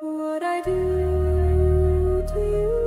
What I do to you.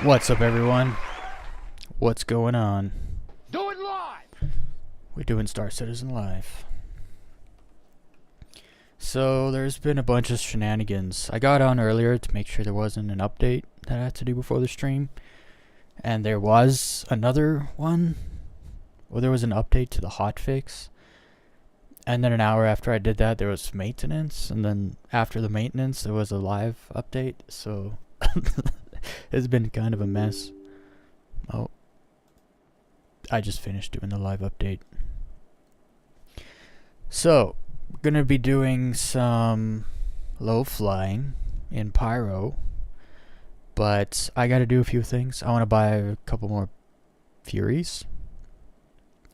What's up, everyone? What's going on? Do it live! We're doing Star Citizen Live. So, there's been a bunch of shenanigans. I got on earlier to make sure there wasn't an update that I had to do before the stream. And there was another one. Well, there was an update to the hotfix. And then an hour after I did that, there was maintenance. And then after the maintenance, there was a live update. So, it's been kind of a mess. Oh. I just finished doing the live update. So, we're going to be doing some low flying in Pyro. But I got to do a few things. I want to buy a couple more Furies.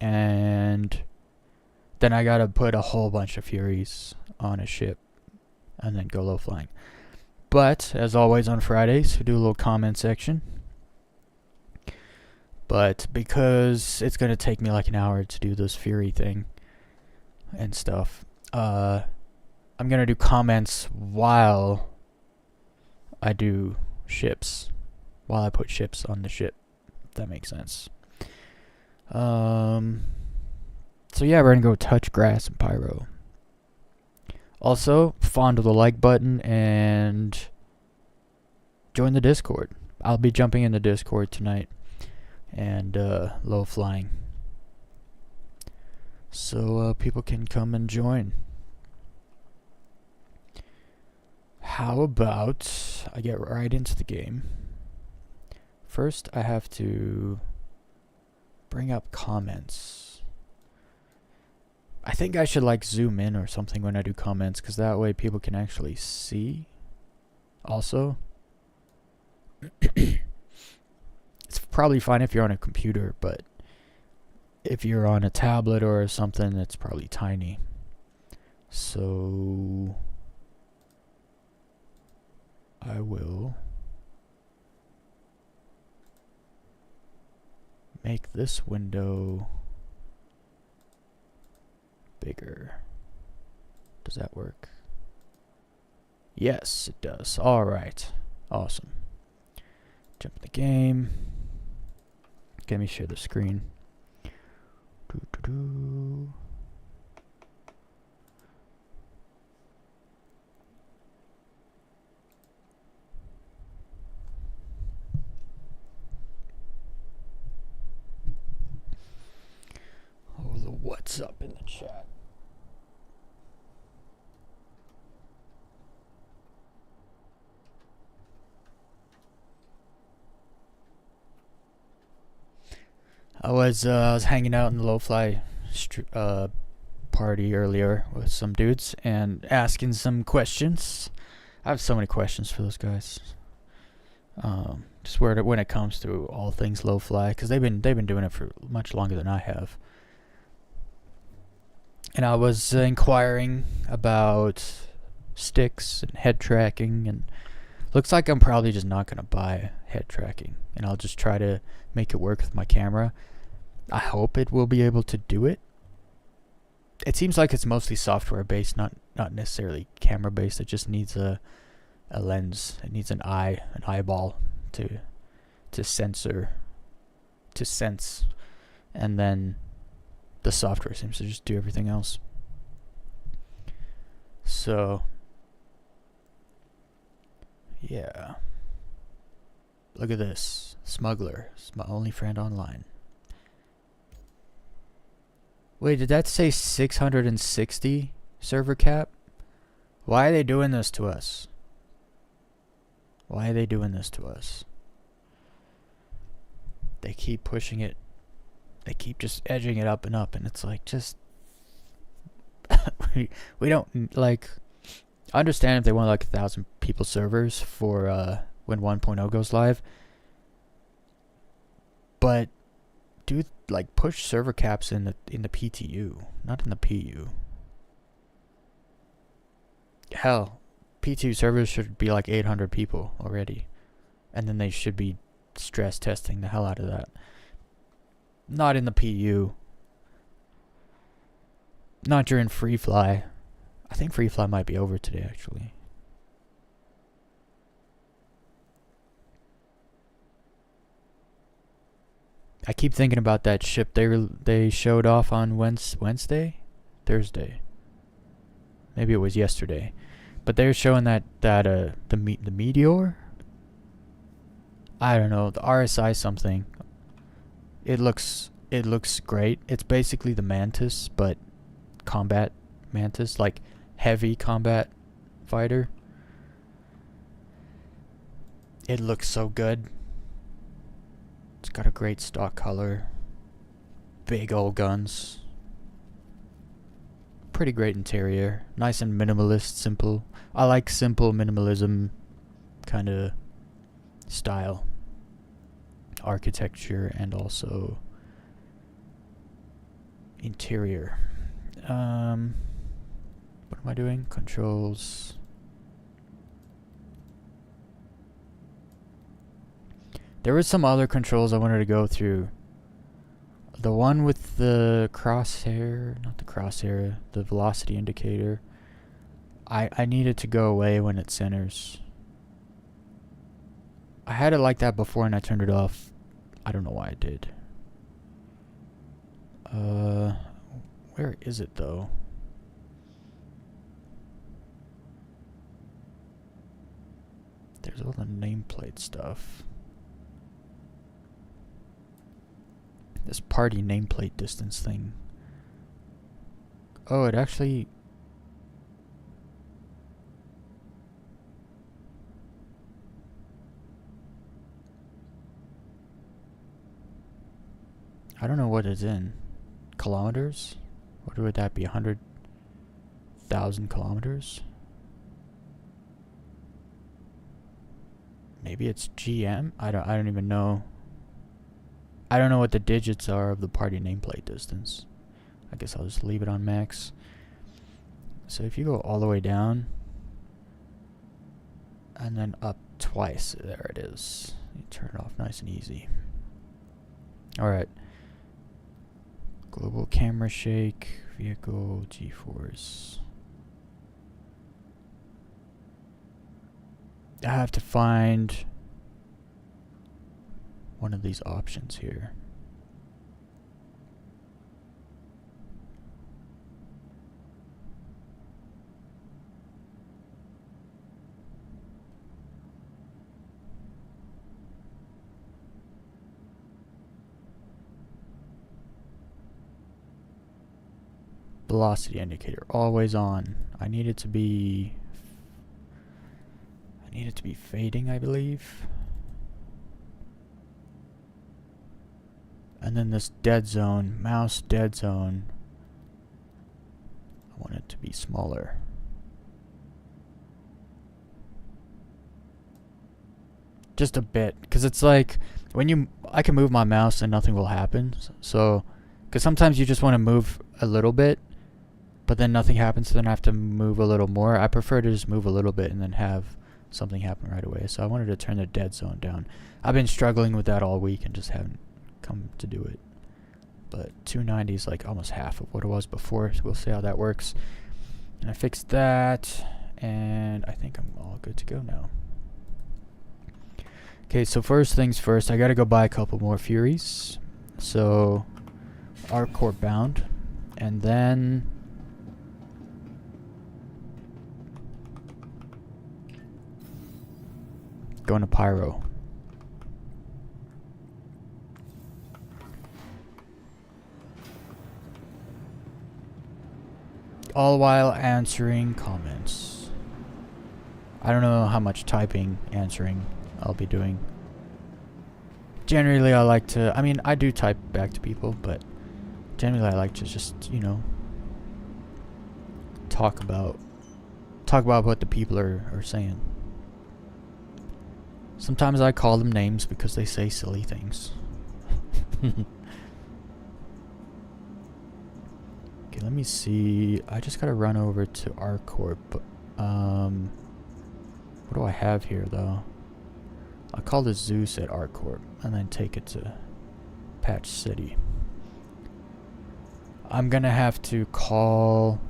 And then I got to put a whole bunch of Furies on a ship. And then go low flying. But, as always on Fridays, we do a little comment section. But because it's going to take me like an hour to do this Fury thing and stuff, I'm going to do comments while I do ships. While I put ships on the ship. If that makes sense. So yeah, we're going to go touch grass and Pyro. Also, fondle the like button and join the Discord. I'll be jumping in the Discord tonight. And low flying. So people can come and join. How about Alright, I get right into the game. First, I have to bring up comments. I think I should like zoom in or something when I do comments, because that way people can actually see. Also, it's probably fine if you're on a computer, but if you're on a tablet or something, it's probably tiny. So I will make this window bigger. Does that work? Yes, it does. Alright. Awesome. Jump in the game. Let me share the screen. Doo-doo-doo. Oh, the what's up in the chat. I was hanging out in the low-fly party earlier with some dudes and asking some questions. I have so many questions for those guys. Just when it comes to all things low-fly, because they've been doing it for much longer than I have. And I was inquiring about sticks and head tracking, and looks like I'm probably just not gonna buy head tracking, and I'll just try to make it work with my camera. I hope it will be able to do it. It seems like it's mostly software based, not necessarily camera based. It just needs a lens. It needs an eyeball to sense, and then the software seems to just do everything else. So yeah. Look at this. Smuggler. It's my only friend online. Wait, did that say 660 server cap? Why are they doing this to us? Why are they doing this to us? They keep pushing it. They keep just edging it up, and it's like, just... we don't, like... I understand if they want like 1,000 people servers for when 1.0 goes live, but do like push server caps in the PTU, not in the PU. Hell, PTU servers should be like 800 people already, and then they should be stress testing the hell out of that. Not in the PU. Not during free fly. I think free fly might be over today, actually. I keep thinking about that ship they showed off on Wednesday, Thursday. Maybe it was yesterday, but they were showing that the Meteor. I don't know, the RSI something. It looks great. It's basically the Mantis, but combat Mantis, like heavy combat fighter. It looks so good. It's got a great stock color. Big old guns. Pretty great interior. Nice and minimalist, simple. I like simple minimalism kind of style. Architecture and also interior. What am I doing? Controls. There was some other controls I wanted to go through. The one with the crosshair, not the crosshair, the velocity indicator. I need it to go away when it centers. I had it like that before and I turned it off. I don't know why I did. Where is it though? There's all the nameplate stuff. This party nameplate distance thing. Oh, it actually... I don't know what it's in. Kilometers? What would that be? 100,000 kilometers? Maybe it's GM? I don't even know. I don't know what the digits are of the party nameplate distance. I guess I'll just leave it on max. So if you go all the way down and then up twice, there it is. You turn it off nice and easy. Alright. Global camera shake, vehicle, G-force. I have to find one of these options here. Velocity indicator always on. I need it to be fading, I believe. And then this dead zone, mouse dead zone, I want it to be smaller. Just a bit, because it's like when I can move my mouse and nothing will happen. So, because sometimes you just want to move a little bit, but then nothing happens, so then I have to move a little more. I prefer to just move a little bit and then have something happen right away. So I wanted to turn the dead zone down. I've been struggling with that all week and just haven't come to do it. But 290 is like almost half of what it was before, so we'll see how that works. And I fixed that, and I think I'm all good to go now. Okay, so first things first, I gotta go buy a couple more Furies. So, ArcCorp bound, and then going to Pyro. All while answering comments. I don't know how much typing answering I'll be doing. Generally I like to, I mean I do type back to people, but generally I like to just, you know, talk about what the people are saying. Sometimes I call them names because they say silly things. Okay, let me see. I just gotta run over to ArcCorp. What do I have here, though? I'll call this Zeus at ArcCorp and then take it to Patch City. I'm gonna have to call...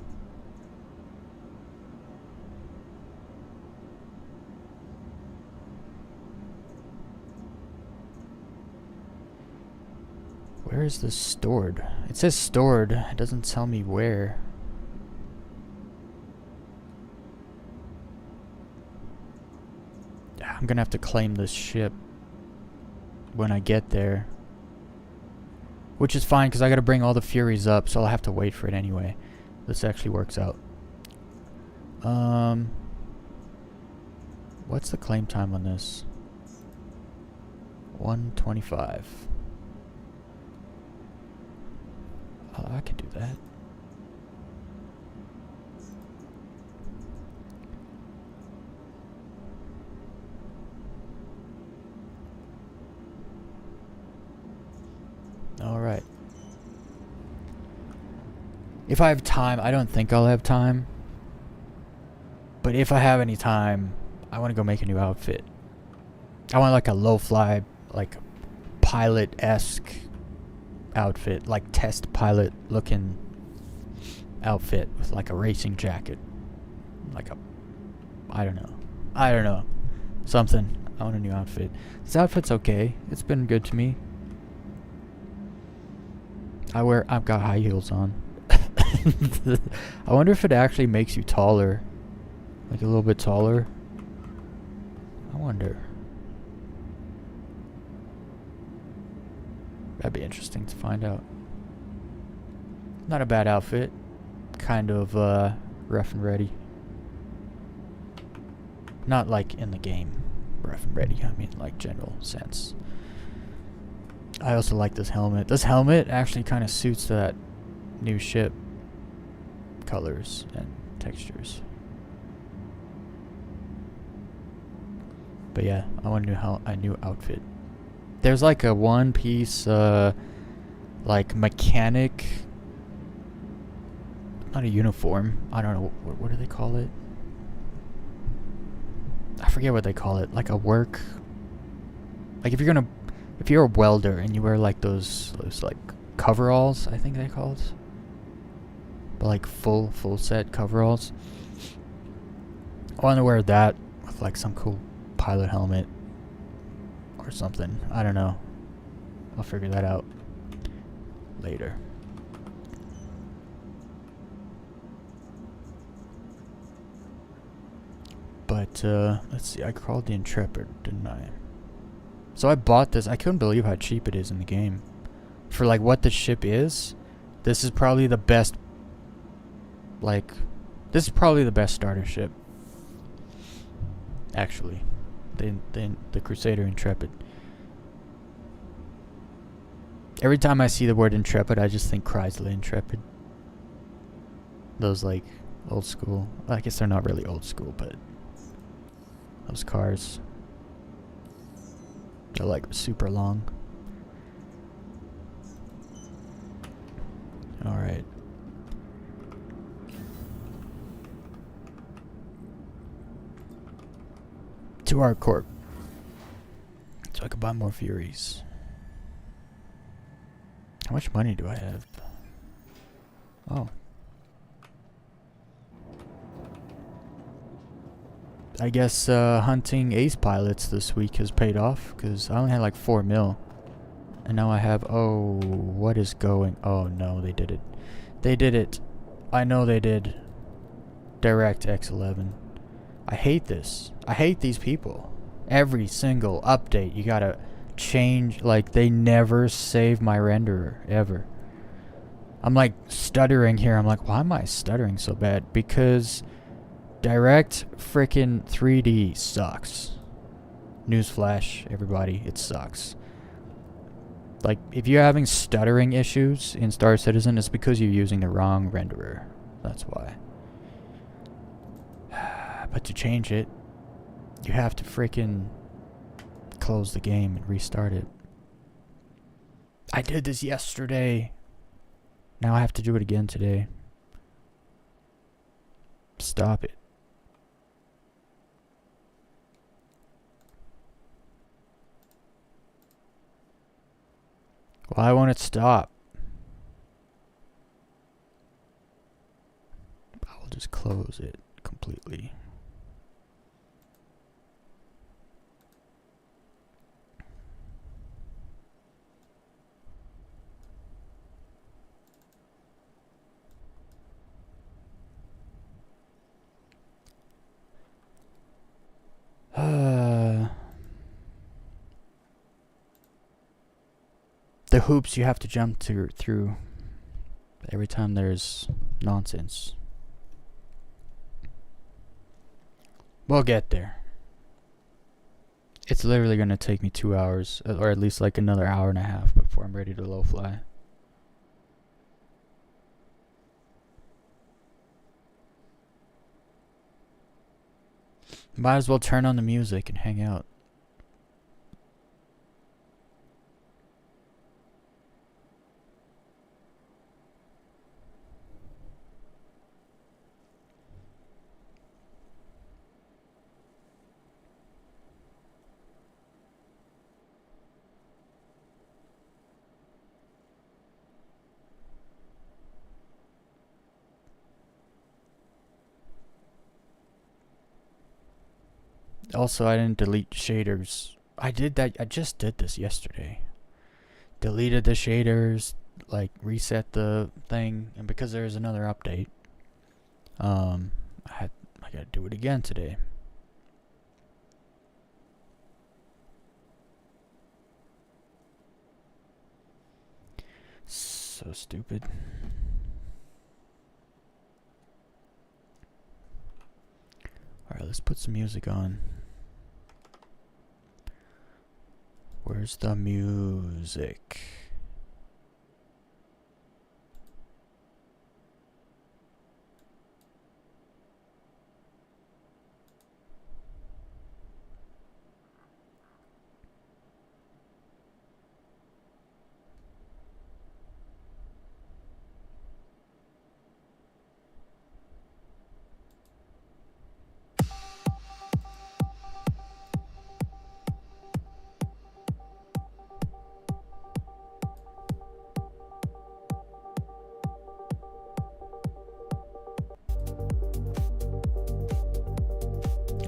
Where is this stored? It says stored. It doesn't tell me where. I'm gonna have to claim this ship when I get there. Which is fine, because I gotta bring all the Furies up, so I'll have to wait for it anyway. This actually works out. What's the claim time on this? 125. I can do that. Alright. If I have time, I don't think I'll have time. But if I have any time, I want to go make a new outfit. I want like a low-fly, like pilot-esque outfit, like test pilot looking outfit with like a racing jacket, like a I don't know something. I want a new outfit. This outfit's okay, it's been good to me. I've got high heels on. I wonder if it actually makes you taller, like a little bit taller. I wonder. That'd be interesting to find out. Not a bad outfit. Kind of rough and ready. Not like in the game rough and ready, I mean like general sense. I also like this helmet. This helmet actually kind of suits that new ship colors and textures. But yeah, I want a new outfit. There's like a one piece like mechanic, not a uniform. I don't know what do they call it? I forget what they call it. Like a work, like if you're a welder and you wear like those like coveralls, I think they call it. But like full set coveralls. I want to wear that with like some cool pilot helmet or something. I don't know. I'll figure that out later. But let's see. I called the Intrepid, didn't I? So I bought this. I couldn't believe how cheap it is in the game. For like what the ship is, this is probably the best. Like, this is probably the best starter ship. Actually, the Crusader Intrepid. Every time I see the word Intrepid, I just think Chrysler Intrepid. Those like old school. I guess they're not really old school, but those cars. They're like super long. Alright. To our corp. So I can buy more Furies. How much money do I have? Oh. I guess hunting ace pilots this week has paid off, because I only had like 4 mil. And now I have, oh, what is going, oh no, they did it. They did it. I know they did. Direct X11. I hate this. I hate these people. Every single update, you gotta change, like, they never save my renderer, ever. I'm like stuttering here. I'm like, why am I stuttering so bad? Because Direct freaking 3D sucks. Newsflash, everybody, it sucks. Like, if you're having stuttering issues in Star Citizen, it's because you're using the wrong renderer. That's why. But to change it, you have to freaking close the game and restart it. I did this yesterday. Now I have to do it again today. Stop it. Why won't it stop? I'll just close it completely. The hoops you have to jump through every time there's nonsense. We'll get there. It's literally going to take me 2 hours, or at least like another hour and a half before I'm ready to low fly. Might as well turn on the music and hang out. Also, I didn't delete shaders. I did that. I just did this yesterday. Deleted the shaders, like reset the thing, and because there's another update, I gotta do it again today. So stupid. Alright, let's put some music on. Where Where's the music?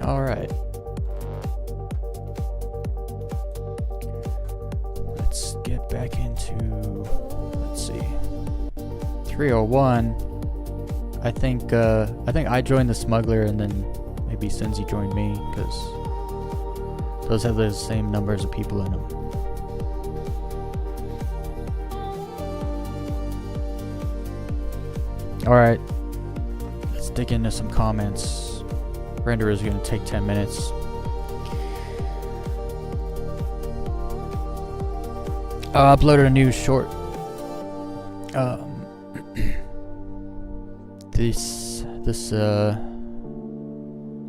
Alright. Let's get back into, let's see, 301. I think I joined the smuggler and then maybe Cinzy joined me, because those have the same numbers of people in them. Alright. Let's dig into some comments. Render is going to take 10 minutes. I uploaded a new short.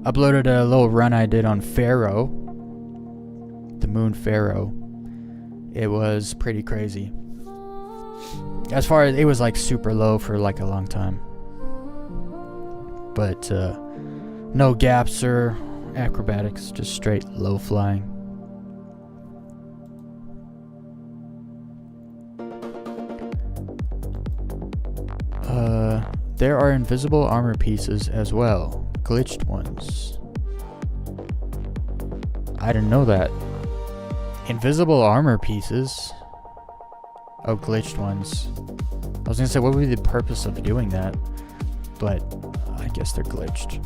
Uploaded a little run I did on Pyro, the moon Pyro. It was pretty crazy. As far as it was like super low for like a long time, but no gaps or acrobatics, just straight low flying. There are invisible armor pieces as well, glitched ones. I didn't know that. Invisible armor pieces? Oh, glitched ones. I was gonna say, what would be the purpose of doing that? But I guess they're glitched.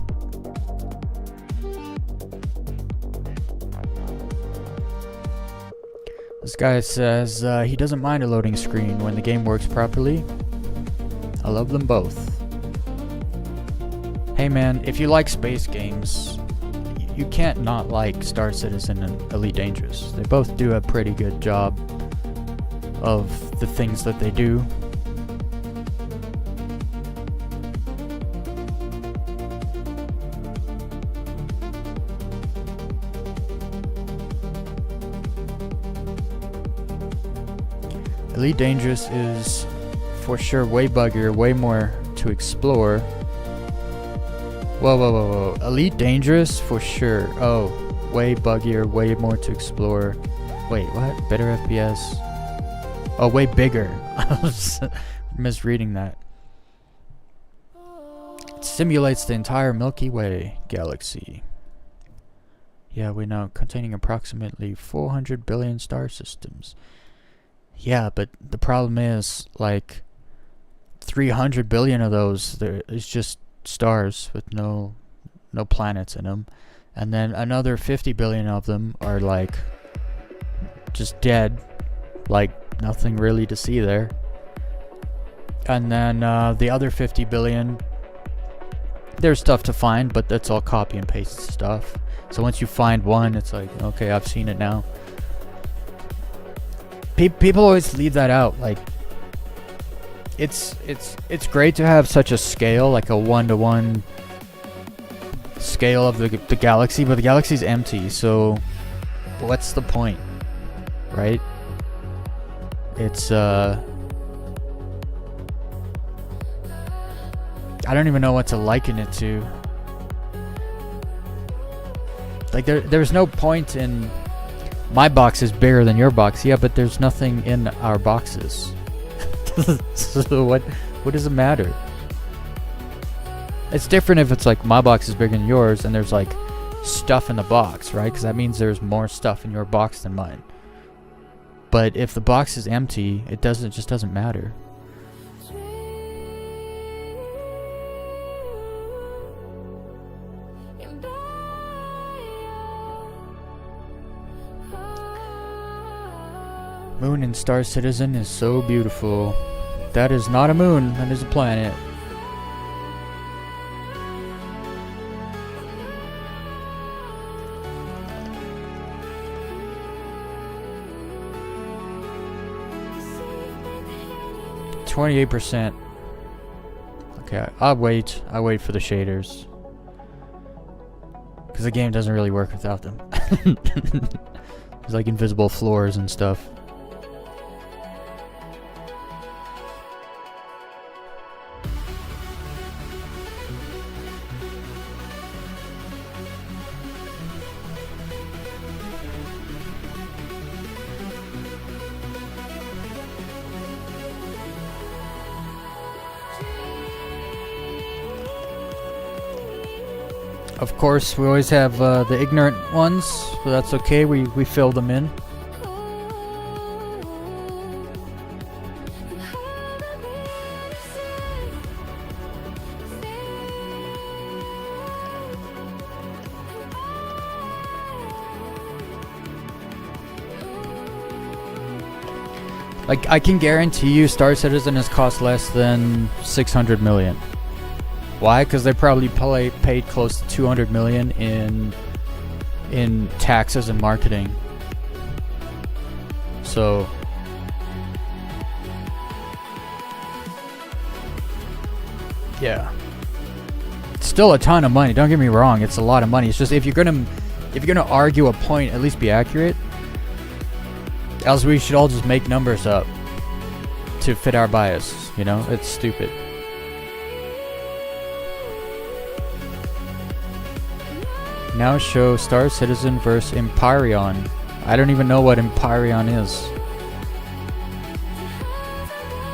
This guy says he doesn't mind a loading screen when the game works properly. I love them both. Hey man, if you like space games, you can't not like Star Citizen and Elite Dangerous. They both do a pretty good job of the things that they do. Elite Dangerous is for sure way buggier, way more to explore. Whoa. Elite Dangerous for sure. Oh, way buggier, way more to explore. Wait, what? Better FPS? Oh, way bigger. I was misreading that. It simulates the entire Milky Way galaxy. Yeah, we know. Containing approximately 400 billion star systems. Yeah, but the problem is, like, 300 billion of those, there is just stars with no planets in them. And then another 50 billion of them are, like, just dead. Like, nothing really to see there. And then the other 50 billion, there's stuff to find, but that's all copy and paste stuff. So once you find one, it's like, okay, I've seen it now. People always leave that out. Like, it's great to have such a scale, like a 1-to-1 scale of the galaxy, but the galaxy's empty, so what's the point, right? It's I don't even know what to liken it to. Like, there's no point in my box is bigger than your box. Yeah, but there's nothing in our boxes. So what does it matter? It's different if it's like my box is bigger than yours and there's like stuff in the box, right? Because that means there's more stuff in your box than mine. But if the box is empty, it just doesn't matter. Moon in Star Citizen is so beautiful. That is not a moon, that is a planet. 28%. Okay, I'll wait. I'll wait for the shaders. Because the game doesn't really work without them. There's like invisible floors and stuff. Of course, we always have the ignorant ones, but that's okay. We fill them in. Like, I can guarantee you Star Citizen has cost less than 600 million. Why? Because they probably paid close to 200 million in taxes and marketing. So yeah, it's still a ton of money. Don't get me wrong; it's a lot of money. It's just if you're gonna argue a point, at least be accurate. Else we should all just make numbers up to fit our bias. You know, it's stupid. Now show Star Citizen vs. Empyrean. I don't even know what Empyrean is.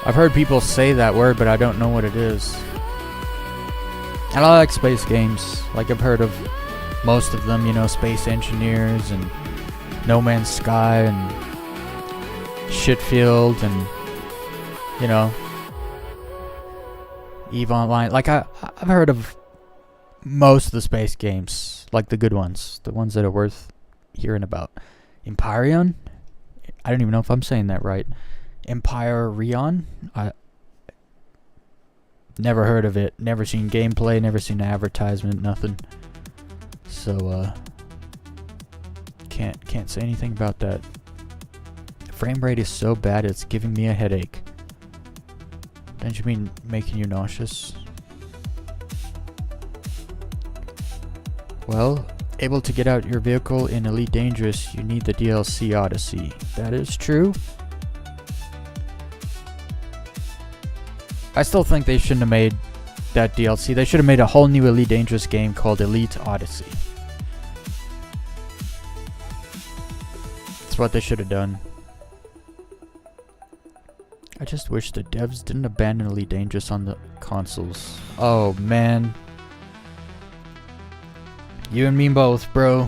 I've heard people say that word, but I don't know what it is. And I like space games. Like, I've heard of most of them, you know, Space Engineers and No Man's Sky and Shitfield and, you know, EVE Online. Like, I've heard of most of the space games, like the good ones, the ones that are worth hearing about. Empyrean? I don't even know if I'm saying that right. Empyrean? I never heard of it. Never seen gameplay, never seen an advertisement, nothing. So can't say anything about that. Frame rate is so bad it's giving me a headache. Don't you mean making you nauseous? Well, able to get out your vehicle in Elite Dangerous, you need the DLC Odyssey. That is true. I still think they shouldn't have made that DLC. They should have made a whole new Elite Dangerous game called Elite Odyssey. That's what they should have done. I just wish the devs didn't abandon Elite Dangerous on the consoles. Oh man. You and me both, bro.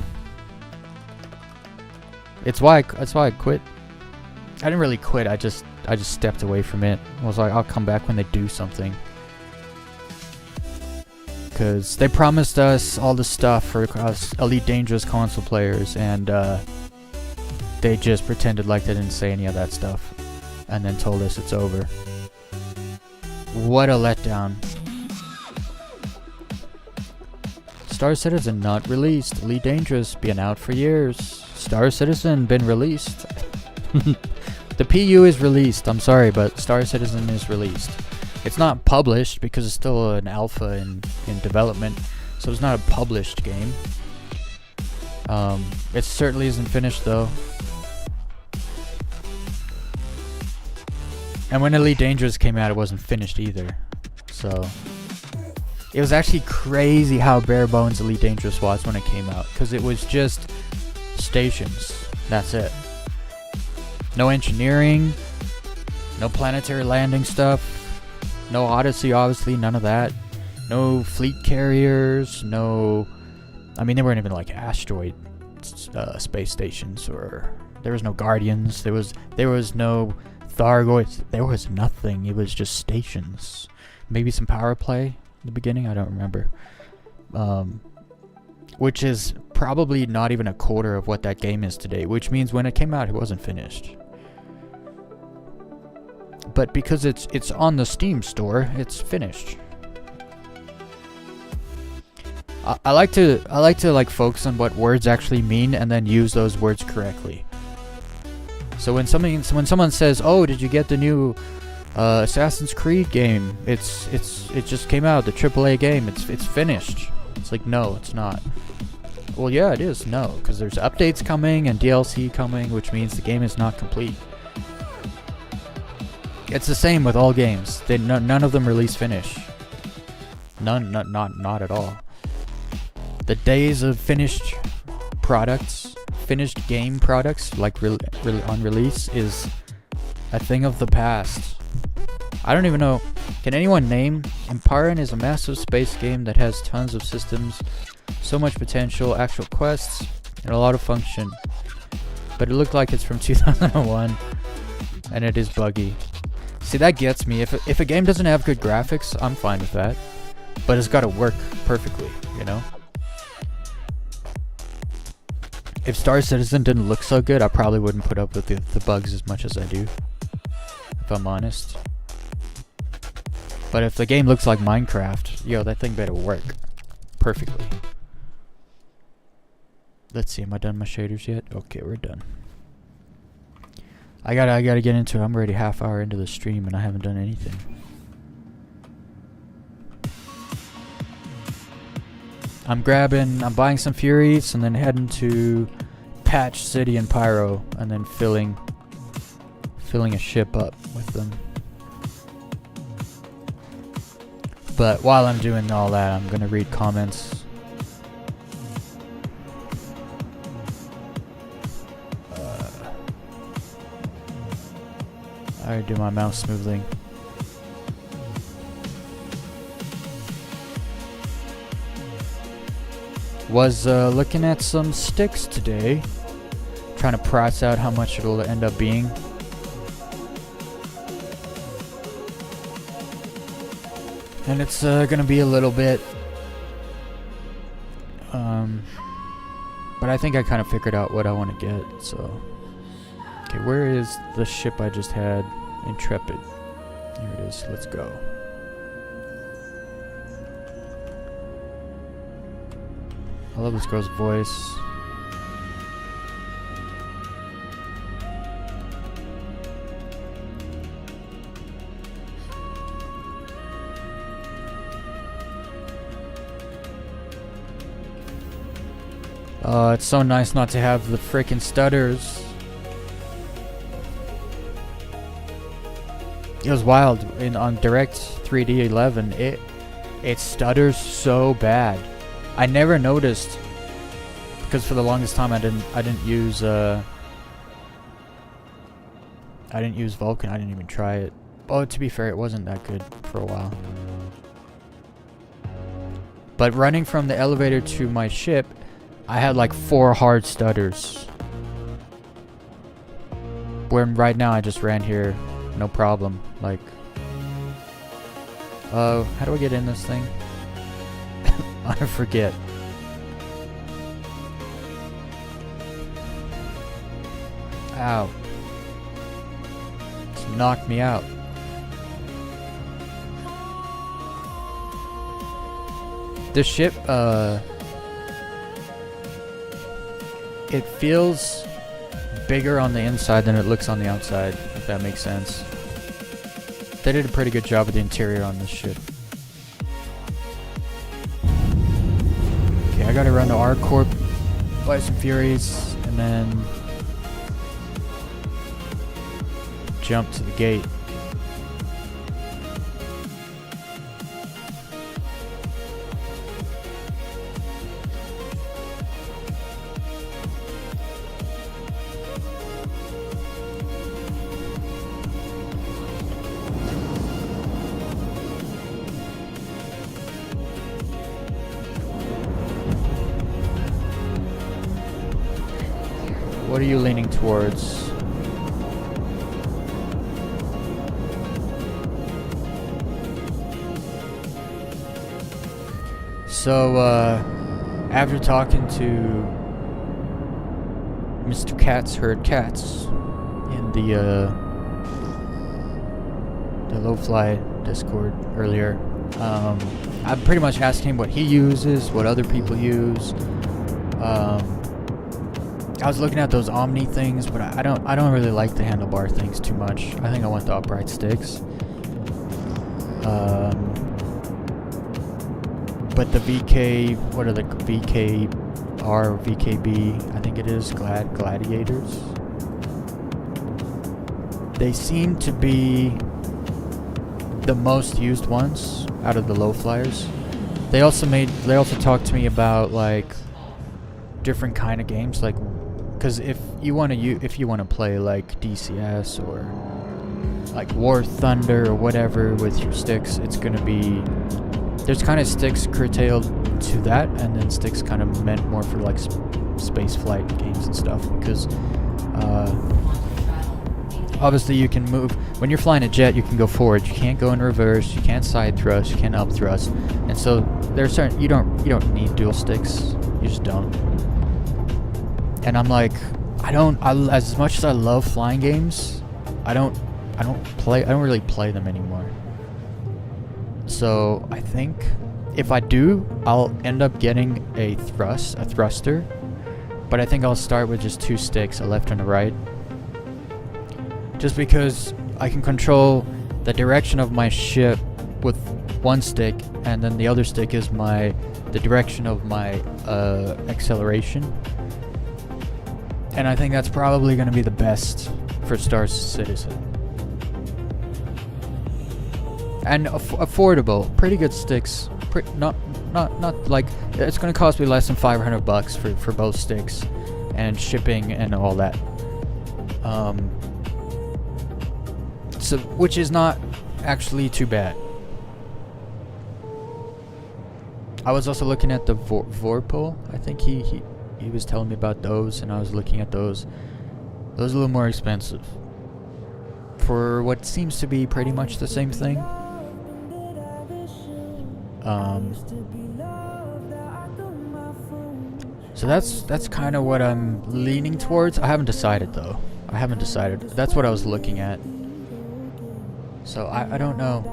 That's why I quit. I didn't really quit. I just stepped away from it. I was like, I'll come back when they do something. Cause they promised us all the stuff for us Elite Dangerous console players, and they just pretended like they didn't say any of that stuff, and then told us it's over. What a letdown. Star Citizen not released. Elite Dangerous been out for years. Star Citizen been released. The PU is released. I'm sorry, but Star Citizen is released. It's not published because it's still an alpha in development, so it's not a published game. It certainly isn't finished though. And when Elite Dangerous came out, it wasn't finished either. So it was actually crazy how bare bones Elite Dangerous was when it came out, because it was just stations. That's it. No engineering, no planetary landing stuff, no Odyssey, obviously, none of that. No fleet carriers, no... I mean, they weren't even like asteroid space stations, or... There was no Guardians, there was no Thargoids, there was nothing. It was just stations. Maybe some power play. The beginning, I don't remember, which is probably not even a quarter of what that game is today, which means when it came out it wasn't finished. But because it's on the Steam store, it's finished. I like to like focus on what words actually mean and then use those words correctly. So when someone says, "Oh, did you get the new Assassin's Creed game. It just came out. The AAA game. It's finished. It's like, no, it's not. Well, yeah, it is. No, because there's updates coming and DLC coming, which means the game is not complete. It's the same with all games. None of them release finish. None, not at all. The days of finished products, finished game products, like on release, is a thing of the past. I don't even know. Can anyone name? Empyrean is a massive space game that has tons of systems, so much potential, actual quests, and a lot of function. But it looked like it's from 2001, and it is buggy. See, that gets me. If a game doesn't have good graphics, I'm fine with that. But it's got to work perfectly, you know? If Star Citizen didn't look so good, I probably wouldn't put up with the bugs as much as I do, if I'm honest. But if the game looks like Minecraft, yo, that thing better work perfectly. Let's see, am I done my shaders yet? Okay, we're done. I gotta get into it. I'm already half hour into the stream and I haven't done anything. I'm buying some Furies and then heading to Patch City and Pyro and then filling a ship up with them. But while I'm doing all that, I'm gonna read comments. I do my mouse smoothing. Was looking at some sticks today, trying to price out how much it'll end up being. And it's gonna be a little bit, but I think I kind of figured out what I want to get, so. Okay, where is the ship I just had? Intrepid. Here it is, let's go. I love this girl's voice. It's so nice not to have the frickin' stutters. It was wild on Direct 3D 11. It stutters so bad. I never noticed because for the longest time I didn't use Vulkan. I didn't even try it. Oh, to be fair, it wasn't that good for a while. But running from the elevator to my ship, I had like 4 hard stutters. Where right now I just ran here, no problem. Like, how do I get in this thing? I forget. Ow. Just knocked me out. The ship, it feels bigger on the inside than it looks on the outside, if that makes sense. They did a pretty good job with the interior on this ship. Okay, I gotta run to R-Corp, buy some Furies, and then jump to the gate. What are you leaning towards? So, after talking to Mr. Katz Heard Cats in the low-fly Discord earlier, I pretty much asked him what he uses, what other people use. I was looking at those Omni things, but I don't really like the handlebar things too much. I think I want the upright sticks. But the VK, what are the VKR, VKB, I think it is, Gladiators. They seem to be the most used ones out of the low flyers. They also talked to me about like different kind of games, like, because if you want to play like DCS or like War Thunder or whatever with your sticks, it's gonna be, there's kind of sticks curtailed to that, and then sticks kind of meant more for like space flight games and stuff, because obviously you can move when you're flying a jet. You can go forward, you can't go in reverse, you can't side thrust, you can't up thrust, and so there's certain you don't need dual sticks, you just don't. And I'm like, as much as I love flying games, I don't really play them anymore. So I think if I do, I'll end up getting a thruster, but I think I'll start with just 2 sticks, a left and a right, just because I can control the direction of my ship with 1 stick, and then the other stick is the direction of my acceleration. And I think that's probably going to be the best for Star Citizen. And affordable, pretty good sticks. Not like, it's going to cost me less than $500 for both sticks and shipping and all that. So, which is not actually too bad. I was also looking at the Vorpal. I think he was telling me about those, and I was looking at those. Those are a little more expensive for what seems to be pretty much the same thing. So that's kind of what I'm leaning towards. I haven't decided though. That's what I was looking at. So I don't know.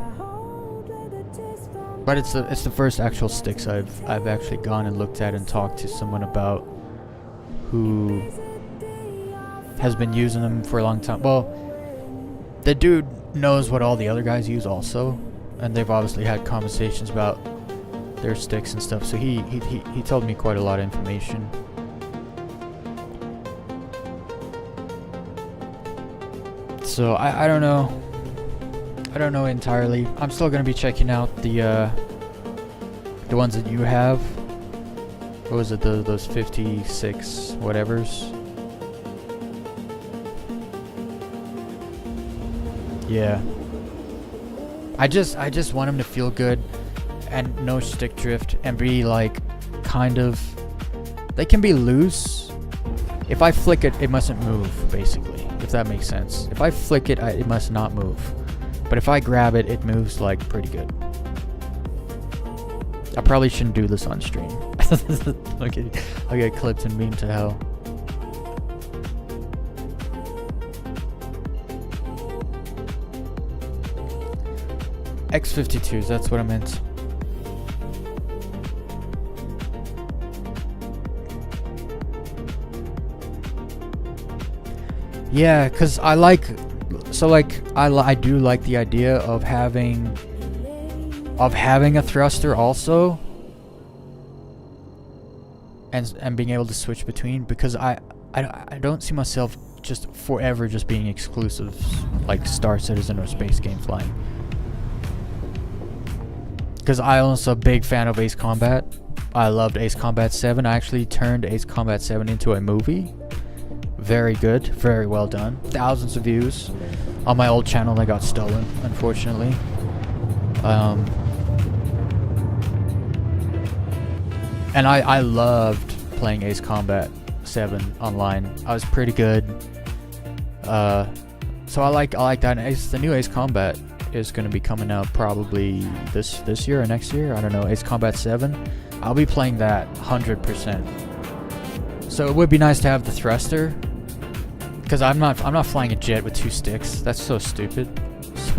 But it's the first actual sticks I've actually gone and looked at and talked to someone about who has been using them for a long time. Well, the dude knows what all the other guys use also, and they've obviously had conversations about their sticks and stuff. So he told me quite a lot of information. So I don't know. I don't know entirely. I'm still gonna be checking out the ones that you have. What was it? Those 56 whatevers. Yeah. I just want him to feel good and no stick drift and be like kind of. They can be loose. If I flick it, it mustn't move, basically. If that makes sense. If I flick it, it must not move. But if I grab it, it moves like pretty good. I probably shouldn't do this on stream. I'll get clipped and beamed to hell. X52s, that's what I meant. Yeah, cause I do like the idea of having a thruster also, and being able to switch between, because I don't see myself just forever just being exclusive like Star Citizen or space game flying. Because I'm also a big fan of Ace Combat. I loved Ace Combat 7. I actually turned Ace Combat 7 into a movie. Very good, very well done. Thousands of views on my old channel that got stolen, unfortunately. And I loved playing Ace Combat 7 online. I was pretty good. So I like that. And the new Ace Combat is going to be coming out probably this year or next year. I don't know. Ace Combat 7. I'll be playing that 100%. So it would be nice to have the thruster, because I'm not flying a jet with 2 sticks. That's so stupid.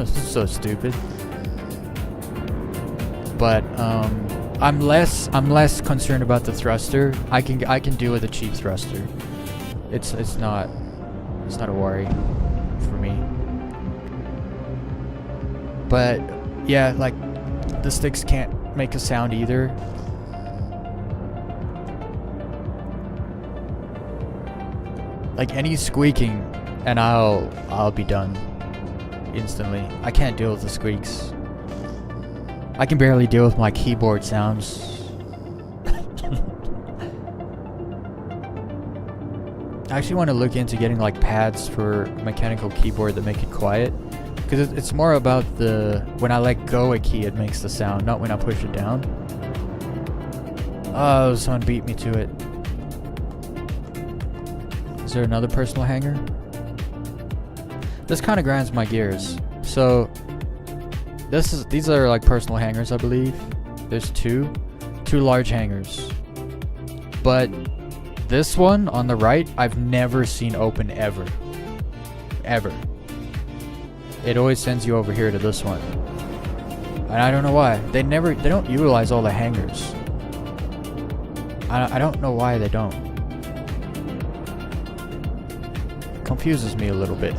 So stupid. But I'm less concerned about the thruster. I can deal with a cheap thruster. It's not a worry for me. But Yeah, like the sticks can't make a sound either. Like any squeaking and I'll be done instantly. I can't deal with the squeaks. I can barely deal with my keyboard sounds. I actually want to look into getting like pads for mechanical keyboard that make it quiet, because it's more about when I let go a key it makes the sound, not when I push it down. Oh, someone beat me to it. Is there another personal hanger? This kind of grinds my gears. So these are like personal hangers, I believe. There's two large hangers, but this one on the right, I've never seen open ever. It always sends you over here to this one. And I don't know why. They don't utilize all the hangers. I don't know why they don't. It confuses me a little bit.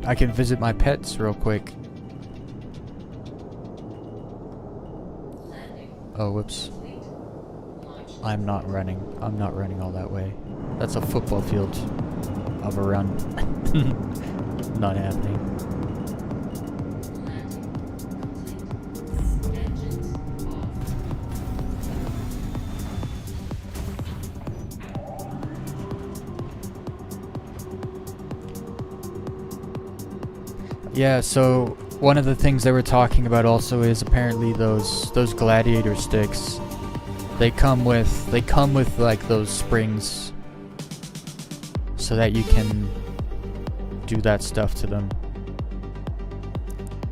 I can visit my pets real quick. Oh, whoops. I'm not running all that way. That's a football field of a run. Not happening. Yeah, so one of the things they were talking about also is apparently those gladiator sticks. They come with like those springs so that you can do that stuff to them,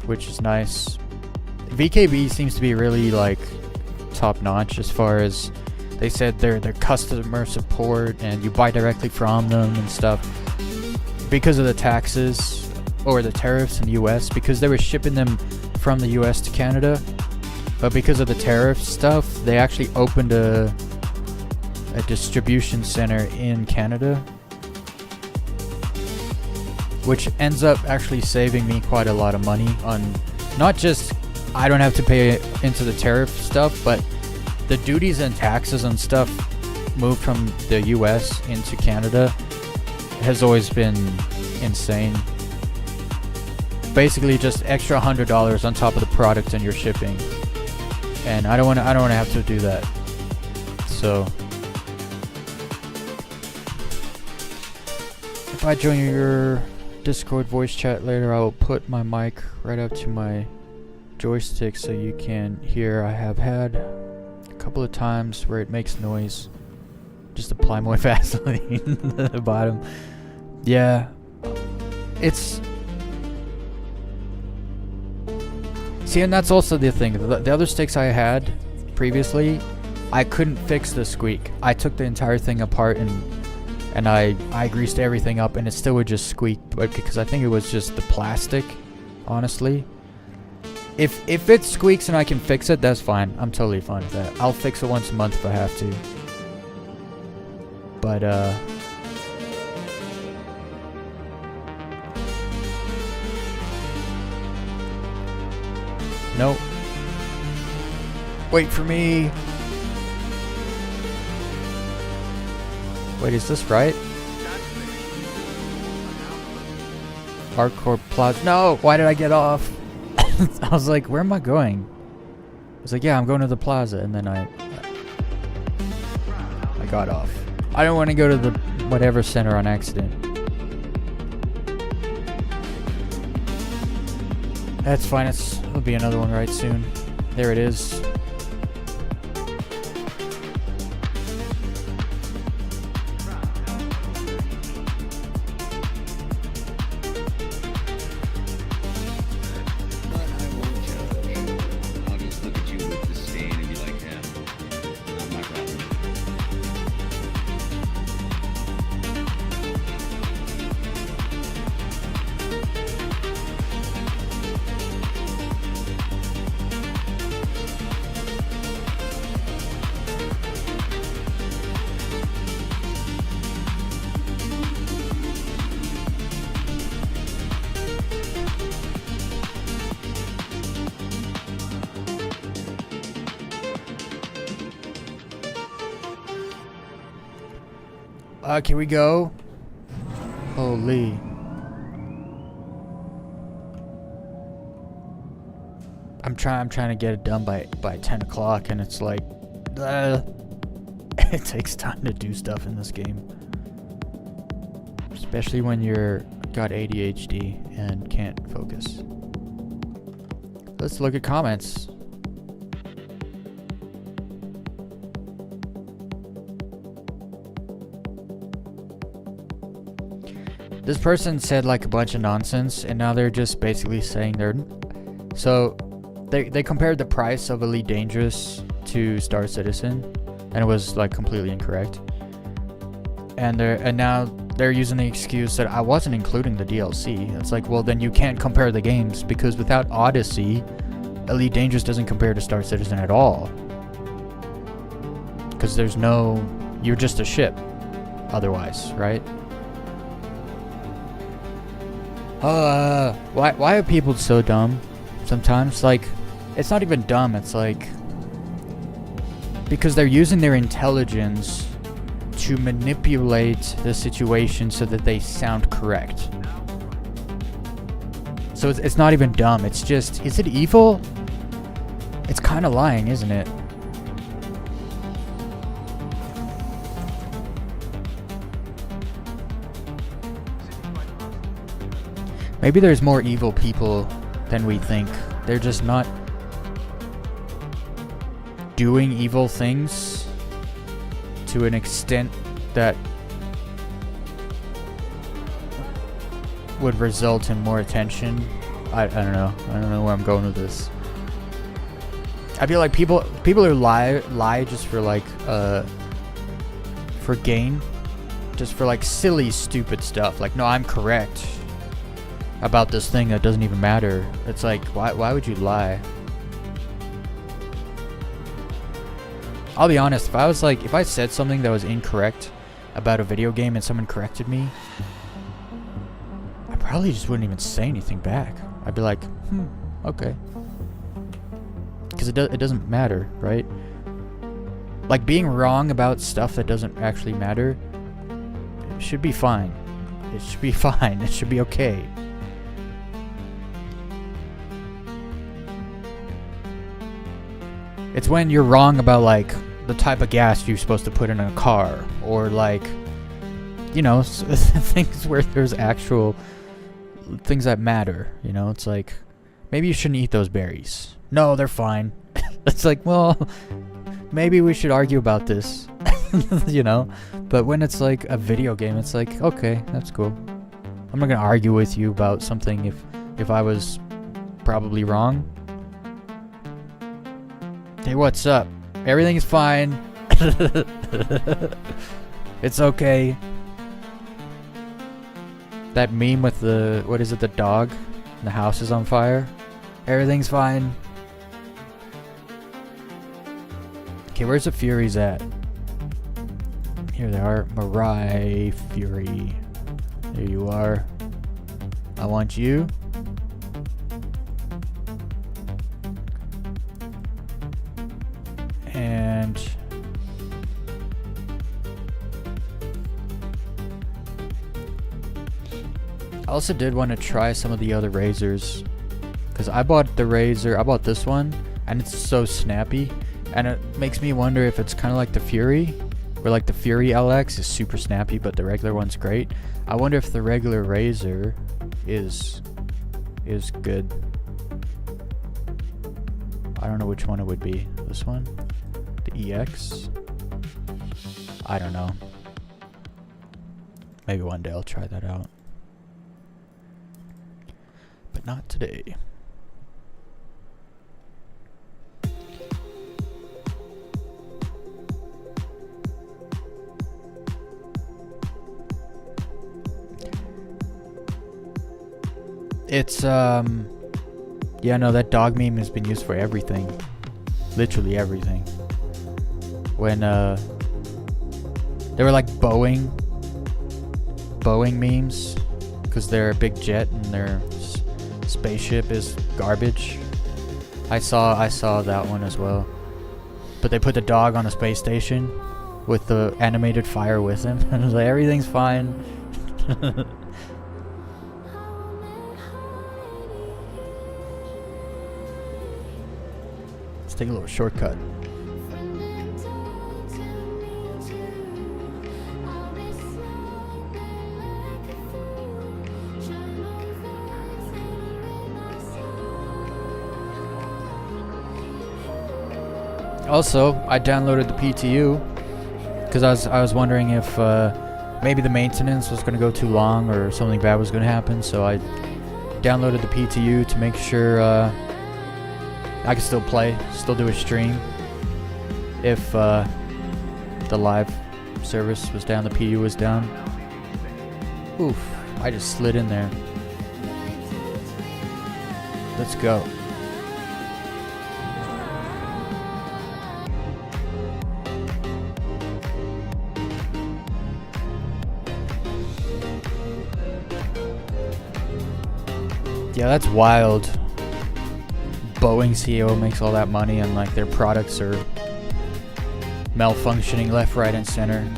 which is nice. VKB seems to be really like top notch as far as they said their customer support, and you buy directly from them and stuff because of the taxes or the tariffs in the US, because they were shipping them from the US to Canada, but because of the tariff stuff they actually opened a distribution center in Canada, which ends up actually saving me quite a lot of money on not just I don't have to pay into the tariff stuff, but the duties and taxes and stuff moved from the US into Canada has always been insane. Basically just extra $100 on top of the product and your shipping, and I don't want to have to do that. So if I join your Discord voice chat later, I will put my mic right up to my joystick so you can hear. I have had a couple of times where it makes noise. Just apply more Vaseline at the bottom. Yeah, it's. See, and that's also the thing. The other sticks I had previously, I couldn't fix the squeak. I took the entire thing apart and I greased everything up, and it still would just squeak. But because I think it was just the plastic, honestly. If it squeaks and I can fix it, that's fine. I'm totally fine with that. I'll fix it once a month if I have to. But nope. Wait for me. Wait, is this right? Hardcore Plaza. No! Why did I get off? I was like, where am I going? I was like, yeah, I'm going to the plaza, and then I got off. I don't want to go to the whatever center on accident. That's fine. It'll be another one right soon. There it is. Can we go? Holy. I'm trying to get it done by 10 o'clock, and it's like, it takes time to do stuff in this game. Especially when you're got ADHD and can't focus. Let's look at comments. This person said like a bunch of nonsense, and now they're just basically saying they compared the price of Elite Dangerous to Star Citizen, and it was like completely incorrect. And now they're using the excuse that I wasn't including the DLC. It's like, well, then you can't compare the games, because without Odyssey, Elite Dangerous doesn't compare to Star Citizen at all. Because you're just a ship otherwise, right? Why are people so dumb sometimes? Like, it's not even dumb, it's like, because they're using their intelligence to manipulate the situation so that they sound correct. So it's not even dumb, it's just, is it evil? It's kind of lying, isn't it? Maybe there's more evil people than we think. They're just not doing evil things to an extent that would result in more attention. I don't know. I don't know where I'm going with this. I feel like people who lie just for like for gain, just for like silly stupid stuff. Like, no, I'm correct about this thing that doesn't even matter. It's like, why would you lie? I'll be honest, if I said something that was incorrect about a video game and someone corrected me, I probably just wouldn't even say anything back. I'd be like, okay. Because it doesn't matter, right? Like, being wrong about stuff that doesn't actually matter, it should be fine. It should be fine. It should be okay. It's when you're wrong about, like, the type of gas you're supposed to put in a car, or like, you know, things where there's actual things that matter, you know. It's like, maybe you shouldn't eat those berries. No, they're fine. It's like, well, maybe we should argue about this. You know. But when it's like a video game, it's like, okay, that's cool. I'm not gonna argue with you about something if I was probably wrong. Hey, what's up? Everything's fine. It's okay. That meme with the, what is it, the dog? And the house is on fire. Everything's fine. Okay, where's the Furies at? Here they are. Mirai Fury. There you are. I want you. And I also did want to try some of the other razors, because I bought this one, and it's so snappy, and it makes me wonder if it's kind of like the Fury, where like the Fury LX is super snappy but the regular one's great. I wonder if the regular razor is good. I don't know which one it would be. This one? The EX? I don't know. Maybe one day I'll try that out. But not today. It's yeah, no, that dog meme has been used for everything. Literally everything. When they were like Boeing memes, because they're a big jet and their spaceship is garbage. I saw that one as well. But they put the dog on a space station. with the animated fire with him. And I was like, everything's fine. Let's take a little shortcut. Also, I downloaded the PTU because I was wondering if maybe the maintenance was going to go too long or something bad was going to happen. So I downloaded the PTU to make sure I could still play, still do a stream if the live service was down, the PTU was down. Oof, I just slid in there. Let's go. Yeah, that's wild. Boeing CEO makes all that money and like their products are malfunctioning left, right, and center.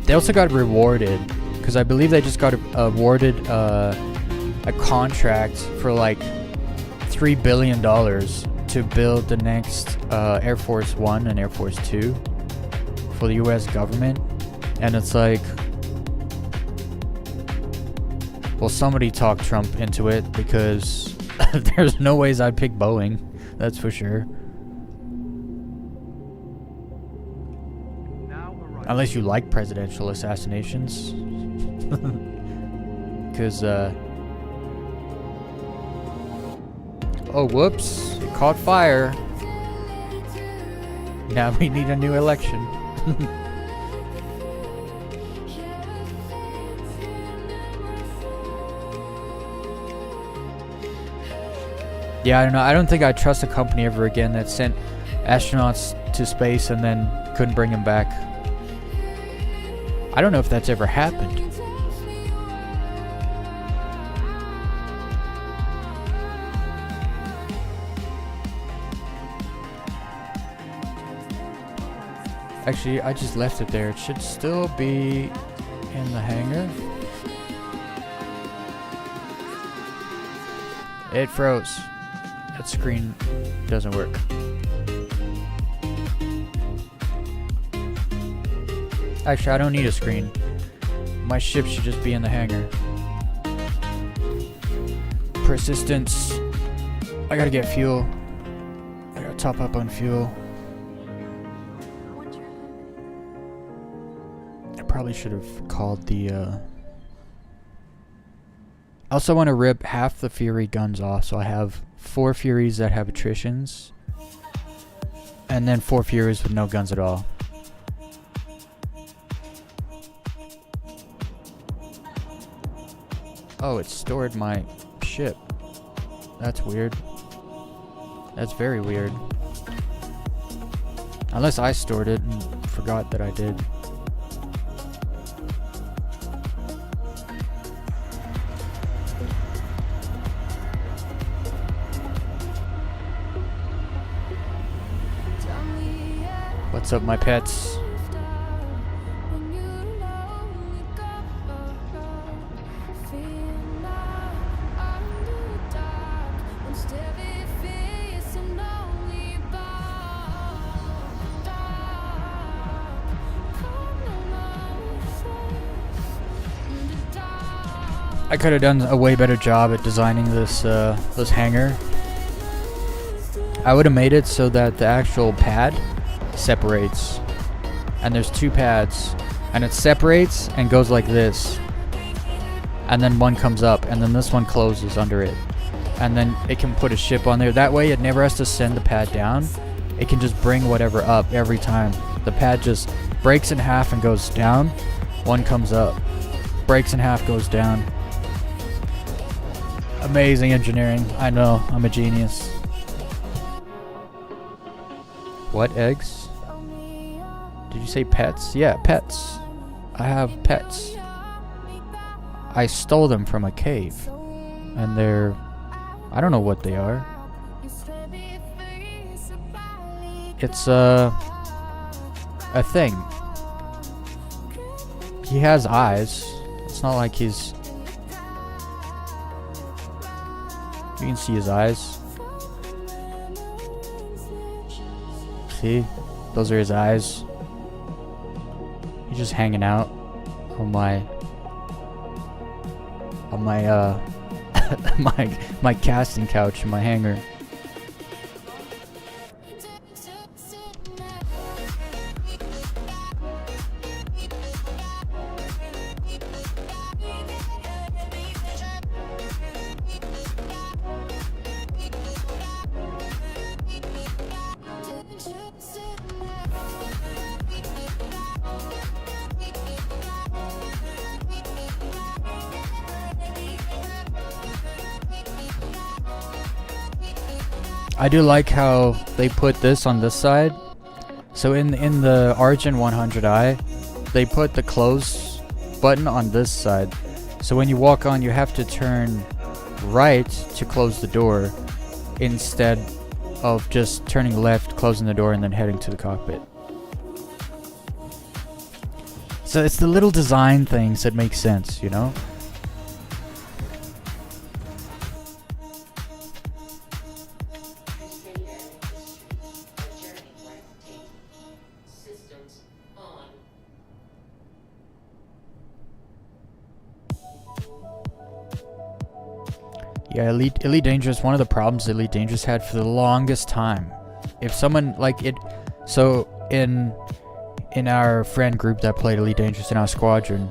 They also got rewarded because I believe they just got awarded a contract for like $3 billion to build the next Air Force One and Air Force Two for the U.S. government. And it's like, well, somebody talked Trump into it because there's no ways I'd pick Boeing, that's for sure. Unless you like presidential assassinations. Because, oh, whoops, it caught fire. Now we need a new election. Yeah, I don't know. I don't think I'd trust a company ever again that sent astronauts to space and then couldn't bring them back. I don't know if that's ever happened. Actually, I just left it there. It should still be in the hangar. It froze. That screen doesn't work. Actually, I don't need a screen. My ship should just be in the hangar. Persistence. I gotta get fuel. I gotta top up on fuel. I probably should have called the I also want to rip half the Fury guns off, so I have 4 Furies that have attritions, and then 4 Furies with no guns at all. Oh, it stored my ship. That's weird. That's very weird. Unless I stored it and forgot that I did. What's up, my pets? I could have done a way better job at designing this hangar. I would have made it so that the actual pad separates, and there's 2 pads, and it separates and goes like this, and then one comes up, and then this one closes under it, and then it can put a ship on there. That way it never has to send the pad down. It can just bring whatever up every time. The pad just breaks in half and goes down, one comes up, breaks in half, goes down. Amazing engineering. I know, I'm a genius. What, eggs? Did you say pets? Yeah, pets. I have pets. I stole them from a cave. And they're... I don't know what they are. It's a thing. He has eyes. It's not like he's... You can see his eyes. See? Those are his eyes. He's just hanging out on my my casting couch in my hangar. I do like how they put this on this side. So in the Origin 100i, they put the close button on this side. So when you walk on, you have to turn right to close the door instead of just turning left, closing the door, and then heading to the cockpit. So it's the little design things that make sense, you know? Yeah, Elite Dangerous, one of the problems Elite Dangerous had for the longest time. If someone like it, so in our friend group that played Elite Dangerous in our squadron,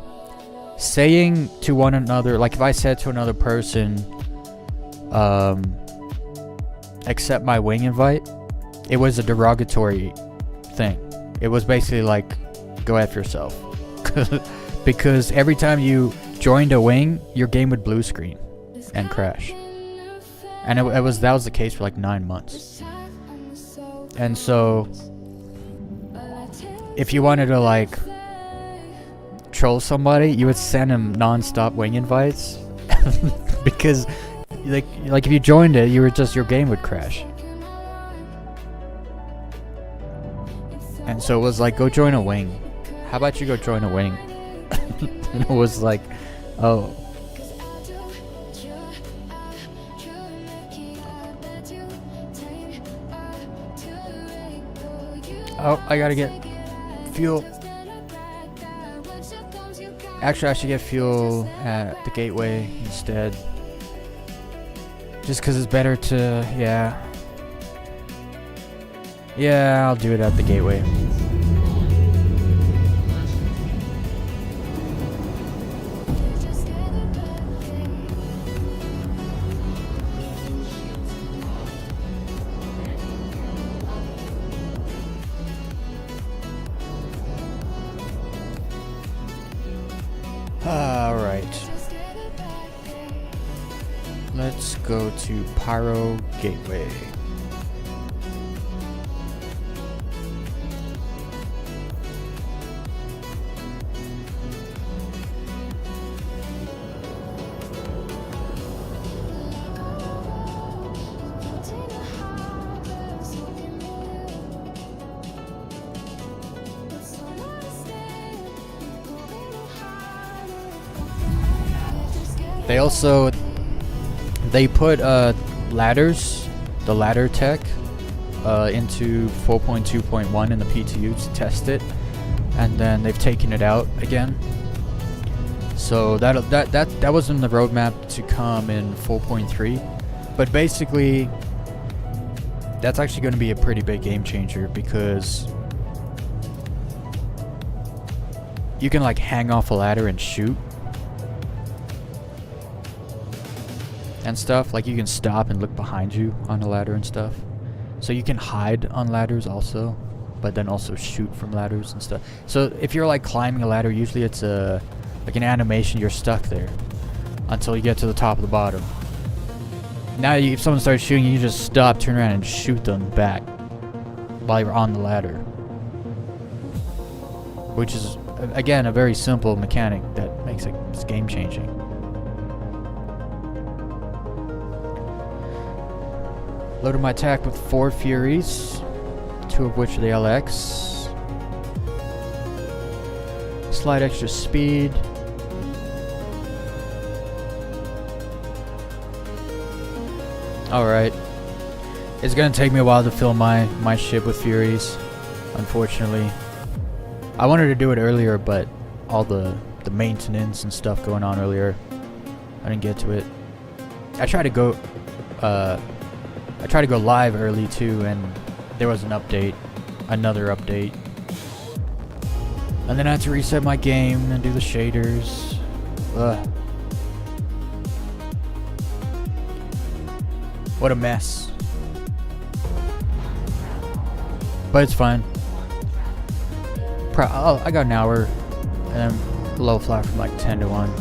saying to one another, like if I said to another person, accept my wing invite, it was a derogatory thing. It was basically like, go F yourself. Because every time you joined a wing, your game would blue screen and crash. And that was the case for like 9 months. And so if you wanted to like troll somebody, you would send them non-stop wing invites. Because like if you joined it, your game would crash. And so it was like, go join a wing. How about you go join a wing? And it was like, oh. Oh, I gotta get fuel. Actually, I should get fuel at the gateway instead. Just because it's better to, yeah. Yeah, I'll do it at the gateway. Alright. Let's go to Pyro Gateway. They put ladders, the ladder tech, into 4.2.1 in the PTU to test it, and then they've taken it out again. So that was in the roadmap to come in 4.3, but basically that's actually going to be a pretty big game changer because you can like hang off a ladder and shoot. And stuff, like you can stop and look behind you on a ladder and stuff. So you can hide on ladders also, but then also shoot from ladders and stuff. So if you're like climbing a ladder, usually it's like an animation, you're stuck there until you get to the top of the bottom. Now if someone starts shooting, you just stop, turn around and shoot them back while you're on the ladder. Which is, again, a very simple mechanic that makes it game changing. Loaded my attack with 4 Furies, 2 of which are the LX. Slight extra speed. Alright. It's gonna take me a while to fill my ship with Furies, unfortunately. I wanted to do it earlier, but all the maintenance and stuff going on earlier, I didn't get to it. I tried to go live early too, and there was an update, another update. And then I had to reset my game and do the shaders. Ugh. What a mess. But it's fine. I got an hour, and I'm low fly from like 10 to 1.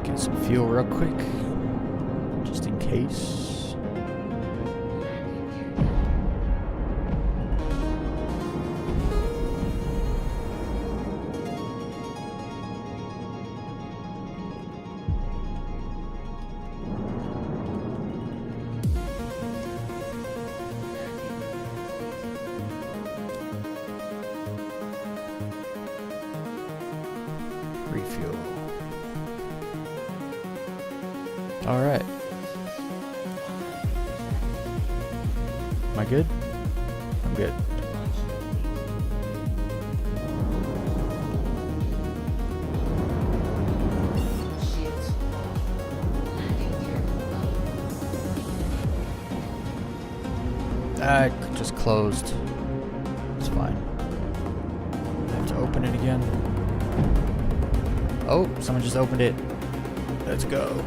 Get some fuel real quick, just in case. Refuel. All right. Am I good? I'm good. I just closed. It's fine. I have to open it again. Oh, someone just opened it. Let's go.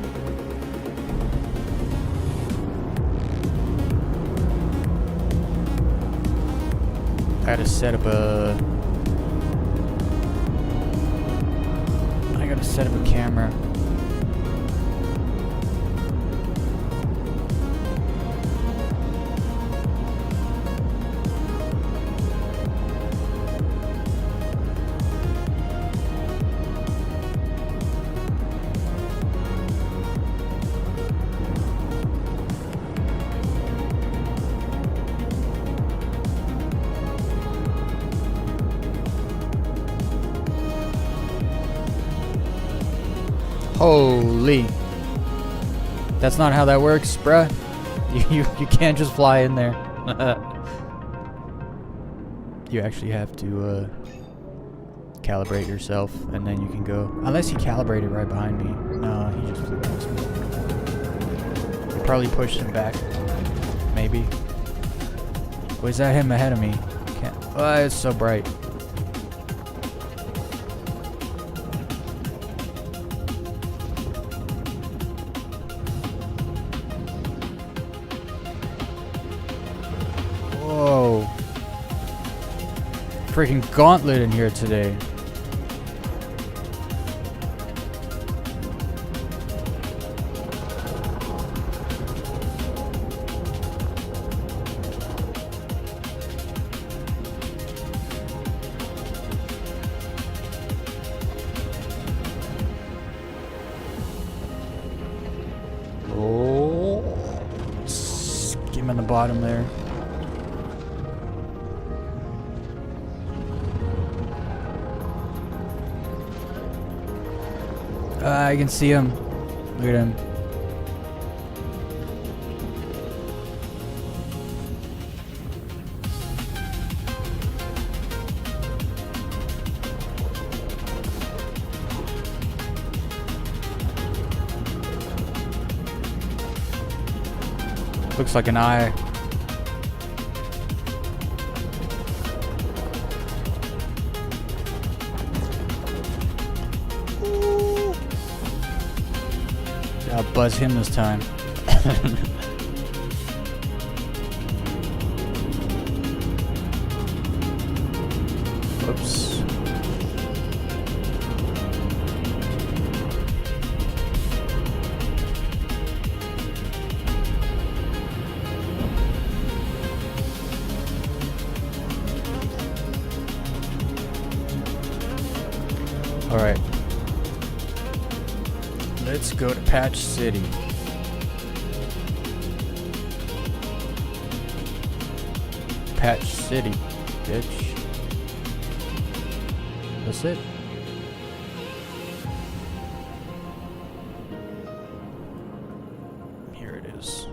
I gotta set up a camera. Holy. That's not how that works, bruh. You can't just fly in there. You actually have to calibrate yourself, and then you can go. Unless he calibrated right behind me. No, he just flew past me. He probably pushed him back. Maybe. Was that him ahead of me? Can't. Oh, it's so bright. Whoa. Freaking gauntlet in here today. Oh. Skim on the bottom there. I can see him. Look at him. Looks like an eye. I'll buzz him this time. Oops. Alright. Let's go to Patch City. Patch City, bitch. That's it. Here it is.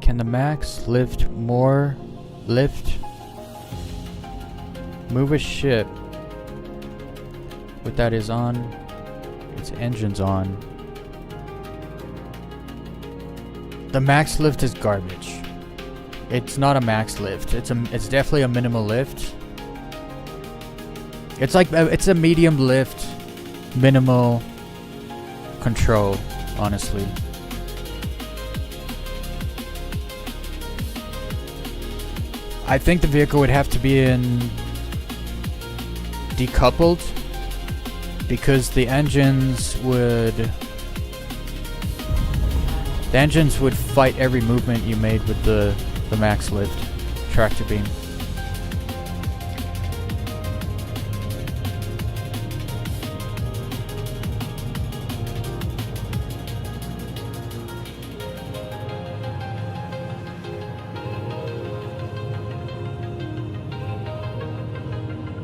Can the max lift more? Move a ship with that is on, its engine's on. The max lift is garbage. It's not a max lift. It's definitely a minimal lift. It's like it's a medium lift, minimal control, honestly. I think the vehicle would have to be in decoupled because the engines would fight every movement you made with the max lift tractor beam.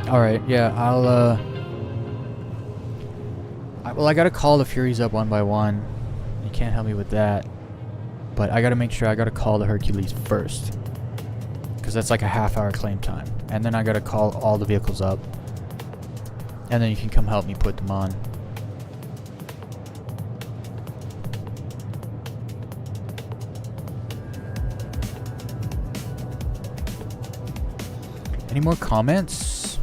Alright, yeah, I gotta call the Furies up one by one. You can't help me with that. But I gotta make sure I gotta call the Hercules first. Because that's like a half-hour claim time. And then I gotta call all the vehicles up. And then you can come help me put them on. Any more comments?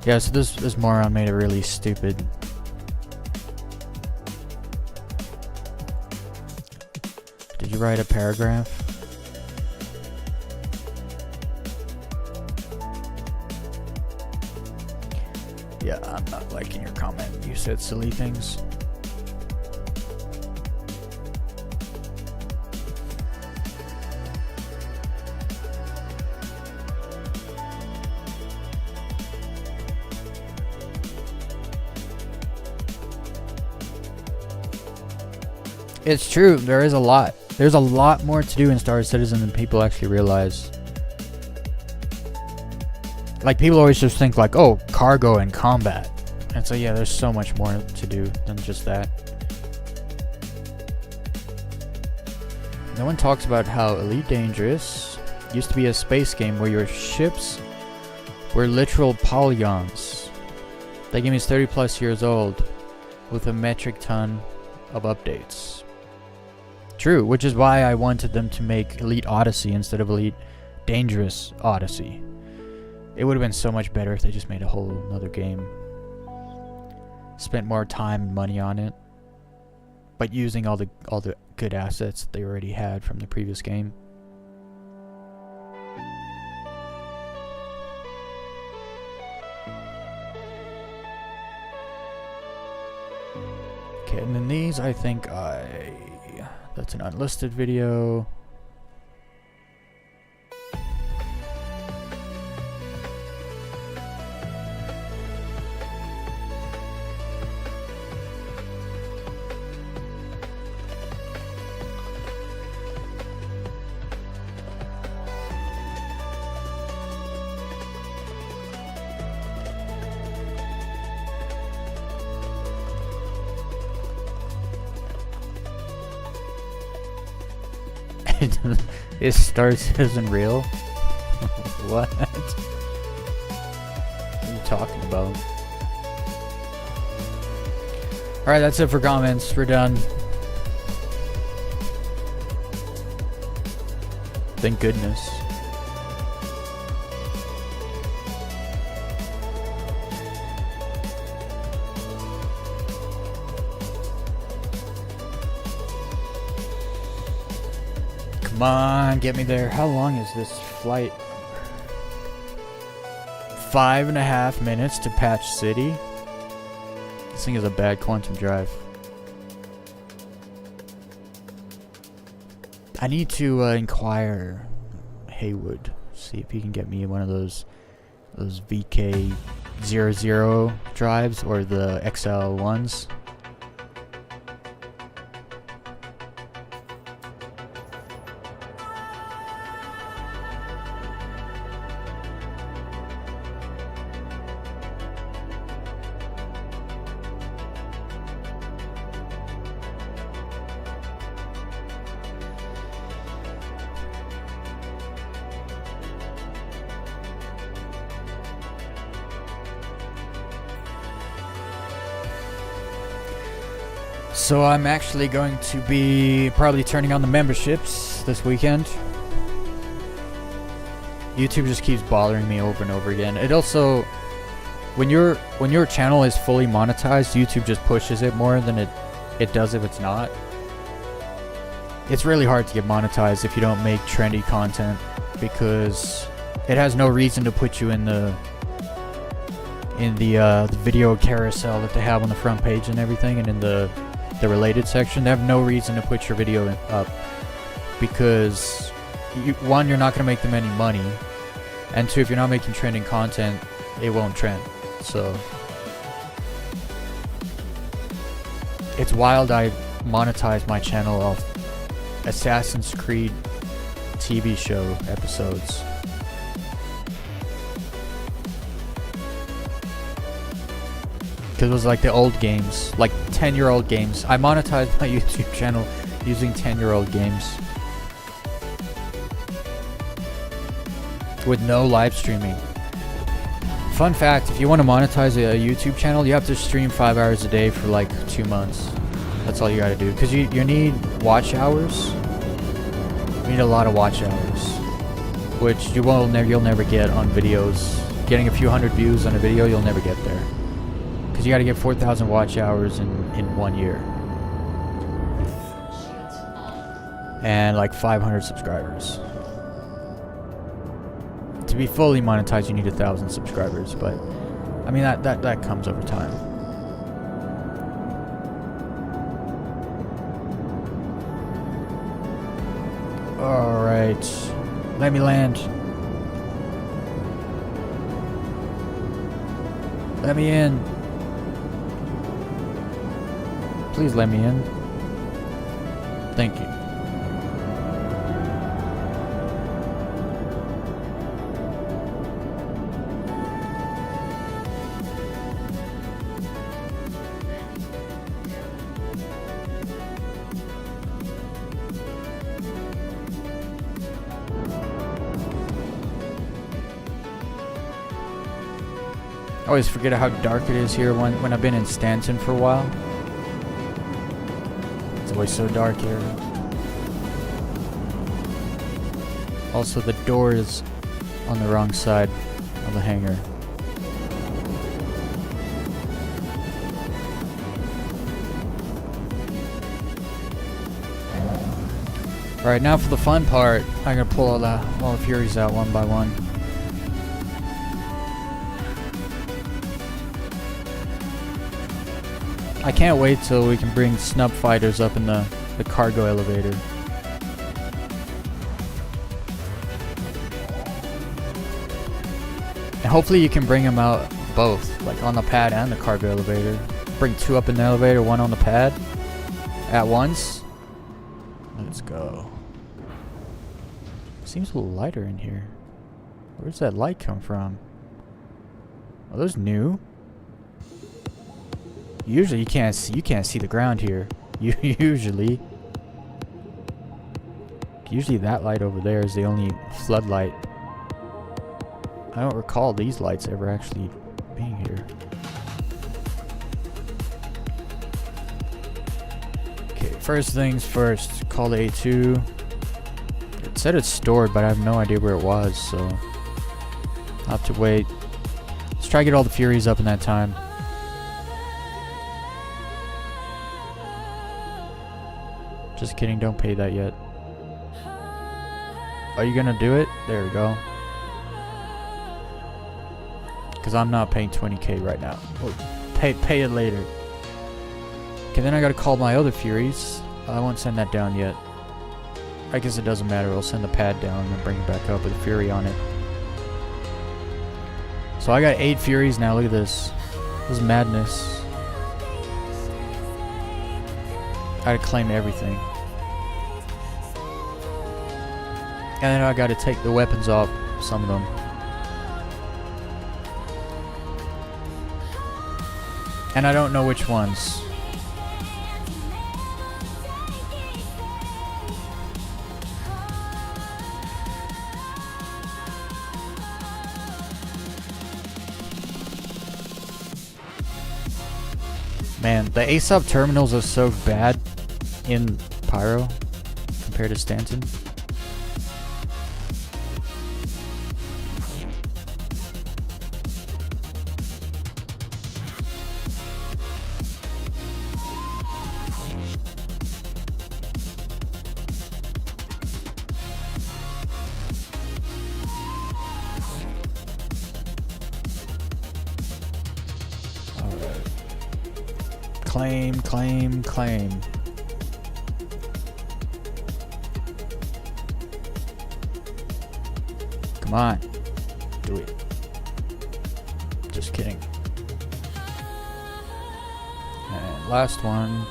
Yeah, so this moron made it really stupid. Did you write a paragraph? Yeah, I'm not liking your comment. You said silly things. It's true, there is a lot. There's a lot more to do in Star Citizen than people actually realize. Like, people always just think like, oh, cargo and combat. And so yeah, there's so much more to do than just that. No one talks about how Elite Dangerous used to be a space game where your ships were literal polygons. That game is 30 plus years old with a metric ton of updates. True, which is why I wanted them to make Elite Odyssey instead of Elite Dangerous Odyssey. It would have been so much better if they just made a whole another game. Spent more time and money on it, but using all the good assets they already had from the previous game. Okay, and then these I think that's an unlisted video. Is Star Citizen real? What? What are you talking about? Alright, that's it for comments. We're done. Thank goodness. on, get me there. How long is this flight? 5.5 minutes to Patch City. This thing is a bad quantum drive. I need to inquire Haywood, see if he can get me one of those VK00 drives or the XL ones. So I'm actually going to be probably turning on the memberships this weekend. YouTube just keeps bothering me over and over again. It also, when your channel is fully monetized, YouTube just pushes it more than it does if it's not. It's really hard to get monetized if you don't make trendy content, because it has no reason to put you in the video carousel that they have on the front page and everything, and in the related section. They have no reason to put your video up, because one, you're not going to make them any money, and two, if you're not making trending content, it won't trend. So it's wild. I monetize my channel off Assassin's Creed TV show episodes. Because it was like the old games, like 10-year-old games. I monetized my YouTube channel using 10-year-old games with no live streaming. Fun fact, if you want to monetize a YouTube channel, you have to stream 5 hours a day for like 2 months. That's all you gotta do. Because you need watch hours. You need a lot of watch hours, which you'll never get on videos. Getting a few hundred views on a video, you'll never get there. Because you got to get 4,000 watch hours in 1 year. And like 500 subscribers. To be fully monetized, you need 1,000 subscribers. But, I mean, that comes over time. Alright. Let me land. Let me in. Please let me in. Thank you. I always forget how dark it is here when I've been in Stanton for a while. It's always so dark here. Also, the door is on the wrong side of the hangar. Alright, now for the fun part. I'm gonna pull all the Furies out one by one. I can't wait till we can bring snub fighters up in the cargo elevator. And hopefully you can bring them out both, like on the pad and the cargo elevator. Bring 2 up in the elevator, 1 on the pad at once. Let's go. Seems a little lighter in here. Where's that light come from? Are those new? Usually you can't see the ground here. Usually that light over there is the only floodlight. I don't recall these lights ever actually being here. Okay, first things first, call the A2. It said it's stored, but I have no idea where it was, so I'll have to wait. Let's try to get all the Furies up in that time. Just kidding, don't pay that yet. Are you gonna do it? There we go. Because I'm not paying 20k right now. Well, pay it later. Okay, then I gotta call my other Furies. I won't send that down yet. I guess it doesn't matter. I'll send the pad down and then bring it back up with a Fury on it. So I got 8 Furies now. Look at this. This is madness. I gotta claim everything. And then I gotta take the weapons off some of them. And I don't know which ones. Man, the ASOP terminals are so bad in Pyro compared to Stanton. Claim, claim, claim. Come on. Do it. Just kidding. And last one.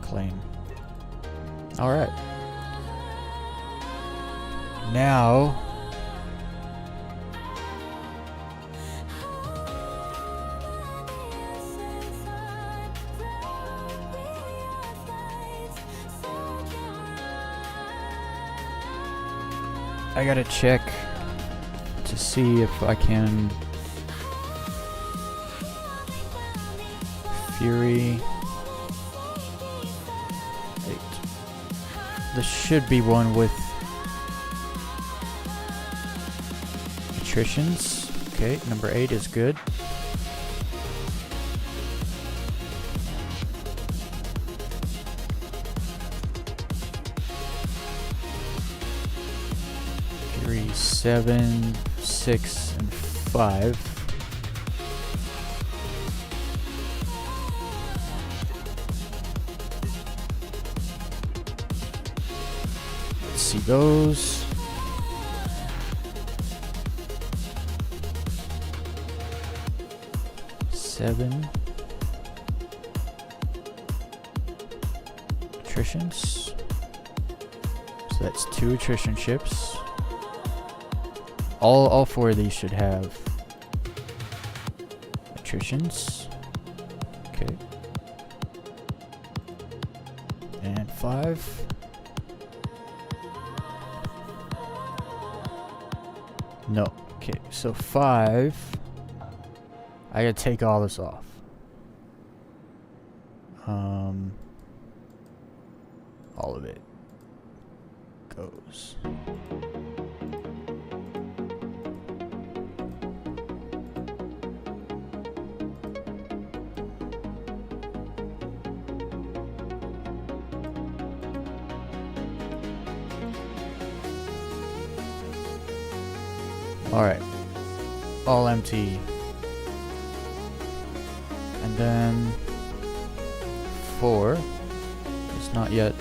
Claim. Alright. Now... I gotta check to see if I can Fury 8. There should be one with attritions. Okay, number 8 is good. Three, 7, 6, and 5. Let's see those. Seven attritions. So that's 2 attrition ships. All 4 of these should have attritions. Okay. And 5. No. Okay, so 5. I gotta take all this off. All of it goes. Alright. All empty. And then 4. It's not yet.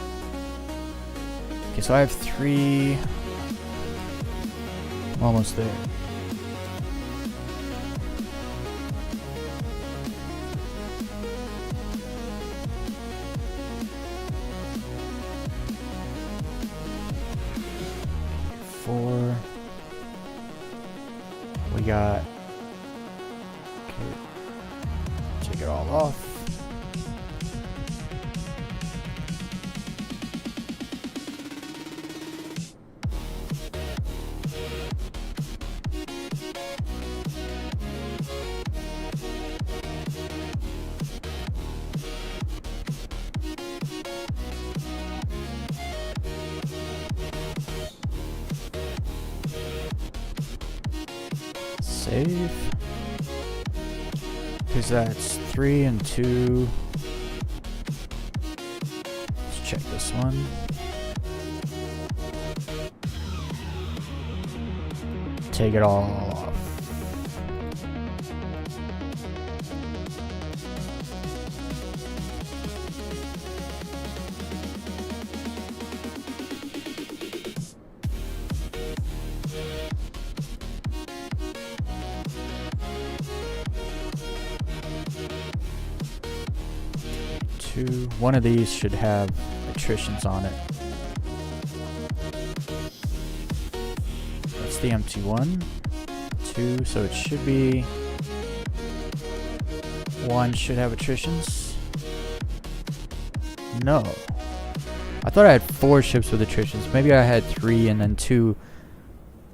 Okay, so I have 3. I'm almost there. Four. We got. Okay. Take it all off. Save. Because that's 3 and 2. Let's check this one. take it all off. One of these should have attritions on it. That's the empty one. 2, so it should be 1 should have attritions. No. I thought I had 4 ships with attritions. Maybe I had 3 and then 2.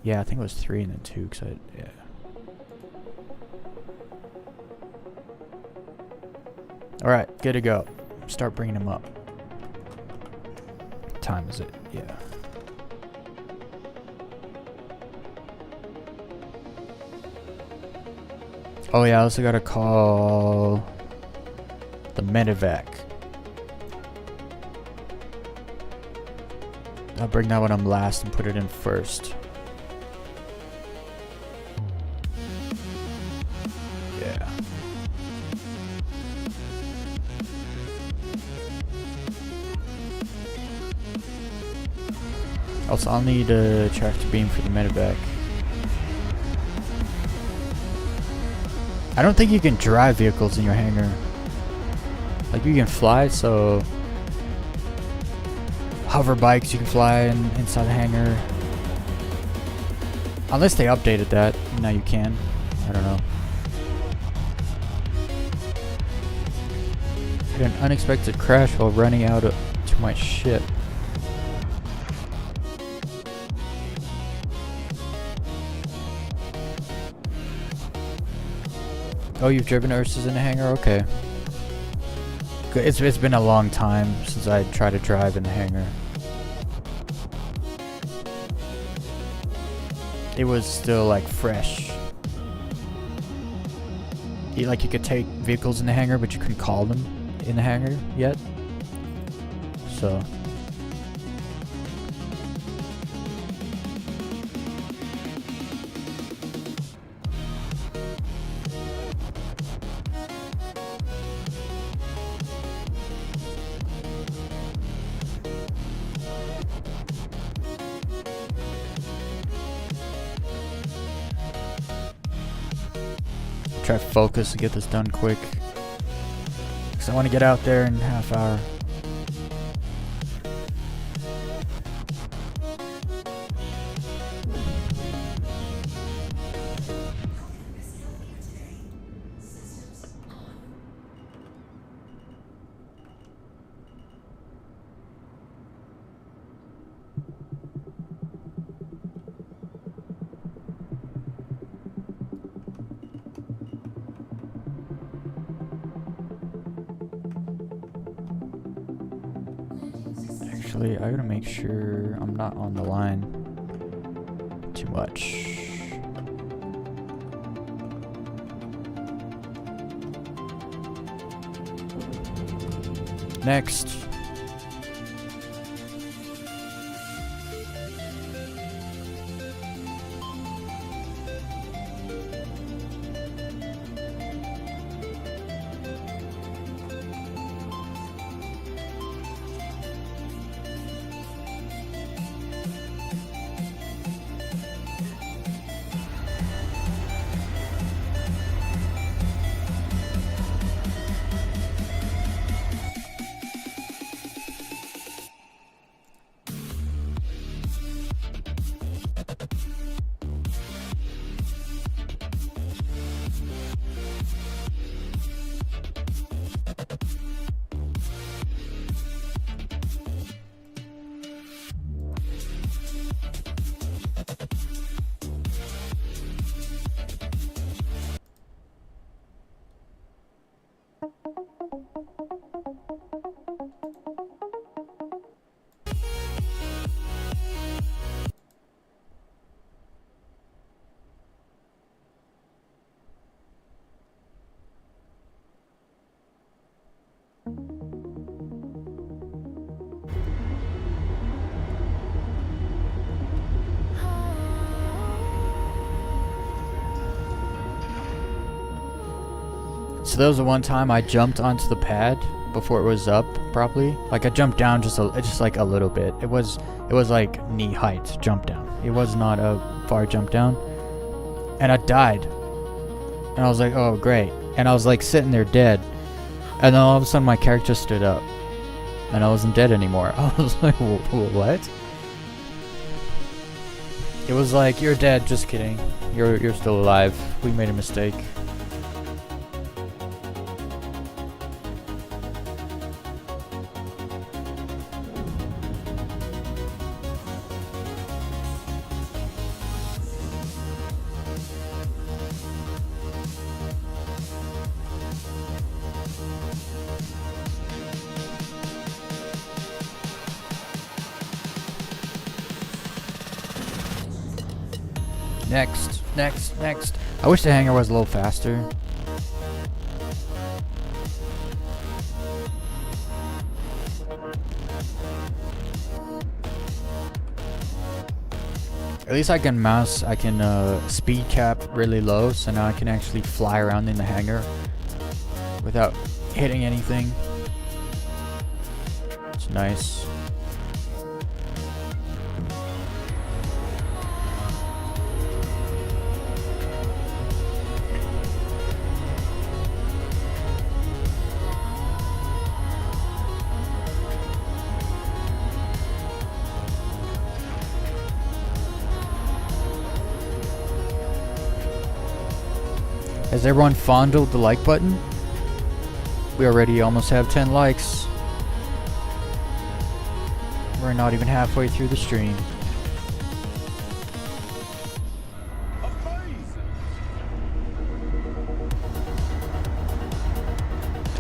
Yeah, I think it was 3 and then 2 cuz yeah. All right, good to go. Start bringing them up. What time is it? Yeah. Oh yeah, I also gotta call the medevac. I'll bring that one up last and put it in first. Yeah. Also, I'll need a tractor beam for the medevac. I don't think you can drive vehicles in your hangar. Like, you can fly, so... hover bikes, you can fly inside the hangar. Unless they updated that. Now you can. I don't know. I had an unexpected crash while running out to my ship. Oh, you've driven Ursus in a hangar? Okay. It's been a long time since I tried to drive in the hangar. It was still like fresh. Like you could take vehicles in the hangar, but you couldn't call them in the hangar yet. So... try to focus to get this done quick, because I want to get out there in a half hour. Actually, I gotta make sure I'm not on the line too much. Next. So there was the one time I jumped onto the pad before it was up properly. Like I jumped down just like a little bit. It was like knee height jump down. It was not a far jump down. And I died. And I was like, oh great. And I was like sitting there dead. And then all of a sudden my character stood up. And I wasn't dead anymore. I was like, what? It was like, you're dead, just kidding. You're still alive. We made a mistake. Next. I wish the hangar was a little faster. At least I can speed cap really low, so now I can actually fly around in the hangar without hitting anything. It's nice. Has everyone fondled the like button? We already almost have 10 likes. We're not even halfway through the stream.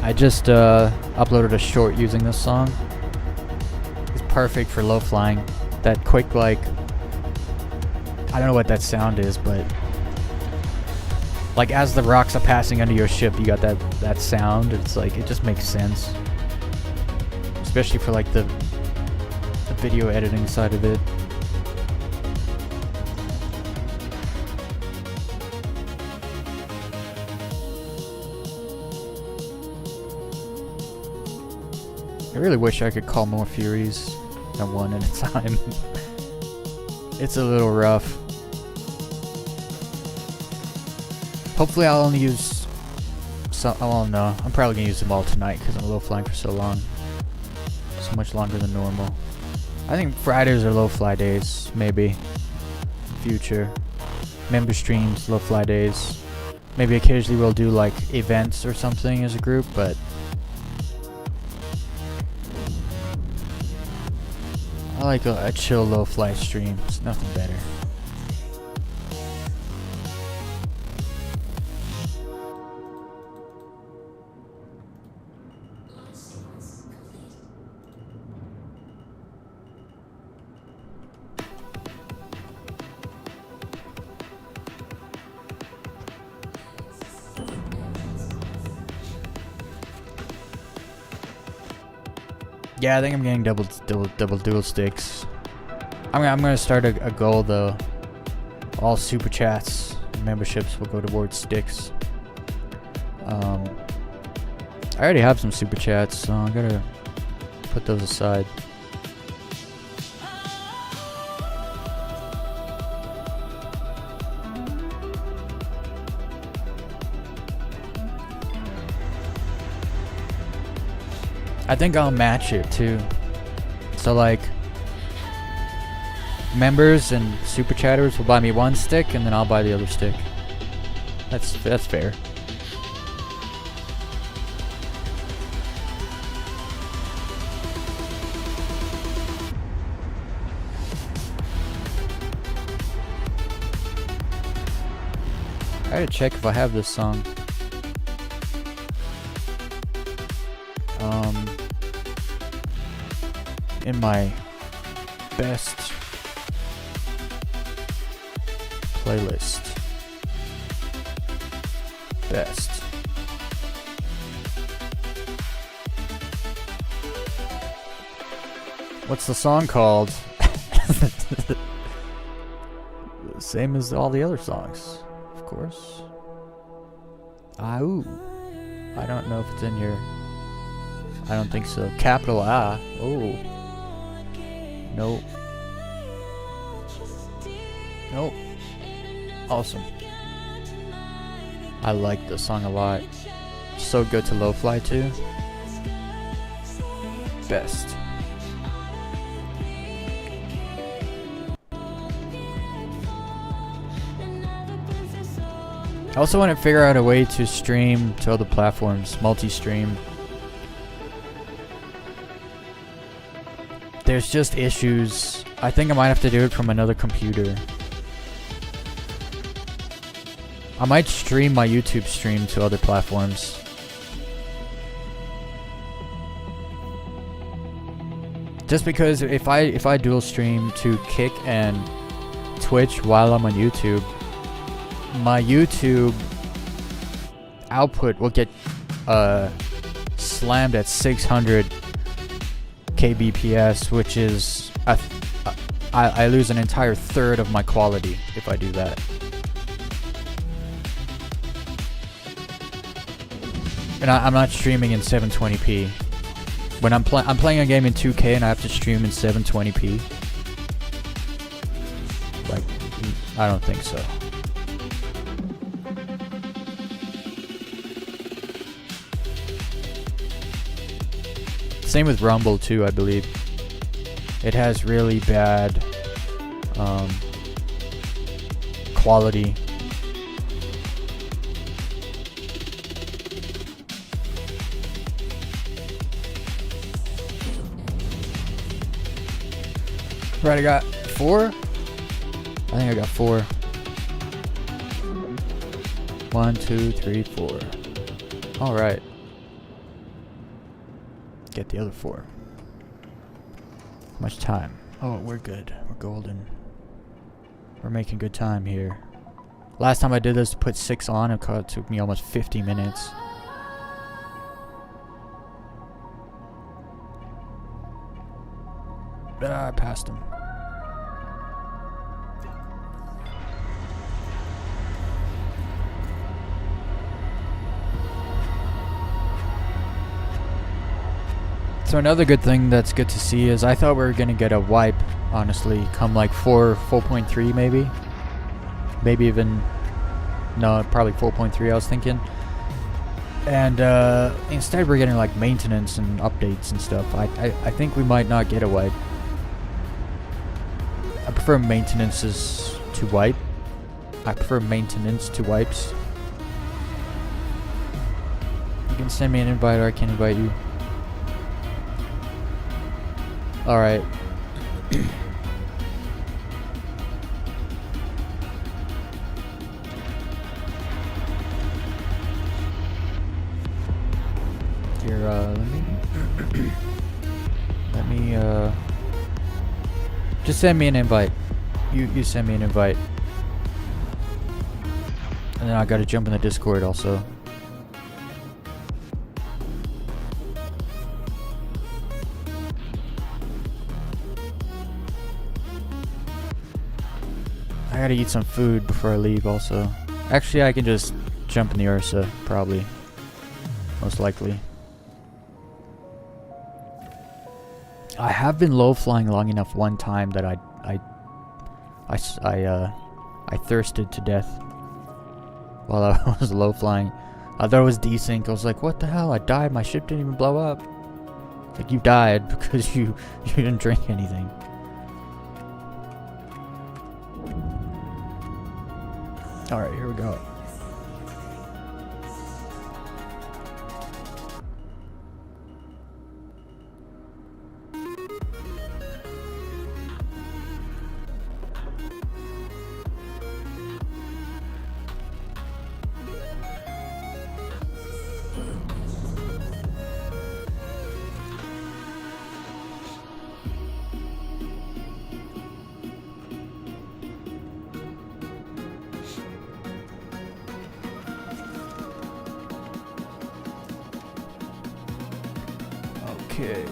I just uploaded a short using this song. It's perfect for low flying. That quick, like, I don't know what that sound is, but like as the rocks are passing under your ship, you got that sound. It's like, it just makes sense, especially for like the video editing side of it. I really wish I could call more Furies than one at a time. It's a little rough. Hopefully I'll only use some. Oh no, I'm probably gonna use them all tonight because I'm low flying for so long. So much longer than normal. I think Fridays are low fly days, maybe. Future. Member streams, low fly days. Maybe occasionally we'll do like events or something as a group, but I like a chill low fly stream. It's nothing better. Yeah, I think I'm getting double dual sticks. I'm gonna start a goal though. All super chats and memberships will go towards sticks. I already have some super chats, so I'm gonna put those aside. I think I'll match it too. So like, members and super chatters will buy me one stick and then I'll buy the other stick. That's fair. I gotta check if I have this song. In my best playlist. Best. What's the song called? Same as all the other songs, of course. Ooh. I don't know if it's in here. I don't think so. Capital A. Oh. Nope. Nope. Awesome. I like this song a lot. So good to low fly too. Best. I also want to figure out a way to stream to other platforms, multi-stream. There's just issues. I think I might have to do it from another computer. I might stream my YouTube stream to other platforms. Just because if I dual stream to Kick and Twitch while I'm on YouTube, my YouTube output will get slammed at 600 kbps, which is I lose an entire third of my quality if I do that. And I'm not streaming in 720p. When I'm playing a game in 2K and I have to stream in 720p. Like, I don't think so. Same with Rumble too, I believe. It has really bad quality. Right, I got 4? I think I got 4. 1, 2, 3, 4. Alright. Get the other 4. How much time? Oh, we're good. We're golden. We're making good time here. Last time I did this to put 6 on, it took me almost 50 minutes. I passed him. So another good thing that's good to see is I thought we were gonna get a wipe, honestly, come like 4.3 maybe. Maybe even, no, probably 4.3 I was thinking. And instead we're getting like maintenance and updates and stuff. I think we might not get a wipe. I prefer maintenances to wipe. I prefer maintenance to wipes. You can send me an invite or I can invite you. Alright. Here, let me, just send me an invite. You send me an invite. And then I gotta jump in the Discord also. I gotta eat some food before I leave also. Actually, I can just jump in the Ursa, probably. Most likely. I have been low flying long enough one time that I thirsted to death while I was low flying. I thought it was desync. I was like, what the hell? I died. My ship didn't even blow up. Like, you died because you didn't drink anything. Alright, here we go. Okay.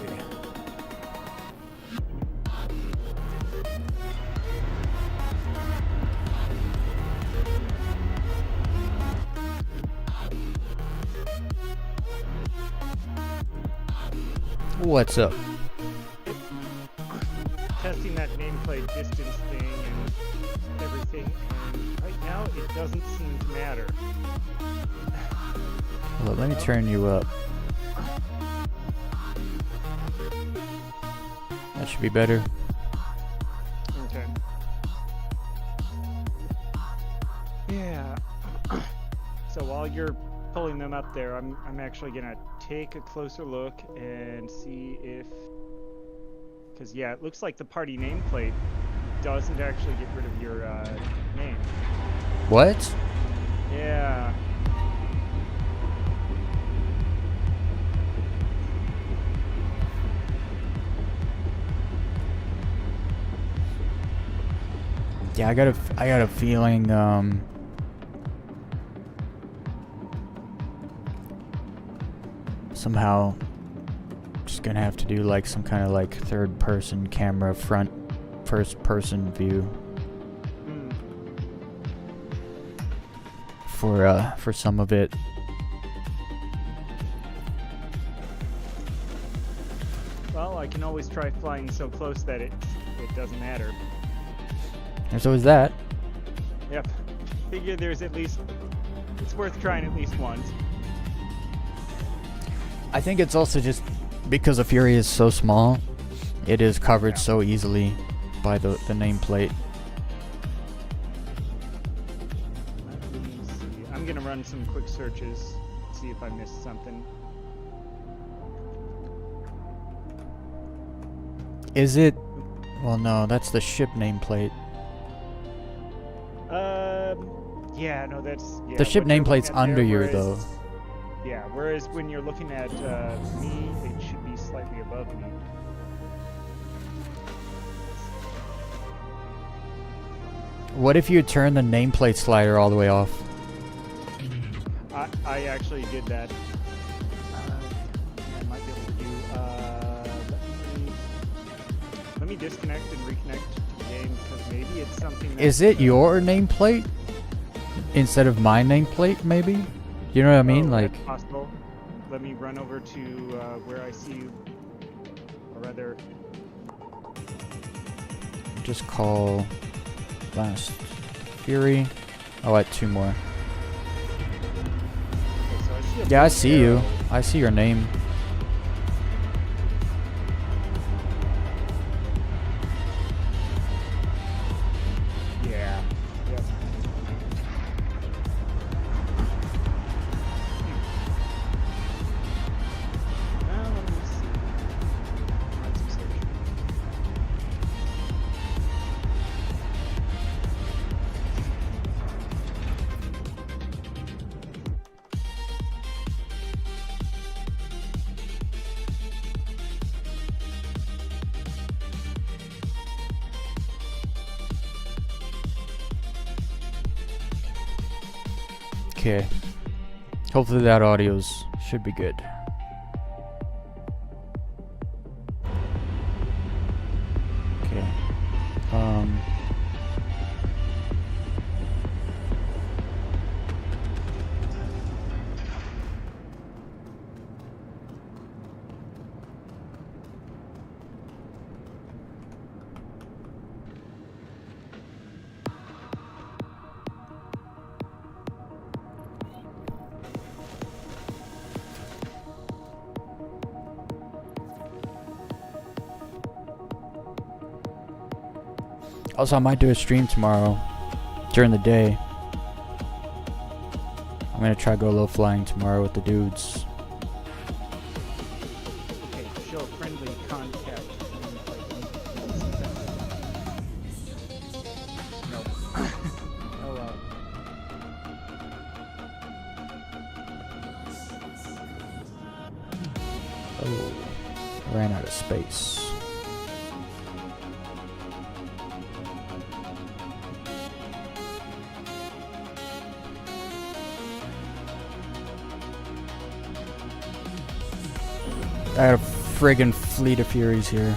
What's up? Testing that nameplate distance thing and everything, and right now it doesn't seem to matter. Well, let me turn you up. That should be better. Okay. Yeah. So while you're pulling them up there, I'm actually gonna take a closer look and see if, because yeah, it looks like the party nameplate doesn't actually get rid of your name. What? Yeah. Yeah, I got a feeling. Somehow, just gonna have to do like some kind of like third-person camera, first-person view for some of it. Well, I can always try flying so close that it doesn't matter. There's always that. Yep. Figure there's at least, it's worth trying at least once. I think it's also just because the Fury is so small, it is covered so easily by the nameplate. Let me see. I'm gonna run some quick searches, see if I missed something. Is it? Well, no, that's the ship nameplate. Yeah, no, that's... Yeah, The ship what you're nameplate's looking at under there, you, whereas- though. Yeah, whereas when you're looking at me, it should be slightly above me. What if you turn the nameplate slider all the way off? I actually did that. I might be able to do... let me disconnect and reconnect to the game, because maybe it's something that... Is it your nameplate instead of my nameplate, maybe? You know what I mean? Like, that's possible. Let me run over to where I see you, or rather... just call Last Fury. Oh, wait, 2 more. Okay, so I see a Yeah, I blue see you. arrow. I see your name. Yeah. Yep. Now let me see. Run some search. Okay. Hopefully that audio's should be good. Okay. Also, I might do a stream tomorrow during the day. I'm gonna try go low flying tomorrow with the dudes. Okay, show friendly contact. No. Oh, Oh, ran out of space. I got a friggin' fleet of Furies here.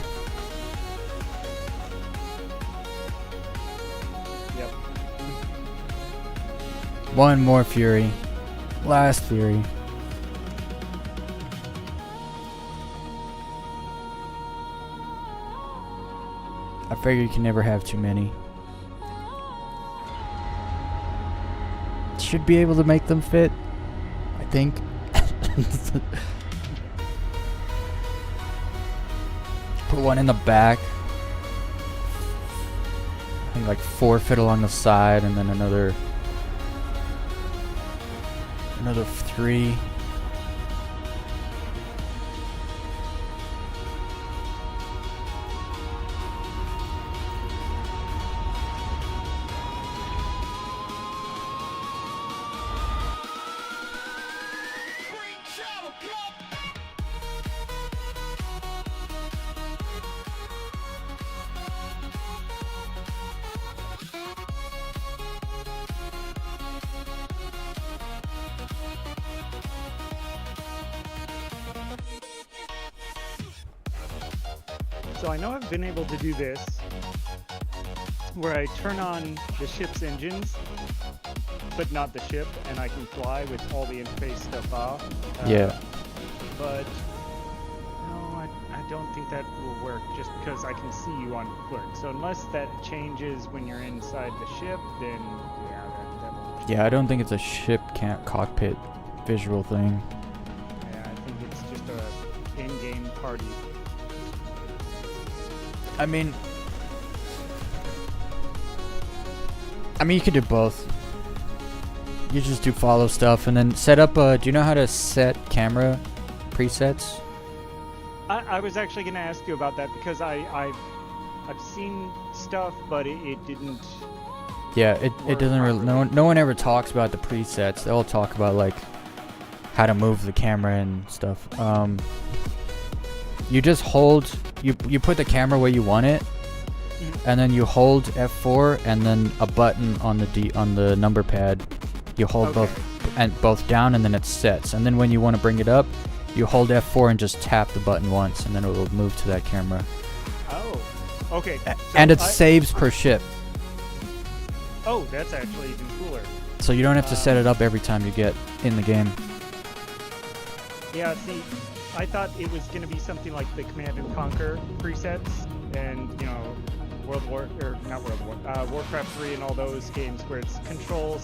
yep. One more Fury. Last Fury. I figure you can never have too many. Should be able to make them fit, I think. Put one in the back. I think like 4 fit along the side, and then another 3. So I know I've been able to do this, where I turn on the ship's engines, but not the ship, and I can fly with all the interface stuff off. Yeah. But no, I don't think that will work, just because I can see you on foot. So unless that changes when you're inside the ship, then yeah, that won't. Yeah, I don't think it's a ship can't cockpit visual thing. Yeah, I think it's just a in-game party. I mean, you could do both. You just do follow stuff and then set up. Do you know how to set camera presets? I was actually going to ask you about that because I've seen stuff, but it didn't. Yeah, it doesn't really. No one ever talks about the presets. They all talk about like how to move the camera and stuff. You just hold. You put the camera where you want it, and then you hold F4 and then a button on the number pad. You hold both down and then it sets. And then when you want to bring it up, you hold F4 and just tap the button once, and then it will move to that camera. Oh, okay. So And it saves per ship, oh, that's actually even cooler. so you don't have to set it up every time you get in the game. Yeah, see, I thought it was going to be something like the Command and Conquer presets, and you know, Warcraft 3 and all those games where it's control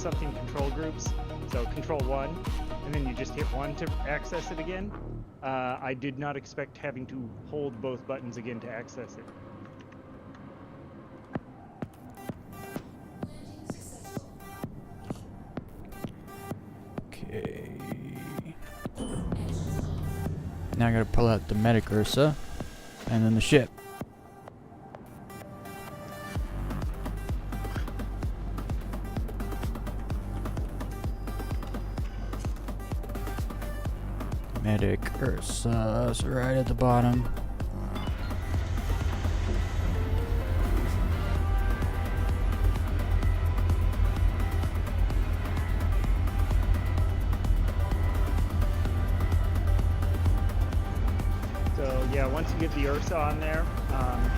groups. So control 1, and then you just hit 1 to access it again. I did not expect having to hold both buttons again to access it. Okay. Now I gotta pull out the medic Ursa, and then the ship. Medic Ursa's right at the bottom. So yeah, once you get the Ursa on there,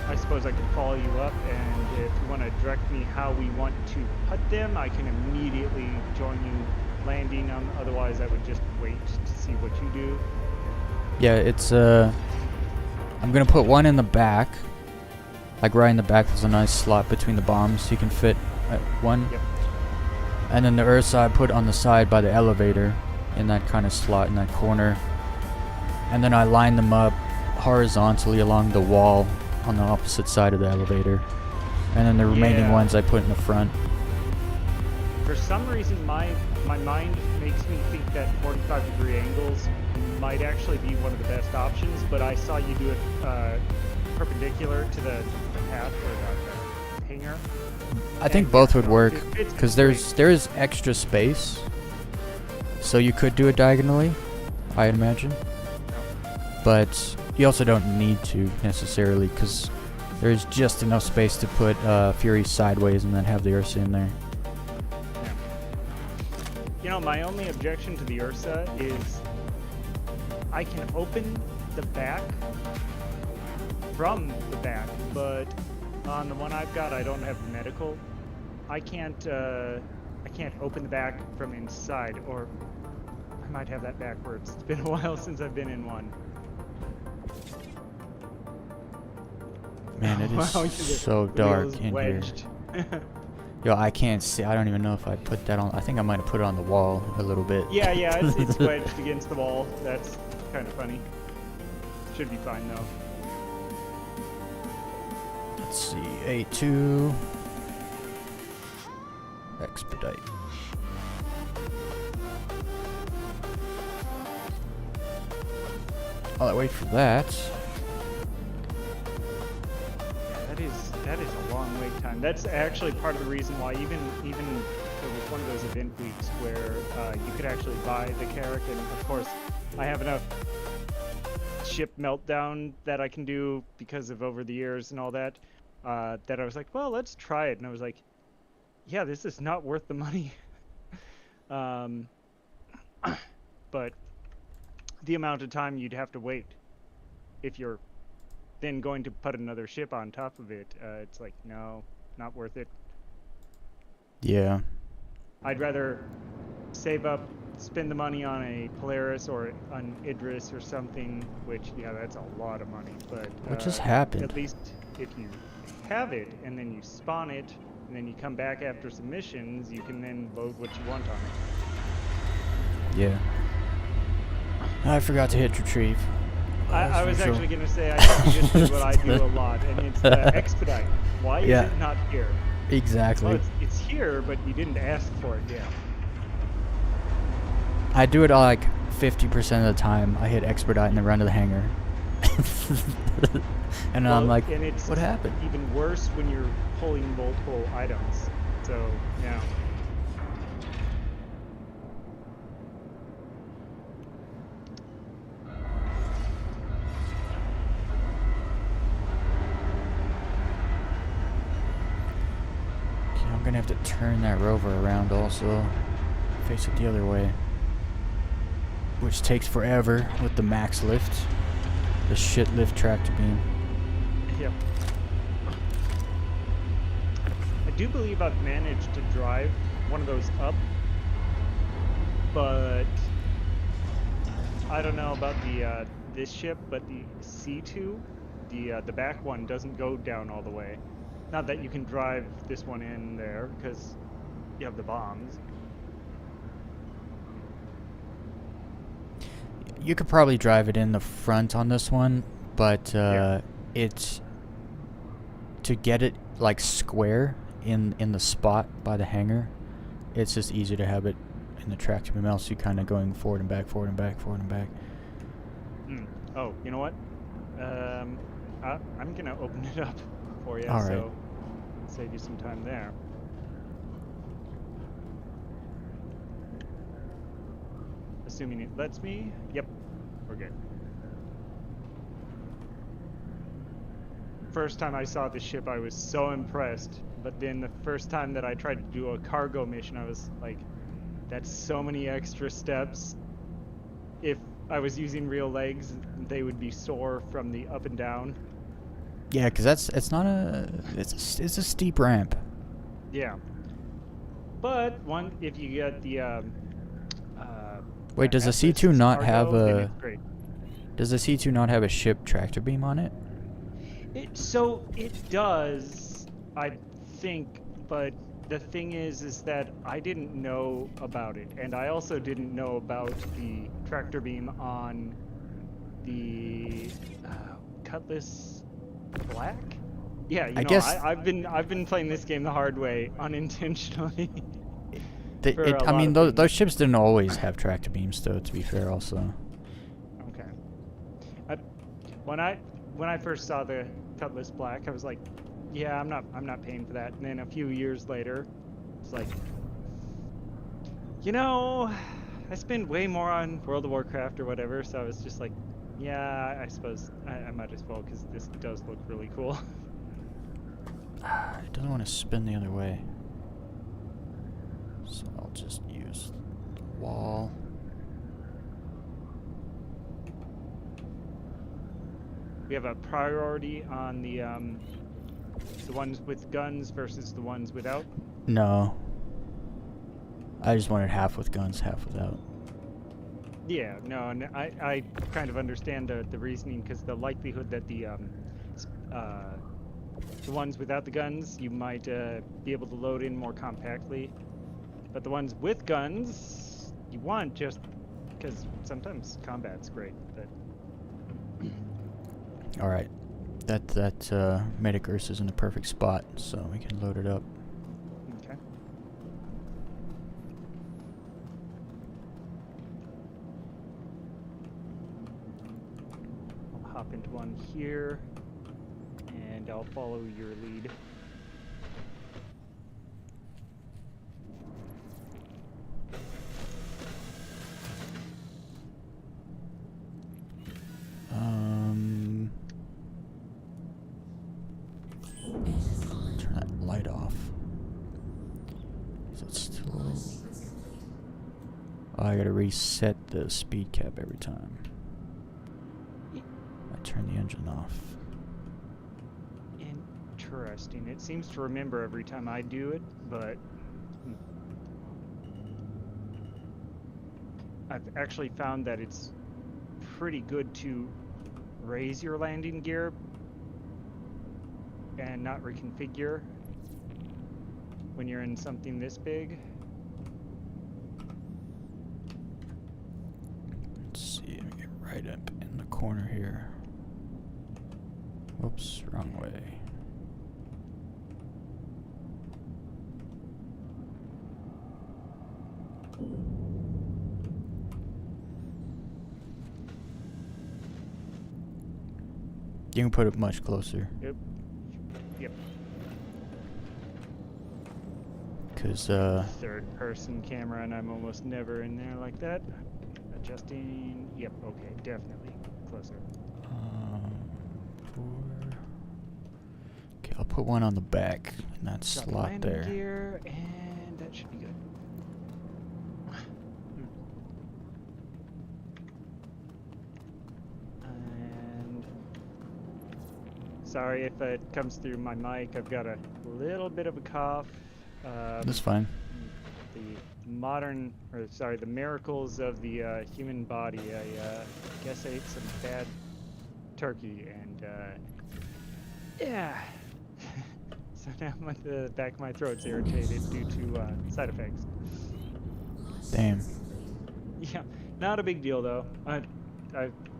I suppose I can follow you up, and if you want to direct me how we want to put them, I can immediately join you landing them. Otherwise, I would just wait to see what you do. Yeah, it's I'm gonna put one in the back, like right in the back. There's a nice slot between the bombs, so you can fit one. Yep. And then the Ursa I put on the side by the elevator, in that kind of slot in that corner. And then I line them up horizontally along the wall on the opposite side of the elevator. And then the remaining ones I put in the front. For some reason, my mind makes me think that 45-degree angles might actually be one of the best options, but I saw you do it perpendicular to the path or the hangar. I think both would work, because there is extra space, so you could do it diagonally, I'd imagine. But you also don't need to necessarily, because there's just enough space to put Fury sideways and then have the Ursa in there. Yeah. You know, my only objection to the Ursa is I can open the back from the back, but on the one I've got, I don't have medical. I can't open the back from inside, or I might have that backwards. It's been a while since I've been in one. Man, it is Wow, the so wheel dark is in here. wedged. Yo, I can't see. I don't even know if I put that on. I think I might have put it on the wall a little bit. Yeah, it's wedged against the wall. That's kind of funny. Should be fine though. Let's see. A2. Expedite. While I wait for that. That is a long wait time. That's actually part of the reason why even there was one of those event weeks where you could actually buy the character, and of course I have enough ship meltdown that I can do because of over the years and all that. That I was like, well, let's try it, and I was like, yeah, this is not worth the money. But the amount of time you'd have to wait if you're then going to put another ship on top of it, it's like, no, not worth it. Yeah. I'd rather save up, spend the money on a Polaris or an Idris or something, which, yeah, that's a lot of money, but What just happened? at least if you have it and then you spawn it and then you come back after some missions, you can then load what you want on it. Yeah. I forgot to hit retrieve. I was usual. actually going to say, I think you just did what I do a lot, and it's expedite. Why is it not here? Exactly. Well, it's here, but you didn't ask for it yet. I do it like 50% of the time. I hit expedite and then run to the hangar. And Well, I'm like, and it's what happened? even worse when you're pulling multiple items. So, yeah. Okay, I'm gonna have to turn that rover around also. Face it the other way. Which takes forever with the max lift. The shit lift tractor beam. Yep. I do believe I've managed to drive one of those up, but I don't know about the this ship, but the C2, the back one doesn't go down all the way. Not that you can drive this one in there because you have the bombs. You could probably drive it in the front on this one, but Yeah. it's to get it like square in the spot by the hangar. It's just easier to have it in the tractor beam, else you kind of going forward and back, forward and back, forward and back. Oh, you know what? I'm gonna open it up for you, All right. so save you some time there. Assuming it lets me. Yep, we're good. First time I saw this ship, I was so impressed. But then the first time that I tried to do a cargo mission, I was like, that's so many extra steps. If I was using real legs, they would be sore from the up and down. Yeah, because it's a steep ramp. Yeah. But if you get the Wait, does the Atlas C2 not have cargo, then a? it's great. Does the C2 not have a ship tractor beam on it? So it does, I think, but the thing is that I didn't know about it, and I also didn't know about the tractor beam on the Cutlass Black. Yeah, I guess- I've been playing this game the hard way unintentionally. for a I lot mean, of those things. ships didn't always have tractor beams, though. To be fair, also. Okay. When I first saw the Cutlass Black, I was like, yeah, I'm not paying for that. And then a few years later, it's like, I spend way more on World of Warcraft or whatever, so I was just like, yeah, I suppose I might as well, because this does look really cool. It doesn't want to spin the other way. So I'll just use the wall. We have a priority on the ones with guns versus the ones without. No. I just wanted half with guns, half without. Yeah, no, and I kind of understand the reasoning, because the likelihood that the The ones without the guns, you might be able to load in more compactly. But the ones with guns, you want just because sometimes combat's great. But All right, that Medic-Earth is in the perfect spot, so we can load it up. okay. I'll hop into one here, and I'll follow your lead. Turn that light off. Is it still? Oh, I gotta reset the speed cap every time. I turn the engine off. Interesting. It seems to remember every time I do it, but I've actually found that it's pretty good to raise your landing gear and not reconfigure when you're in something this big. Let's see, let me get right up in the corner here. Whoops, wrong way. You can put it much closer. Yep. Yep. Cause Third person camera, and I'm almost never in there like that. Adjusting. Yep. Okay. Definitely closer. 4. Okay, I'll put one on the back in that Drop the slot landing there. gear, and that should be good. And sorry if it comes through my mic. I've got a little bit of a cough. That's fine. The miracles of the human body. I guess I ate some bad turkey, and yeah. So now the back of my throat's irritated due to side effects. Damn. Yeah, not a big deal though. I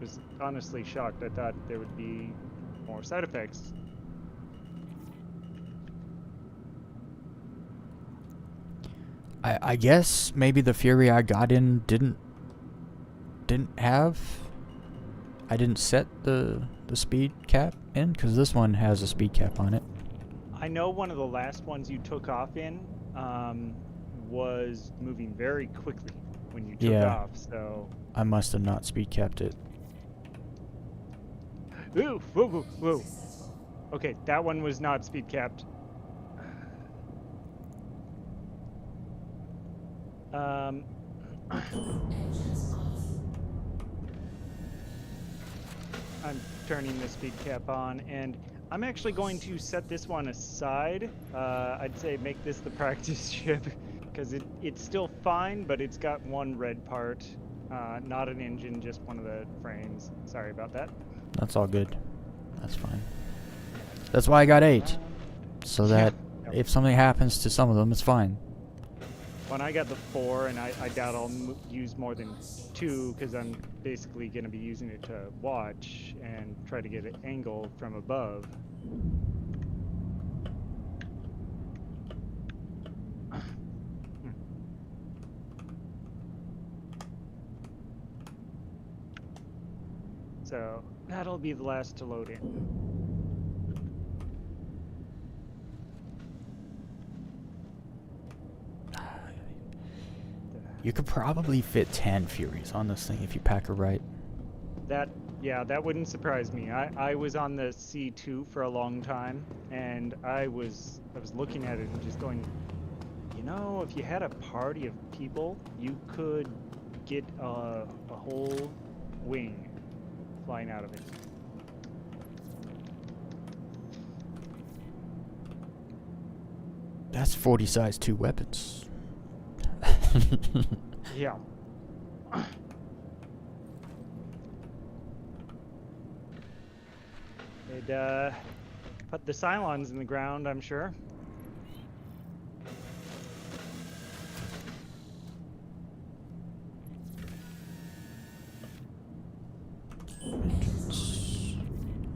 was honestly shocked. I thought there would be more side effects. I guess maybe the Fury I got in didn't have. I didn't set the speed cap in, because this one has a speed cap on it. I know one of the last ones you took off in was moving very quickly when you took Yeah. off, so... I must have not speed capped it. Ooh, whoa, whoa, whoa. Okay, that one was not speed capped. I'm turning the speed cap on, and I'm actually going to set this one aside. I'd say make this the practice ship, because it's still fine, but it's got one red part. Not an engine, just one of the frames. Sorry about that. That's all good. That's fine. That's why I got 8. So that if something happens to some of them, it's fine. When I got the 4, and I doubt I'll use more than 2, because I'm basically going to be using it to watch and try to get an angle from above. So that'll be the last to load in. You could probably fit 10 Furies on this thing if you pack her right. Yeah, that wouldn't surprise me. I was on the C2 for a long time, and I was looking at it and just going, you know, if you had a party of people, you could get a whole wing flying out of it. That's 40 size 2 weapons. Yeah. Put the Cylons in the ground, I'm sure.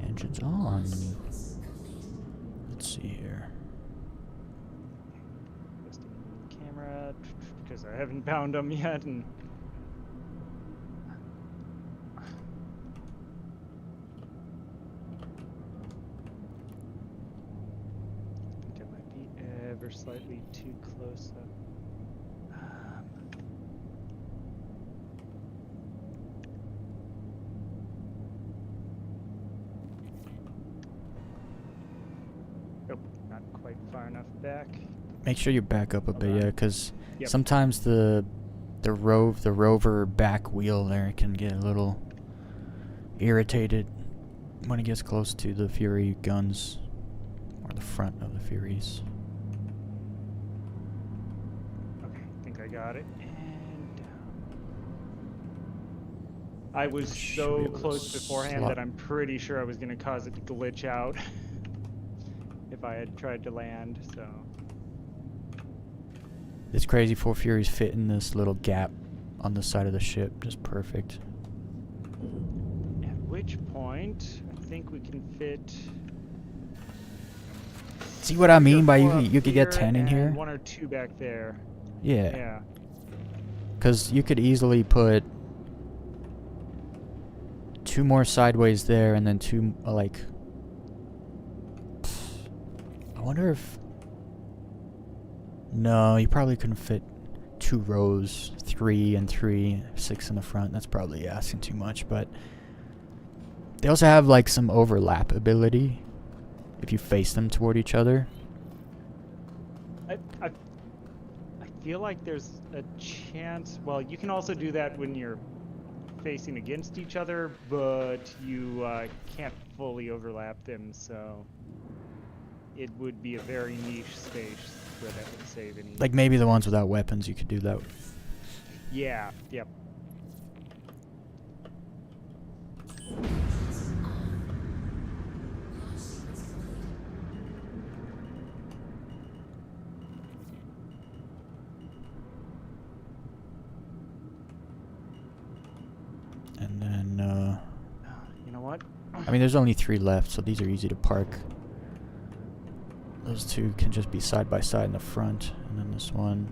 Engines on. Let's see here. Camera, because I haven't bound them yet, and I think I might be ever slightly too close up. Nope, not quite far enough back. Make sure you back up a bit, Hold on. yeah, because Yep. sometimes the rover back wheel there can get a little irritated when it gets close to the Fury guns or the front of the Furies. Okay, I think I got it. And I was Should be so able to close beforehand slot- that I'm pretty sure I was going to cause it to glitch out if I had tried to land, so. It's crazy 4 Furies fit in this little gap on the side of the ship, just perfect. At which point, I think we can fit. See what I mean by 4 up you could get here 10 in and here? 1 or 2 back there. Yeah. Yeah. Because you could easily put 2 more sideways there and then 2, like... I wonder if... No, you probably couldn't fit 2 rows, 3 and 3, 6 in the front. That's probably asking too much, but... They also have, like, some overlap ability if you face them toward each other. I feel like there's a chance. Well, you can also do that when you're facing against each other, but you can't fully overlap them, so it would be a very niche space where that would save any. Like, maybe the ones without weapons, you could do that. Yeah, yep. And then, You know what? I mean, there's only 3 left, so these are easy to park. Those 2 can just be side by side in the front, and then this one.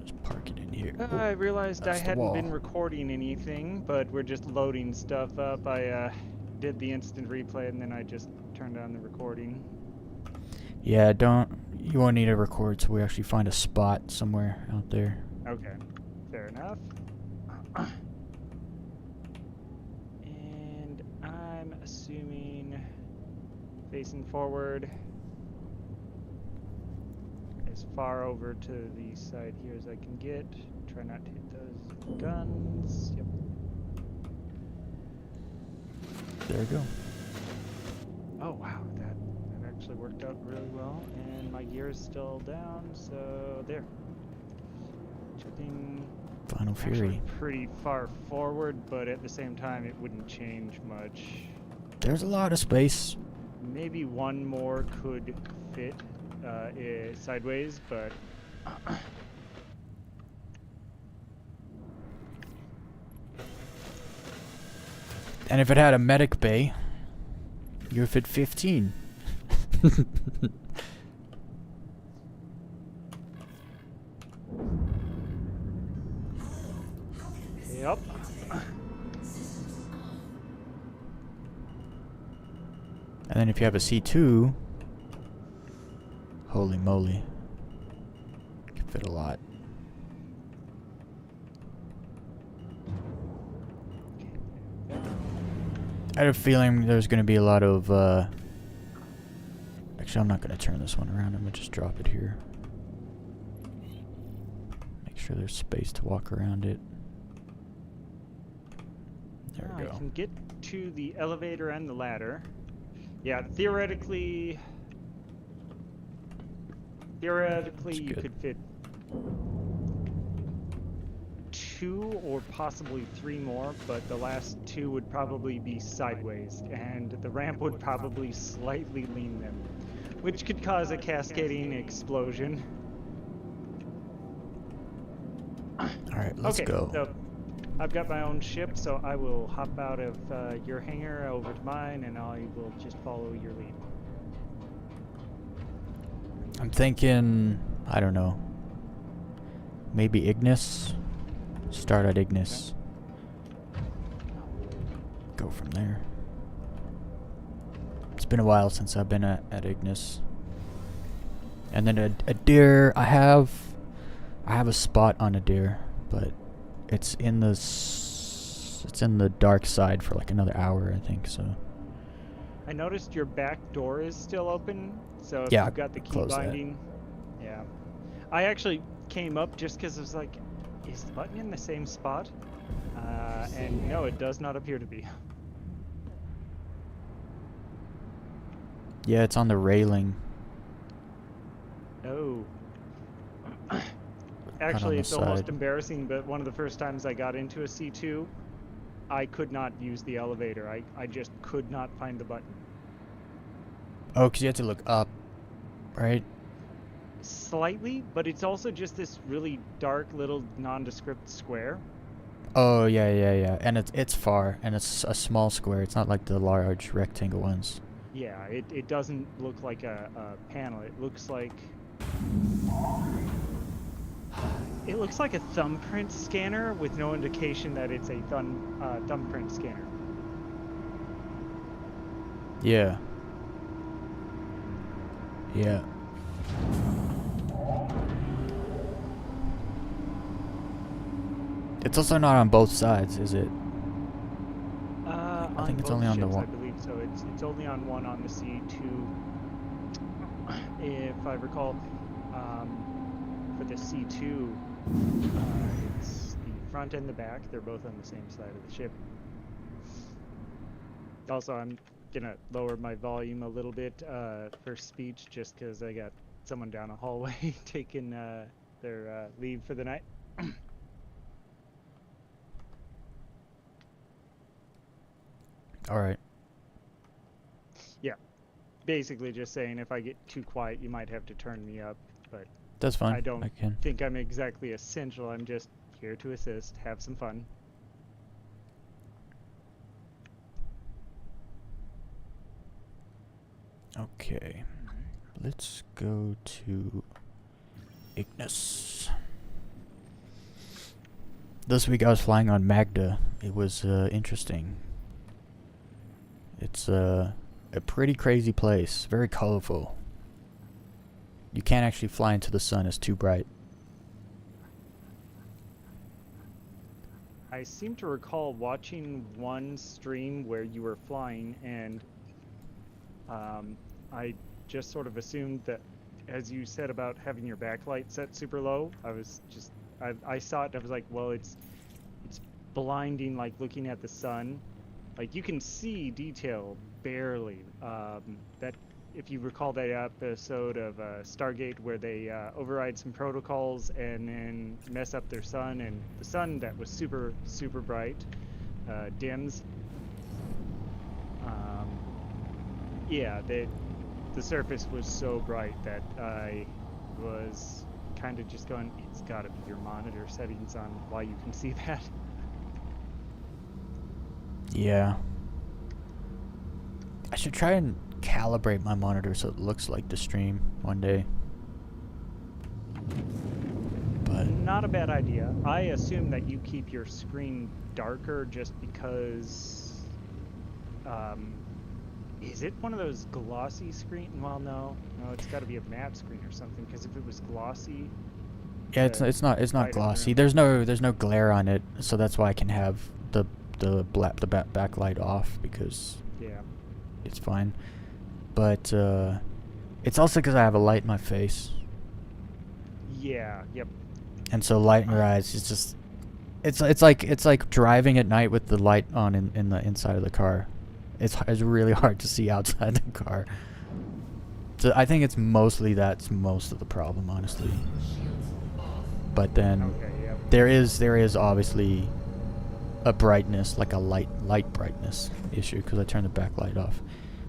Just park it in here. I realized I that's the hadn't been wall. recording anything, but we're just loading stuff up. I did the instant replay and then I just turned on the recording. Yeah, you won't need to record till we actually find a spot somewhere out there. Okay, fair enough. And I'm assuming facing forward as far over to the side here as I can get. Try not to hit those guns. Yep. There we go. Oh wow, that actually worked out really well. And my gear is still down, so there. Checking. Final Actually Fury. pretty far forward, but at the same time it wouldn't change much. There's a lot of space. Maybe one more could fit sideways, but And if it had a medic bay, you would fit 15. yep. And then if you have a C2, holy moly, you can fit a lot. I had a feeling there's going to be a lot of, actually I'm not going to turn this one around, I'm going to just drop it here. Make sure there's space to walk around it. There we I go. can get to the elevator and the ladder. Yeah, theoretically That's you good. could fit 2 or possibly 3 more, but the last 2 would probably be sideways, and the ramp would probably slightly lean them, which could cause a cascading explosion. Alright, let's Okay, go. so I've got my own ship, so I will hop out of your hangar over to mine, and I will just follow your lead. I'm thinking, I don't know, maybe Ignis? Start at Ignis. Go from there. It's been a while since I've been at Ignis. And then a deer, I have a spot on a deer, but it's in the dark side for like another hour, I think, so. I noticed your back door is still open, so if Yeah, you've got the key close that. binding. Yeah. I actually came up just because I was like, is the button in the same spot? And no, it does not appear to be. Yeah, it's on the railing. Oh. Actually, the it's almost side. embarrassing, but one of the first times I got into a C2, I could not use the elevator. I just could not find the button. Oh, because you have to look up, right? Slightly, but it's also just this really dark little nondescript square. Oh, yeah. And it's far, and it's a small square. It's not like the large rectangle ones. Yeah, it doesn't look like a panel. It looks like a thumbprint scanner with no indication that it's a thumbprint scanner. Yeah. Yeah. It's also not on both sides, is it? I think it's only on the ships, one. I believe so. It's only on one on the C2, if I recall. For the C2, it's the front and the back. They're both on the same side of the ship. Also, I'm gonna lower my volume a little bit for speech, just because I got someone down a hallway taking their leave for the night. All right. Yeah, basically just saying if I get too quiet, you might have to turn me up, but That's fine. I don't can. think I'm exactly essential. I'm just here to assist, have some fun. Okay. Let's go to Ignis. This week I was flying on Magda. It was interesting. It's a pretty crazy place. Very colorful. You can't actually fly into the sun. It's too bright. I seem to recall watching one stream where you were flying, and I just sort of assumed that, as you said about having your backlight set super low, I saw it and I was like, well, it's blinding, like looking at the sun. Like, you can see detail barely. That, if you recall that episode of Stargate where they override some protocols and then mess up their sun, and the sun that was super, super bright dims. Yeah, the surface was so bright that I was kind of just going, it's got to be your monitor settings on why you can see that. Yeah. I should try and calibrate my monitor so it looks like the stream one day. But Not a bad idea. I assume that you keep your screen darker just because... is it one of those glossy screen? Well, no, it's got to be a matte screen or something. Because if it was glossy, yeah, it's not light in the glossy. room. There's no glare on it, so that's why I can have the backlight off, because Yeah. it's fine. But it's also because I have a light in my face, Yeah. Yep. and so light in your eyes is just it's like driving at night with the light on in the inside of the car. It's really hard to see outside the car. So I think it's mostly that's most of the problem, honestly. But then Okay. Yep. there is obviously a brightness, like a light brightness issue, because I turned the backlight off.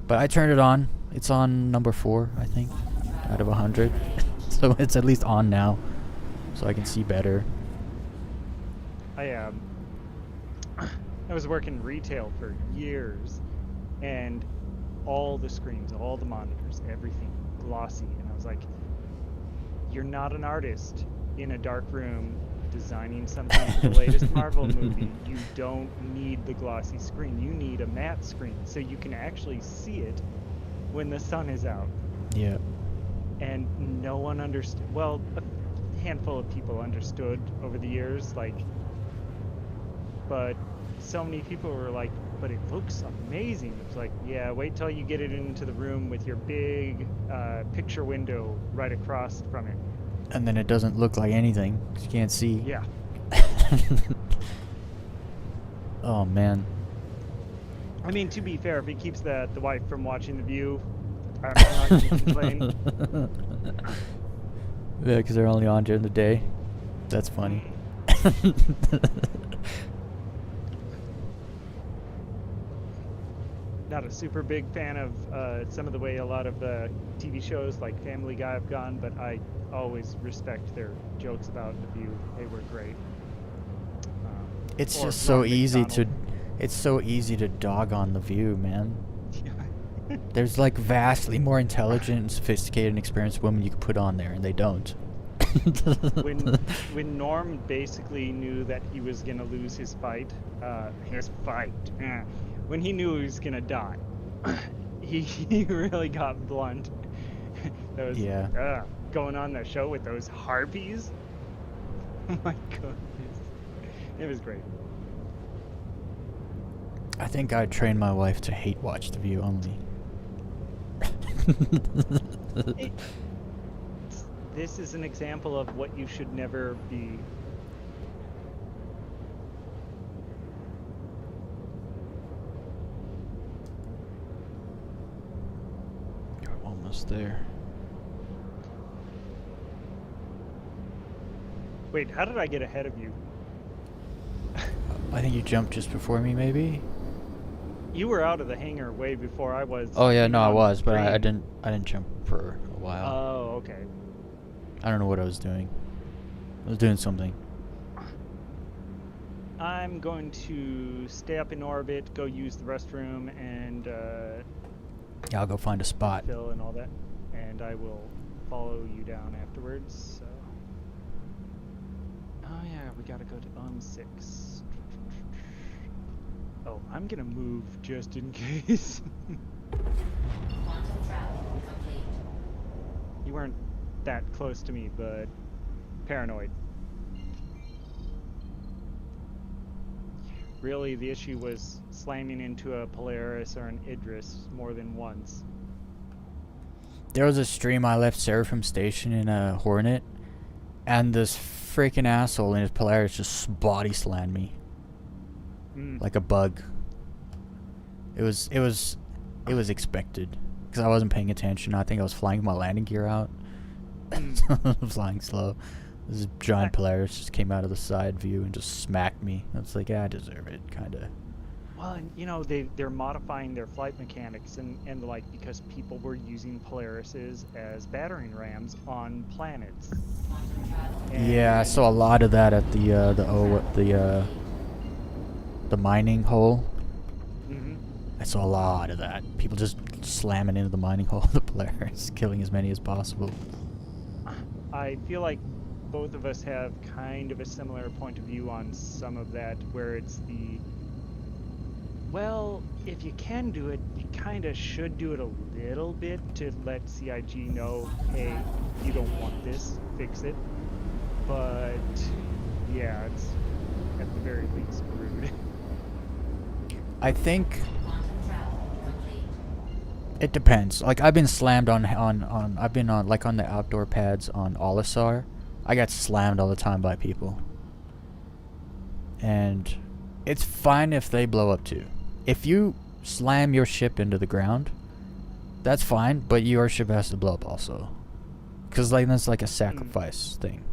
But I turned it on. It's on number 4, I think, out of 100. So it's at least on now, so I can see better. I was working retail for years, and all the screens, all the monitors, everything glossy, and I was like, you're not an artist in a dark room designing something for the latest Marvel movie. You don't need the glossy screen. You need a matte screen so you can actually see it when the sun is out. Yeah. And no one understood. Well, a handful of people understood over the years, like, but so many people were like, but it looks amazing. It's like, yeah, wait till you get it into the room with your big picture window right across from it. And then it doesn't look like anything, 'cause you can't see. Yeah. Oh, man. I mean, to be fair, if it keeps the wife from watching The View, I'm not going to complain. Yeah, because they're only on during the day. That's funny. Not a super big fan of some of the way a lot of the TV shows like Family Guy have gone, but I always respect their jokes about The View. They were great. It's Or just so Ronald easy to... McDonald. It's so easy to dog on The View, man. There's like vastly more intelligent and sophisticated and experienced women you could put on there, and they don't. when Norm basically knew that he was gonna lose his fight, when he knew he was gonna die, he really got blunt. Those going on the show with those harpies. Oh my goodness, it was great. I think I'd train my wife to hate watch The View only. This is an example of what you should never be. You're almost there. Wait, how did I get ahead of you? I think you jumped just before me, maybe? You were out of the hangar way before I was. Oh yeah, even no, I on the was, but I screen. didn't jump for a while. Oh, okay. I don't know what I was doing. I was doing something. I'm going to stay up in orbit, go use the restroom, and Yeah, I'll go find a spot. fill and all that, and I will follow you down afterwards. So. Oh yeah, we gotta go to 6. Oh, I'm gonna move just in case. You weren't that close to me, but paranoid. Really, the issue was slamming into a Polaris or an Idris more than once. There was a stream I left Seraphim Station in a Hornet, and this freaking asshole in his Polaris just body slammed me like a bug. It was expected because I wasn't paying attention. I think I was flying my landing gear out. Flying slow. This giant Polaris just came out of the side view and just smacked me. I was like, yeah, I deserve it, kind of. Well, and you know, they're modifying their flight mechanics and like because people were using Polarises as battering rams on planets. Yeah, I saw a lot of that at the mining hole. Mhm. I saw a lot of that. People just slamming into the mining hole of the Polaris, killing as many as possible. I feel like both of us have kind of a similar point of view on some of that, where it's the, well, if you can do it, you kind of should do it a little bit to let CIG know, hey, you don't want this, fix it. But, yeah, it's at the very least rude. I think it depends. Like I've been slammed on I've been on like on the outdoor pads on Olisar. I got slammed all the time by people. And it's fine if they blow up too. If you slam your ship into the ground, that's fine, but your ship has to blow up also. Cuz like that's like a sacrifice thing.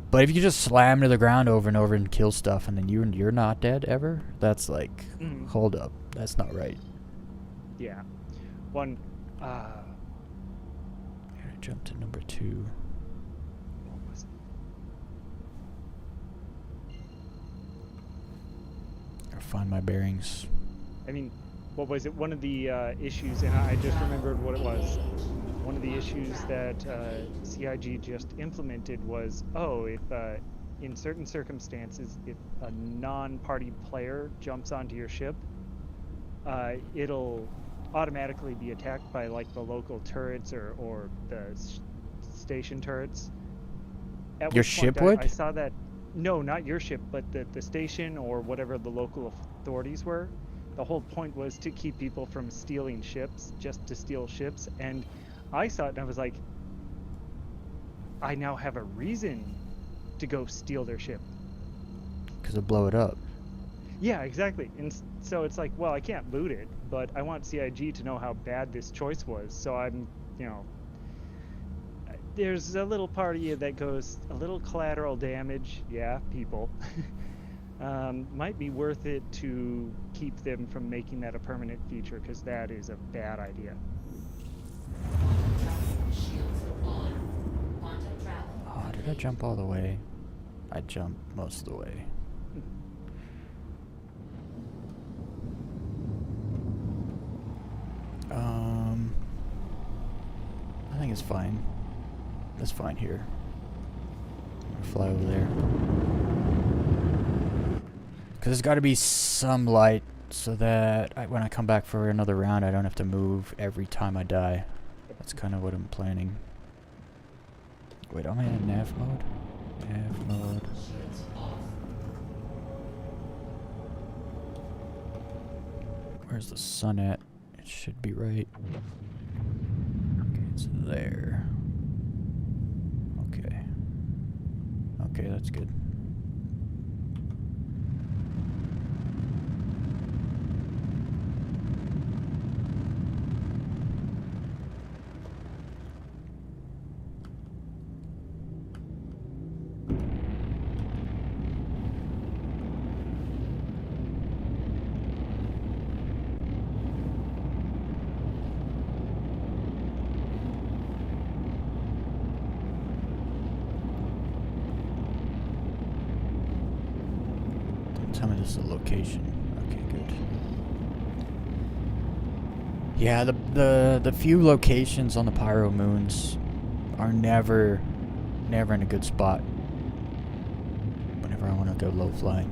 But if you just slam to the ground over and over and kill stuff, and then you're not dead ever, that's like, hold up, that's not right. Yeah. One. Gotta jump to number 2. What was it? Gotta find my bearings. I mean, what was it? One of the issues, and I just remembered what it was. One of the issues that CIG just implemented was, if in certain circumstances, if a non-party player jumps onto your ship, it'll automatically be attacked by like the local turrets or the station turrets. At Your which point ship would? I saw that. No, not your ship, but the station or whatever the local authorities were. The whole point was to keep people from stealing ships, just to steal ships. And I saw it and I was like, I now have a reason to go steal their ship. Because it'll blow it up. Yeah, exactly. And so it's like, well, I can't loot it, but I want CIG to know how bad this choice was. So I'm, there's a little part of you that goes, a little collateral damage, yeah, people. Might be worth it to keep them from making that a permanent feature, because that is a bad idea. Oh, did I jump all the way? I jumped most of the way. I think it's fine. It's fine here. I'm gonna fly over there. Because there's got to be some light so that when I come back for another round, I don't have to move every time I die. That's kind of what I'm planning. Wait, am I in nav mode? Nav mode. Where's the sun at? It should be right. Okay, it's there. Okay. Okay, that's good. Tell me this is a location. Okay, good. Yeah, the few locations on the Pyro moons are never in a good spot. Whenever I want to go low flying,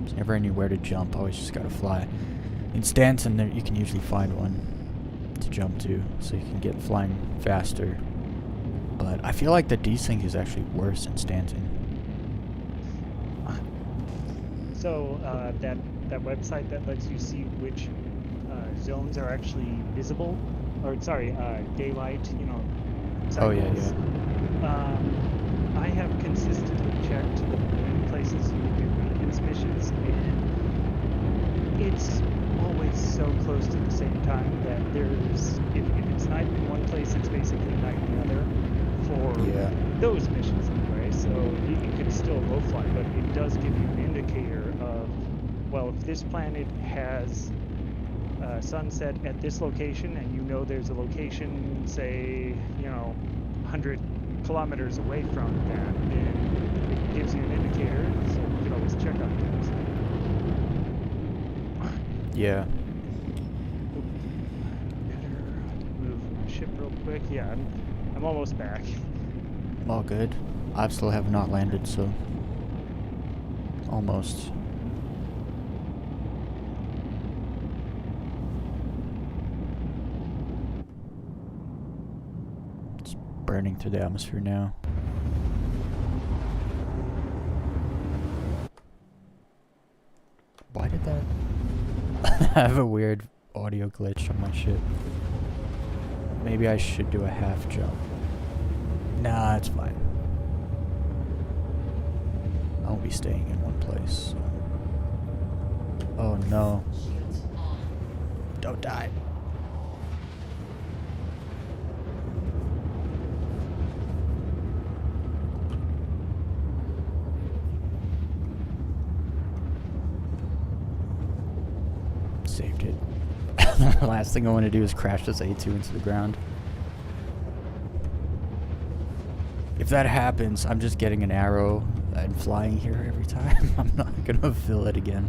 there's never anywhere to jump. Always just gotta fly. In Stanton, there you can usually find one to jump to, so you can get flying faster. But I feel like the desync is actually worse in Stanton. So that website that lets you see which zones are actually visible, or sorry, daylight, Oh yeah, cycles. yeah. I have consistently checked the places you can do maintenance missions, and it's always so close to the same time that there's, if it's night in one place, it's basically night in the other for Yeah. those missions anyway. So you can still low fly, but it does give you an indicator of, well, if this planet has sunset at this location, and there's a location, say, 100 kilometers away from that, then it gives you an indicator, so you can always check on things. Yeah. Better move my ship real quick. Yeah, I'm almost back. All good. I still have not landed, so almost. It's burning through the atmosphere now. Why did that? I have a weird audio glitch on my ship. Maybe I should do a half jump. Nah, it's fine. I won't be staying in one place. So. Oh no. Don't die. saved it. The last thing I want to do is crash this A2 into the ground. If that happens, I'm just getting an arrow and flying here every time. I'm not gonna fill it again.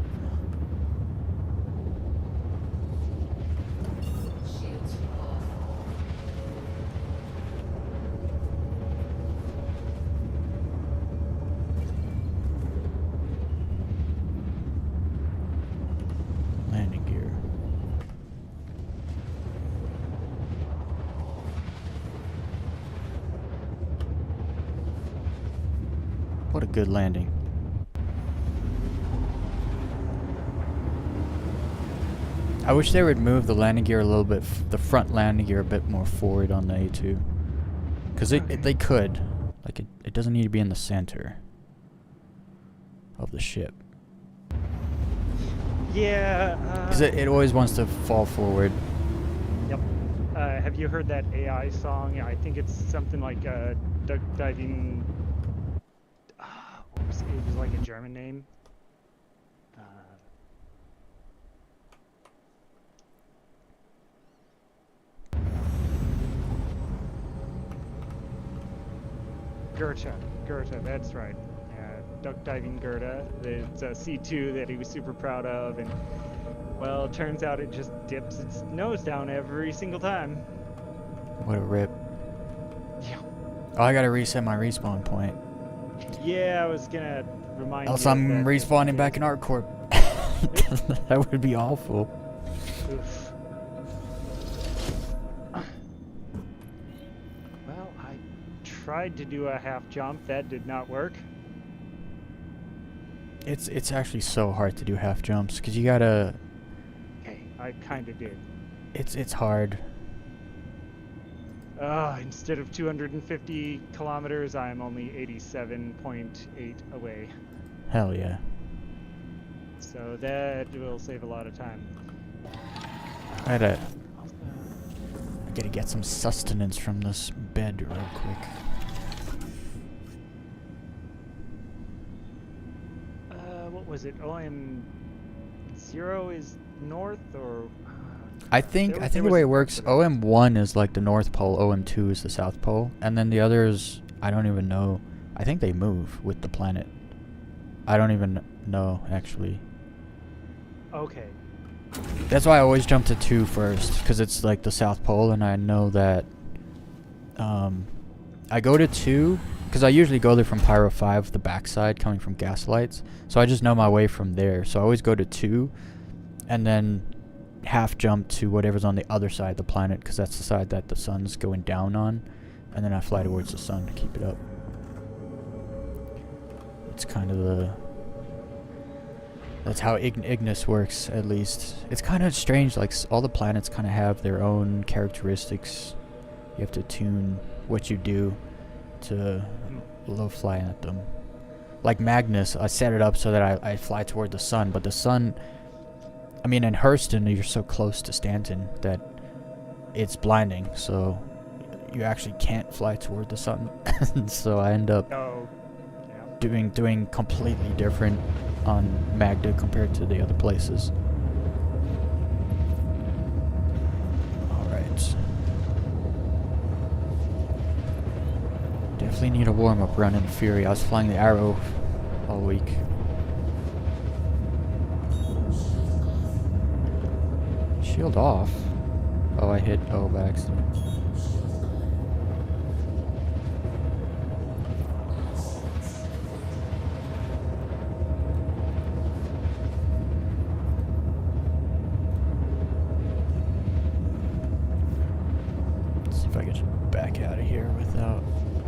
Landing gear. What a good landing. I wish they would move the landing gear a little bit, the front landing gear a bit more forward on the A2. Because they could. Like, it doesn't need to be in the center of the ship. Yeah. Because it always wants to fall forward. Yep. Have you heard that AI song? I think it's something like duck diving. What was it? It was like a German name. Goethe, that's right. Duck diving Goethe. It's a C2 that he was super proud of, and well, it turns out it just dips its nose down every single time. What a rip. Yeah. Oh, I gotta reset my respawn point. Yeah, I was gonna remind Else you. I'm that respawning back in ArcCorp. That would be awful. Oof. Well, I tried to do a half jump. That did not work. It's actually so hard to do half jumps because you gotta. Okay, I kind of did. It's hard. Instead of 250 kilometers, I'm only 87.8 away. Hell yeah. So that will save a lot of time. I gotta get some sustenance from this bed real quick. What was it? OM0 is north, or? I think there the was way it a works, precedent. OM1 is like the North Pole, OM2 is the South Pole, and then the others, I don't even know. I think they move with the planet. I don't even know, actually. Okay. That's why I always jump to 2 first, because it's like the South Pole, and I know that I go to 2, because I usually go there from Pyro 5, the backside, coming from Gaslights, so I just know my way from there. So I always go to 2, and then half jump to whatever's on the other side of the planet, because that's the side that the sun's going down on, and then I fly towards the sun to keep it up. It's kind of that's how Ignis works, at least. It's kind of strange, like all the planets kind of have their own characteristics. You have to tune what you do to low fly at them. Like Magnus, I set it up so that I fly toward the sun, but the sun, I mean, in Hurston, you're so close to Stanton that it's blinding, so you actually can't fly toward the sun. So I end up doing completely different on Magda compared to the other places. Alright. Definitely need a warm-up run in Fury. I was flying the Arrow all week. Shield off. Oh, I hit O by accident. Let's see if I get back out of here without...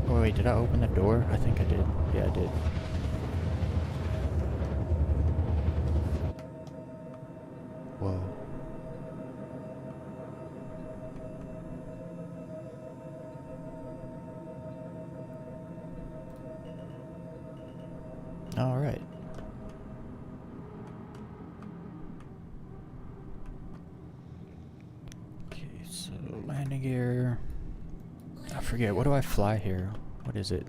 Oh wait, did I open the door? I think I did. Yeah, I did. Whoa. All right. Okay, so landing gear. I forget, what do I fly here? What is it?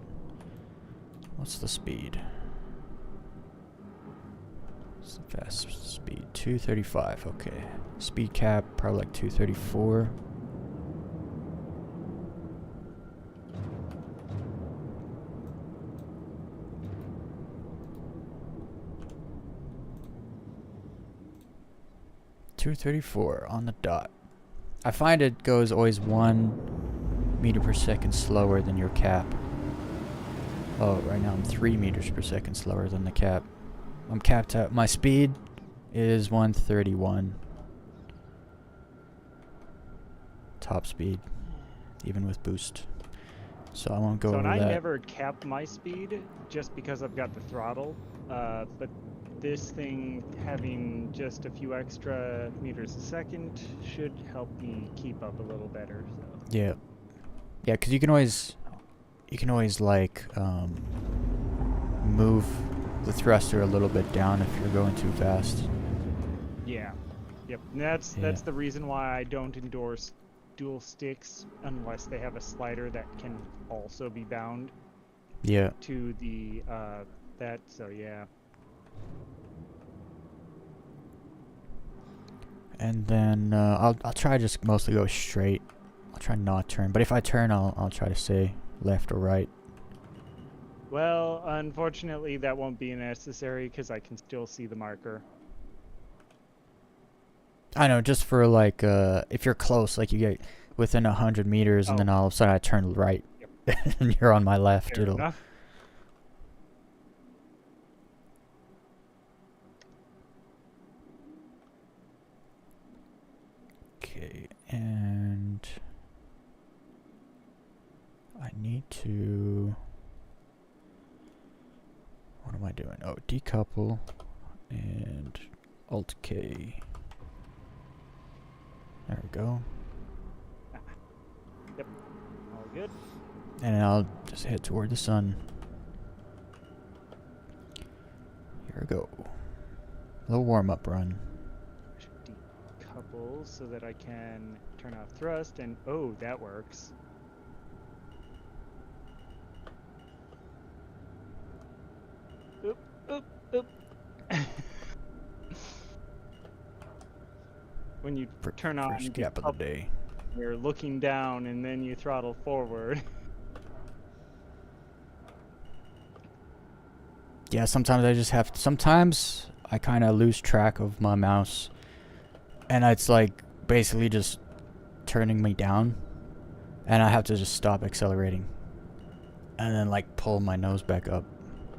What's the speed? What's the fast speed? 235. Okay. Speed cap probably like 234. .234 on the dot. I find it goes always 1 meter per second slower than your cap. Oh, right now I'm 3 meters per second slower than the cap. I'm capped at, my speed is 131. Top speed, even with boost. So I won't go So, over and I that. never cap my speed just because I've got the throttle. But this thing having just a few extra meters a second should help me keep up a little better. So. Yeah. Yeah, because you can always like, move the thruster a little bit down if you're going too fast. Yeah. Yep. And that's the reason why I don't endorse dual sticks unless they have a slider that can also be bound Yeah. to the that. So yeah. And then I'll try just mostly go straight. I'll try not turn, but if I turn, I'll try to say left or right. Well, unfortunately, that won't be necessary because I can still see the marker. I know, just for like if you're close, like you get within 100 meters, and then all of a sudden I turn right, and you're on my left. Fair It'll. enough. Okay, and I need to. What am I doing? Oh, decouple and Alt K. There we go. Yep. All good. And then I'll just head toward the sun. Here we go. A little warm-up run. Decouple so that I can turn off thrust, and oh, that works. Oop, oop, oop. When you turn on First gap of the day. you're looking down and then you throttle forward. Yeah, sometimes I just have. Sometimes I kind of lose track of my mouse, and it's like basically just turning me down, and I have to just stop accelerating, and then like pull my nose back up.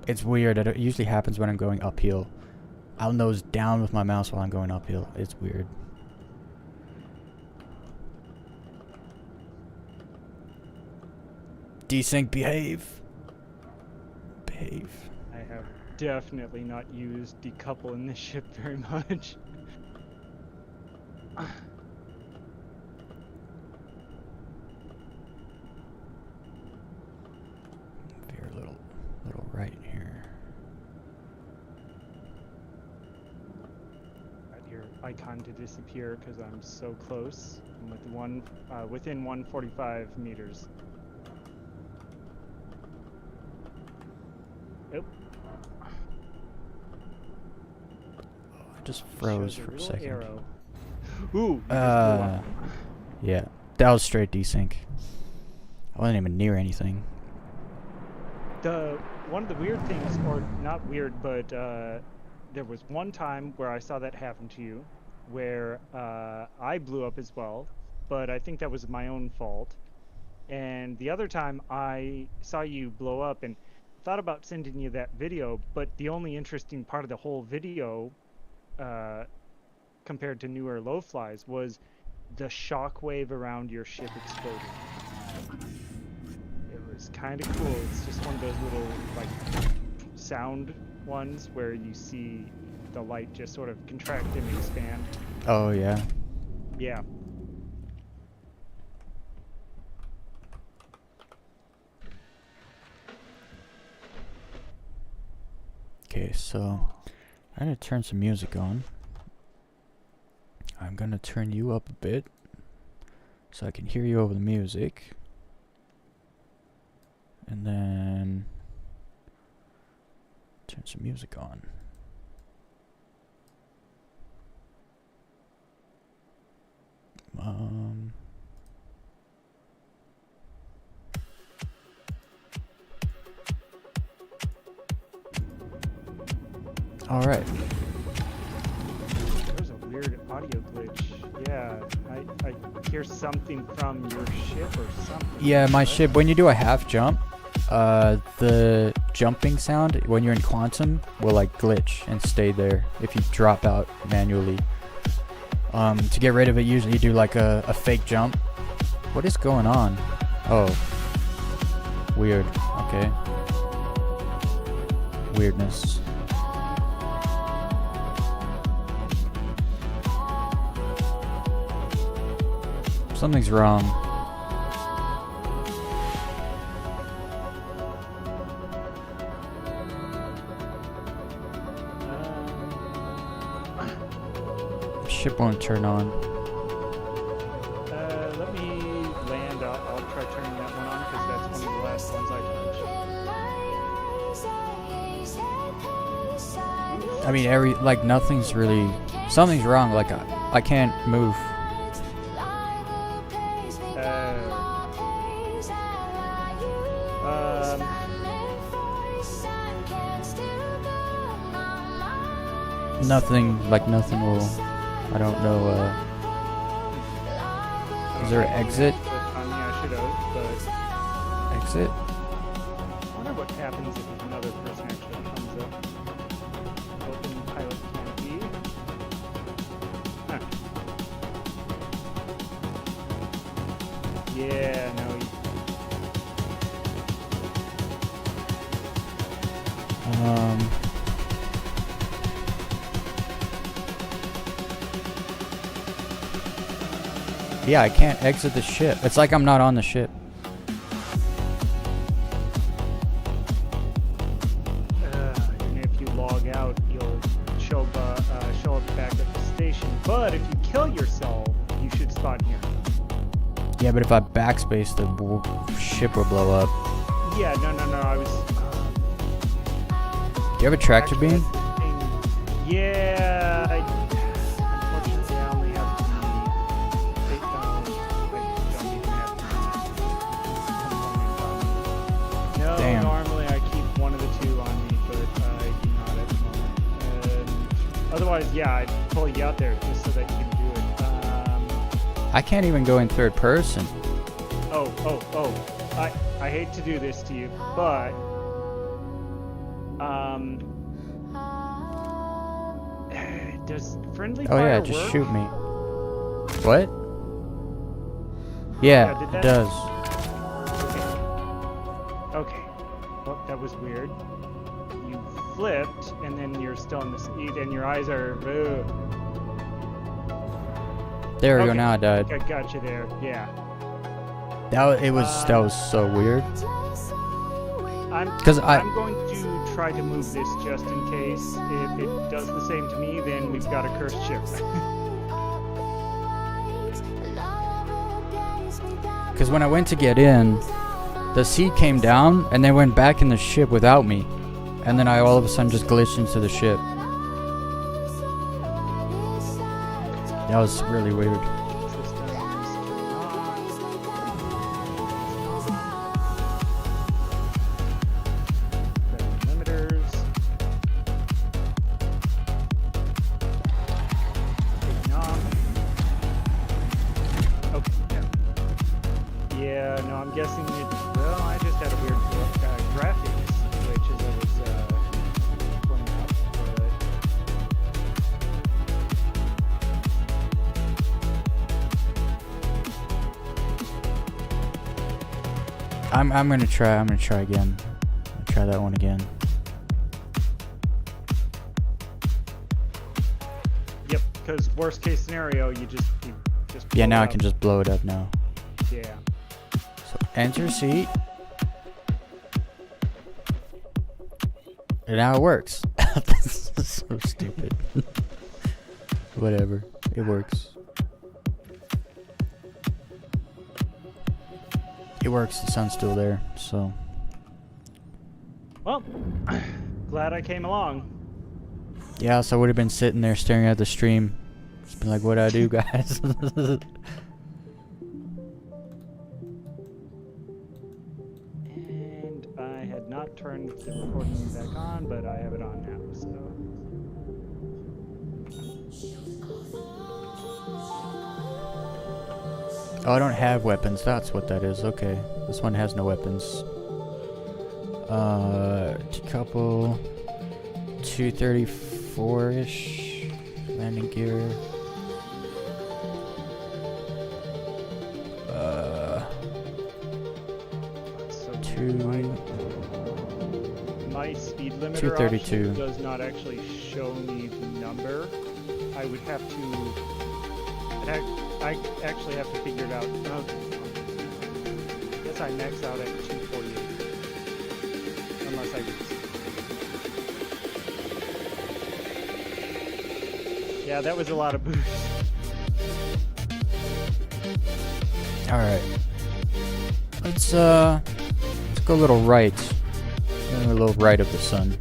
It's weird. It usually happens when I'm going uphill. I'll nose down with my mouse while I'm going uphill. It's weird. Desync, behave. Behave. I have definitely not used decouple in this ship very much. Veer a little right here. Got your icon to disappear because I'm so close. I'm with within 145 meters. Nope. I just froze Shows for a little second. Arrow. Ooh. You just blew up. Yeah, that was straight desync. I wasn't even near anything. One of the weird things, or not weird, but there was one time where I saw that happen to you, where I blew up as well, but I think that was my own fault. And the other time I saw you blow up and thought about sending you that video, but the only interesting part of the whole video, compared to newer low flies, was the shockwave around your ship exploding. It was kind of cool. It's just one of those little like sound ones where you see the light just sort of contract and expand. Oh yeah. Yeah. Okay, so I'm gonna turn some music on. I'm gonna turn you up a bit so I can hear you over the music. And then turn some music on. All right. There's a weird audio glitch. Yeah, I hear something from your ship or something. Yeah, my right? ship, when you do a half jump, the jumping sound when you're in quantum will like glitch and stay there if you drop out manually. To get rid of it, usually you do like a fake jump. What is going on? Oh. Weird. Okay. Weirdness. Something's wrong. Ship won't turn on. Let me land. I'll try turning that one on because that's one of the last ones I touched. I mean, nothing's really. Something's wrong. Like, I can't move. Nothing will. I don't know. Is there an exit? I mean, I should have, but Exit? I wonder what happens if another person actually comes up. Open pilot canopy. Huh. Yeah, no. Yeah, I can't exit the ship. It's like I'm not on the ship. And if you log out, you'll show up back at the station. But if you kill yourself, you should spawn here. Yeah, but if I backspace, the ship will blow up. Yeah, no. I was. Do you have a tractor beam? Yeah. Unfortunately, I only have the. No, Damn. normally I keep one of the two on me, but I do not at the moment. Otherwise, yeah, I'd pull you out there just so that you can do it. I can't even go in third person. Oh. I hate to do this to you, but does friendly Oh fire yeah, just work? shoot me. What? Yeah, did it that- does. Okay. Well, that was weird. You flipped, and then you're still in the seat, and your eyes are. Ugh. There we go. Okay. Now I died. I got you there. Yeah. That was so weird. I'm 'Cause I'm going to try to move this just in case. If it does the same to me, then we've got a cursed ship. Because when I went to get in, the seat came down and then went back in the ship without me, and then I all of a sudden just glitched into the ship. That was really weird. Limiters. Taking off. Okay, yeah, no, I'm guessing it. Well, I just had a weird graphics glitch as I was pointing out, but I'm gonna try again. I'll try that one again. yep. Because worst case scenario, you just Yeah, blow now I up. can just blow it up now. Yeah. So enter seat. And now it works. This is so stupid. Whatever. It works. It works. The sun's still there, so. Well, glad I came along. Yeah, so I would have been sitting there staring at the stream. Just been like, what do I do, guys? with the recording back on, but I have it on now, so. Oh, I don't have weapons. That's what that is. Okay. This one has no weapons. Couple 234-ish landing gear. So Two. My speed limiter 232. option does not actually show me the number. I would have to. I actually have to figure it out. Oh, I guess I max out at 248. Unless I. Yeah, that was a lot of boost. All right. Let's go a little right. A little right of the sun.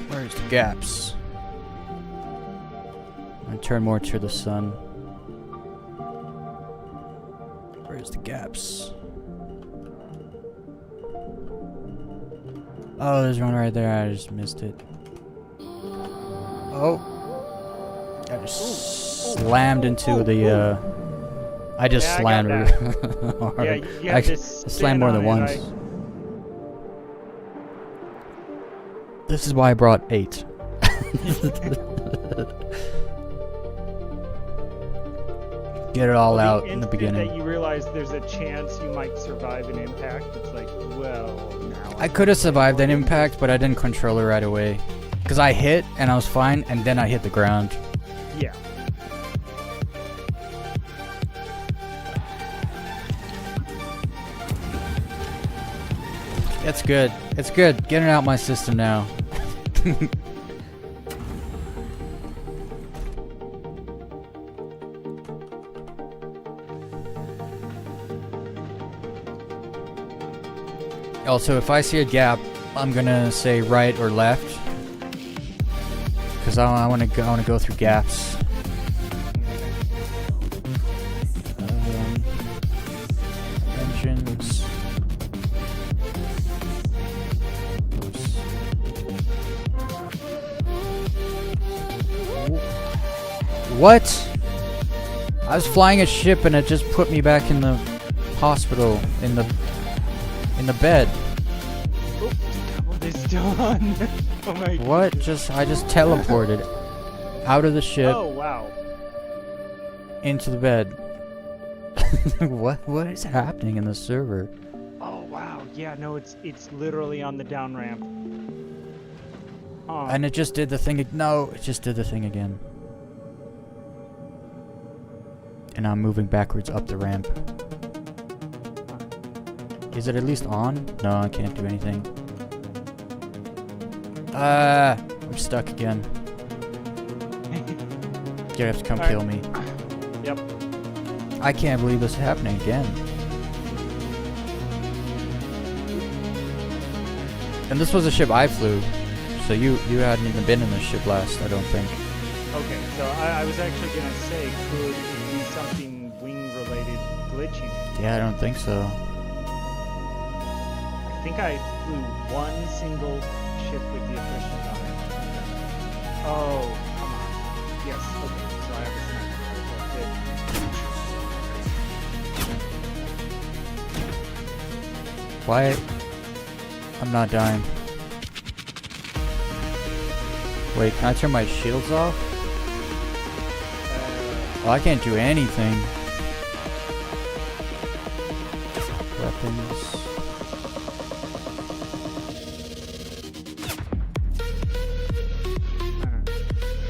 Where's the gaps? I'm gonna turn more to the sun. Where's the gaps? Oh, there's one right there. I just missed it. Oh. I just slammed into the, I just Yeah, I slammed got her hard. Yeah, you have to slammed more than spin on once. it. This is why I brought 8. Get it all out in the beginning. That you realize there's a chance you might survive an impact. It's like, well, now I could have survived an impact, but I didn't control it right away. Because I hit, and I was fine, and then I hit the ground. Yeah. It's good. It's good. Getting it out my system now. Also, if I see a gap, I'm gonna say right or left, because I want to go through gaps. Engines. Oops. What? I was flying a ship and it just put me back in the hospital in the bed. What is done? Oh my god. What? I just teleported out of the ship Oh wow. into the bed. What is happening in the server? Oh wow. Yeah, no, it's literally on the down ramp. Oh. And it just did the thing. No, it just did the thing again. And I'm moving backwards up the ramp. Is it at least on? No, I can't do anything. I'm stuck again. You're gonna have to come kill me. Yep. I can't believe this is happening again. And this was a ship I flew, so you hadn't even been in this ship last, I don't think. Okay, so I was actually gonna say, could it be something wing-related glitching? Yeah, I don't think so. I think I flew one single ship with the officials on it. Oh, come on. Yes, okay, so I have a sniper rifle. Why? I'm not dying. Wait, can I turn my shields off? Oh, I can't do anything. weapons.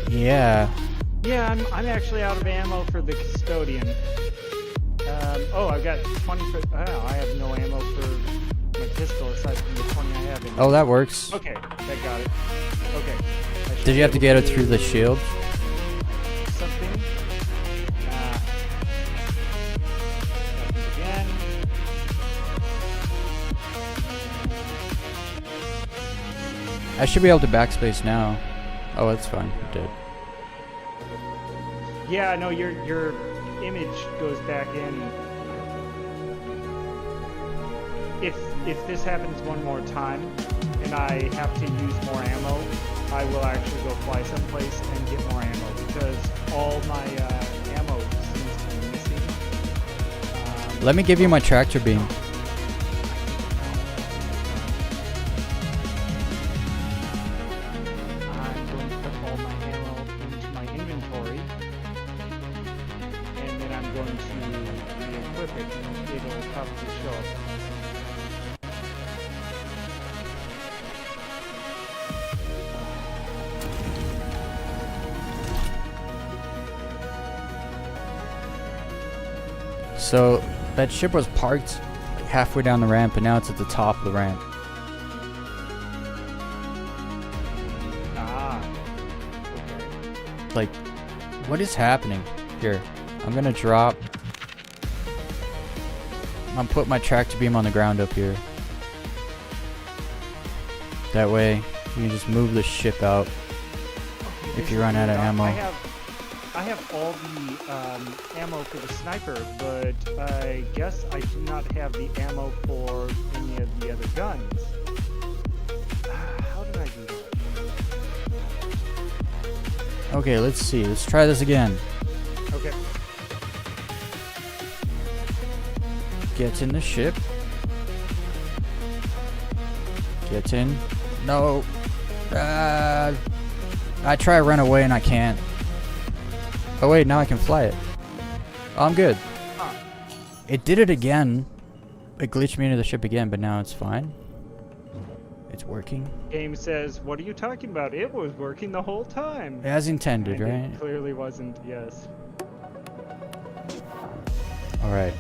Yeah. Yeah, I'm actually out of ammo for the custodian. Oh, I've got 20 for. Oh, I have no ammo for my pistol aside from the 20 I have in. Oh, that works. Okay, that got it. Okay. I should Did be you have to able get it through the shield? Something. Again. I should be able to backspace now. Oh, that's fine. I did. Yeah, no, your image goes back in. If this happens one more time and I have to use more ammo, I will actually go fly someplace and get more ammo because all my ammo seems to be missing. Let me give you my tractor beam. I'm going to put all my ammo into my inventory, and then I'm going to re-equip it, and it'll probably show up. So, that ship was parked halfway down the ramp, and now it's at the top of the ramp. Ah. Okay. Like, what is happening? Here, I'm gonna drop. I'm put my tractor beam on the ground up here. That way, you can just move the ship out if you run out of ammo. I have all the ammo for the sniper, but I guess I do not have the ammo for any of the other guns. How did I do that? Okay, let's see. Let's try this again. Okay. Gets in the ship. Gets in. No. I try to run away and I can't. Oh wait, now I can fly it. Oh, I'm good. Huh. It did it again. It glitched me into the ship again, but now it's fine. It's working. Game says, "What are you talking about? It was working the whole time." As intended, And right? it clearly wasn't. Yes. Alright.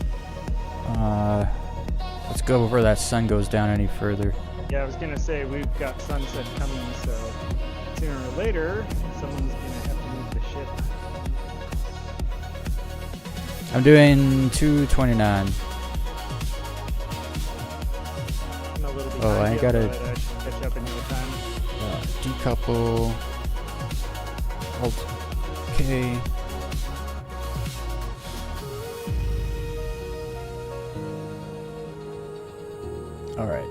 Let's go before that sun goes down any further. Yeah, I was gonna say we've got sunset coming, so sooner or later someone's gonna have to move the ship. I'm doing 229. I'm a little behind Oh, I you, gotta- but I should catch up in no time. Decouple. Alt. Okay. Alright.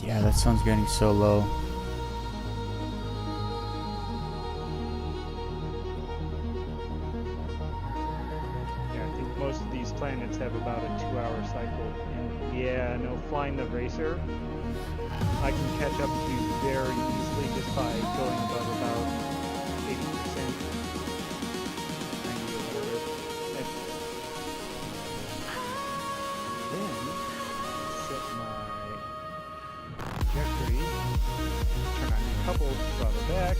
Yeah, that sun's getting so low. Yeah, I think most of these planets have about a 2-hour cycle. And yeah, no, flying the racer, I can catch up to you very easily just by going above about 80%. 90 or whatever. Then, set my trajectory, turn on decoupled, throttle back.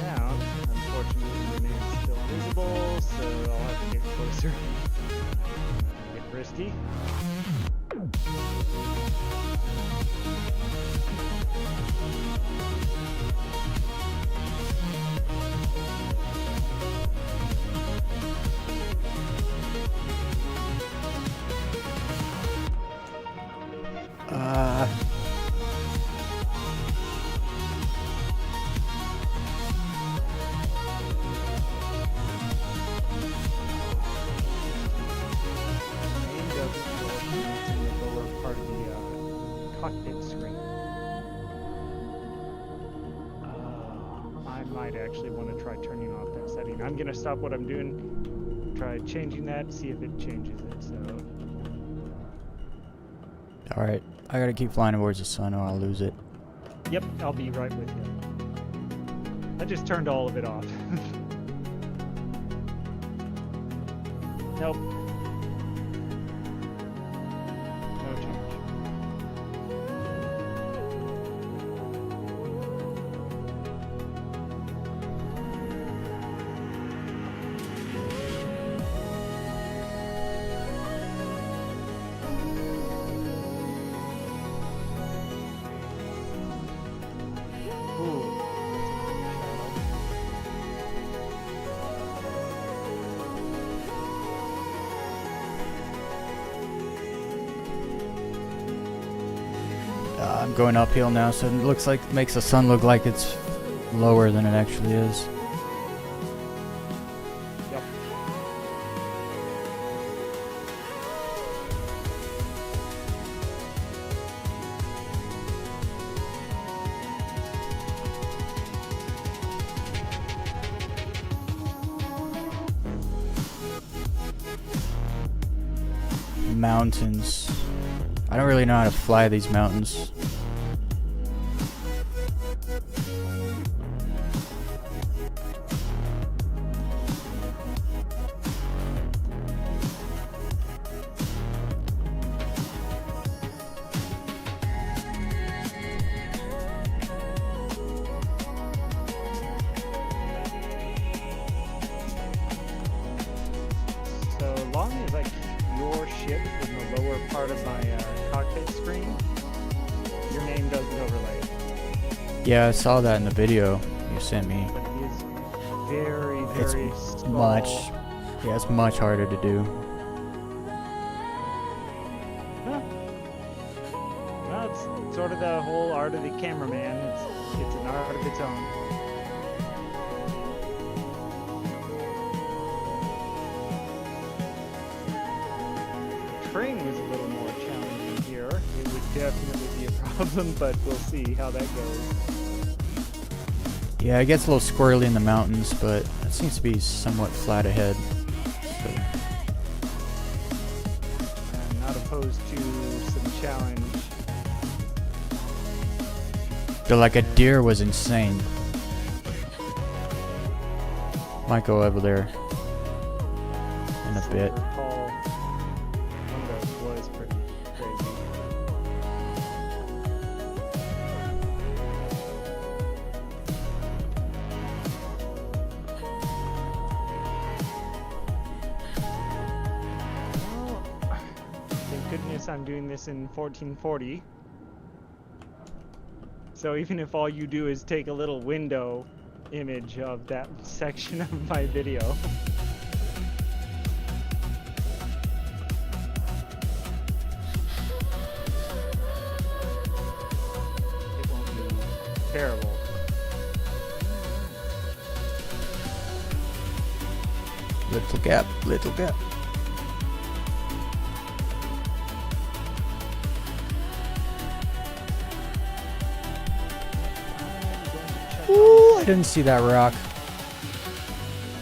Down. Unfortunately, the remains still invisible, so I'll have to get closer. Get risky. Name doesn't show up in the lower part of the cockpit screen. I might actually want to try turning off that setting. I'm going to stop what I'm doing, try changing that, see if it changes it. So Alright, I gotta keep flying towards the sun or I'll lose it. Yep, I'll be right with you. I just turned all of it off. Nope. No change. Ooh. I'm going uphill now, so it looks like makes the sun look like it's lower than it actually is. Yep. Mountains. I don't really know how to fly these mountains. So long as I keep your ship in the lower part of my cockpit screen, your name doesn't overlay. Yeah, I saw that in the video you sent me. But it is very, It's very small. much. Yeah, it's much harder to do. Huh. Well, it's sort of the whole art of the cameraman. It's an art of its own. Terrain was a little more challenging here. It would definitely be a problem, but we'll see how that goes. Yeah, it gets a little squirrely in the mountains, but it seems to be somewhat flat ahead. So, I'm not opposed to some challenge. but like a deer was insane. Might go over there in a bit. I recall one of those was pretty crazy. Well, thank goodness I'm doing this in 1440. So even if all you do is take a little window image of that section of my video. It won't be terrible. Little gap, little gap. Ooh, I didn't see that rock.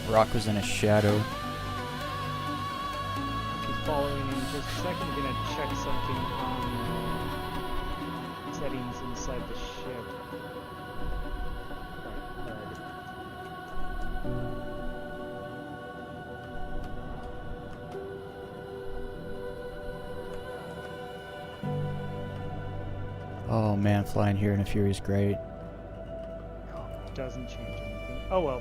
Rock was in a shadow. Keep following in just a second. I'm gonna check something on settings inside the ship. Right, Oh man, flying here in a Fury is great. doesn't change anything. Oh well.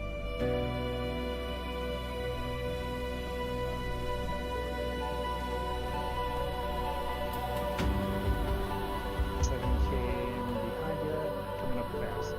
7K behind you, coming up fast.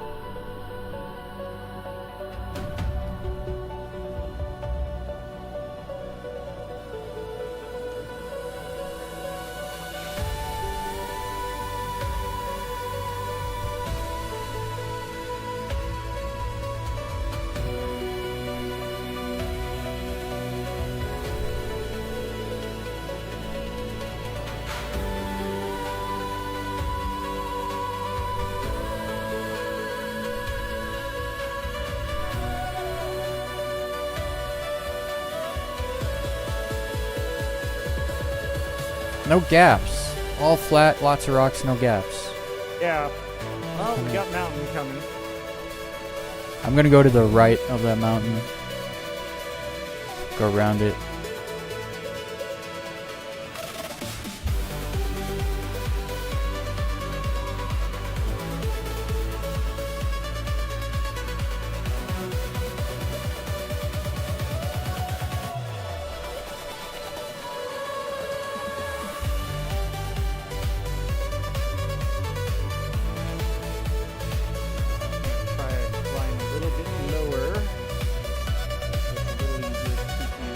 No gaps. all flat, lots of rocks, no gaps. Yeah. Well, we got mountain coming. I'm gonna go to the right of that mountain. Go around it. Try flying a little bit lower. It's a little easier to keep you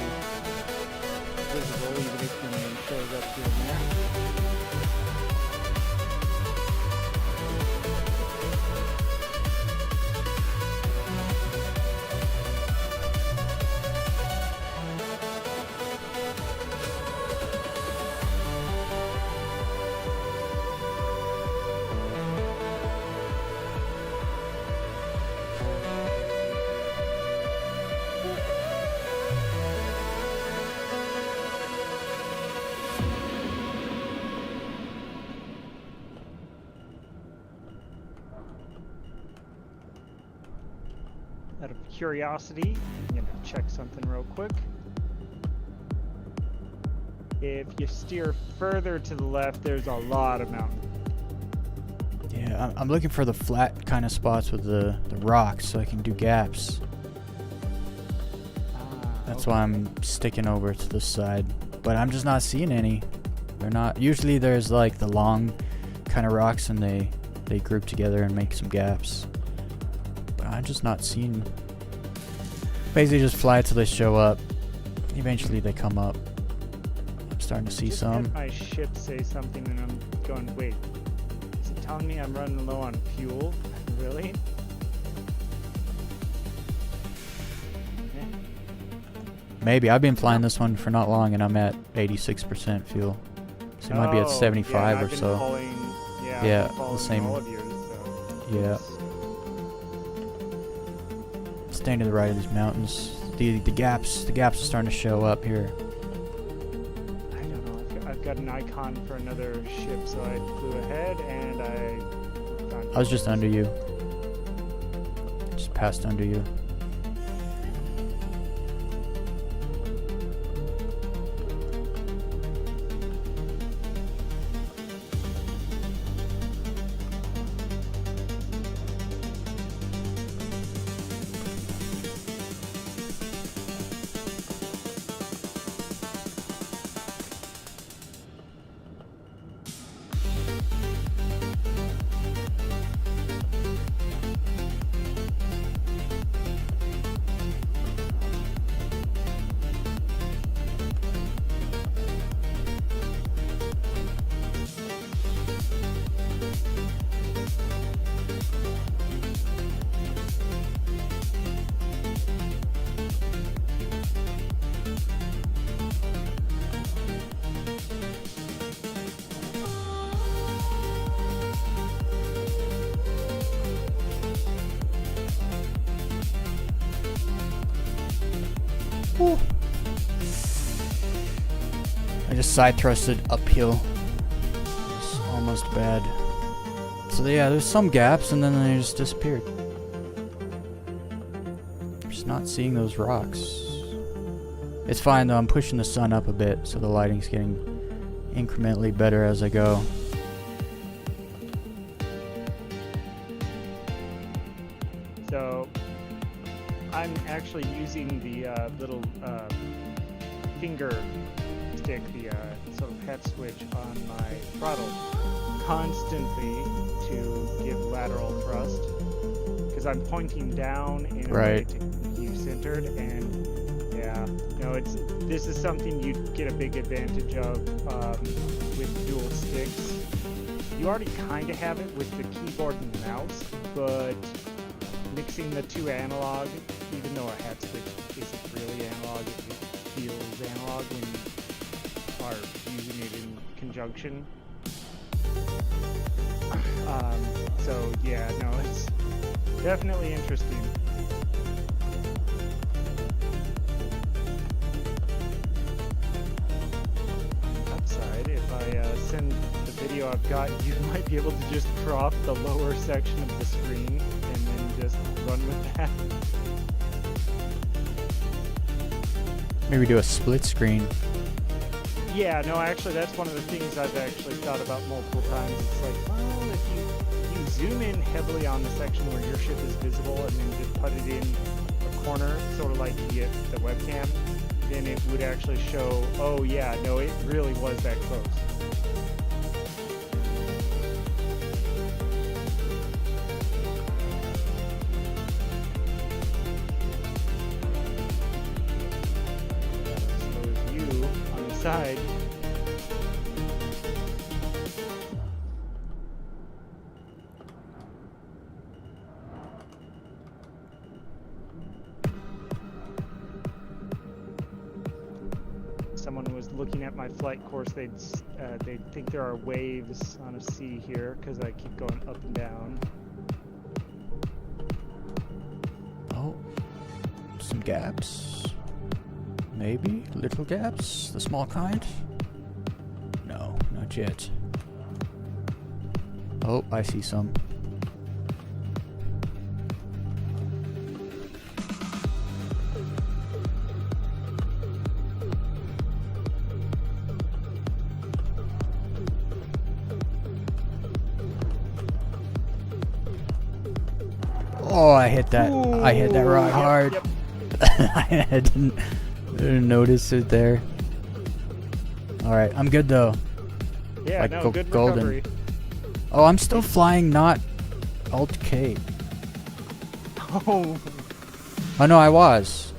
visible, even if your name shows up here and there. Out of curiosity, I'm gonna check something real quick. If you steer further to the left, there's a lot of mountain. Yeah, I'm looking for the flat kind of spots with the rocks so I can do gaps. That's why I'm sticking over to the side. But I'm just not seeing any. They're not. Usually there's like the long kind of rocks and they group together and make some gaps. But I'm just not seeing. Basically just fly till they show up. Eventually they come up. I'm starting to see Just some. had my ship say something and I'm going, wait, is it telling me I'm running low on fuel? Really? Eh. Maybe. I've been flying this one for not long and I'm at 86% fuel. So it might be at Oh, 75 yeah, and or I've been so. following- yeah, I've Yeah, been the following same. all of yours, so Yeah. it's- Staying to the right of these mountains. The gaps are starting to show up here. I don't know. I've got an icon for another ship, so I flew ahead and I found I was just yours. under you. Just passed under you. I just side thrusted uphill. It's almost bad. So yeah, there's some gaps and then they just disappeared. Just not seeing those rocks. It's fine though, I'm pushing the sun up a bit so the lighting's getting incrementally better as I go. So I'm actually using the little finger stick, the sort of head switch on my throttle constantly to give lateral thrust because I'm pointing down in a way to keep you centered, and yeah, no, this is something you get a big advantage of with dual sticks. You already kind of have it with the keyboard and mouse, but mixing the two analog, even though a head switch isn't really analog, it feels analog when you are using it in conjunction. So yeah, no, it's definitely interesting. Upside, if I send the So I've got, you might be able to just crop the lower section of the screen and then just run with that. Maybe do a split screen. Yeah, no, actually, that's one of the things I've actually thought about multiple times. It's like, well, if you zoom in heavily on the section where your ship is visible and then just put it in a corner, sort of like the webcam, then it would actually show, oh yeah, no, it really was that close. So with you on the side, someone was looking at my flight course, they'd think there are waves on a sea here because I keep going up and down. Oh, some gaps. Maybe little gaps, the small kind. No, not yet. Oh, I see some. Oh, I hit that. I hit that rock hard. Yep. I didn't notice it there. Alright, I'm good though. Yeah, Like no, good golden. recovery. Oh, I'm still flying, not Alt K. Oh, Oh no, I was.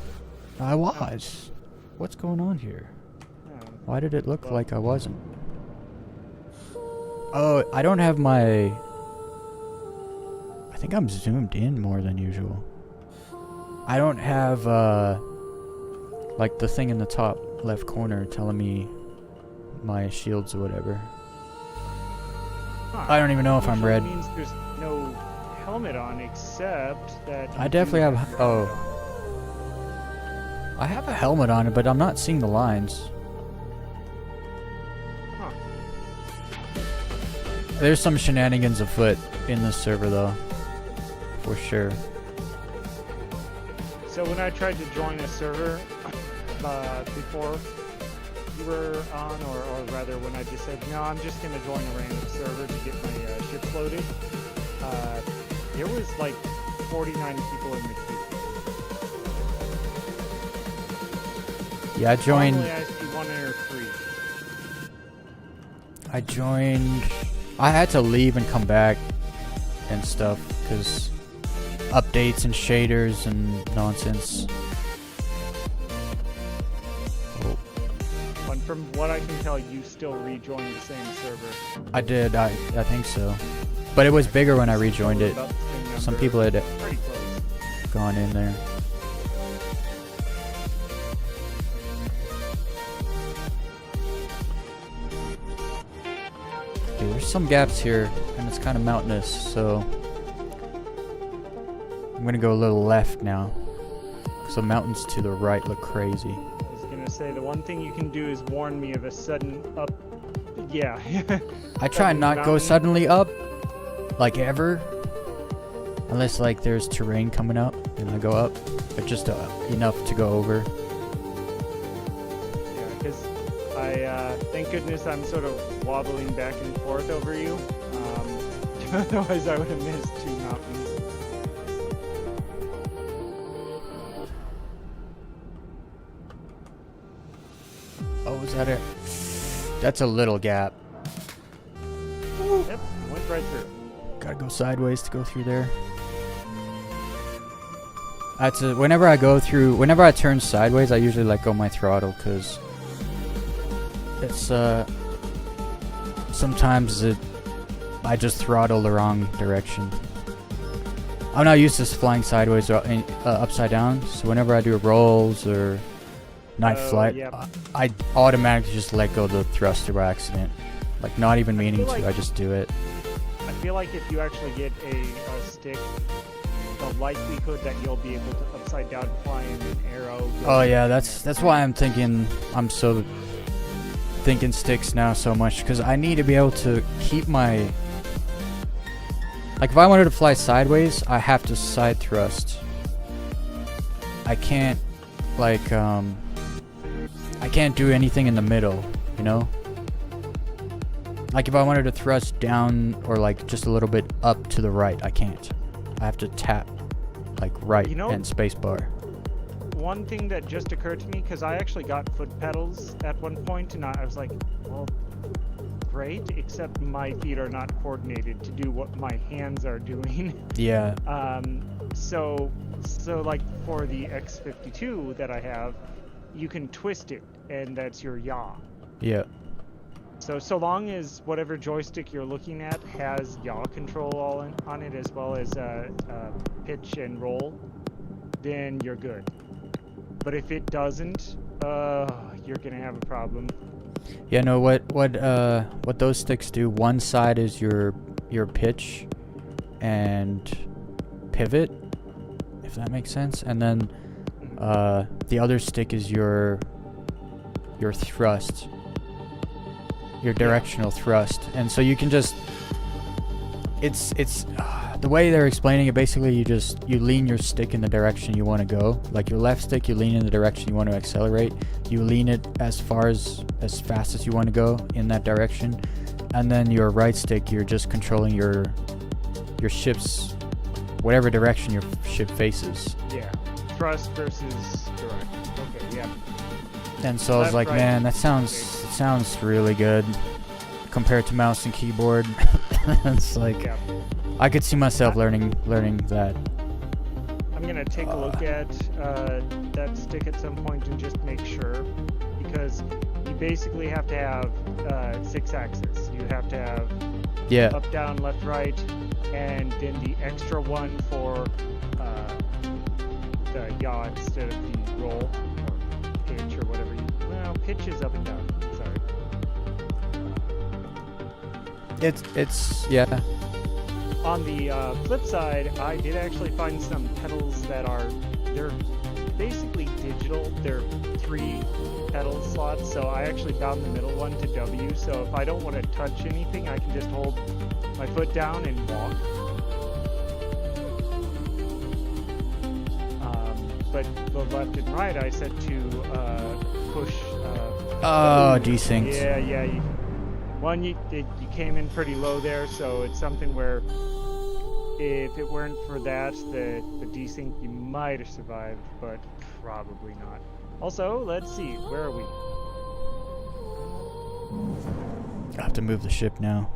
I was. What's going on here? Why did it look like I wasn't? Oh, I don't have my... I think I'm zoomed in more than usual. I don't have, like the thing in the top left corner telling me my shields or whatever. huh. I don't even know if I'm Usually red. means there's no helmet on except that I you definitely do have... your Oh. helmet on. I have a helmet on it, but I'm not seeing the lines. Huh. There's some shenanigans afoot in this server, though. For sure. So when I tried to join a server before you were on, or rather when I just said, no, I'm just going to join a random server to get my ship loaded, there was like 49 people in the queue. Yeah, I joined... Normally I see 1 or 3. I joined... I had to leave and come back and stuff, because updates and shaders and nonsense. Oh, But from what I can tell, you still rejoined the same server. I did, I think so. But it was bigger when I rejoined it. About the same Some number. people had Pretty close. gone in there. Okay, there's some gaps here, and it's kind of mountainous, so I'm gonna go a little left now. Because the mountains to the right look crazy. I was gonna say, the one thing you can do is warn me of a sudden up... Yeah. I try Sudden not go mountain. suddenly up, like ever, unless like there's terrain coming up, and I go up, but just enough to go over. Yeah, because I, thank goodness I'm sort of wobbling back and forth over you. Otherwise I would have missed 2 mountains. Oh, is that it? That's a little gap. Yep, went right through. Gotta go sideways to go through there. That's whenever I turn sideways, I usually let go my throttle, because it's sometimes I just throttle the wrong direction. I'm not used to flying sideways or upside down, so whenever I do rolls or night Oh, flight, yep. I automatically just let go of the thruster by accident. Like, not even meaning like- to, I just do it. I feel like if you actually get a stick, the likelihood that you'll be able to upside down fly in an arrow... Oh yeah, that's why I'm thinking I'm so thinking sticks now so much because I need to be able to keep my. Like if I wanted to fly sideways, I have to side thrust. I can't like I can't do anything in the middle, you know? Like if I wanted to thrust down or like just a little bit up to the right, I can't. I have to tap like right You know- and spacebar. One thing that just occurred to me, because I actually got foot pedals at one point, and I was like, well, great, except my feet are not coordinated to do what my hands are doing. Yeah. So like for the X52 that I have, you can twist it, and that's your yaw. Yeah. So long as whatever joystick you're looking at has yaw control on it, as well as pitch and roll, then you're good. But if it doesn't, you're gonna have a problem. Yeah, no, what those sticks do, one side is your pitch and pivot, if that makes sense, and then the other stick is your thrust, your directional thrust. And so you can just it's the way they're explaining it, basically you lean your stick in the direction you want to go. Like your left stick, you lean in the direction you want to accelerate. You lean it as fast as you want to go in that direction. And then your right stick, you're just controlling your ship's whatever direction your ship faces. Yeah, thrust versus direct. Okay, yeah. And so I was Left, like, right, man, it sounds really good compared to mouse and keyboard. It's like Yeah. I could see myself learning that. I'm gonna take a look at that stick at some point and just make sure, because you basically have to have 6 axes. You have to have Yeah. up, down, left, right, and then the extra one for the yaw instead of the roll or pitch or whatever. Well, pitch is up and down. Sorry. It's yeah. On the flip side, I did actually find some pedals they're basically digital. They're 3 pedal slots, so I actually bound the middle one to W, so if I don't want to touch anything, I can just hold my foot down and walk. But the left and right I set to push. Desynced. Yeah. You came in pretty low there, so it's something where if it weren't for that, the desync, you might have survived, but probably not. Also, let's see, where are we? I have to move the ship now.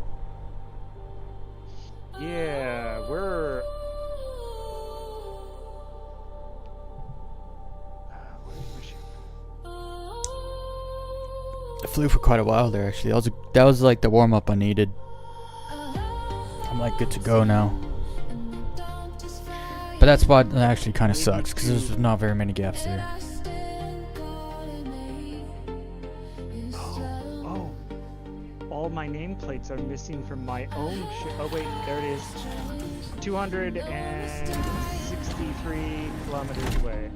Yeah, we're... where's my ship? I flew for quite a while there actually. That was like the warm up I needed. I'm like good to go now. But that spot actually kind of sucks because there's not very many gaps there. Oh, all my nameplates are missing from my own ship. Oh wait, there it is. 263 kilometers away.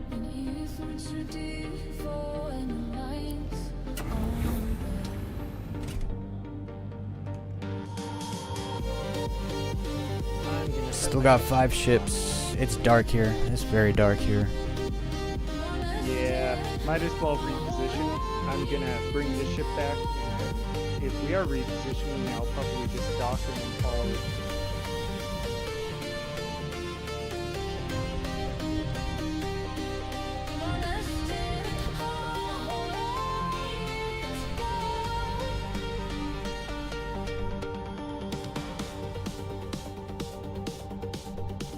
Still got 5 ships. It's dark here. It's very dark here. Yeah, might as well reposition. I'm gonna bring this ship back, and if we are repositioning, I'll probably just dock and then follow it.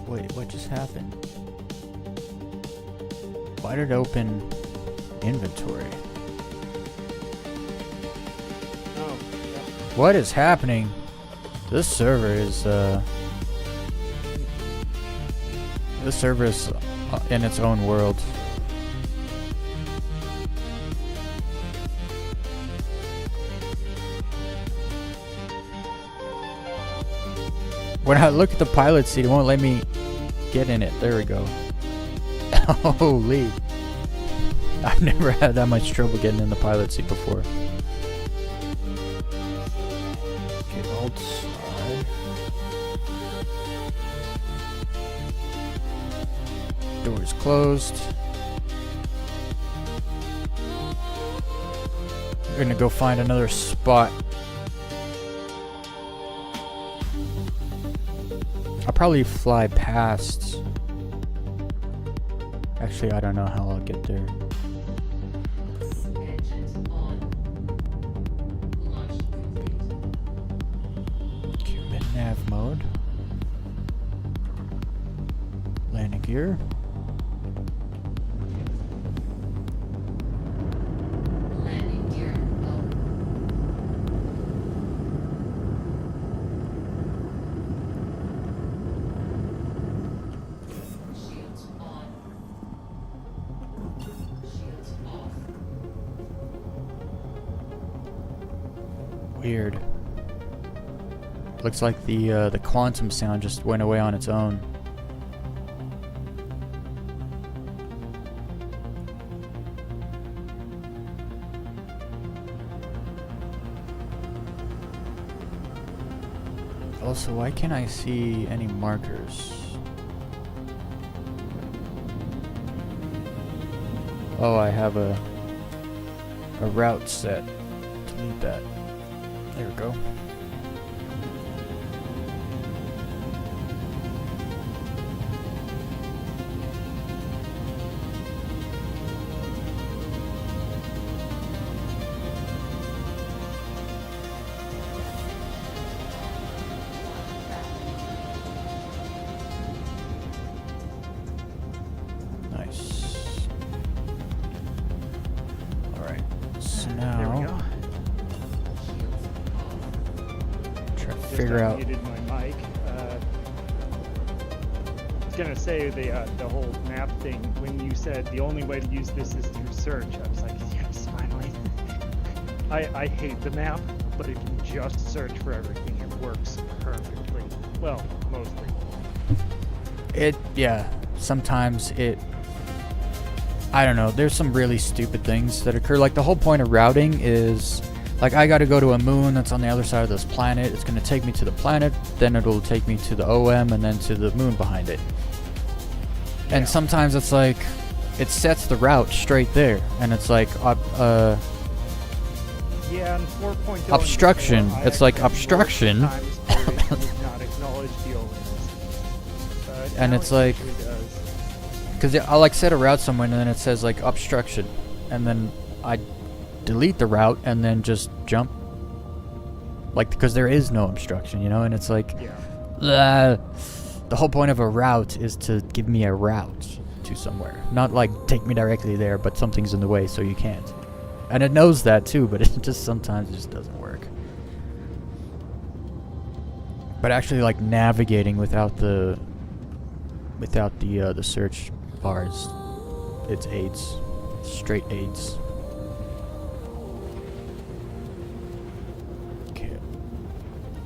Wait, what just happened? Why did it open inventory? Oh, yeah. What is happening? This server is in its own world. When I look at the pilot seat, it won't let me get in it. There we go. Holy. I've never had that much trouble getting in the pilot seat before. closed. We're gonna go find another spot. I'll probably fly past. Actually, I don't know how I'll get there. Mid nav mode. Landing gear. Weird. Looks like the quantum sound just went away on its own. Also, why can't I see any markers? Oh, I have a route set. Delete that. There we go. Nice. All right. So now There we go. figure out. Muted my mic. I was gonna say the whole map thing. When you said the only way to use this is through search, I was like, yes, finally. I hate the map, but if you just search for everything, it works perfectly. Well, mostly. Yeah. Sometimes I don't know. There's some really stupid things that occur. Like the whole point of routing is. Like, I gotta go to a moon that's on the other side of this planet. It's gonna take me to the planet, then it'll take me to the OM, and then to the moon behind it. Yeah. And sometimes it's like, it sets the route straight there, and it's like, Yeah, and 4.0 obstruction. before, I It's like actually obstruction. times where it did not acknowledge the OMs. And Now it's it like- usually does. because I'll like set a route somewhere, and then it says like obstruction, and then I delete the route and then just jump. Like, because there is no obstruction, you know, and it's like, Yeah. the whole point of a route is to give me a route to somewhere, not like take me directly there, but something's in the way so you can't. And it knows that too, but it just sometimes it just doesn't work. But actually, like navigating without the search bars, it's AIDS, straight AIDS.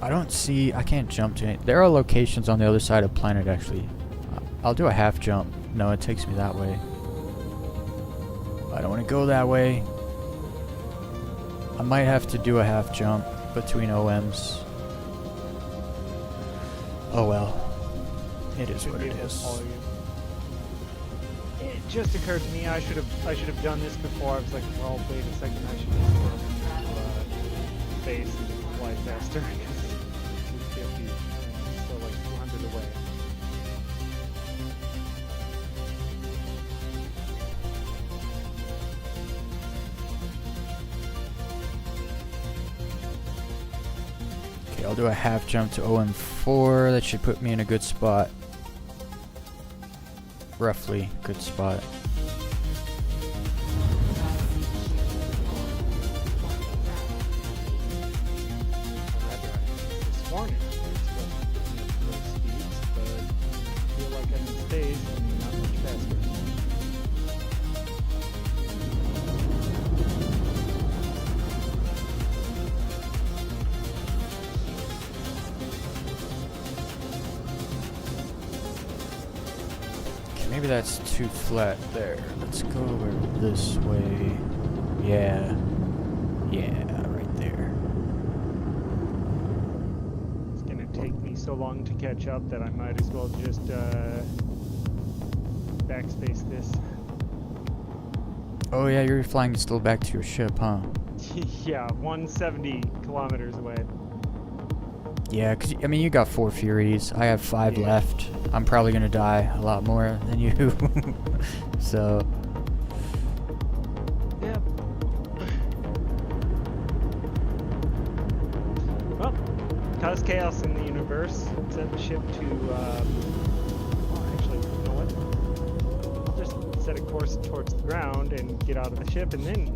I can't jump to any. There are locations on the other side of the planet, actually. I'll do a half jump. No, it takes me that way. I don't want to go that way. I might have to do a half jump between OMs. Oh well. It is what it is. It just occurred to me I should have done this before. I was like, well, wait a second, I should just base and fly faster. 250 and still like 200 away. Okay, I'll do a half jump to OM4. That should put me in a good spot. Roughly good spot. This morning, I was speeds, but I feel like I'm in space and not much faster. Okay, maybe that's too flat there. Let's go over this way. Yeah. Yeah, right there. It's gonna take me so long to catch up that I might as well just backspace this. Oh yeah, you're flying still back to your ship, huh? Yeah, 170 kilometers away. Yeah, 'cause I mean, you got 4 Furies. I have 5 Yeah. left. I'm probably gonna die a lot more than you. So, Yeah. Well, cause chaos in the universe. Set the ship to. Well, actually, you know what? I'll just set a course towards the ground and get out of the ship, and then.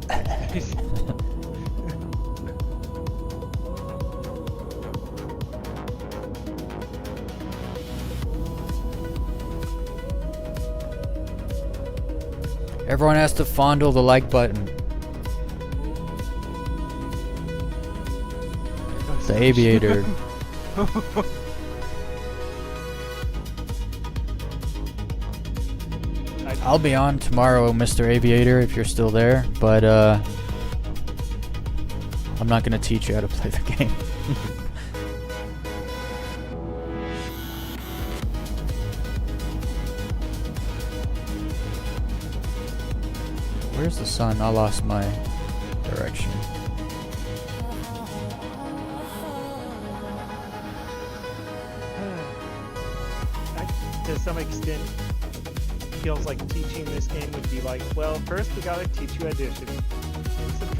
everyone has to fondle the like button. The aviator. I'll be on tomorrow, Mr. Aviator, if you're still there, but I'm not gonna teach you how to play the game. Where's the sun? I lost my direction. To some extent, feels like teaching this game would be like, well, first we gotta teach you addition.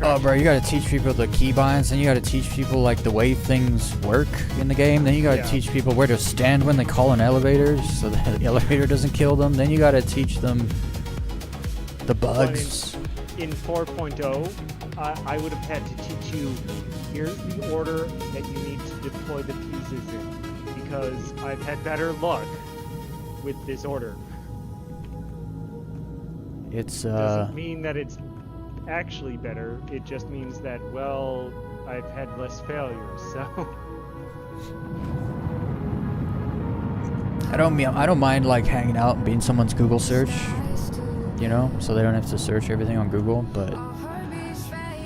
Oh, bro, you gotta teach people the keybinds, then you gotta teach people like the way things work in the game. Then you gotta teach people where to stand when they call an elevator, so that the elevator doesn't kill them. Then you gotta teach them the bugs. In 4.0, I would have had to teach you, here's the order that you need to deploy the pieces in, because I've had better luck with this order. It's Doesn't mean that it's actually better, it just means that, well, I've had less failures, so... I don't mind like hanging out and being someone's Google search, you know, so they don't have to search everything on Google, but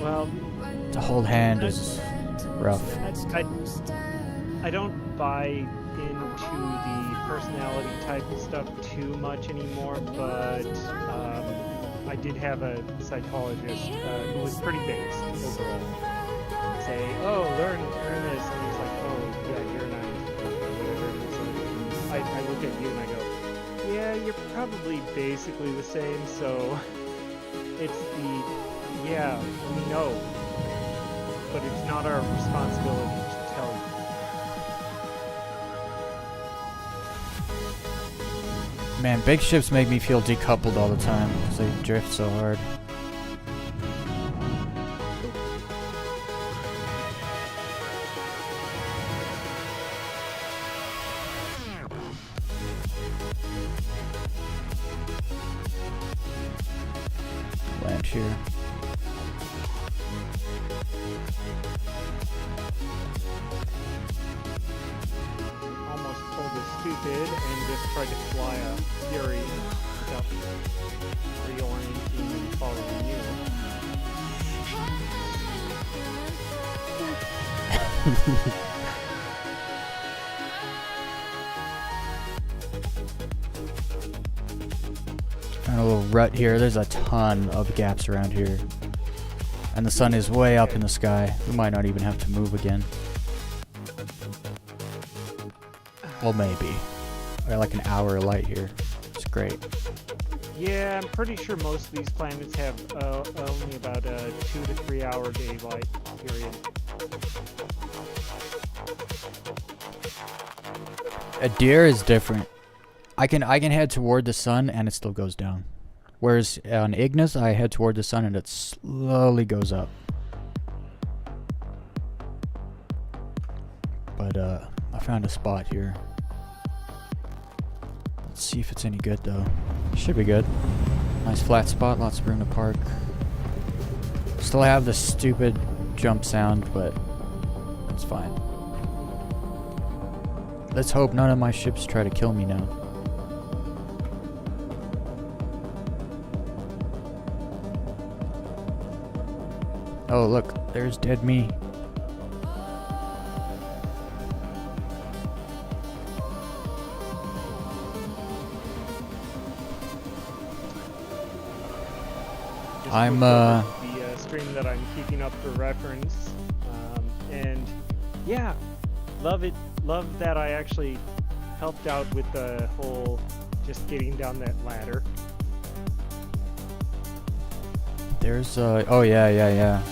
Well, to hold hand is rough. I don't buy into the personality type stuff too much anymore, but I did have a psychologist who was pretty based overall. Say, oh, learn this, and he's like, oh, yeah, you're not, whatever. So I look at you and I go, yeah, you're probably basically the same, so it's the, yeah, we know, but it's not our responsibility to tell you. Man, big ships make me feel decoupled all the time because they drift so hard. Land here. Almost pulled a stupid and just tried to fly a Fury without reorienting and following you. Found a little rut here. There's a ton of gaps around here. And the sun is way up in the sky. We might not even have to move again. Well, maybe. I got like an hour of light here. It's great. Yeah, I'm pretty sure most of these planets have only about a 2 to 3 hour daylight period. A deer is different. I can head toward the sun and it still goes down. Whereas on Ignis, I head toward the sun and it slowly goes up. But I found a spot here. Let's see if it's any good though. Should be good. Nice flat spot, lots of room to park. Still have the stupid jump sound, but it's fine. Let's hope none of my ships try to kill me now. Oh look, there's dead me. just I'm, looked over the stream that I'm keeping up for reference, and yeah, love it. Love that I actually helped out with the whole just getting down that ladder. There's, oh yeah.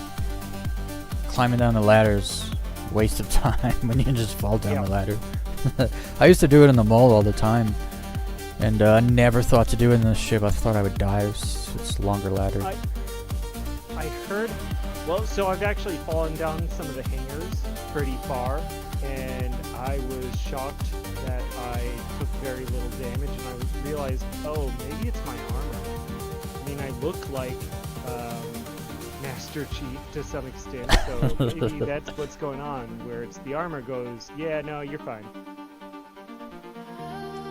Climbing down the ladder's a waste of time when you can just fall down the ladder. I used to do it in the mall all the time. And I never thought to do it in the ship. I thought I would die. It's a longer ladder. I heard, well, so I've actually fallen down some of the hangars pretty far, and I was shocked that I took very little damage, and I realized, oh, maybe it's my armor. I mean, I look like Master Chief to some extent, so maybe that's what's going on, where it's the armor goes, yeah, no, you're fine.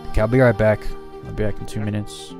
Okay, I'll be right back. I'll be back in 2 minutes.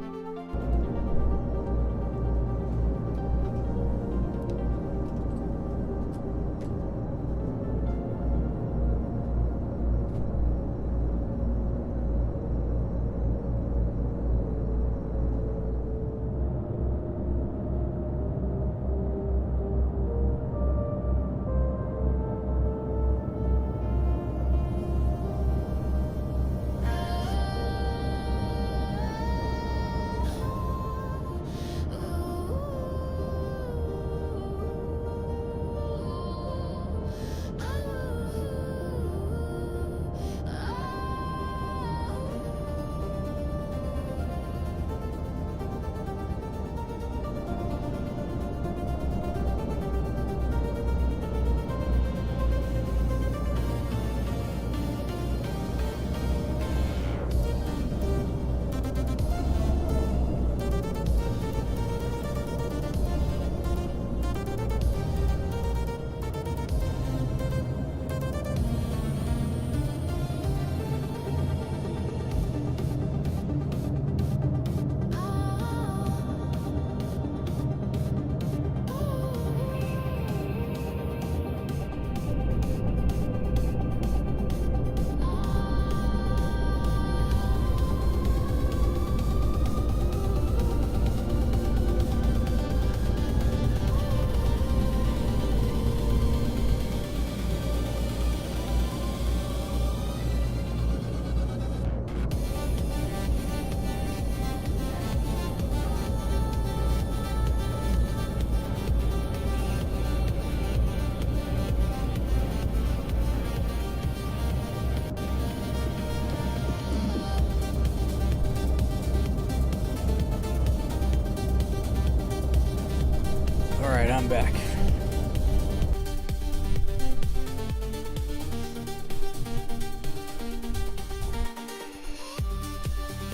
Alright, I'm back.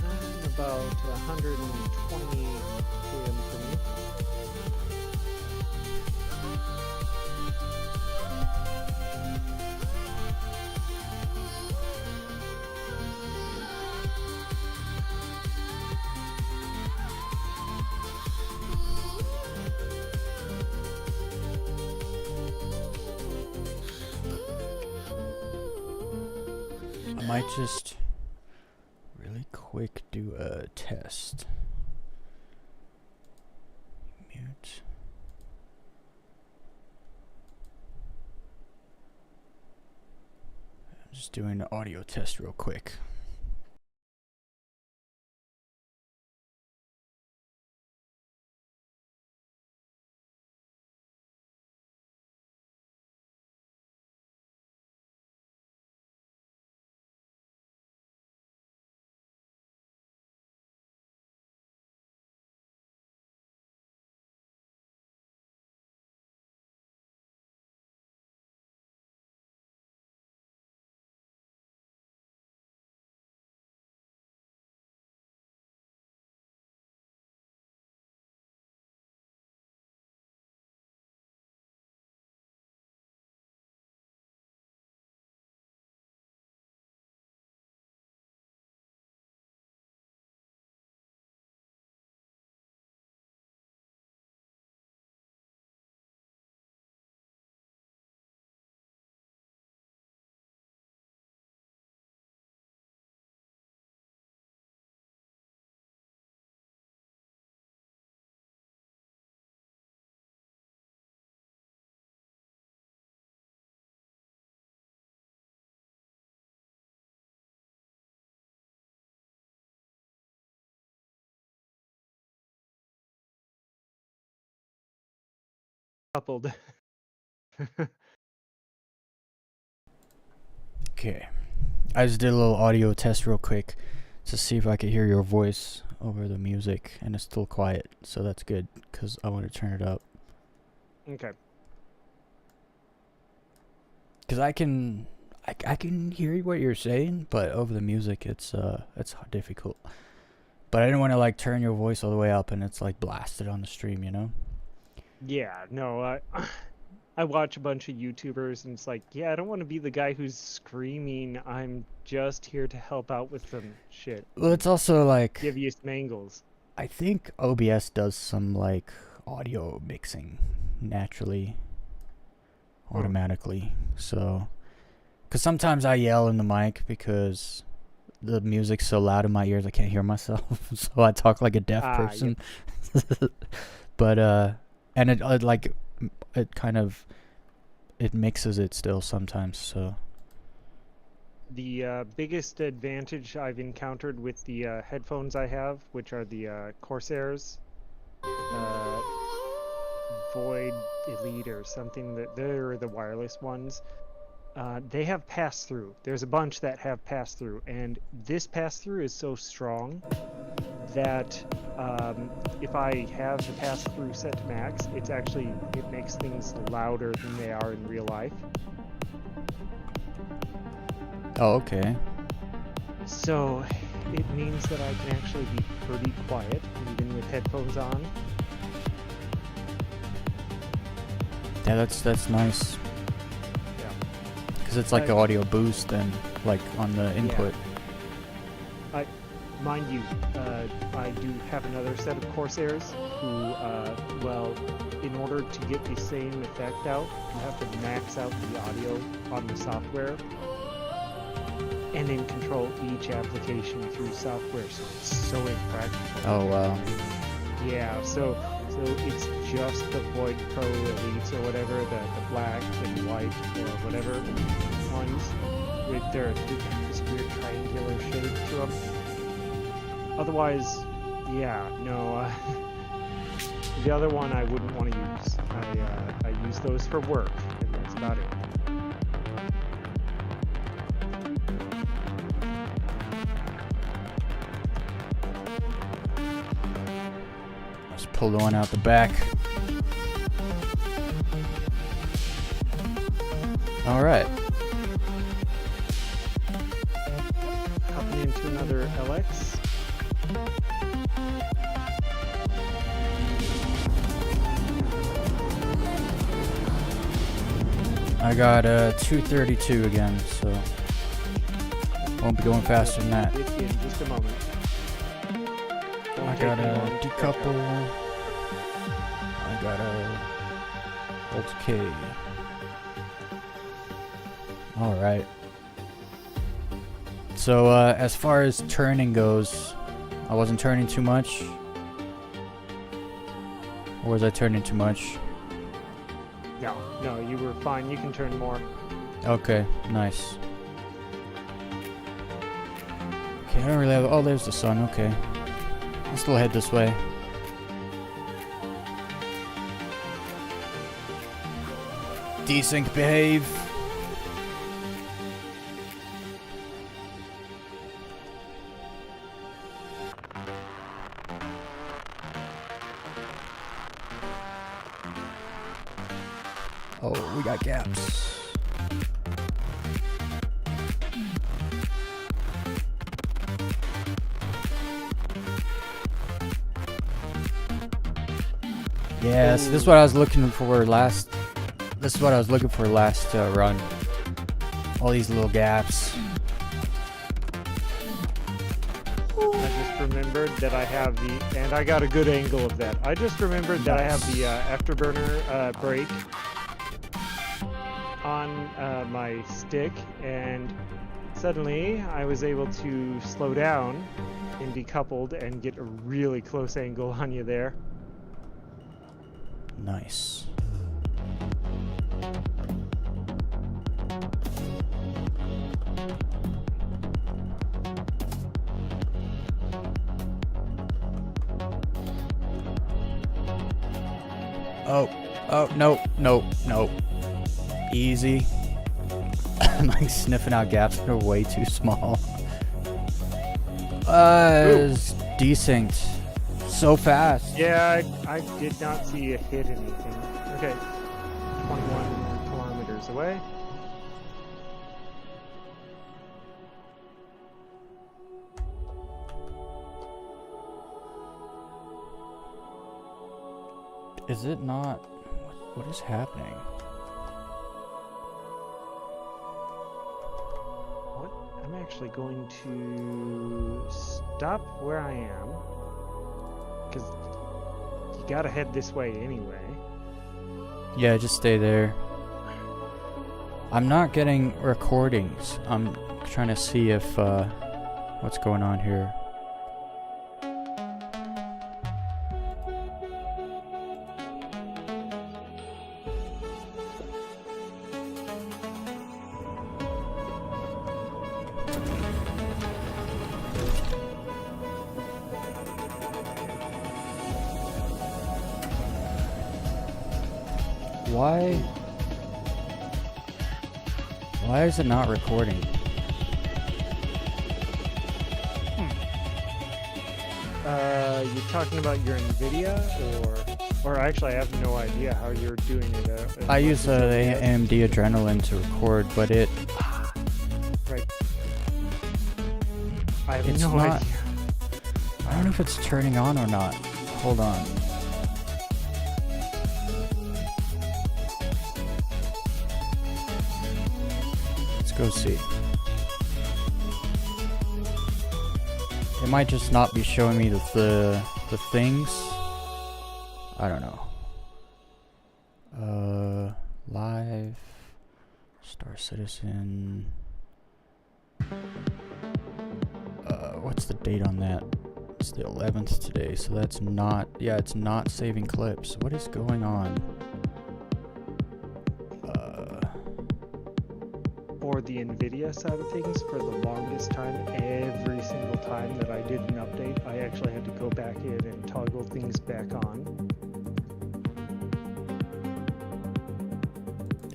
I'm about 120 km from me. I might just really quick do a test. Mute. I'm just doing an audio test real quick. coupled. Okay. I just did a little audio test real quick to see if I could hear your voice over the music, and it's still quiet, so that's good, because I want to turn it up. Okay. Because I can hear what you're saying, but over the music, it's difficult. But I didn't want to, like, turn your voice all the way up, and it's, like, blasted on the stream, you know? Yeah, no, I watch a bunch of YouTubers, and it's like, yeah, I don't want to be the guy who's screaming, I'm just here to help out with some shit. Well, it's also, like, Give you some angles. I think OBS does some, like, audio mixing naturally, automatically, so... Because sometimes I yell in the mic because the music's so loud in my ears I can't hear myself, so I talk like a deaf person. Yep. But, and it kind of, it mixes it still sometimes, so... The biggest advantage I've encountered with the headphones I have, which are the Corsairs, Void Elite or something, that they're the wireless ones. They have pass-through. There's a bunch that have pass-through, and this pass-through is so strong that if I have the pass-through set to max, it makes things louder than they are in real life. Oh, okay. So it means that I can actually be pretty quiet, even with headphones on. Yeah, that's nice. Yeah. Because it's like an audio boost and, like, on the input. Yeah. Mind you, I do have another set of Corsairs who, well, in order to get the same effect out, you have to max out the audio on the software and then control each application through software, so it's so impractical. Oh, wow. Yeah, so it's just the Void Pro Elites or whatever, the black and white or whatever ones with their this weird triangular shape to them. Otherwise, yeah, no, the other one I wouldn't want to use. I use those for work, and that's about it. Let's pull the one out the back. All right. Hopping into another LX. I got 232 again, so won't be going faster than that. With you in just a moment. I got a decouple. I got a Alt K. Alright. So, as far as turning goes, I wasn't turning too much. Or was I turning too much? No, you were fine. You can turn more. Okay, nice. Okay, I don't really have... Oh, there's the sun, okay. I'll still head this way. Desync behave. Oh, we got gaps. Yes, this is what I was looking for last. This is what I was looking for last run. All these little gaps. I just remembered that I have the, and I got a good angle of that. I just remembered that I have the afterburner brake on my stick, and suddenly I was able to slow down and decoupled and get a really close angle on you there. Nice. Oh, Oh, no, no, no. Easy. I'm like sniffing out gaps that are way too small. It's desync. So fast. Yeah, I did not see it hit anything. Okay. 21 kilometers away. Is it not? What is happening? What? I'm actually going to stop where I am. Because you gotta head this way anyway. Yeah, just stay there. I'm not getting recordings. I'm trying to see if what's going on here. Why is it not recording? You talking about your NVIDIA or actually I have no idea how you're doing it. I use the AMD Adrenalin to record, but it Right. I have It's no not- idea. I don't know if it's turning on or not. Hold on. Let's go see. It might just not be showing me the things. I don't know. Live Star Citizen. What's the date on that? It's the 11th today, so that's not, yeah, it's not saving clips. What is going on? For the NVIDIA side of things, for the longest time, every single time that I did an update, I actually had to go back in and toggle things back on.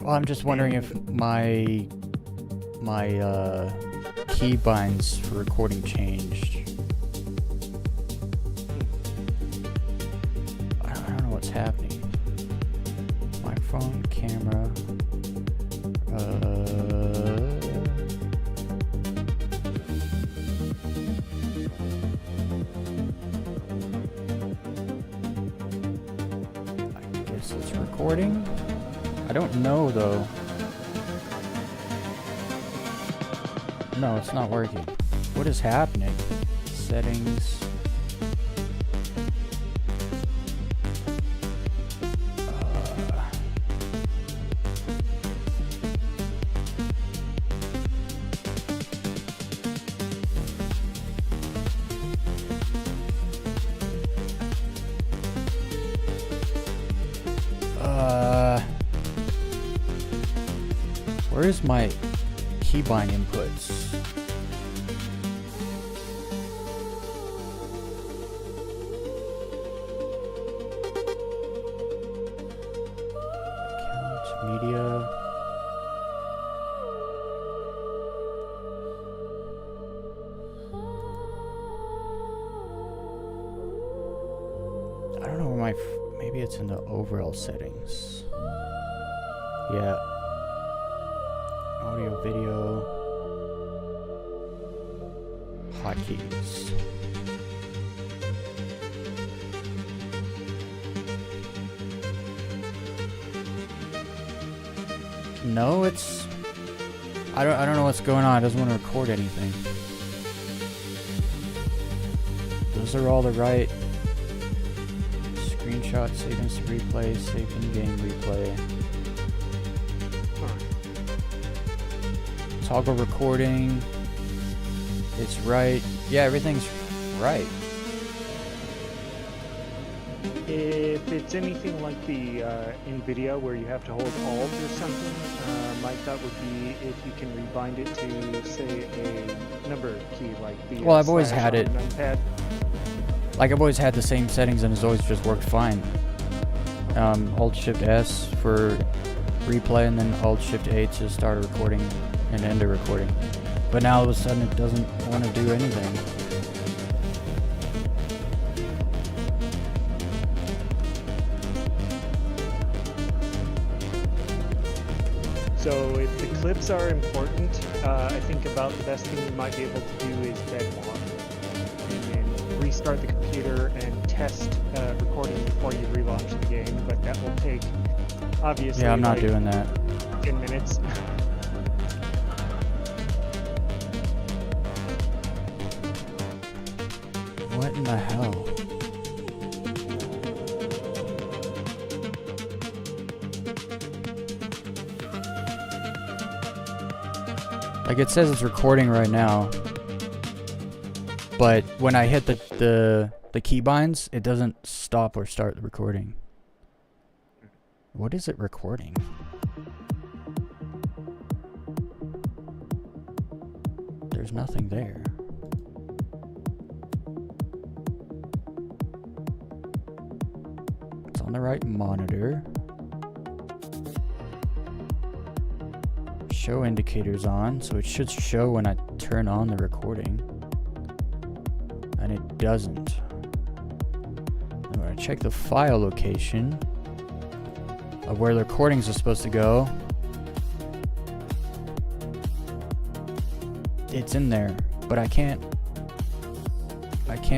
Well, I'm just wondering if my keybinds for recording changed. I don't know what's happening. Microphone, camera. I guess it's recording. I don't know though. No, it's not working. What is happening? Settings. Where's my keybind inputs? Account, media. I don't know where my, maybe it's in the overall settings. Yeah. Audio, video, hotkeys. No, it's. I don't know what's going on. It doesn't want to record anything. Those are all the right screenshots, save instant replay, save in-game replay. Toggle recording. It's right. Yeah, everything's right. If it's anything like the NVIDIA where you have to hold Alt or something, my thought would be if you can rebind it to, say, a number key like the Well, I've always slash had on it. a numpad. Like, I've always had the same settings and it's always just worked fine. Alt Shift S for replay, and then Alt Shift A to start a recording and end a recording. But now all of a sudden it doesn't want to do anything. So if the clips are important, I think about the best thing you might be able to do is bed one, and then restart the computer and test recording before you relaunch the game. But that will take, obviously, Yeah, I'm not like doing that. 10 minutes. What in the hell? Like, it says it's recording right now, but when I hit the keybinds, it doesn't stop or start the recording. What is it recording? There's nothing there. It's on the right monitor. Show indicators on, so it should show when I turn on the recording, and it doesn't. I'm gonna check the file location of where the recordings are supposed to go. It's in there, but I can't let's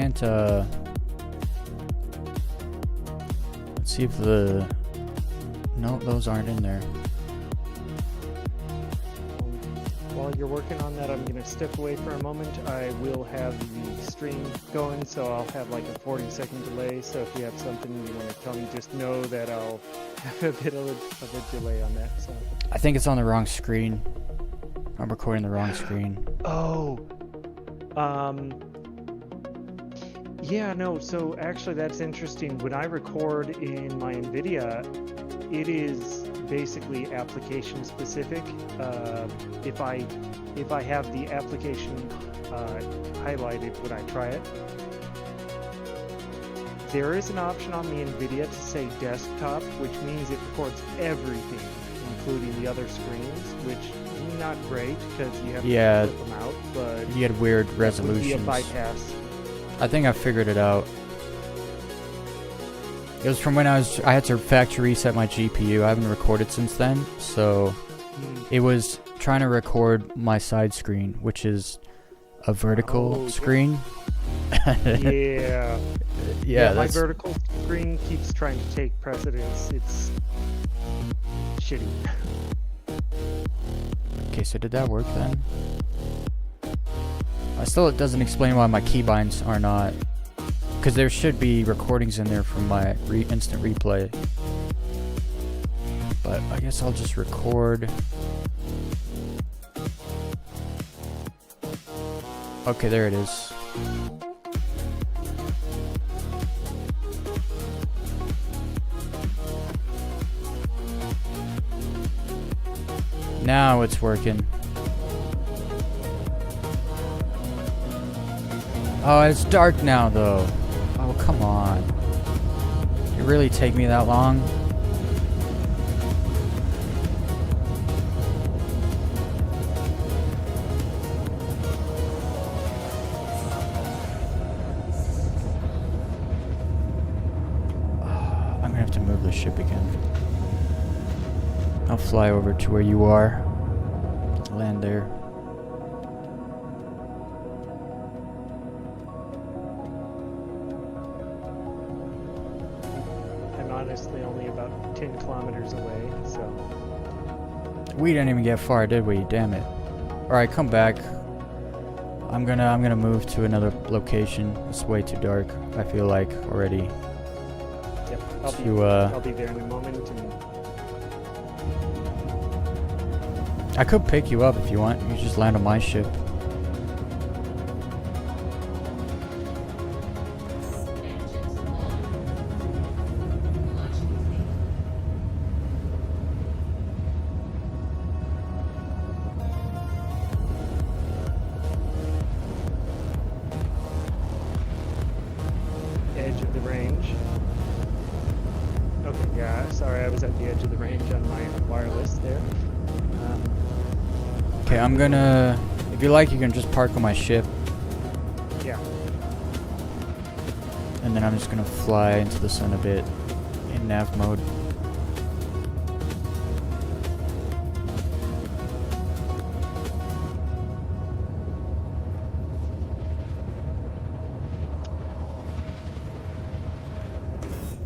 see if no, those aren't in there. While you're working on that, I'm going to step away for a moment. I will have the stream going, so I'll have like a 40-second delay. So if you have something you want to tell me, just know that I'll have a bit of a delay on that. So I think it's on the wrong screen. I'm recording the wrong screen. Oh, yeah, no. So actually, that's interesting. When I record in my NVIDIA, it is basically application specific. If I have the application highlighted when I try it, there is an option on the NVIDIA to say desktop, which means it records everything, including the other screens, which is not great because you have to flip them out. But you get weird that would resolutions. be a bypass. I think I figured it out. It was from when I had to factory reset my GPU. I haven't recorded since then, so it was trying to record my side screen, which is a vertical screen. Yeah. Yeah, my vertical screen keeps trying to take precedence. It's shitty. Okay, so did that work then? It doesn't explain why my keybinds are not, because there should be recordings in there from my instant replay. But I guess I'll just record. Okay, there it is. Now it's working. Oh, it's dark now though. Oh, come on. Did it really take me that long? I'm gonna have to move the ship again. I'll fly over to where you are. Land there. I'm honestly only about 10 kilometers away, so... We didn't even get far, did we? Damn it. Alright, come back. I'm gonna move to another location. It's way too dark, I feel like, already. Yep, I'll be there in a moment. And I could pick you up if you want. You just land on my ship. edge of the range. Okay. Yeah, sorry, I was at the edge of the range on my wireless there. Okay, I'm gonna... If you like, you can just park on my ship. Yeah. And then I'm just gonna fly into the sun a bit in nav mode.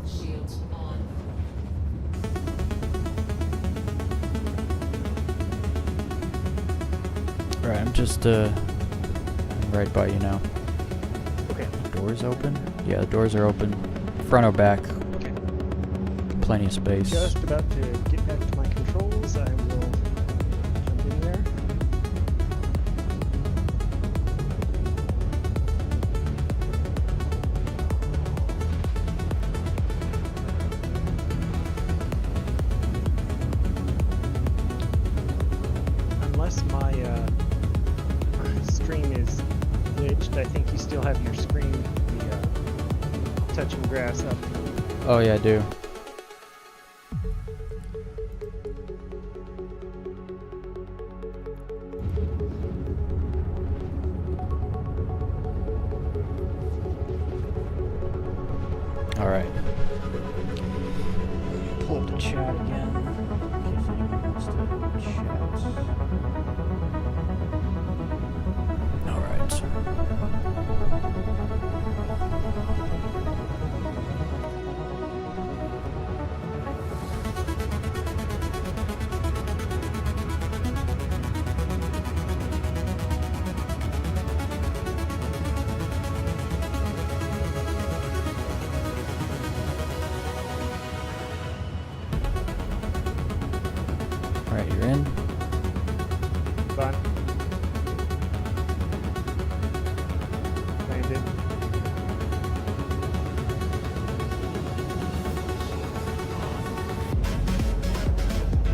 Shields on. Alright, I'm just I'm right by you now. Okay. Doors open? Yeah, the doors are open. Front or back. Okay. Plenty of space. Just about to get back to my controls. I will jump in there. Unless my stream is glitched, I think you still have your screen, the touching grass up. Oh yeah, I do. Alright. Pull up the chat again. In case anyone wants to chat. Alright. Alright, you're in. Fun. Landed.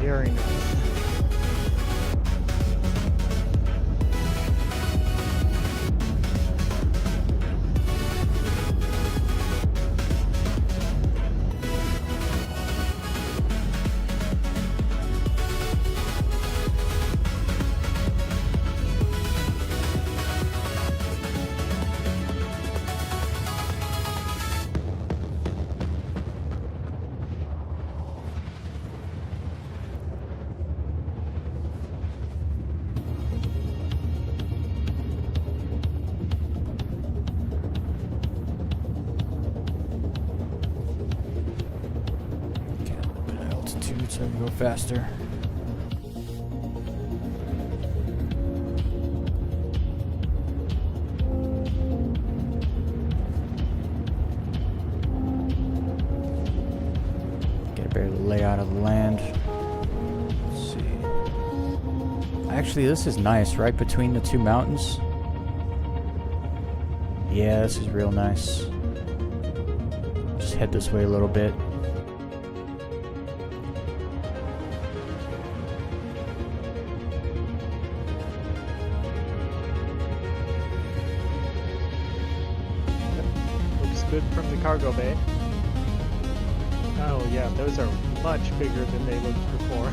Very nice. Okay, a little bit of altitude so I can go faster. Get a better layout of the land. Let's see. Actually, this is nice, right between the two mountains. Yeah, this is real nice. Just head this way a little bit. Looks good from the cargo bay. Oh yeah, those are much bigger than they looked before.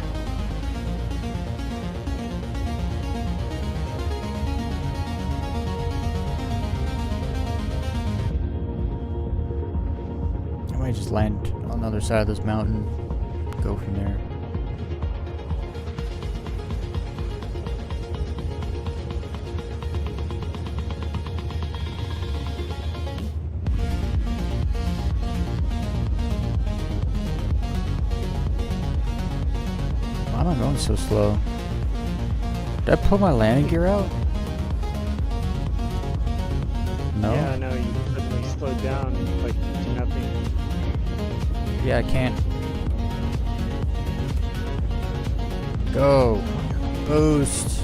I might just land on the other side of this mountain, go from there. Why am I going so slow? Did I pull my landing gear out? No? Yeah, no, you suddenly slowed down like to nothing. Yeah, I can't. Go. Boost.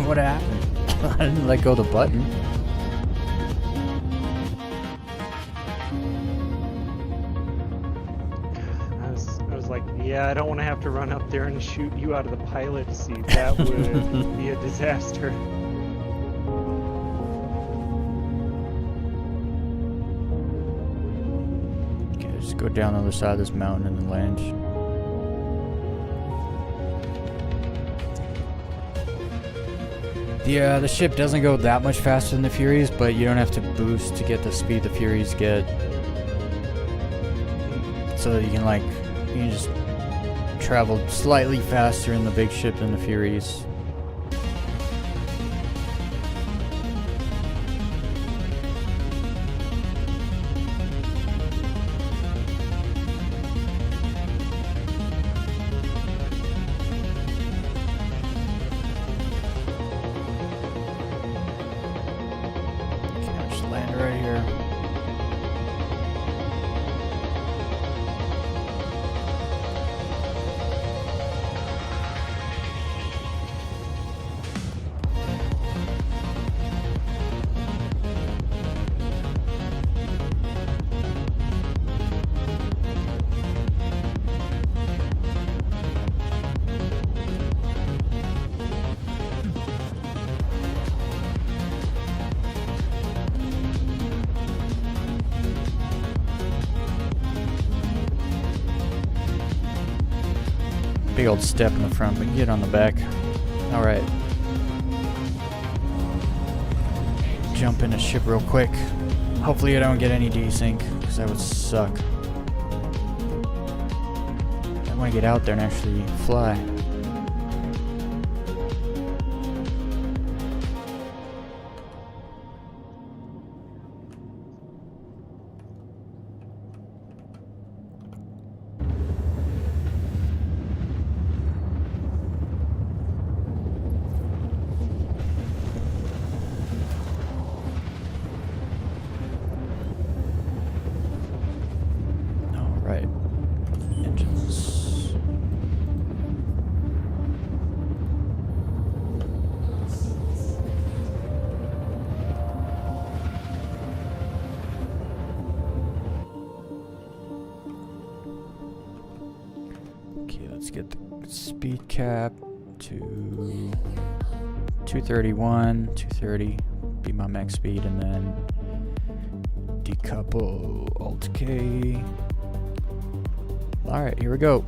What happened? I didn't let go of the button. I was like, yeah, I don't want to have to run up there and shoot you out of the pilot seat. That would be a disaster. Okay, just Let's go down the other side of this mountain and then land. The ship doesn't go that much faster than the Furies, but you don't have to boost to get the speed the Furies get. So you can you can just travel slightly faster in the big ship than the Furies. Land right here. Big old step in the front, we can get on the back. Alright. Jump in the ship real quick. Hopefully I don't get any desync, because that would suck. I want to get out there and actually fly. Right. Engines. Okay, let's get the speed cap to 231, 230, be my max speed, and then decouple Alt K. Alright, here we go.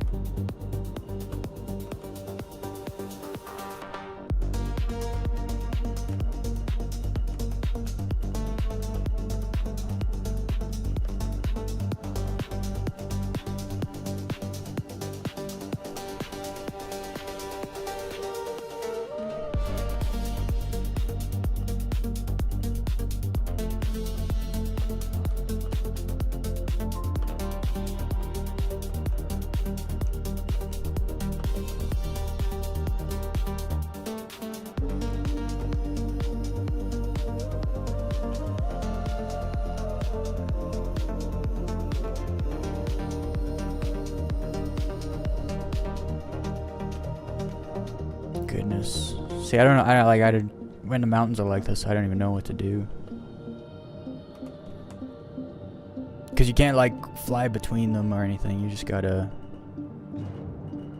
Goodness. See, I don't know. When the mountains are like this, I don't even know what to do. Because you can't fly between them or anything. You just gotta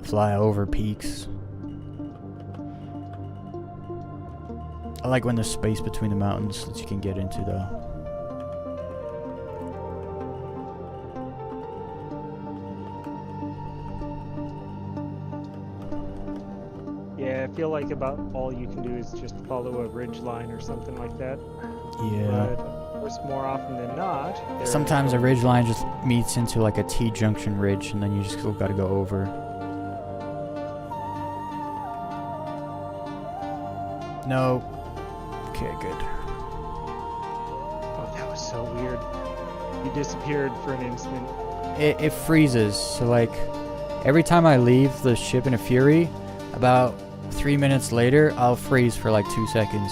fly over peaks. I like when there's space between the mountains that you can get into though. Yeah, I feel like about all you can do is just follow a ridge line or something like that. Yeah. But of course, more often than not, Sometimes a ridge line just meets into a T-junction ridge, and then you just still gotta go over. No. Okay, good. Oh, that was so weird. You disappeared for an instant. It freezes, so every time I leave the ship in a Fury, about 3 minutes later, I'll freeze for 2 seconds.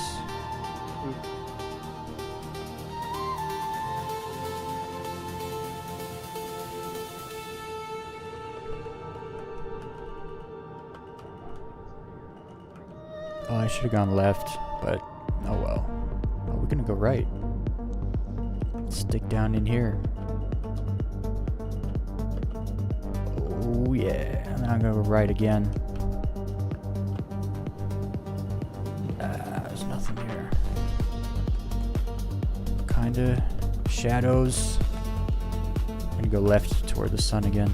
Oh, I should have gone left, but oh well. Oh, we're gonna go right. Stick down in here. Oh yeah, and then I'm gonna go right again. There's nothing here. Kinda shadows. I'm gonna go left toward the sun again.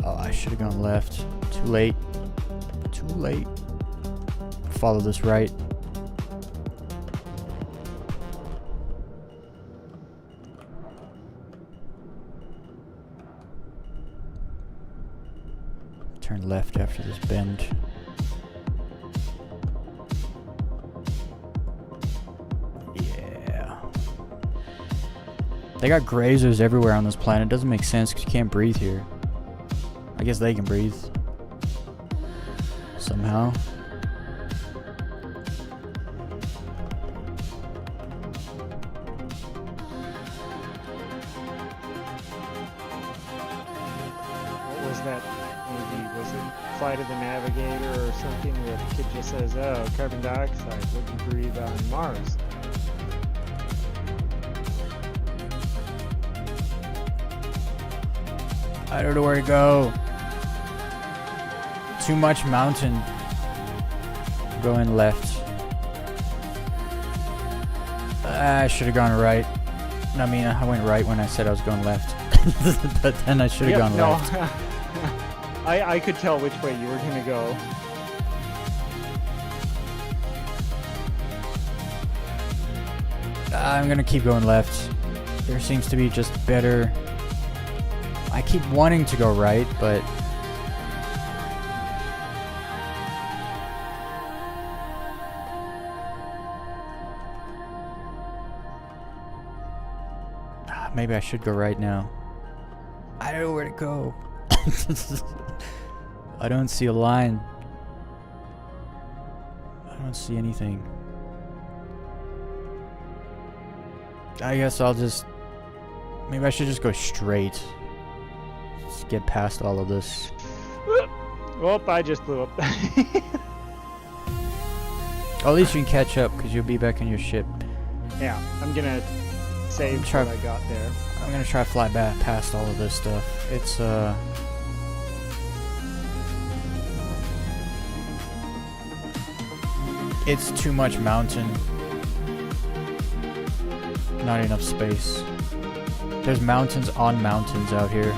Oh, I should have gone left. Too late. Too late. Follow this right. Turn left after this bend. Yeah. They got grazers everywhere on this planet. Doesn't make sense because you can't breathe here. I guess they can breathe. Somehow. What was that movie? Was it Flight of the Navigator or something where the kid just says, oh, carbon dioxide, what do you breathe on Mars? I don't know where to go. Too much mountain. Going left. I should have gone right. I mean, I went right when I said I was going left. But then I should have gone left. I could tell which way you were going to go. I'm going to keep going left. There seems to be just better... I keep wanting to go right, but... Maybe I should go right now. I don't know where to go. I don't see a line. I don't see anything. I guess I'll just... Maybe I should just go straight. Just get past all of this. Oh, I just blew up. At least you can catch up, because you'll be back on your ship. Yeah, I'm gonna save try- what I got there. I'm gonna try to fly back past all of this stuff. It's too much mountain. Not enough space. There's mountains on mountains out here.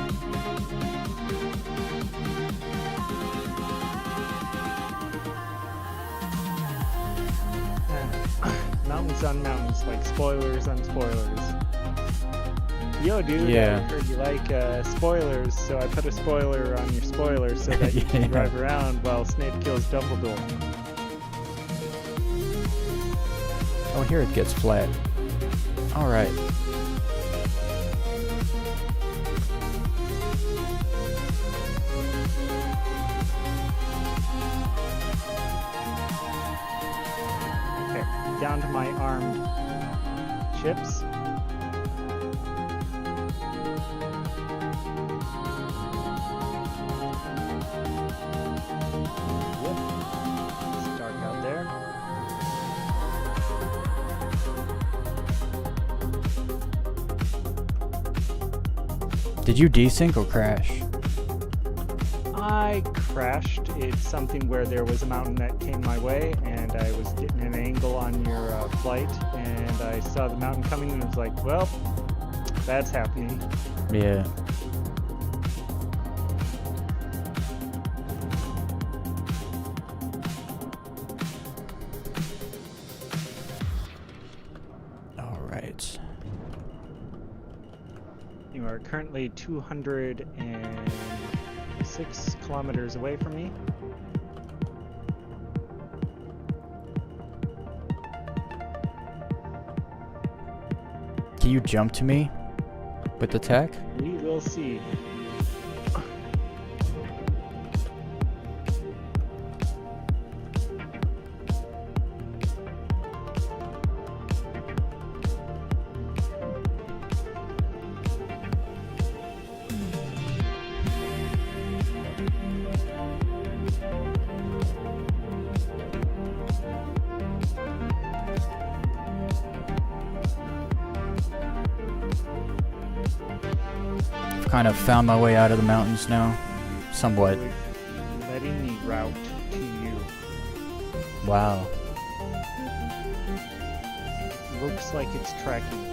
Mountains on mountains, like spoilers on spoilers. Yo, dude, Yeah. I heard you like spoilers, so I put a spoiler on your spoiler so that you Yeah. can drive around while Snape kills Dumbledore. Oh, here it gets flat. Alright. Okay, down to my armed ships. Yep. It's dark out there. Did you desync or crash? I crashed. It's something where there was a mountain that came my way, and I was getting an angle on your flight, and I saw the mountain coming, and I was like, well, that's happening. Yeah. Alright. You are currently 206 kilometers away from me. Can you jump to me with the tech? We will see. kind of found my way out of the mountains now. Somewhat. Letting me route to you. Wow. Looks like it's tracking.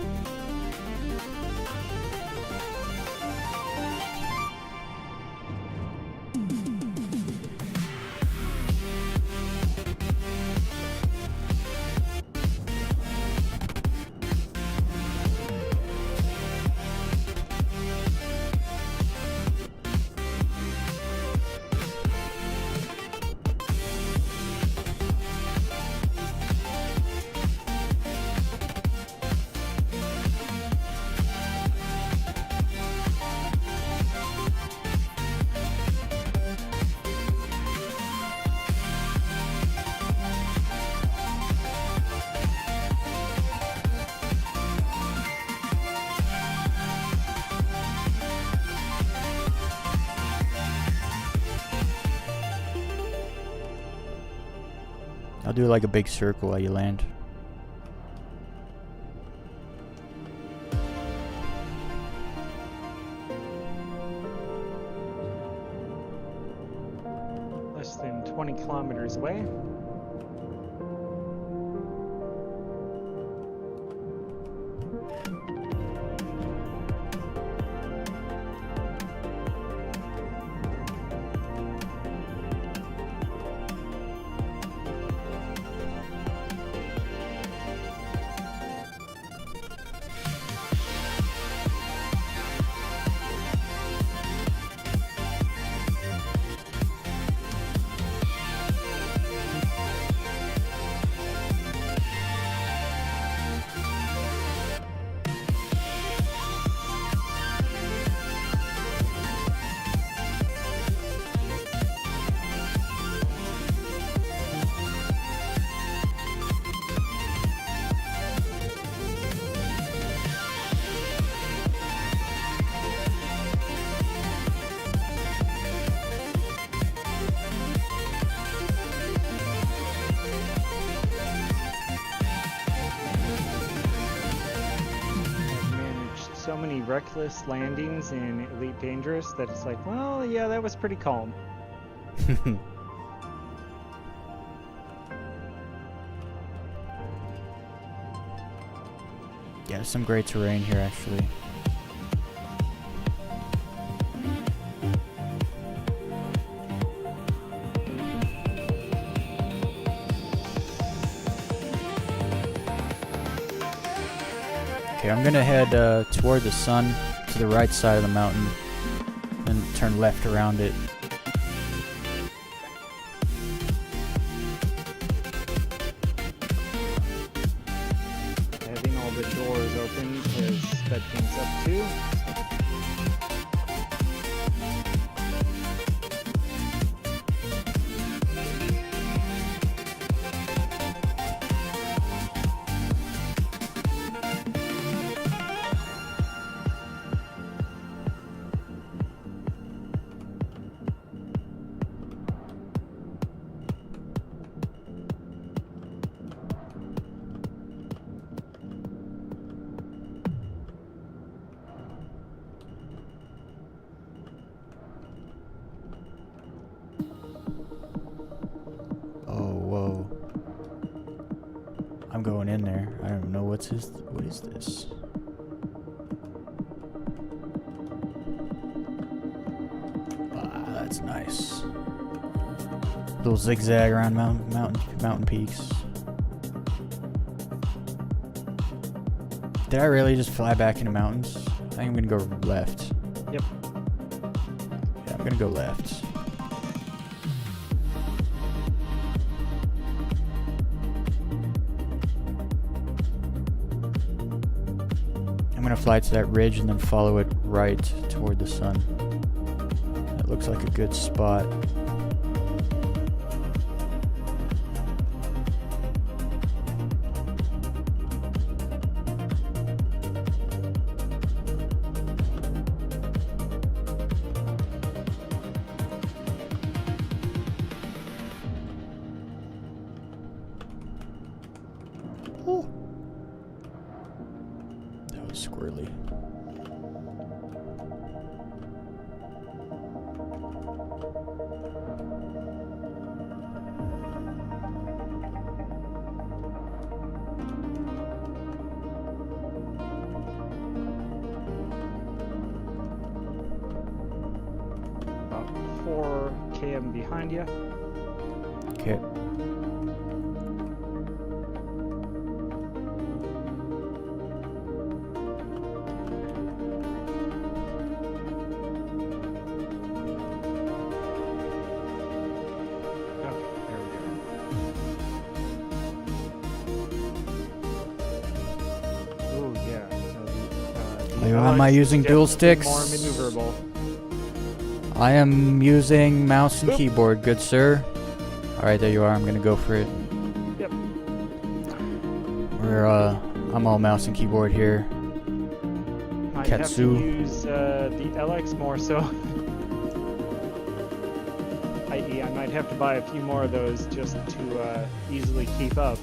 I'll do like a big circle while you land. Less than 20 kilometers away. So many reckless landings in Elite Dangerous that it's like, well, yeah, that was pretty calm. Yeah, some great terrain here actually. Okay, I'm gonna head toward the sun to the right side of the mountain and turn left around it. Having all the doors open has sped things up too. Whoa. I'm going in there. I don't know what is this? Ah, that's nice. Little zigzag around mountain peaks. Did I really just fly back into mountains? I think I'm gonna go left. Yep. Yeah, I'm gonna go left. I'm gonna fly to that ridge and then follow it right toward the sun. That looks like a good spot. Ooh. That was squirrely. cam behind you. Okay. Okay, there we go. Oh yeah. Am I using dual sticks? More maneuverable. I am using mouse and keyboard, good sir. Alright, there you are. I'm gonna go for it. Yep. I'm all mouse and keyboard here. Might have to Katsu. use the LX more so. I.e., I might have to buy a few more of those just to easily keep up.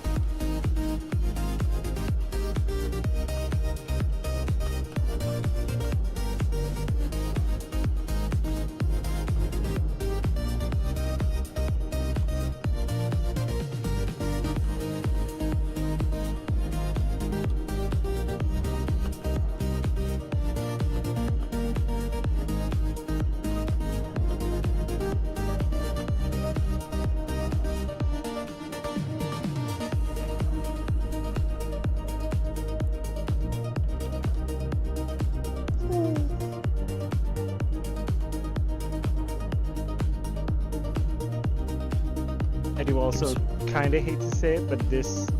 I do also kind of hate to say it, but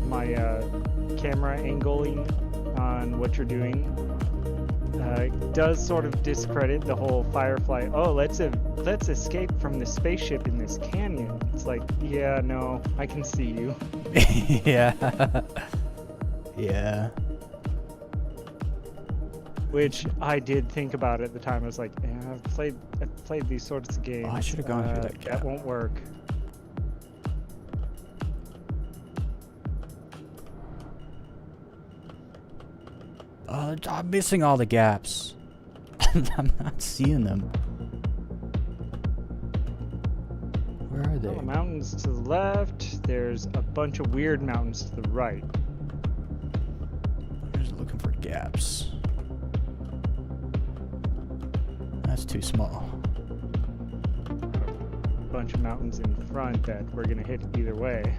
my camera angling on what you're doing does sort of discredit the whole Firefly. Oh, let's escape from the spaceship in this canyon. It's like, yeah, no, I can see you. Yeah. Yeah. Which I did think about at the time. I was like, yeah, I've played these sorts of games. I should have gone through that gap. That won't work. I'm missing all the gaps. I'm not seeing them. Where are they? Well, the mountains to the left. There's a bunch of weird mountains to the right. I'm just looking for gaps. That's too small. A bunch of mountains in front that we're gonna hit either way.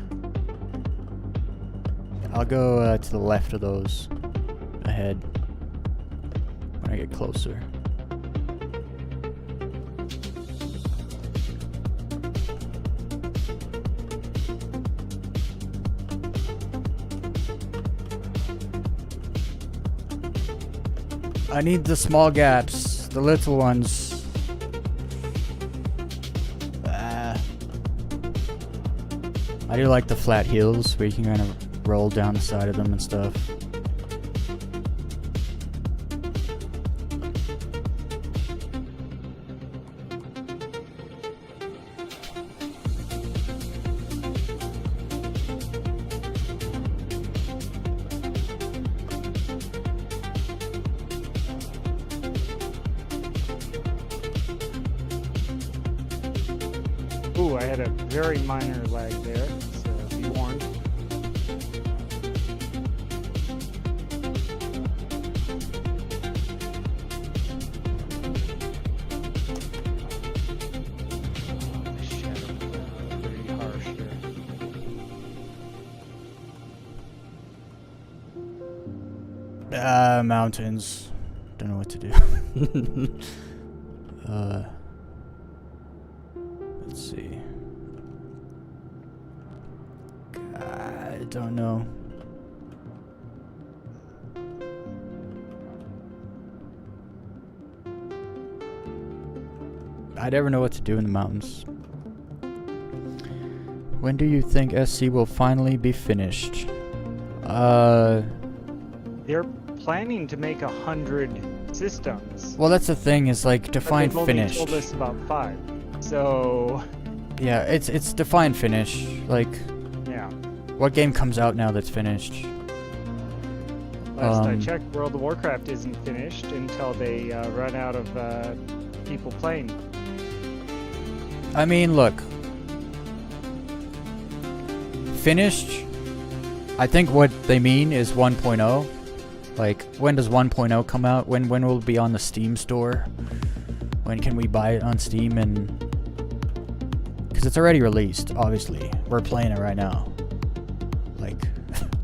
I'll go to the left of those. Ahead. When I get closer. I need the small gaps, the little ones. I do like the flat hills where you can kind of roll down the side of them and stuff. Ooh, I had a very minor lag there, so be warned. The shadow pretty harsh there. Mountains. Don't know what to do. Let's see. I don't know. I never know what to do in the mountains. When do you think SC will finally be finished? They're planning to make 100 systems. Well, that's the thing, is like define but they've finished. only told us about 5. So Yeah, it's define finish. Like, yeah. what game comes out now that's finished? Last I checked, World of Warcraft isn't finished until they run out of people playing. I mean, look. Finished, I think what they mean is 1.0. Like, when does 1.0 come out? When will it be on the Steam store? When can we buy it on Steam and because it's already released. Obviously, we're playing it right now. Like,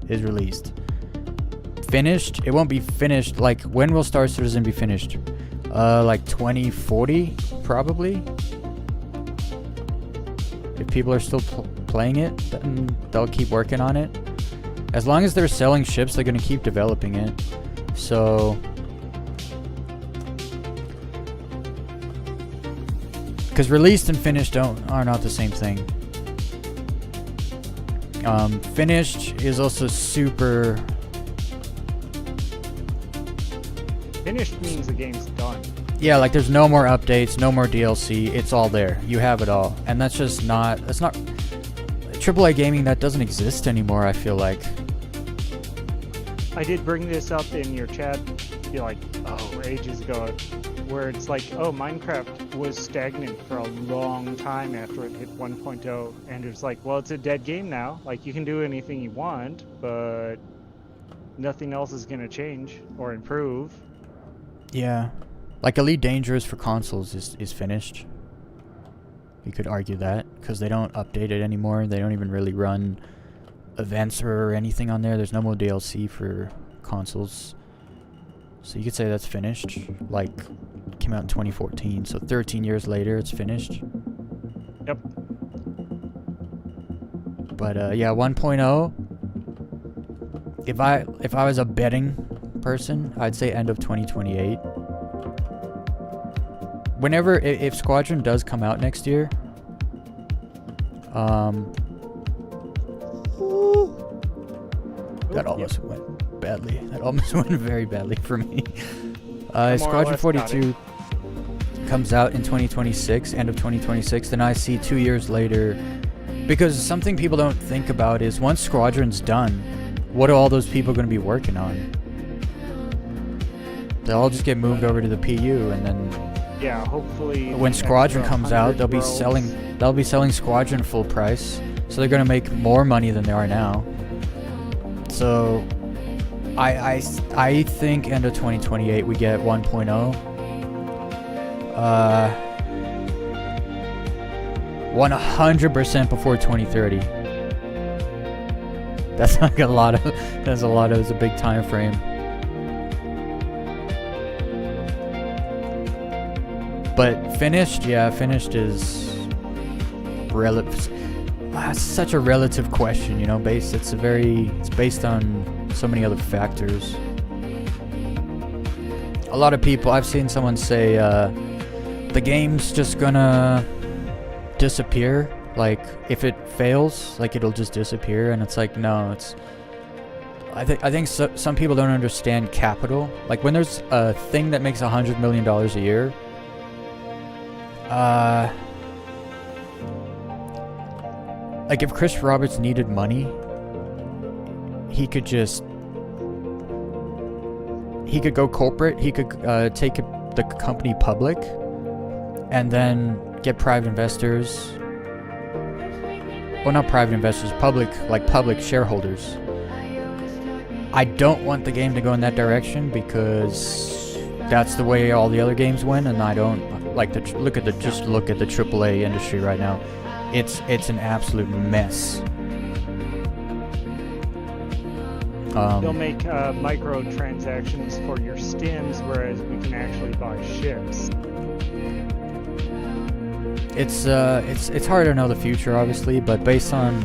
it's released. Finished? It won't be finished. Like, when will Star Citizen be finished? Like 2040, probably. If people are still playing it, then they'll keep working on it. As long as they're selling ships, they're gonna keep developing it. So, because released and finished are not the same thing. Finished is also super. Finished means the game's done. Yeah, like there's no more updates, no more DLC. It's all there. You have it all, and that's just not. That's not AAA gaming. That doesn't exist anymore. I feel like. I did bring this up in your chat, like, ages ago, where it's like, Minecraft was stagnant for a long time after it hit 1.0, and it's like, well, it's a dead game now. Like, you can do anything you want, but nothing else is gonna change or improve. Yeah, like Elite Dangerous for consoles is finished. You could argue that because they don't update it anymore. They don't even really run events or anything on there. There's no more DLC for consoles, so you could say that's finished. Like, it came out in 2014, so 13 years later it's finished. Yep. But yeah, 1.0, if I was a betting person, I'd say end of 2028. Whenever, if Squadron does come out next year, that almost went badly. That almost went very badly for me. Squadron 42 comes out in 2026, end of 2026. Then I see 2 years later, because something people don't think about is once Squadron's done, what are all those people going to be working on? They'll all just get moved over to the PU, and then yeah, hopefully when Squadron comes out, they'll be selling Squadron full price, so they're going to make more money than they are now. So, I think end of 2028 we get 1.0. 100% before 2030. That's like a lot of. That's a lot of. It's a big time frame. But finished, yeah, finished is relative. It's such a relative question, you know. It's based on so many other factors. A lot of people, I've seen someone say the game's just gonna disappear. Like, if it fails, like, it'll just disappear. And it's like, no, it's. I think some people don't understand capital. Like, when there's a thing that makes $100 million a year. Like, if Chris Roberts needed money, he could go corporate. He could take the company public, and then get private investors. Well, not private investors, public shareholders. I don't want the game to go in that direction because that's the way all the other games went, and I don't like to look at the AAA industry right now. It's an absolute mess. They'll make microtransactions for your stims, whereas we can actually buy ships. It's hard to know the future, obviously, but based on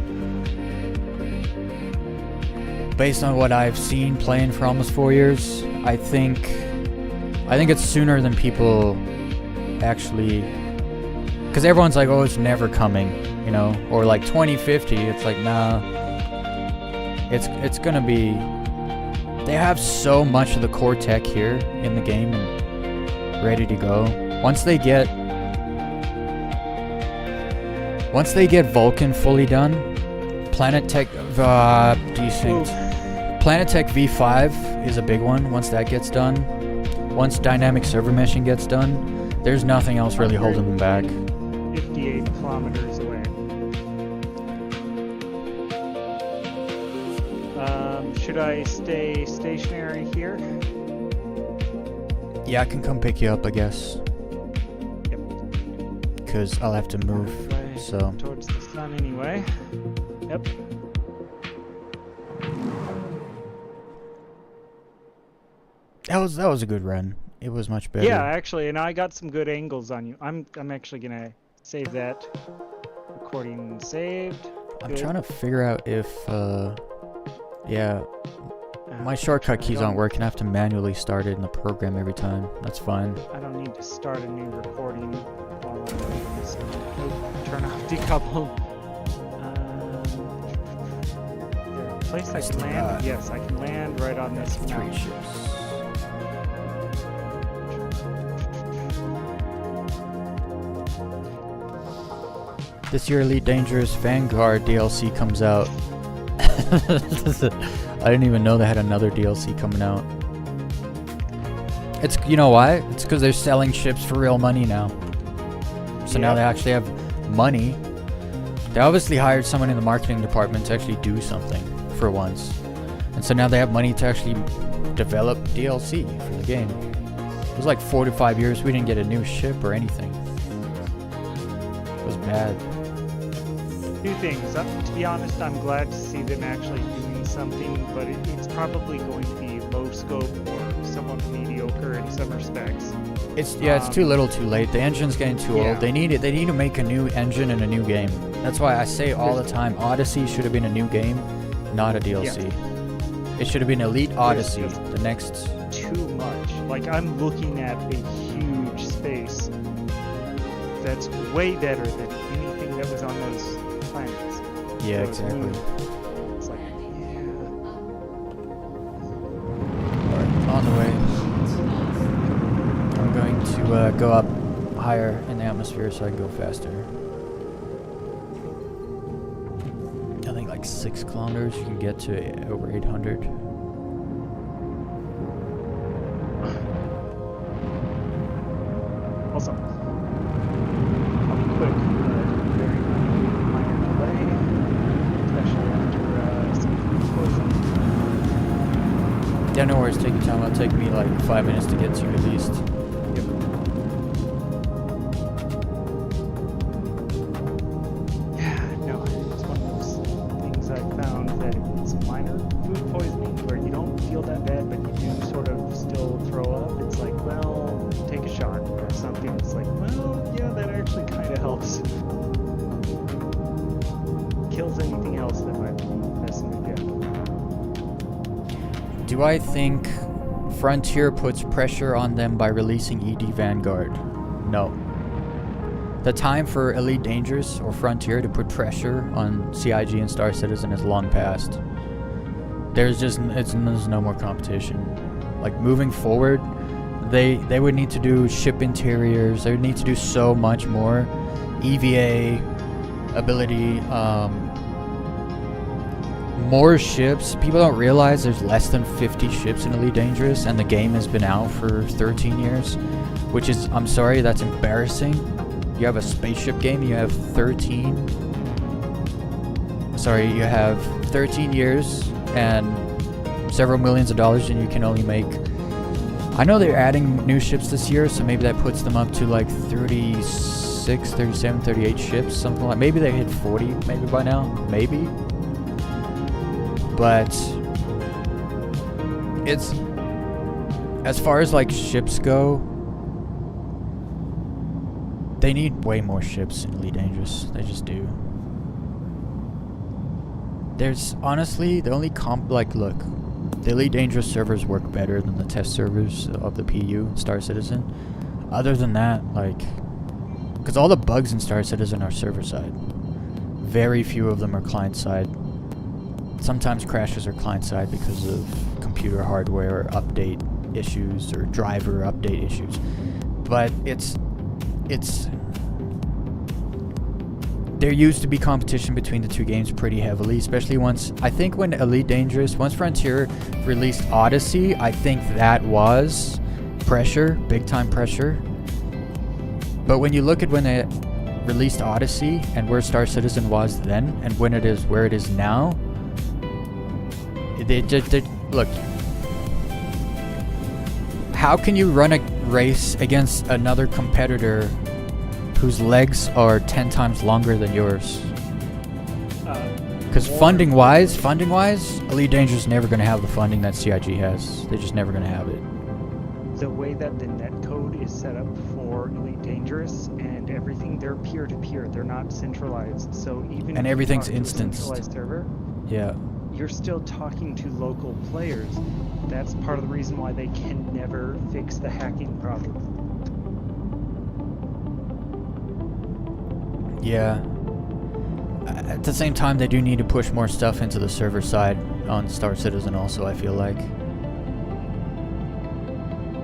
what I've seen playing for almost 4 years, I think it's sooner than people actually. Because everyone's like, oh, it's never coming, you know, or like 2050. It's like, nah. It's gonna be. They have so much of the core tech here in the game and ready to go. Once they get Vulcan fully done, Planet Tech Planet Tech V5 is a big one. Once that gets done, once dynamic server meshing gets done, there's nothing else really holding them back. 58 kilometers away. Should I stay stationary here? Yeah, I can come pick you up, I guess. Yep. Because I'll have to move. Right. So Towards the sun anyway. Yep. that was a good run. It was much better. Yeah, actually, and I got some good angles on you. I'm actually gonna save that. Recording saved. I'm Good. trying to figure out if yeah, my I'm shortcut trying- keys aren't working. I have to manually start it in the program every time. That's fine. I don't need to start a new recording while I'm doing this. Nope, turn off decouple. There a place I can land? Yes, I can land right on this 3 mountain. ships. This year, Elite Dangerous Vanguard DLC comes out. I didn't even know they had another DLC coming out. It's, you know why? It's because they're selling ships for real money now. So now Yep. they actually have money. They obviously hired someone in the marketing department to actually do something for once. And so now they have money to actually develop DLC for the game. It was like 4 to 5 years we didn't get a new ship or anything. It was bad. Two things. To be honest, I'm glad to see them actually doing something, but it's probably going to be low scope or somewhat mediocre in some respects. It's it's too little, too late. The engine's getting too Yeah. old. They need it. They need to make a new engine and a new game. That's why I say all the time, Odyssey should have been a new game, not a DLC. It should have been Elite Odyssey. just The next. Too much. Like, I'm looking at a huge space that's way better than anything that was on those planets. Yeah, Those exactly. moons. It's like, yeah. Alright, on the way. I'm going to go up higher in the atmosphere so I can go faster. I think like 6 kilometers you can get to over 800. Also, I'll be quick, but very minor delay, especially after some poison. Yeah, no worries, take your time. It'll take me like 5 minutes to get to you at least. Yeah, no, it's one of those things I found that it's minor food poisoning where you don't feel that bad, but you do sort of still throw up. It's like, well, take a shot or something. It's like, well, yeah, that actually kind of helps. Kills anything else that might be messing with you. Do I think Frontier puts pressure on them by releasing ED Vanguard? No. The time for Elite Dangerous or Frontier to put pressure on CIG and Star Citizen is long past. There's no more competition. Like, moving forward, they would need to do ship interiors. They would need to do so much more. EVA ability, more ships. People don't realize there's less than 50 ships in Elite Dangerous, and the game has been out for 13 years, which is, I'm sorry, that's embarrassing. You have a spaceship game, you have 13 years and several millions of dollars, and you can only make, I know they're adding new ships this year, so maybe that puts them up to like 36, 37, 38 ships, something like, maybe they hit 40 maybe by now, maybe. But it's, as far as like ships go, they need way more ships in Elite Dangerous. They just do. There's honestly the only look, the Elite Dangerous servers work better than the test servers of the PU Star Citizen. Other than that, like, because all the bugs in Star Citizen are server side. Very few of them are client side. Sometimes crashes are client side because of computer hardware update issues or driver update issues. But there used to be competition between the two games pretty heavily, especially once, I think when Elite Dangerous, once Frontier released Odyssey, I think that was pressure, big time pressure. But when you look at when they released Odyssey and where Star Citizen was then and when it is where it is now, look, how can you run a race against another competitor whose legs are 10 times longer than yours. Because More funding-wise, Elite Dangerous never going to have the funding that CIG has. They're just never going to have it. the way that the netcode is set up for Elite Dangerous and everything, they're peer-to-peer. They're not centralized. So even And if you everything's talk to a instanced. centralized server, Yeah. you're still talking to local players. That's part of the reason why they can never fix the hacking problem. Yeah. At the same time, they do need to push more stuff into the server side on Star Citizen also, I feel like.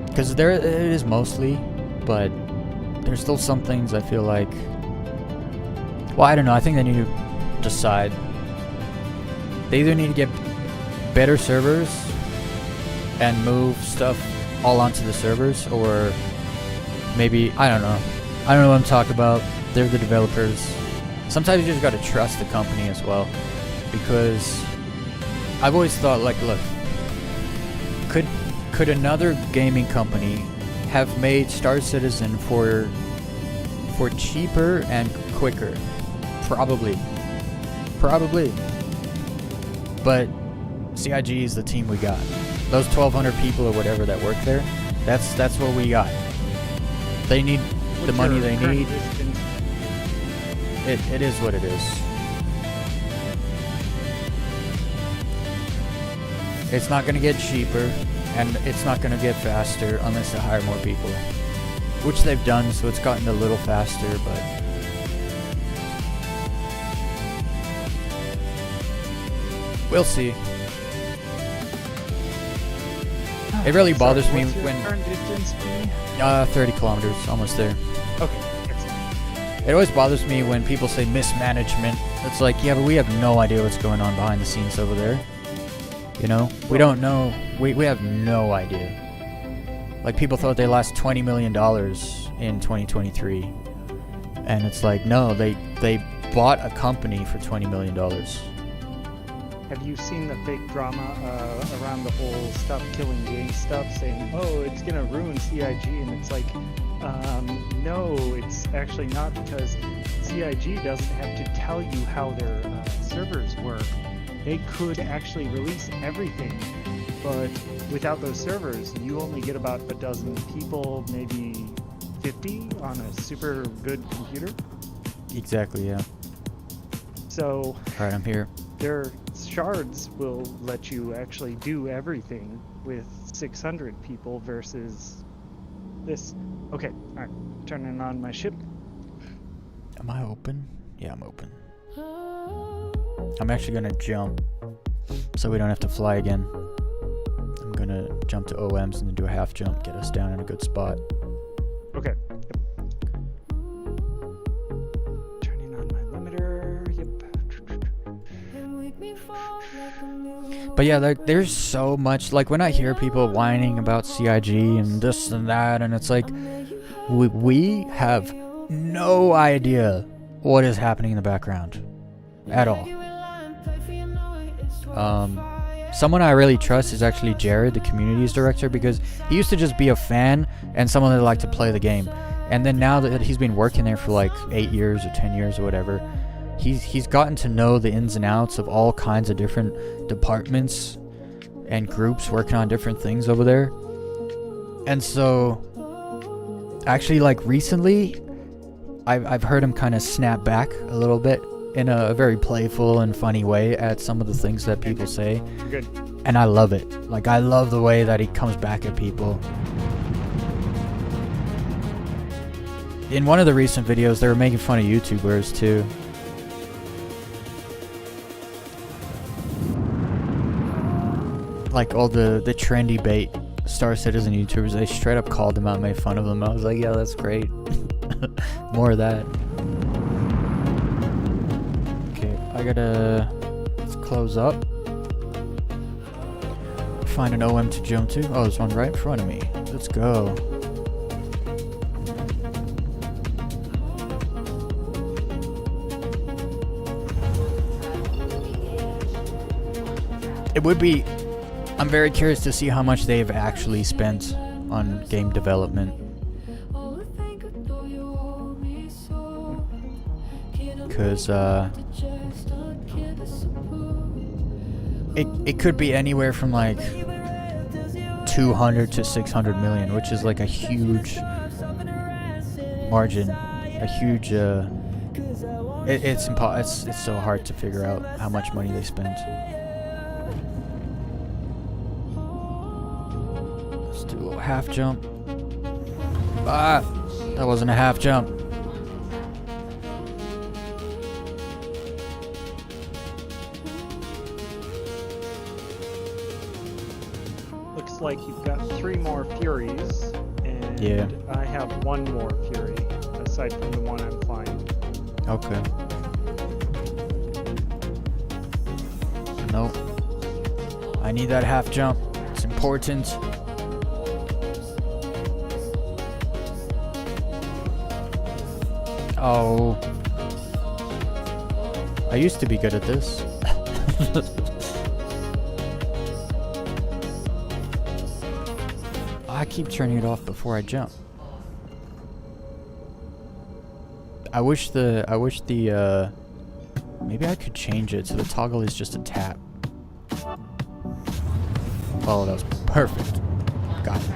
Because there it is mostly, but there's still some things I feel like... Well, I don't know. I think they need to decide. They either need to get better servers and move stuff all onto the servers, or maybe, I don't know. I don't know what I'm talking about. They're the developers. Sometimes you just gotta trust the company as well, because I've always thought, like, look, could another gaming company have made Star Citizen for cheaper and quicker? Probably. But CIG is the team we got. Those 1,200 people or whatever that work there, that's what we got. They need the What's money your they current need. distance? It is what it is. It's not gonna get cheaper, and it's not gonna get faster unless they hire more people. Which they've done, so it's gotten a little faster, but... We'll see. It really bothers me What's your when... current distance be? 30 kilometers, almost there. Okay, excellent. It always bothers me when people say mismanagement. It's like, yeah, but we have no idea what's going on behind the scenes over there. You know? We don't know. We have no idea. Like, people thought they lost $20 million in 2023. And it's like, no, they bought a company for $20 million. Have you seen the fake drama around the whole stop killing games stuff, saying, oh, it's going to ruin CIG, and it's like, no, it's actually not, because CIG doesn't have to tell you how their servers work. They could actually release everything, but without those servers, you only get about a dozen people, maybe 50 on a super good computer. Exactly, yeah. So Alright, I'm here. their shards will let you actually do everything with 600 people versus this. Okay, alright, turning on my ship. Am I open? Yeah, I'm open. I'm actually gonna jump, so we don't have to fly again. I'm gonna jump to OMs and then do a half jump, get us down in a good spot. Okay. Yep. Turning on my limiter. Yep. But yeah, there's so much, like when I hear people whining about CIG and this and that, and it's like, we have no idea what is happening in the background at all. Someone I really trust is actually Jared, the communities director, because he used to just be a fan and someone that liked to play the game. And then now that he's been working there for like 8 years or 10 years or whatever, he's gotten to know the ins and outs of all kinds of different departments and groups working on different things over there. And so, actually, like recently, I've heard him kind of snap back a little bit in a very playful and funny way at some of the things that people say. Good. And I love it. Like, I love the way that he comes back at people. In one of the recent videos, they were making fun of YouTubers too. Like all the trendy bait Star Citizen YouTubers, they straight up called them out and made fun of them. I was like, yeah, that's great. More of that. Okay, I gotta... let's close up. Find an OM to jump to. Oh, there's one right in front of me. Let's go. It would be... I'm very curious to see how much they've actually spent on game development. because it could be anywhere from like 200 to 600 million, which is like a huge margin, a huge it's so hard to figure out how much money they spent. Let's do a little half jump. Ah, that wasn't a half jump. Looks like you've got 3 more Furies, and Yeah. I have 1 more Fury, aside from the one I'm flying. Okay. Nope. I need that half jump. It's important. Oh. I used to be good at this. I keep turning it off before I jump. I wish the maybe I could change it so the toggle is just a tap. Oh, that was perfect. Got it.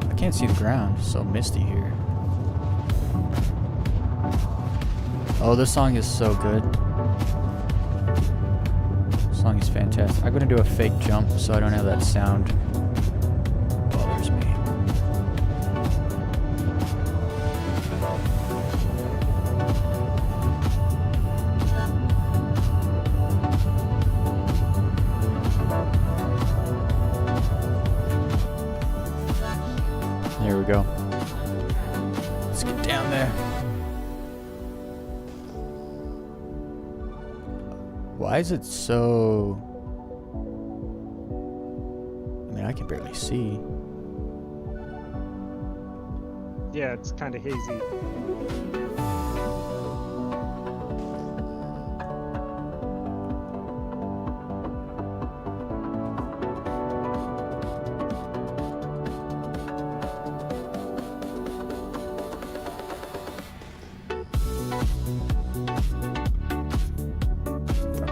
I can't see the ground, it's so misty here. Oh, this song is so good. This song is fantastic. I'm gonna do a fake jump so I don't have that sound. Bothers me. There we go. Let's get down there. Why is it so... I mean, I can barely see. Yeah, it's kind of hazy.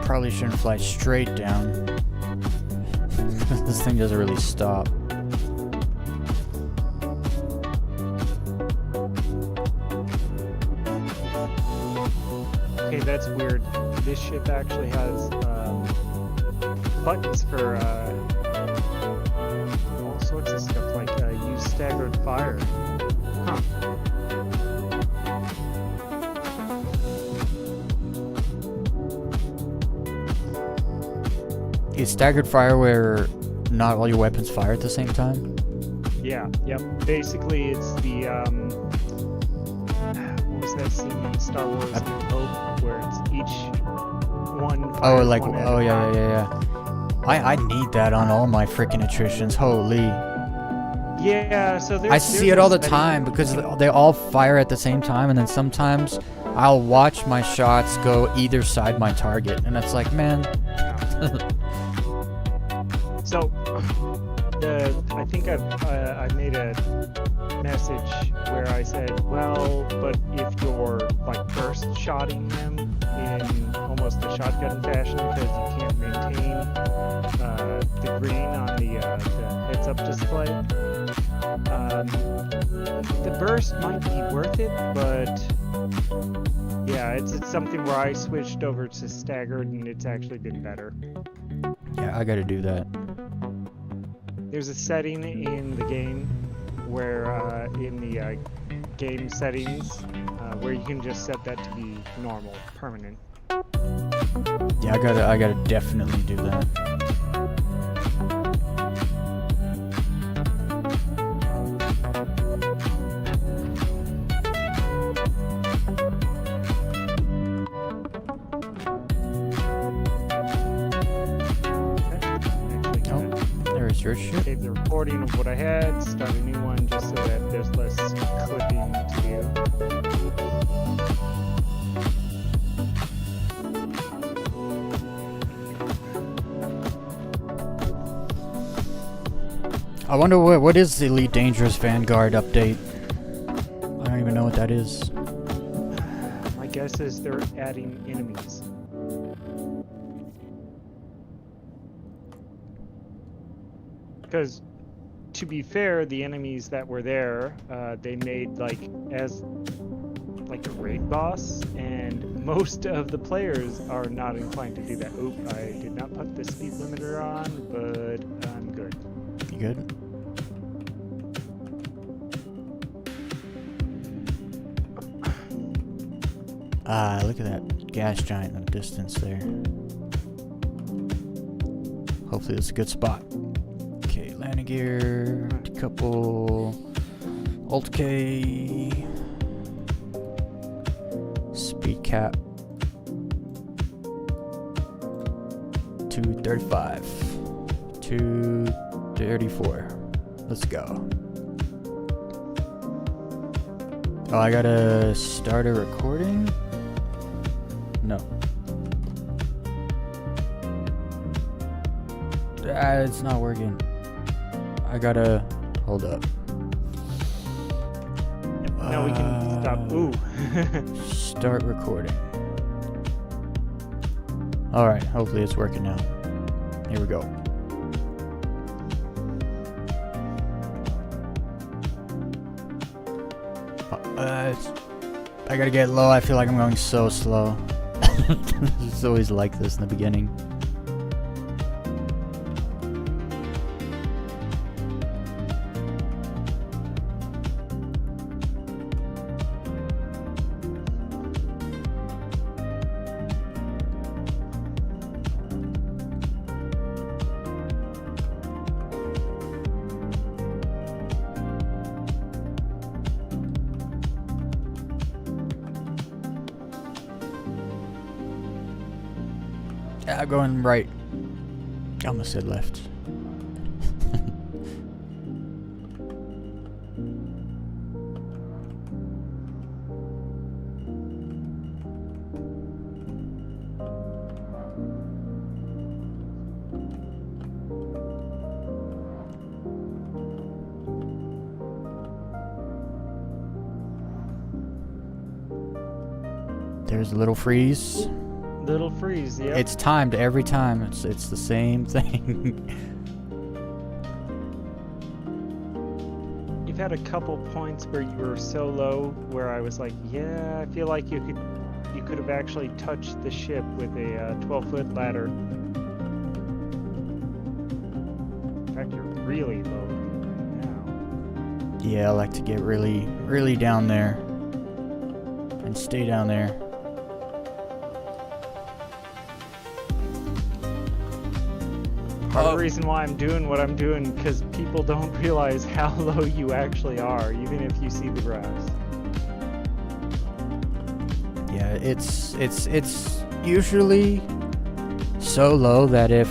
Probably shouldn't fly straight down. This thing doesn't really stop. Okay, that's weird. This ship actually has buttons for all sorts of stuff, like use staggered fire. Huh. Is staggered fire where not all your weapons fire at the same time? Yeah, yep. Basically, it's the, what was that scene in Star Wars New Hope, where it's each one Oh, fires like, one at oh a yeah, time. yeah. I need that on all my freaking attritions. Holy. Yeah, so there's... I see it all the time because they all fire at the same time, and then sometimes I'll watch my shots go either side my target, and it's like, man. So, I think I made a message where I said, well, but if you're like burst shotting him in almost a shotgun fashion because you can't maintain the green on the heads-up display, the burst might be worth it, but yeah, it's something where I switched over to staggered and it's actually been better. Yeah, I gotta do that. There's a setting in the game where, in the game settings, where you can just set that to be normal, permanent. Yeah, I gotta definitely do that. Your ship. Save the recording of what I had, start a new one just so that there's less clipping to do. I wonder what is the Elite Dangerous Vanguard update? don't even know what that is. My guess is they're adding enemies. Because, to be fair, the enemies that were there, they made like a raid boss, and most of the players are not inclined to do that. Oop, I did not put the speed limiter on, but I'm good. You good? Ah, look at that gas giant in the distance there. Hopefully it's a good spot. Okay, landing gear, decouple, Alt K, speed cap, 235, 234. Let's go. Oh, I gotta start a recording? No. It's not working. I gotta hold up. Now we can stop. Ooh. Start recording. Alright, hopefully it's working now. Here we go. I gotta get low. I feel like I'm going so slow. It's always like this in the beginning. I'm going right. I almost said left. There's a little freeze. Little freeze, yeah. It's timed every time. It's the same thing. You've had a couple points where you were so low where I was like, yeah, I feel like you could have actually touched the ship with a 12-foot ladder. In fact, you're really low now. Yeah, I like to get really, really down there and stay down there. Part of the reason why I'm doing what I'm doing, because people don't realize how low you actually are, even if you see the grass. Yeah, it's usually so low that if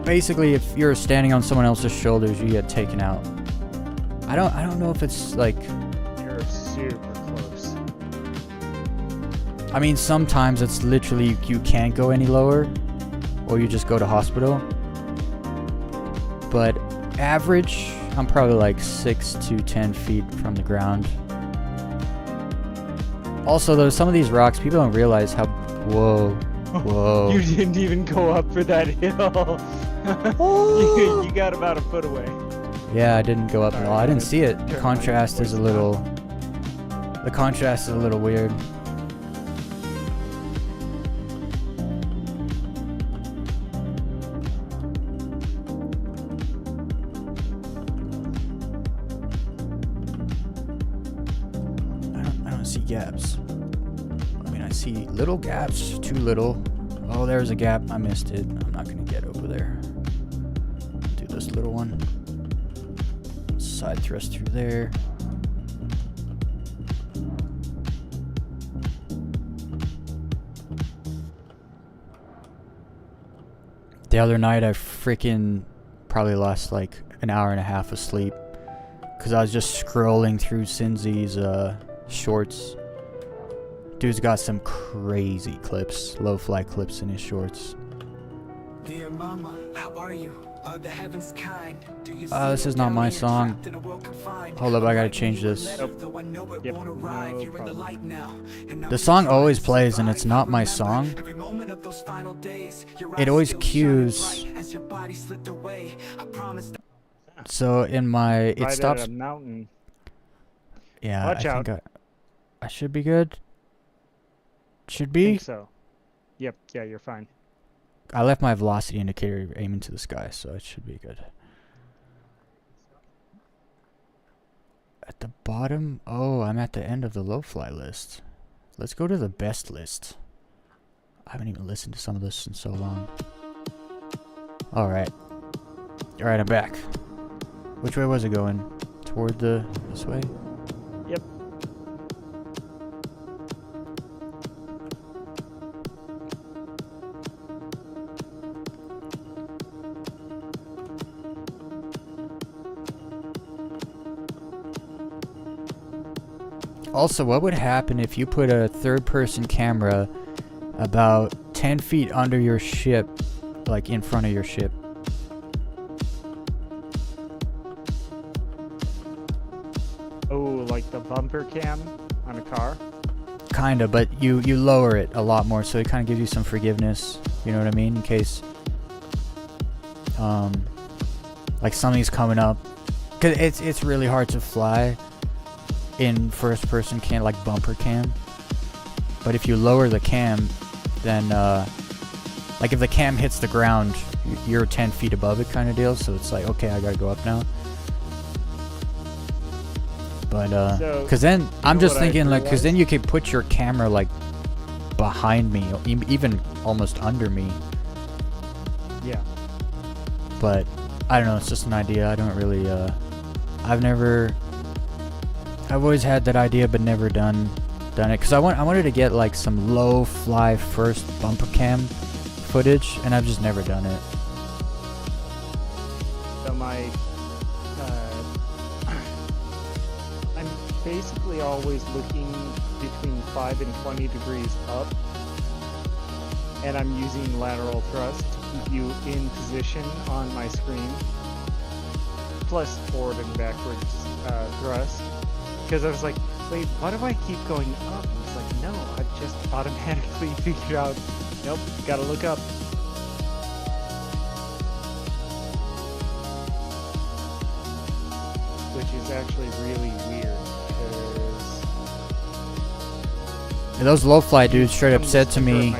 basically if you're standing on someone else's shoulders, you get taken out. I don't know if it's like You're super close. I mean, sometimes it's literally you can't go any lower, or you just go to hospital. But average, I'm probably like 6 to 10 feet from the ground. Also, though, some of these rocks, people don't realize how... Whoa. You didn't even go up for that hill. You got about a foot away. Yeah, I didn't go up at all. I didn't see it. The Turn contrast my is a voice little... The contrast is a little weird. I don't see gaps. I mean, I see little gaps, too little. Oh, there's a gap. I missed it. I'm not going to get over there. Do this little one. Side thrust through there. The other night, I freaking probably lost like an hour and a half of sleep because I was just scrolling through Cinzy's shorts. Dude's got some crazy clips, low fly clips in his shorts. Dear Mama, how are you? This is not my song. Hold up, I gotta change this. Yep, no problem. The song always plays and it's not my song. It always cues. So in my, it Right stops. at a mountain. Yeah, Watch out. think I should be good. Should I be. think so. Yep, yeah, you're fine. I left my velocity indicator aiming to the sky, so it should be good. At the bottom? Oh, I'm at the end of the low fly list. Let's go to the best list. I haven't even listened to some of this in so long. Alright. Alright, I'm back. Which way was it going? Toward this way? Yep. Also, what would happen if you put a third-person camera about 10 feet under your ship, like in front of your ship? Oh, like the bumper cam on a car? Kinda, but you lower it a lot more, so it kind of gives you some forgiveness. You know what I mean? In case, like something's coming up, cause it's really hard to fly in first person cam, like bumper cam. But if you lower the cam, then like if the cam hits the ground, you're 10 feet above it, kind of deal. So it's like, okay, I gotta go up now. But So, cause then I'm know just what I thinking like, cause then realized? you could put your camera like behind me, even almost under me. Yeah. But I don't know, it's just an idea. I don't really I've always had that idea but never done it, because I wanted to get like some low fly first bumper cam footage, and I've just never done it. So I'm basically always looking between 5 and 20 degrees up, and I'm using lateral thrust to keep you in position on my screen, plus forward and backwards thrust. Because I was like, wait, why do I keep going up? And it's like, no, I've just automatically figured out, nope, gotta look up. Which is actually really weird, because And those low fly dudes straight up said to me,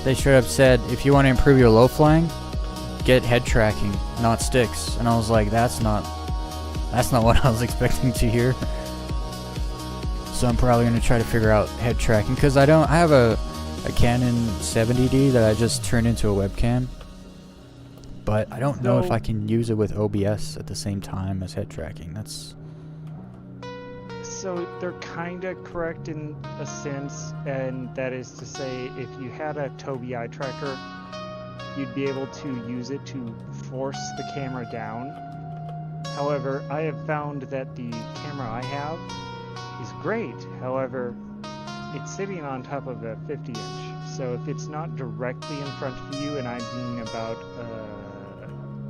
they straight up said, if you want to improve your low flying, get head tracking, not sticks. And I was like, that's not what I was expecting to hear. So I'm probably going to try to figure out head tracking, because I have a Canon 70D that I just turned into a webcam, but I don't know if I can use it with OBS at the same time as head tracking. So they're kind of correct in a sense, and that is to say, if you had a Tobii eye tracker, you'd be able to use it to force the camera down. However, I have found that the camera I have is great. However, it's sitting on top of a 50-inch. So if it's not directly in front of you and I'm being about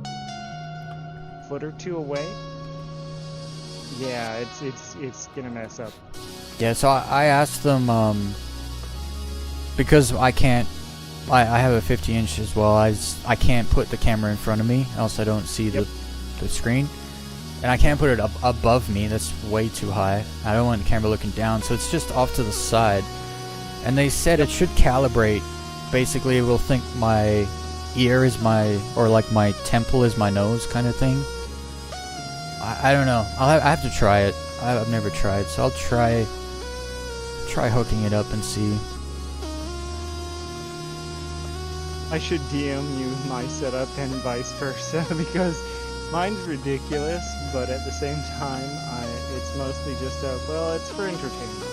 a foot or two away, yeah, it's gonna mess up. Yeah, so I asked them, because I have a 50-inch as well, I can't put the camera in front of me, else I don't see the screen. And I can't put it up above me, that's way too high. I don't want the camera looking down, so it's just off to the side. And they said it should calibrate. Basically, it will think my ear is or like my temple is my nose kind of thing. I don't know. I have to try it. I've never tried, so I'll try hooking it up and see. I should DM you my setup and vice versa, because mine's ridiculous, but at the same time, it's mostly just it's for entertainment.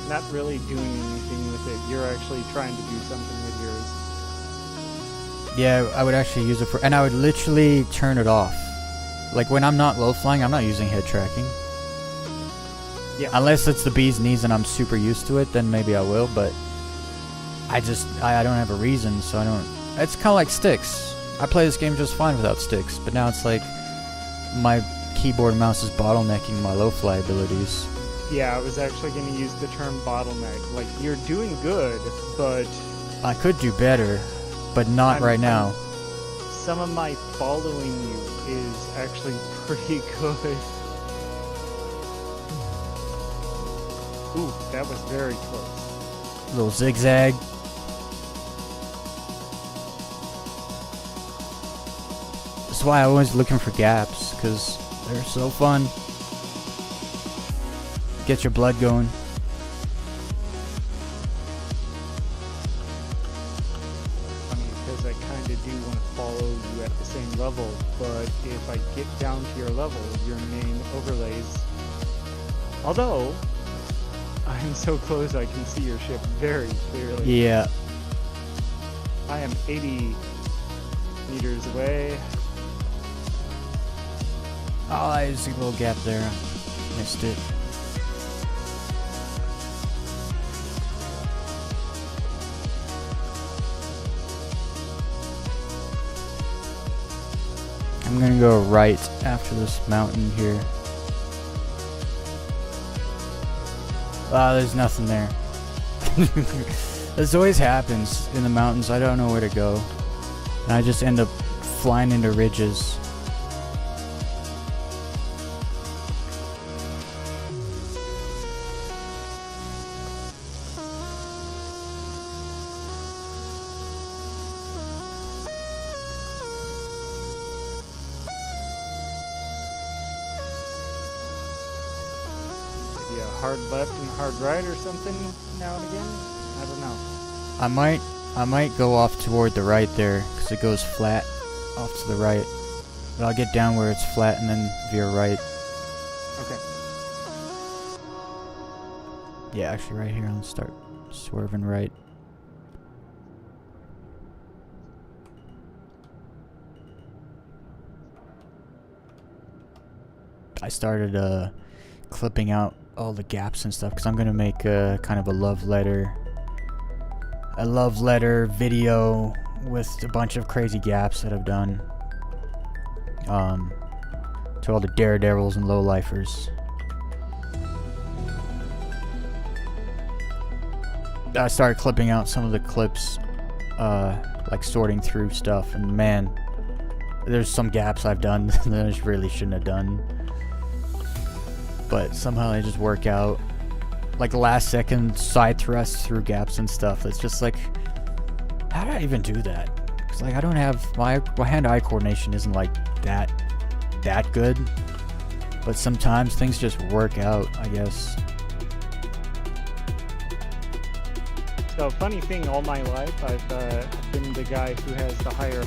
Not really doing anything with it. You're actually trying to do something with yours. Yeah, I would actually use it and I would literally turn it off. Like when I'm not low flying, I'm not using head tracking. Yeah. Unless it's the bee's knees and I'm super used to it, then maybe I will, but I don't have a reason, so I don't it's kind of like sticks. I play this game just fine without sticks, but now it's like my keyboard and mouse is bottlenecking my low fly abilities. Yeah, I was actually going to use the term bottleneck. Like, you're doing good, but I could do better, but not right now. some of my following you is actually pretty good. Ooh, that was very close. Little zigzag. That's why I'm always looking for gaps, because they're so fun. Get your blood going. Funny, because I kind of do want to follow you at the same level, but if I get down to your level, your name overlays. Although, I'm so close I can see your ship very clearly. Yeah. I am 80 meters away. Oh, there's a little gap there. Missed it. I'm gonna go right after this mountain here. Ah, there's nothing there. This always happens in the mountains. I don't know where to go. And I just end up flying into ridges. Maybe a hard left and hard right or something now and again. I don't know. I might go off toward the right there, because it goes flat off to the right. But I'll get down where it's flat and then veer right. Okay. Yeah, actually right here, I'll start swerving right. I started clipping out all the gaps and stuff, because I'm going to make kind of a love letter video with a bunch of crazy gaps that I've done to all the daredevils and lowlifers. I started clipping out some of the clips, like sorting through stuff, and man, there's some gaps I've done that I just really shouldn't have done, but somehow they just work out. Like last second side thrusts through gaps and stuff. It's just like, how did I even do that? Cause like I don't have my hand-eye coordination isn't like that good, but sometimes things just work out, I guess. So funny thing, all my life I've been the guy who has the higher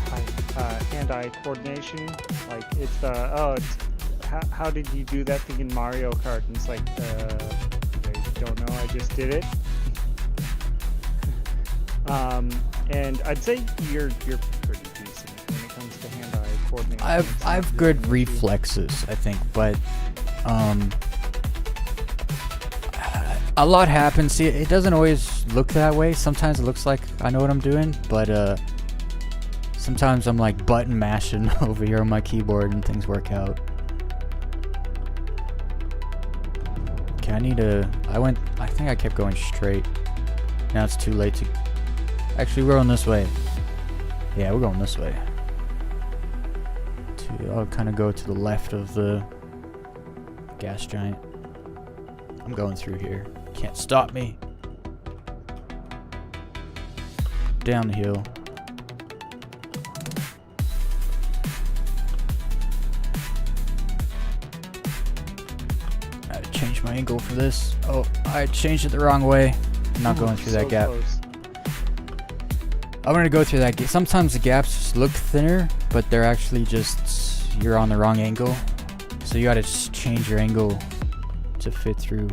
hand-eye coordination. Like it's how did you do that thing in Mario Kart? And it's like I don't know, I just did it. And I'd say you're pretty decent when it comes to hand-eye coordination. I've good reflexes, I think, but a lot happens. See, it doesn't always look that way. Sometimes it looks like I know what I'm doing, but sometimes I'm like button mashing over here on my keyboard and things work out. Okay, I think I kept going straight. Now it's too late to... Actually, we're going this way. Yeah, we're going this way. I'll kind of go to the left of the gas giant. I'm going through here. Can't stop me. Down the hill. I changed my angle for this. Oh, I changed it the wrong way. I'm not going through that gap. Close. I'm gonna go through that gap. Sometimes the gaps look thinner, but they're actually just you're on the wrong angle. So you gotta just change your angle to fit through.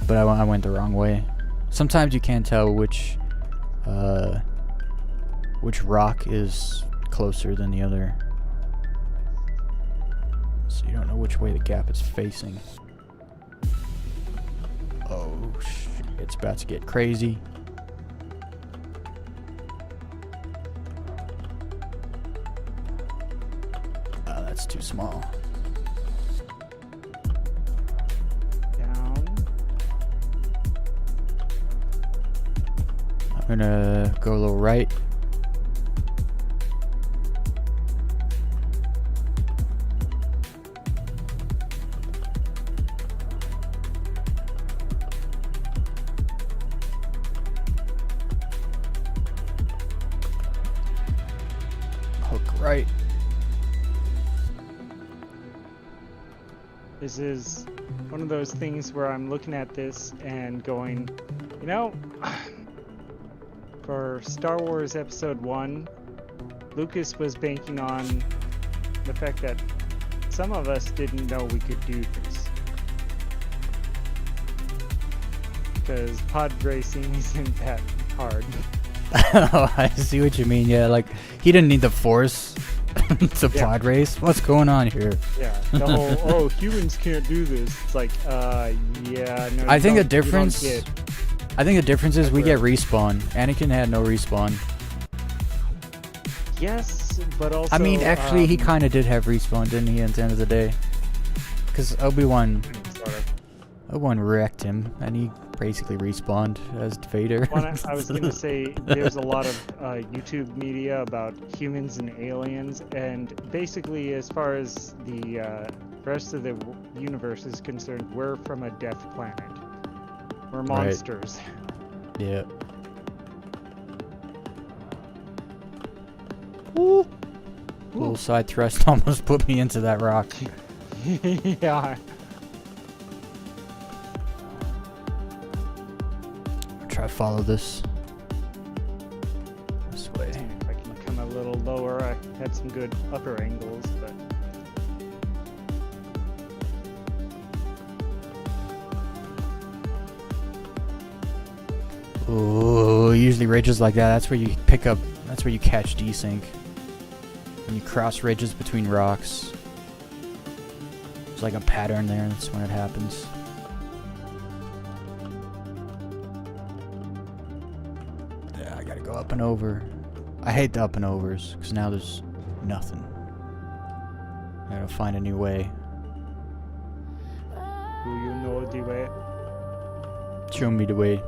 But I went the wrong way. Sometimes you can't tell which rock is closer than the other. So you don't know which way the gap is facing. Oh, it's about to get crazy. that's too small. Down. I'm gonna go a little right. Hook right. This is one of those things where I'm looking at this and going, you know, for Star Wars Episode 1, Lucas was banking on the fact that some of us didn't know we could do this. Because pod racing isn't that hard. Oh, I see what you mean. Yeah, like he didn't need the force to Yeah. pod race. What's going on here? Yeah, the whole, oh, humans can't do this. It's like, yeah, no. I you think the don't- you don't difference. get- I think the difference is we get Right. respawn. Anakin had no respawn. Yes, but also. I mean, actually, he kind of did have respawn, didn't he? At the end of the day, because Obi-Wan Sort of. wrecked him, and he basically respawned as Vader. I was gonna say there's a lot of YouTube media about humans and aliens, and basically, as far as the rest of the universe is concerned, we're from a death planet. We're Right. monsters. Yeah. Ooh. Little side thrust almost put me into that rock. Yeah. Try to follow this. This way. If I can come a little lower, I had some good upper angles, but. Ooh, usually ridges like that, that's where you pick up, that's where you catch desync. When you cross ridges between rocks. There's like a pattern there, that's when it happens. Yeah, I gotta go up and over. I hate the up and overs, because now there's nothing. I gotta find a new way. Do you know the way? Show me the way.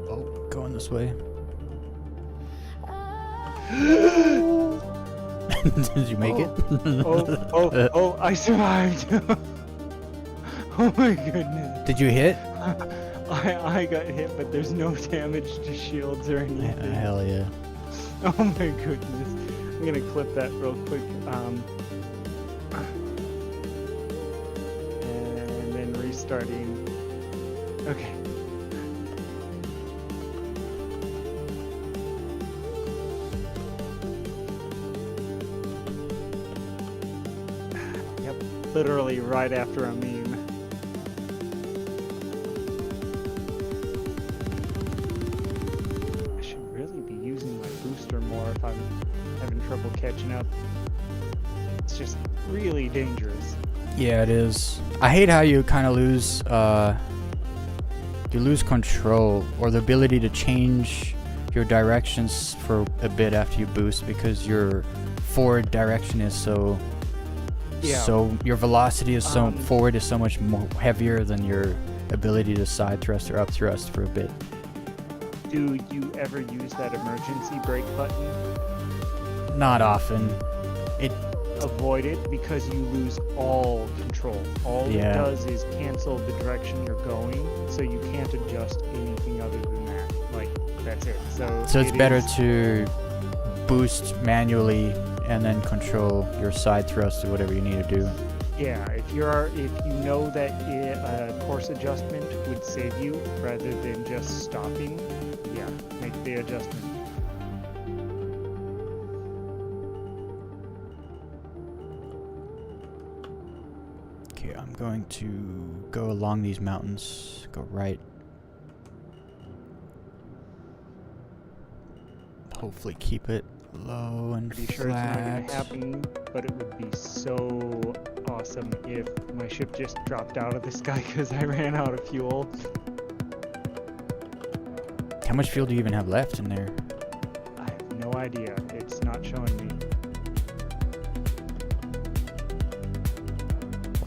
Oh, going this way. Did you make it? Oh, I survived! Oh my goodness. Did you hit? I got hit, but there's no damage to shields or anything. Hell yeah. Oh my goodness. I'm gonna clip that real quick. And then restarting. Okay. Yep, literally right after a meme. I should really be using my booster more if I'm having trouble catching up. It's just really dangerous. Yeah, it is. I hate how you kind of lose, you lose control or the ability to change your directions for a bit after you boost because your forward direction is so, so your velocity is so forward is so much more heavier than your ability to side thrust or up thrust for a bit. Do you ever use that emergency brake button? Not often. It Avoid it because you lose all control. All it Yeah. does is cancel the direction you're going, so you can't adjust anything other than that. Like, that's it. So it's it better is- to boost manually and then control your side thrust or whatever you need to do. Yeah, if you know that a course adjustment would save you rather than just stopping, yeah, make the adjustment. Okay, I'm going to go along these mountains, go right. Hopefully keep it low and Pretty sure it's not flat. gonna happen, but it would be so awesome if my ship just dropped out of the sky because I ran out of fuel. How much fuel do you even have left in there? I have no idea. It's not showing me.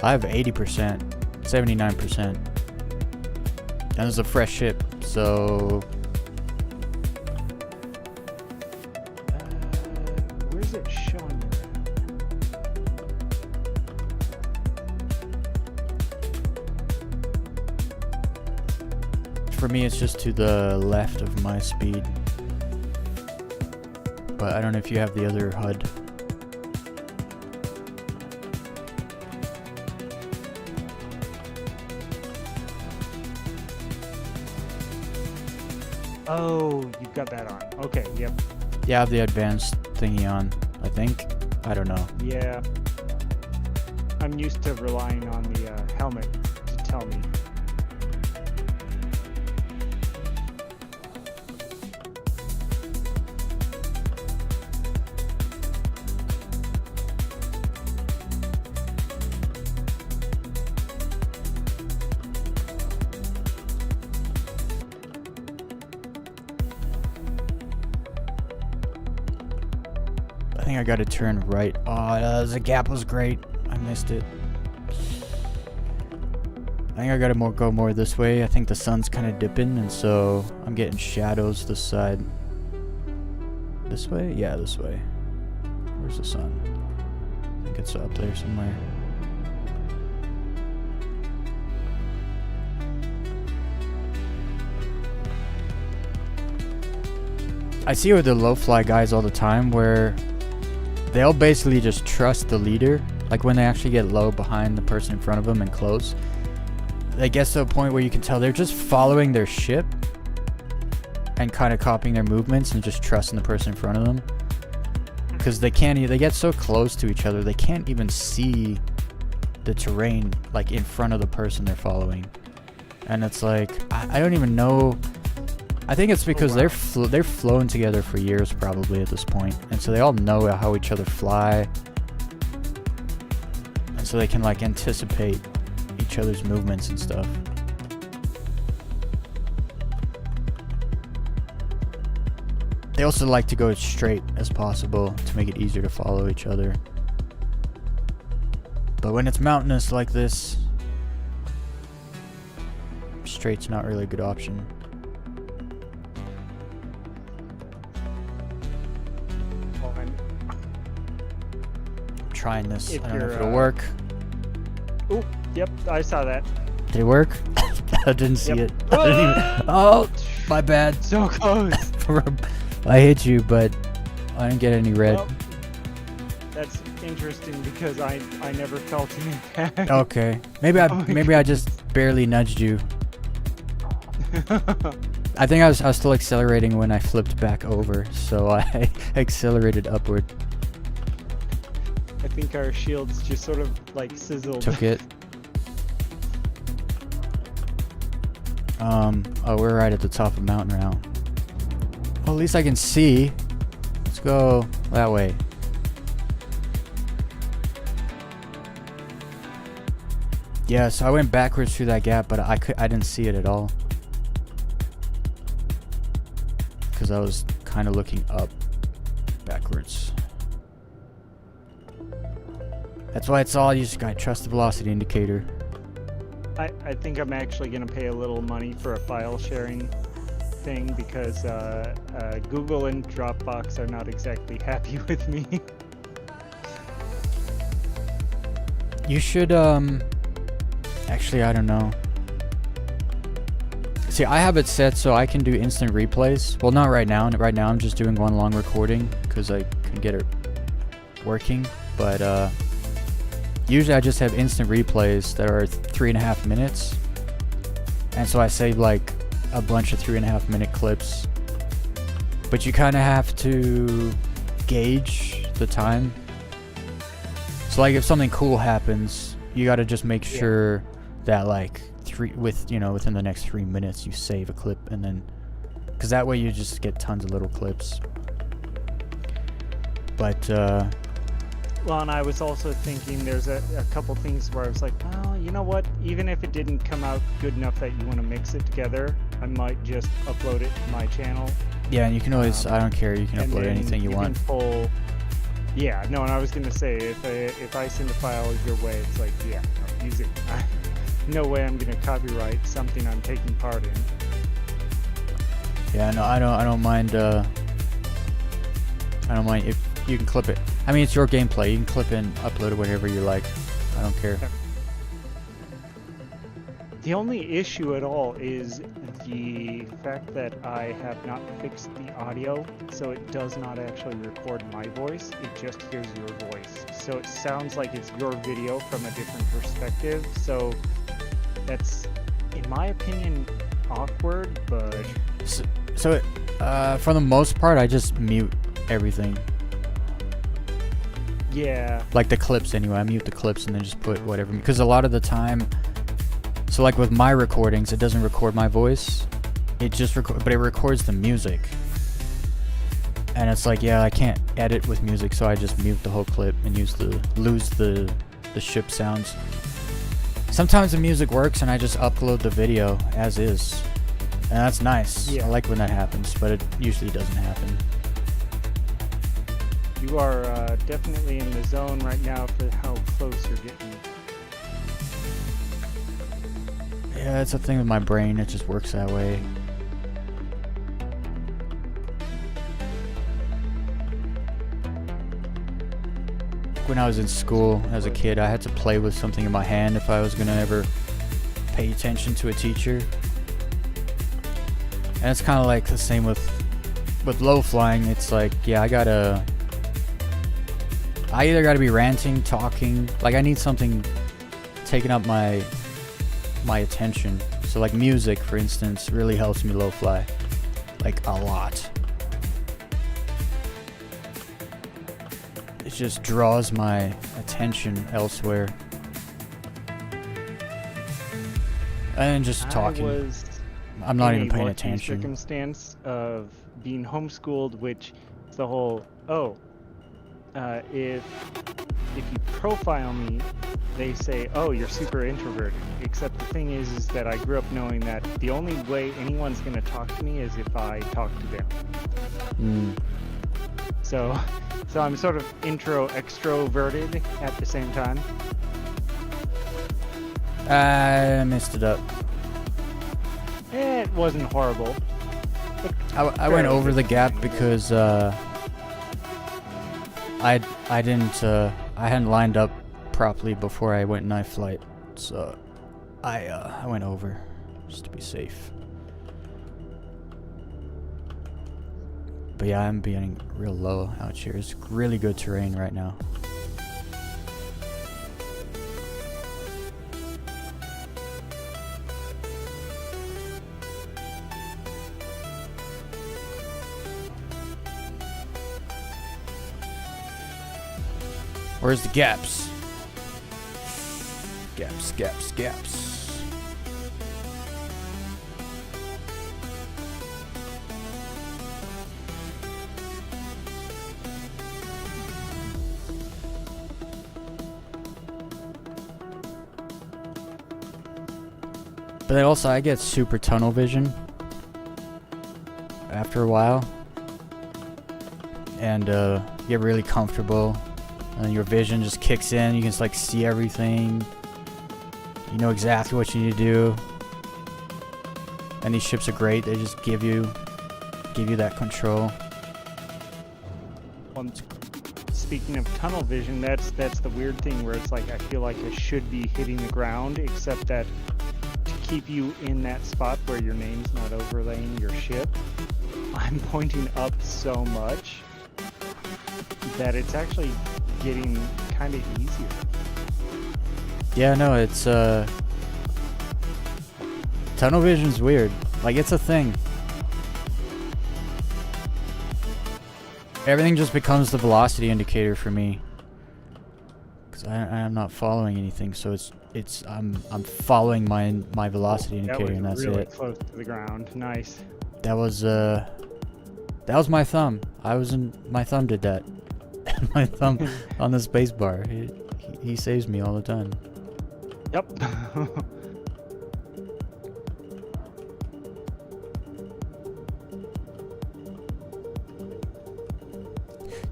I have 80%, 79%. And it's a fresh ship, so Where's it showing me? for me it's just to the left of my speed. But I don't know if you have the other HUD. Oh, you've got that on. Okay, yep. Yeah, I have the advanced thingy on, I think. I don't know. Yeah. I'm used to relying on the helmet to tell me. I think I gotta turn right. Oh, the gap was great. I missed it. I think I gotta go more this way. I think the sun's kind of dipping, and so I'm getting shadows this side. This way? Yeah, this way. Where's the sun? I think it's up there somewhere. I see with the low fly guys all the time where they'll basically just trust the leader. Like when they actually get low behind the person in front of them and close, they get to a point where you can tell they're just following their ship and kind of copying their movements and just trusting the person in front of them. Because they get so close to each other, they can't even see the terrain like in front of the person they're following. And it's like, I don't even know. I think it's because they've flown together for years probably at this point, and so they all know how each other fly, and so they can like anticipate each other's movements and stuff. They also like to go as straight as possible to make it easier to follow each other. But when it's mountainous like this, straight's not really a good option. Trying this. I don't know if it'll work. Oh, yep, I saw that. Did it work? I didn't see it. I didn't even, oh, my bad. So close. I hit you, but I didn't get any red. Well, that's interesting because I never felt an impact. Okay, maybe I just barely nudged you. I think I was still accelerating when I flipped back over, so I accelerated upward. I think our shields just sort of like sizzled. Took it. Oh, we're right at the top of mountain now. Well, at least I can see. Let's go that way. Yeah, so I went backwards through that gap, but I didn't see it at all. Because I was kind of looking up backwards. That's why it's all you just gotta trust the velocity indicator. I think I'm actually gonna pay a little money for a file sharing thing because Google and Dropbox are not exactly happy with me. You should actually, I don't know. See, I have it set so I can do instant replays. Well, not right now. Right now I'm just doing one long recording because I can get it working. But usually I just have instant replays that are 3.5 minutes. And so I save like a bunch of 3.5 minute clips. But you kind of have to gauge the time. So like if something cool happens, you got to just make sure that like within the next 3 minutes you save a clip, and then because that way you just get tons of little clips. But Well, and I was also thinking there's a couple things where I was like, well, you know what? Even if it didn't come out good enough that you want to mix it together, I might just upload it to my channel. Yeah, and you can always, I don't care, you can and upload then anything you want. Can pull, yeah, no, and I was going to say, if I send a file your way, it's like, yeah, no, use it. No way I'm going to copyright something I'm taking part in. Yeah, no, I don't mind, I don't mind if you can clip it. I mean, it's your gameplay. You can clip and upload it whenever you like. I don't care. The only issue at all is the fact that I have not fixed the audio, so it does not actually record my voice. It just hears your voice. So it sounds like it's your video from a different perspective. So that's, in my opinion, awkward, but... So for the most part, I just mute everything. Yeah. Like the clips anyway. I mute the clips and then just put whatever. Because a lot of the time, so like with my recordings, it doesn't record my voice. It just but it records the music. And it's like, yeah, I can't edit with music, so I just mute the whole clip and lose the ship sounds. Sometimes the music works and I just upload the video as is. And that's nice. Yeah. I like when that happens, but it usually doesn't happen. You are definitely in the zone right now for how close you're getting. Yeah, it's a thing with my brain. It just works that way. When I was in school as a kid, I had to play with something in my hand if I was going to ever pay attention to a teacher. And it's kind of like the same with low flying. It's like, yeah, I either gotta be ranting, talking, like I need something taking up my attention. So like music, for instance, really helps me low fly, like a lot. It just draws my attention elsewhere. And just talking. I'm not even paying attention. Circumstance of being homeschooled, which is the whole, if you profile me, they say, oh, you're super introverted. Except the thing is that I grew up knowing that the only way anyone's going to talk to me is if I talk to them. So I'm sort of extroverted at the same time. I messed it up. It wasn't horrible. I went over the gap because I hadn't lined up properly before I went knife flight, so I went over just to be safe. But yeah, I'm being real low out here. It's really good terrain right now. Where's the gaps? Gaps. But then also I get super tunnel vision after a while. And get really comfortable. And your vision just kicks in. You can just like see everything. You know exactly what you need to do. And these ships are great. They just give you that control. Speaking of tunnel vision, that's the weird thing where it's like I feel like I should be hitting the ground, except that to keep you in that spot where your name's not overlaying your ship, I'm pointing up so much that it's actually getting kind of easier. Yeah, no, it's tunnel vision's weird. Like, it's a thing. Everything just becomes the velocity indicator for me. Cause I'm not following anything, so I'm following my velocity indicator, and that's really it. Close to the ground. Nice. That was my thumb. My thumb did that. my thumb on the space bar. He saves me all the time. Yep.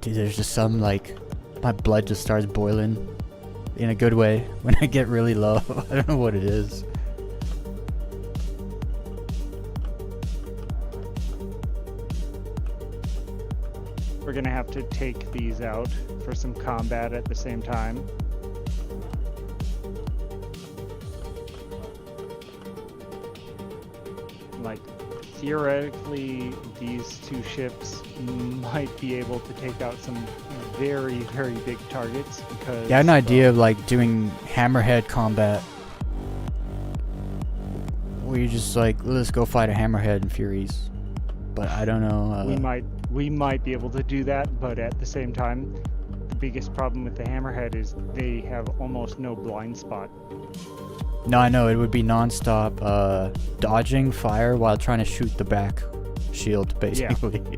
Dude, there's just some, like, my blood just starts boiling in a good way when I get really low. I don't know what it is. We're gonna have to take these out for some combat at the same time. Like, theoretically, these two ships might be able to take out some very, very big targets because... Yeah, I had an idea of, like, doing hammerhead combat. Where you just, like, let's go fight a hammerhead in Furies. But I don't know. We might be able to do that, but at the same time, the biggest problem with the hammerhead is they have almost no blind spot. No, I know. It would be non-stop dodging fire while trying to shoot the back shield, basically. Yeah.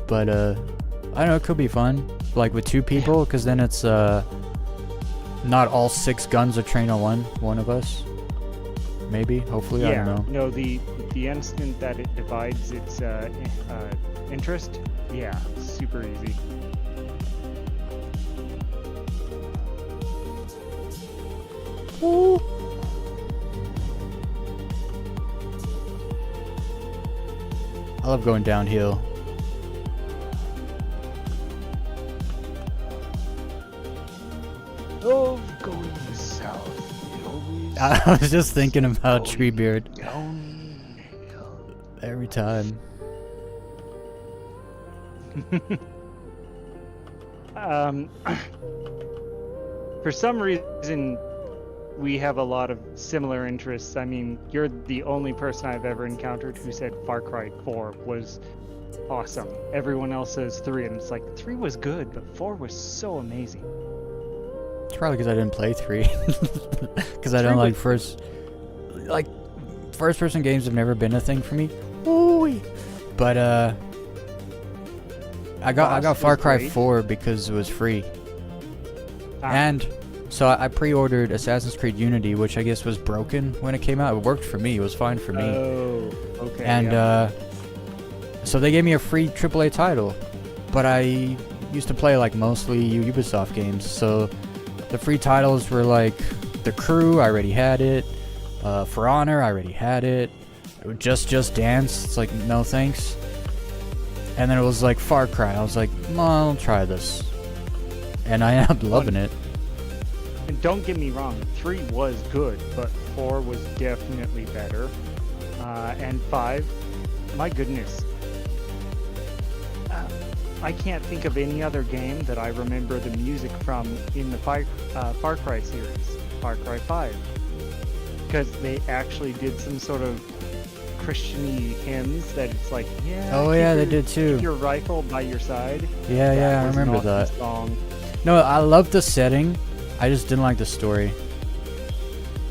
But, I don't know. It could be fun. Like, with two people, because then it's not all 6 guns are trained on one of us. Maybe. Hopefully. Yeah, I don't know. No, the instant that it divides its interest, yeah, super easy. Ooh. I love going downhill. Love going south. It always I was just thinking about Treebeard downhill. every time. For some reason, we have a lot of similar interests. I mean, you're the only person I've ever encountered who said Far Cry 4 was awesome. Everyone else says 3, and it's like, 3 was good, but 4 was so amazing. It's probably because I didn't play 3. Because I don't like first-person games have never been a thing for me. Ooh-wee. But I got Far Cry 4 because it was free. And so I pre-ordered Assassin's Creed Unity, which I guess was broken when it came out. It worked for me. It was fine for me. Oh, okay. And so they gave me a free AAA title, but I used to play like mostly Ubisoft games. So the free titles were like The Crew, I already had it. For Honor, I already had it. Just Dance, it's like no thanks. And then it was like Far Cry. I was like, I'll try this, and I ended up loving it. And don't get me wrong, 3 was good, but 4 was definitely better. And 5, my goodness. I can't think of any other game that I remember the music from in the Far Cry series, Far Cry 5. Because they actually did some sort of Christian-y hymns that it's like, yeah. Oh yeah, they did too. Keep your rifle by your side. Yeah, I remember that. Song. No, I loved the setting. I just didn't like the story.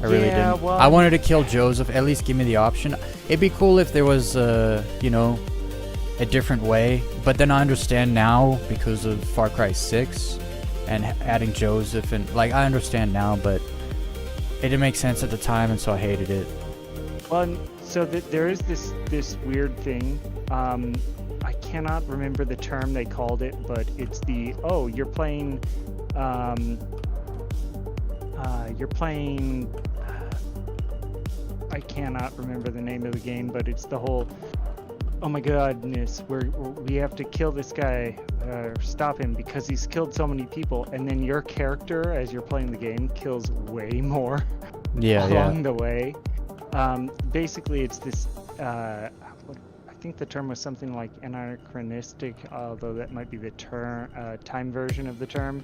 I really didn't. Well, I wanted to kill Joseph. At least give me the option. It'd be cool if there was, you know, a different way. But then I understand now because of Far Cry 6 and adding Joseph, and like I understand now, but it didn't make sense at the time, and so I hated it. Well, so there is this weird thing. I cannot remember the term they called it, but it's the you're playing. I cannot remember the name of the game, but it's the whole. Oh my goodness, we have to kill this guy, stop him because he's killed so many people, and then your character, as you're playing the game, kills way more along the way. Basically, it's this. I think the term was something like anachronistic, although that might be the time version of the term.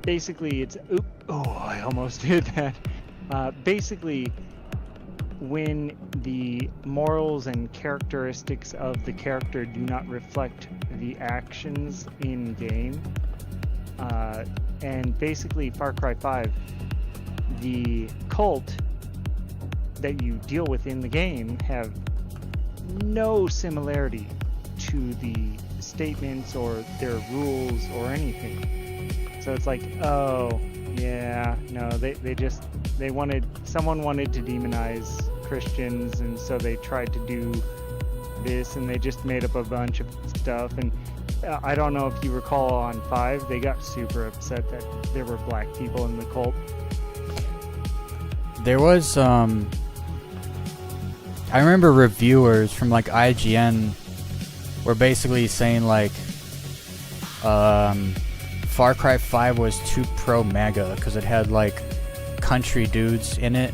Basically, it's. I almost did that. Basically, when the morals and characteristics of the character do not reflect the actions in game, and basically Far Cry 5, the cult that you deal with in the game have no similarity to the statements or their rules or anything. So it's like, oh, yeah, no, someone wanted to demonize Christians, and so they tried to do this, and they just made up a bunch of stuff. And I don't know if you recall on 5, they got super upset that there were black people in the cult. There was, I remember reviewers from like IGN were basically saying like, Far Cry 5 was too pro-MAGA because it had like country dudes in it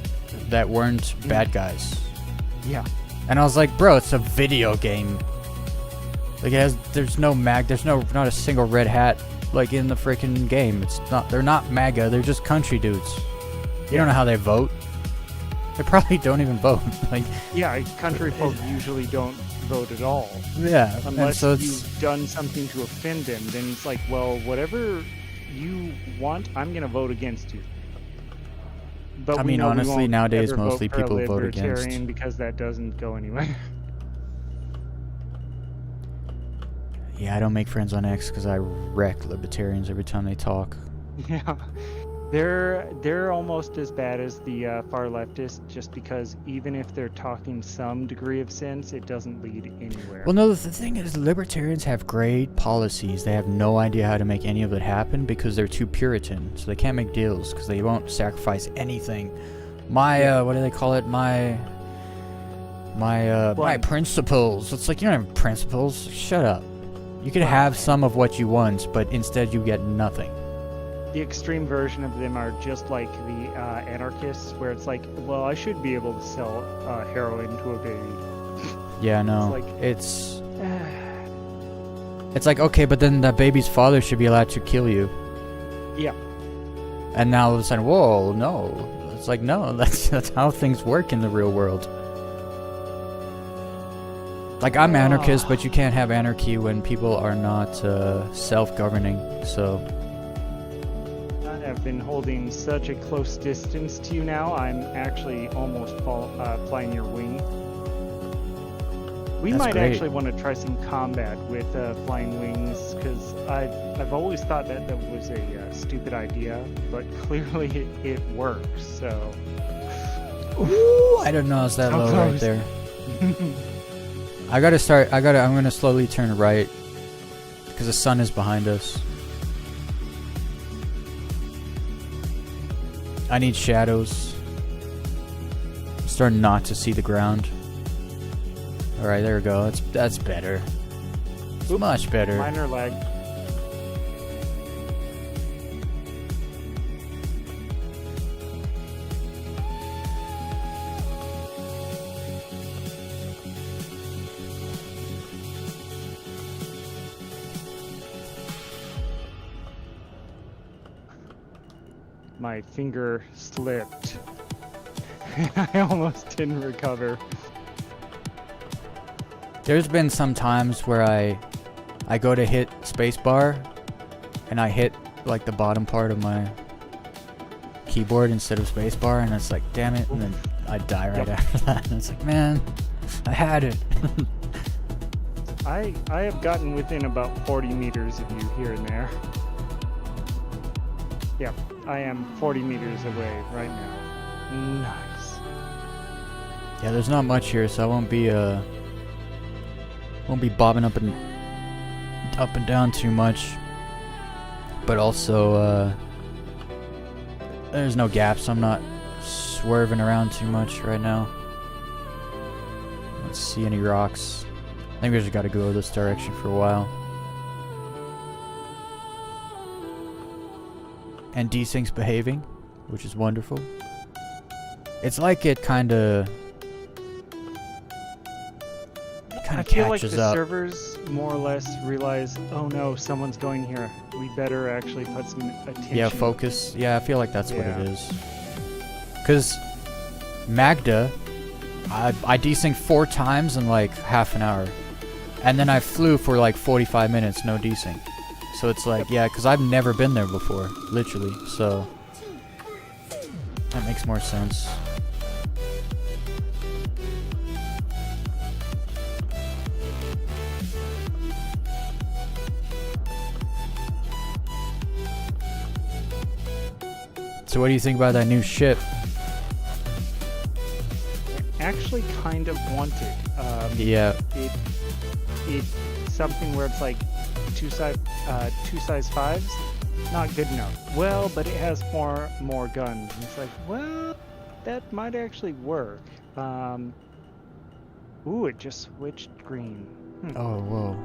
that weren't bad guys. Yeah. And I was like, bro, it's a video game. Like, there's not a single red hat like in the freaking game. They're not MAGA, they're just country dudes. You don't know how they vote. They probably don't even vote. Like, yeah, country folk usually don't vote at all. Yeah, unless so you've done something to offend them. Then it's like, well, whatever you want, I'm gonna vote against you. But I mean, honestly, nowadays mostly people vote against. Because that doesn't go anywhere. Yeah, I don't make friends on X because I wreck libertarians every time they talk. Yeah, they're almost as bad as the far leftists, just because even if they're talking some degree of sense, it doesn't lead anywhere. Well, no, the thing is, libertarians have great policies. They have no idea how to make any of it happen because they're too Puritan, so they can't make deals because they won't sacrifice anything. What do they call it? My principles. It's like, you don't have principles. Shut up. You can have some of what you want, but instead you get nothing. The extreme version of them are just like the anarchists, where it's like, well, I should be able to sell heroin to a baby. Yeah, no. It's like, okay, but then that baby's father should be allowed to kill you. Yeah. And now all of a sudden, whoa, no. It's like, no, that's how things work in the real world. Like, I'm anarchist, but you can't have anarchy when people are not self-governing, so... I've been holding such a close distance to you now, I'm actually almost flying your wing. We might actually want to try some combat with flying wings, because I've always thought that was a stupid idea, but clearly it works, so... Ooh, I don't know, it's that low right there. I'm gonna slowly turn right, because the sun is behind us. I need shadows. I'm starting not to see the ground. Alright, there we go. That's better. It's much better. Minor lag. My finger slipped. I almost didn't recover. There's been some times where I go to hit spacebar and I hit like the bottom part of my keyboard instead of spacebar, and it's like, damn it, and then I die right after that. And it's like, man, I had it. I have gotten within about 40 meters of you here and there. Yeah, I am 40 meters away right now. Nice. Yeah, there's not much here, so I won't be bobbing up and down too much. But also, there's no gaps, so I'm not swerving around too much right now. Let's see any rocks. I think we just gotta go this direction for a while. And desync's behaving, which is wonderful. It's like it kinda I feel like the servers more or less realize, oh no, someone's going here. We better actually put some attention. Yeah, focus. Yeah, I feel like that's what it is. Because Magda, I desynced 4 times in like half an hour. And then I flew for like 45 minutes, no desync. So it's like, yeah, because I've never been there before, literally. So that makes more sense. So what do you think about that new ship? Actually, kind of want it. Yeah. It's something where it's like two size fives, not good enough. Well, but it has more guns. And it's like, well, that might actually work. Ooh, it just switched green. Oh, whoa.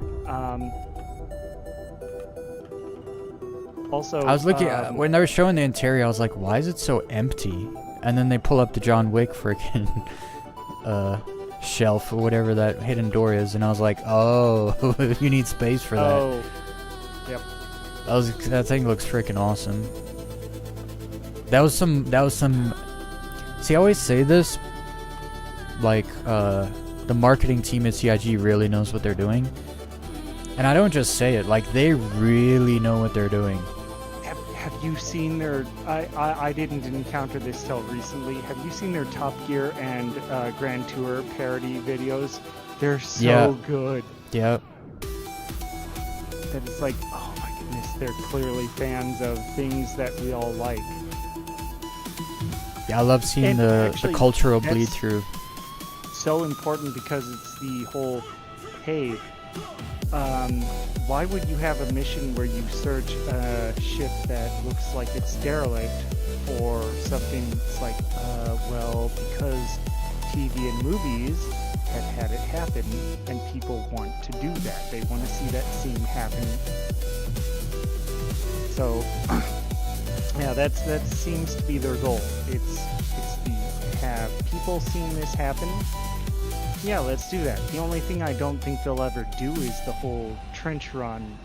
Also, I was looking when they were showing the interior. I was like, why is it so empty? And then they pull up the John Wick freaking shelf or whatever that hidden door is, and I was like, oh, you need space for that. Oh, yep. That thing looks freaking awesome. That was some. See, I always say this. Like, the marketing team at CIG really knows what they're doing, and I don't just say it. Like, they really know what they're doing. Have you seen their? I didn't encounter this till recently. Have you seen their Top Gear and Grand Tour parody videos? They're so good. Yep. That it's like, oh my goodness, they're clearly fans of things that we all like. Yeah, I love seeing And the actually, cultural bleed that's through. So important because it's the whole, hey, why would you have a mission where you search a ship that looks like it's derelict or something? It's like, well, because TV and movies have had it happen and people want to do that. They want to see that scene happen. So, yeah, that seems to be their goal. It's the have people seen this happen? Yeah, let's do that. The only thing I don't think they'll ever do is the whole trench run,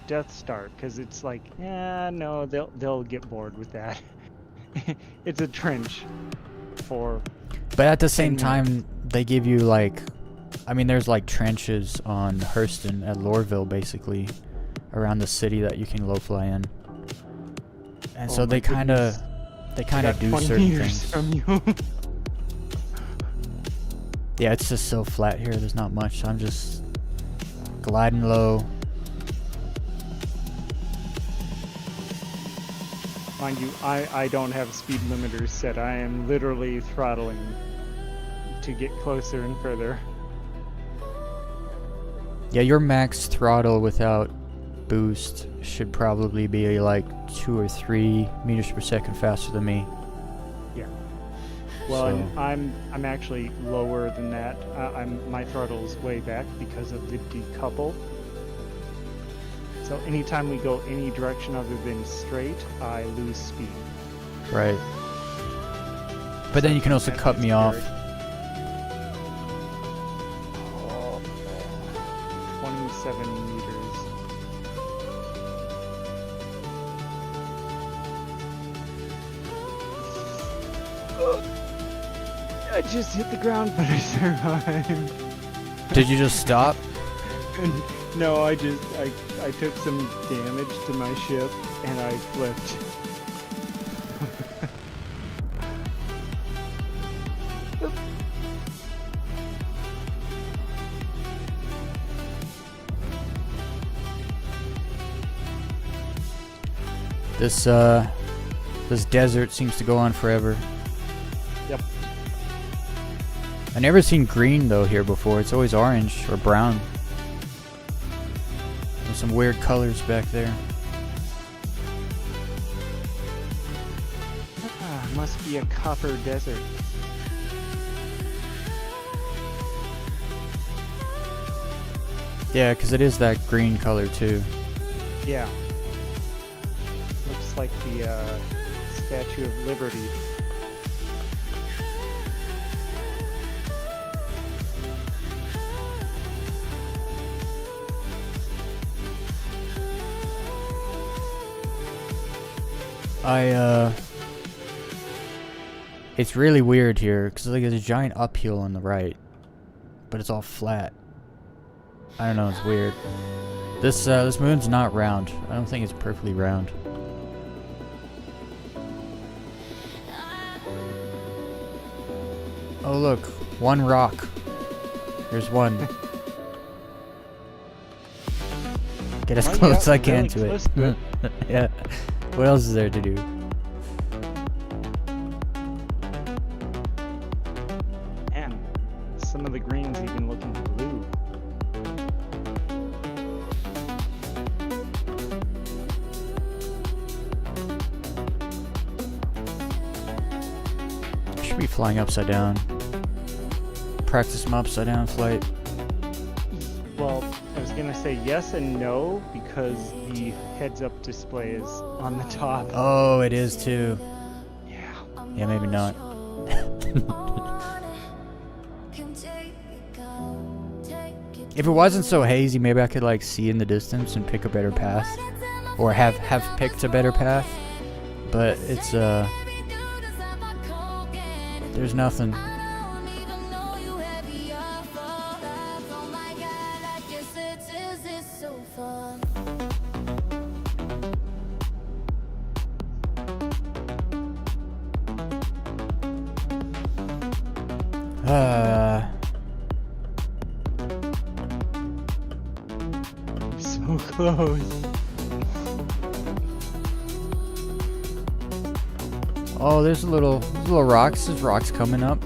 Death Star, because it's like, no, they'll get bored with that. It's a trench for. But at the same time, they give you there's like trenches on Hurston at Lorville, basically, around the city that you can low fly in, and so they kind of do certain things. From you. Yeah, it's just so flat here. There's not much. So I'm just gliding low. Mind you, I don't have speed limiters set. I am literally throttling to get closer and further. Yeah, your max throttle without boost should probably be like 2 or 3 meters per second faster than me. Yeah. Well, So- and I'm actually lower than that. My throttle's way back because of the decouple. So anytime we go any direction other than straight, I lose speed. Right. But then you can also That's cut me off. scary. 27 meters. I just hit the ground, but I survived. Did you just stop? No, I took some damage to my ship and I flipped. This desert seems to go on forever. Yep. I never seen green though here before. It's always orange or brown. There's some weird colors back there. Must be a copper desert. Yeah, because it is that green color too. Yeah. Looks like the Statue of Liberty. It's really weird here because there's a giant uphill on the right, but it's all flat. I don't know, it's weird. This moon's not round. I don't think it's perfectly round. Oh look, one rock. There's one. Get as Oh, close as yeah, I can really to close it. to it. Yeah. What else is there to do? some of the green's even looking blue. I should be flying upside down. Practice my upside down flight. Well, I was gonna say yes and no because the heads-up display is on the top. Oh, it is too. Yeah. Yeah, maybe not. If it wasn't so hazy, maybe I could like see in the distance and pick a better path, or have picked a better path. But it's there's nothing. So close. Oh, there's little rocks. There's rocks coming up.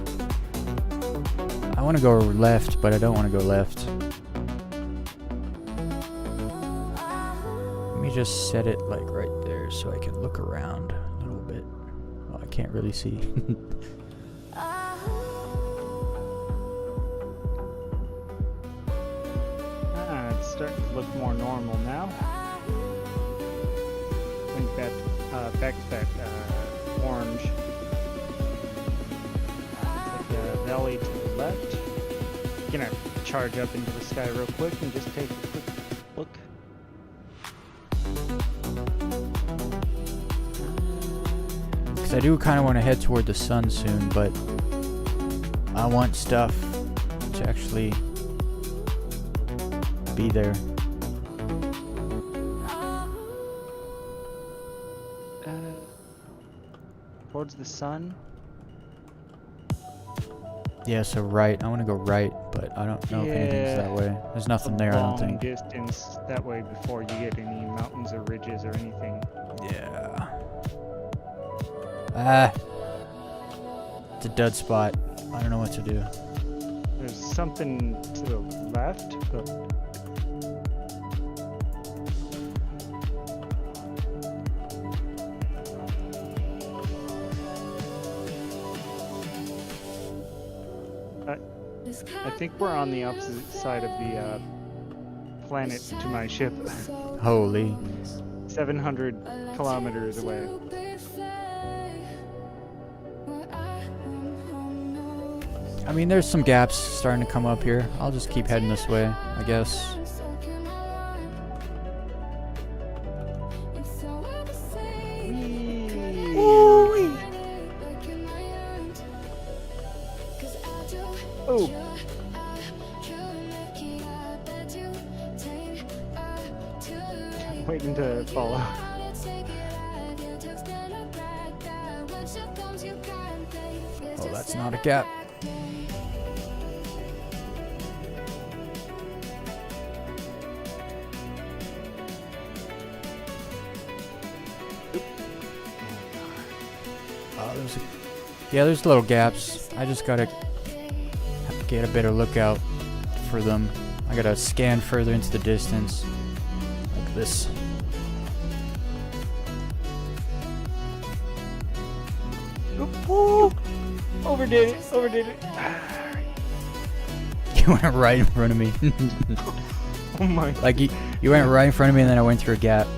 I want to go left, but I don't want to go left. Let me just set it like right there so I can look around a little bit. Oh, I can't really see. It's starting to look more normal now. Went back to that orange. Like a valley to the left. Gonna charge up into the sky real quick and just take a quick look. Because I do kind of want to head toward the sun soon, but I want stuff to actually be there. Towards the sun. Yeah, so right. I want to go right, but I don't know if anything's that way. There's nothing there, I don't Long think. distance that way before you get any mountains or ridges or anything. Yeah. Ah. It's a dud spot. I don't know what to do. There's something to the left, but I think we're on the opposite side of the planet to my ship. Holy. 700 kilometers away. I mean, there's some gaps starting to come up here. I'll just keep heading this way, I guess. Oh. Waiting to follow. Oh, that's not a gap. Yeah, there's little gaps. I just gotta get a better lookout for them. I gotta scan further into the distance, like this. Ooh, overdid it. You went right in front of me. Oh my. Like you went right in front of me, and then I went through a gap.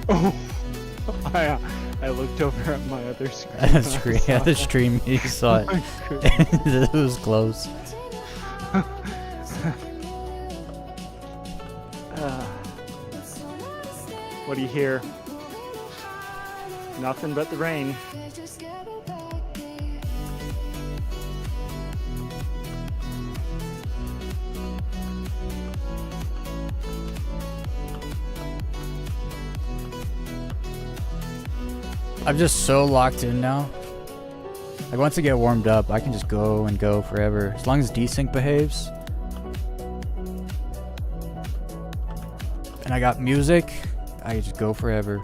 Oh. I looked over at my other screen. The stream, you saw it. It was close. What do you hear? Nothing but the rain. I'm just so locked in now. Like once I get warmed up, I can just go and go forever. As long as desync behaves. And I got music, I can just go forever.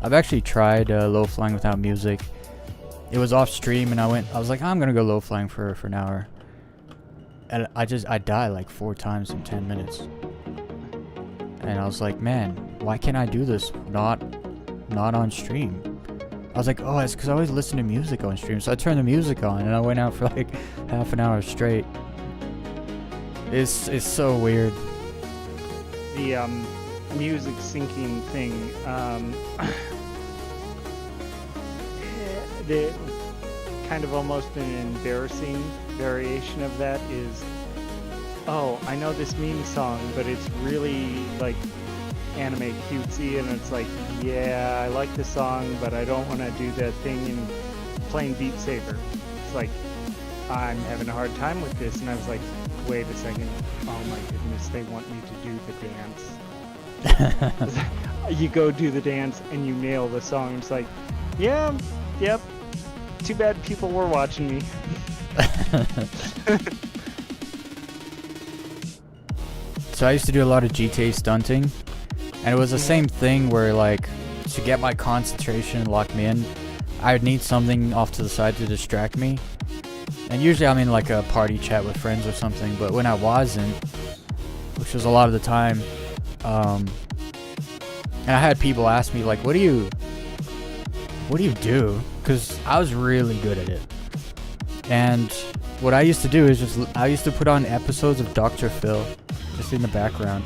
I've actually tried low flying without music. it was off stream, and I was like, I'm gonna go low flying for an hour. And I died like 4 times in 10 minutes. And I was like, man, why can't I do this not on stream? I was like, oh, it's because I always listen to music on stream. So I turned the music on, and I went out for like half an hour straight. It's so weird. The music syncing thing. The kind of almost an embarrassing variation of that is, oh, I know this meme song, but it's really like anime cutesy, and it's like, yeah, I like the song, but I don't want to do that thing in playing Beat Saber. It's like, I'm having a hard time with this, and I was like, wait a second, oh my goodness, they want me to do the dance. You go do the dance and you nail the song. It's like, yeah, yep, too bad people were watching me. So I used to do a lot of GTA stunting, and it was the same thing where, like, to get my concentration and lock me in, I would need something off to the side to distract me. And usually I'm in like a party chat with friends or something, but when I wasn't, which was a lot of the time, and I had people ask me like, what do you do? Because I was really good at it. And what I used to do is I used to put on episodes of Dr. Phil just in the background.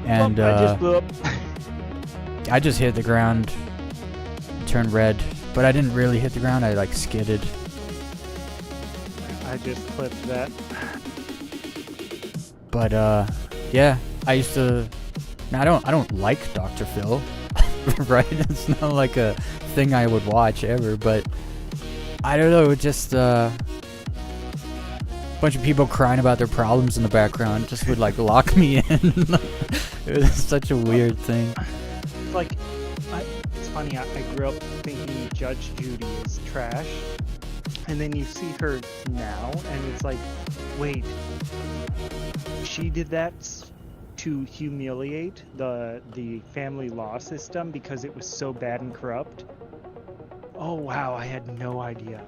And I just blew up. I just hit the ground, turned red, but I didn't really hit the ground. I like skidded. I just clipped that. But yeah, I used to. I don't like Dr. Phil, right? It's not like a thing I would watch ever, but I don't know. Just a bunch of people crying about their problems in the background just would like lock me in. It was such a weird thing. Like, it's funny. I grew up thinking Judge Judy is trash. And then you see her now, and it's like, wait, she did that to humiliate the family law system because it was so bad and corrupt? Oh wow, I had no idea.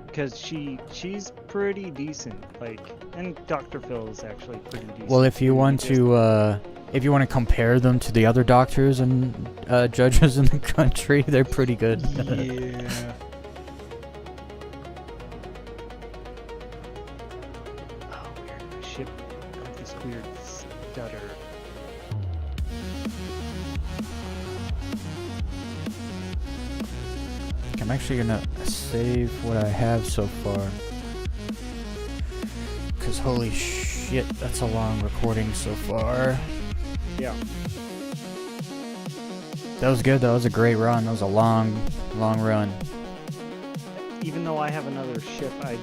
Because she's pretty decent, like, and Dr. Phil is actually pretty decent. Well, if you want to compare them to the other doctors and judges in the country, they're pretty good. Yeah. Ship got this weird stutter. I'm actually gonna save what I have so far, cause holy shit, that's a long recording so far. Yeah. That was good. That was a great run. That was a long run. Even though I have another ship, I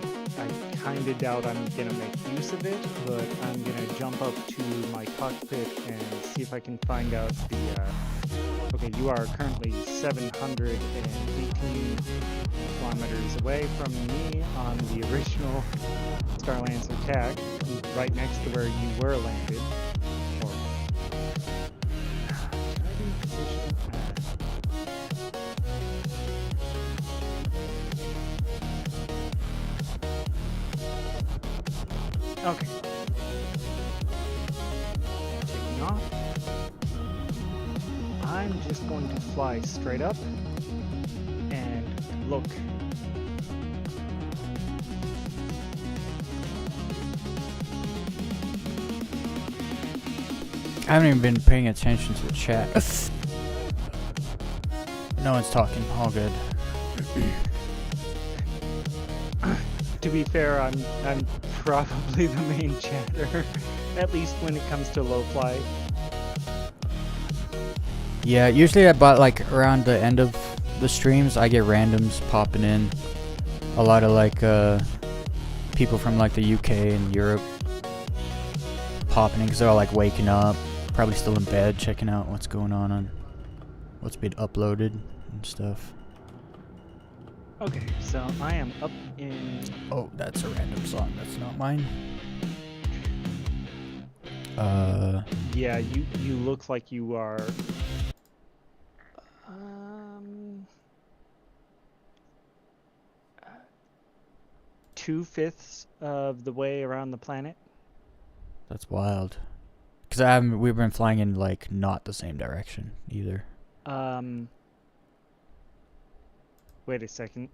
kind of doubt I'm gonna make use of it, but I'm gonna jump up to my cockpit and see if I can find out the. Okay, you are currently 718 kilometers away from me on the original Starlancer attack, right next to where you were landed. Or, okay. Taking off. I'm just going to fly straight up and look. I haven't even been paying attention to the chat. No one's talking. All good. To be fair, I'm probably the main chatter, at least when it comes to low fly. Yeah, usually about like around the end of the streams, I get randoms popping in. A lot of like people from like the UK and Europe popping in because they're all like waking up, probably still in bed, checking out what's going on what's been uploaded and stuff. Okay, so I am up in... Oh, that's a random song. That's not mine. Yeah, you look like you are... 2/5 of the way around the planet. That's wild. Because we've been flying in, like, not the same direction either. Wait a second.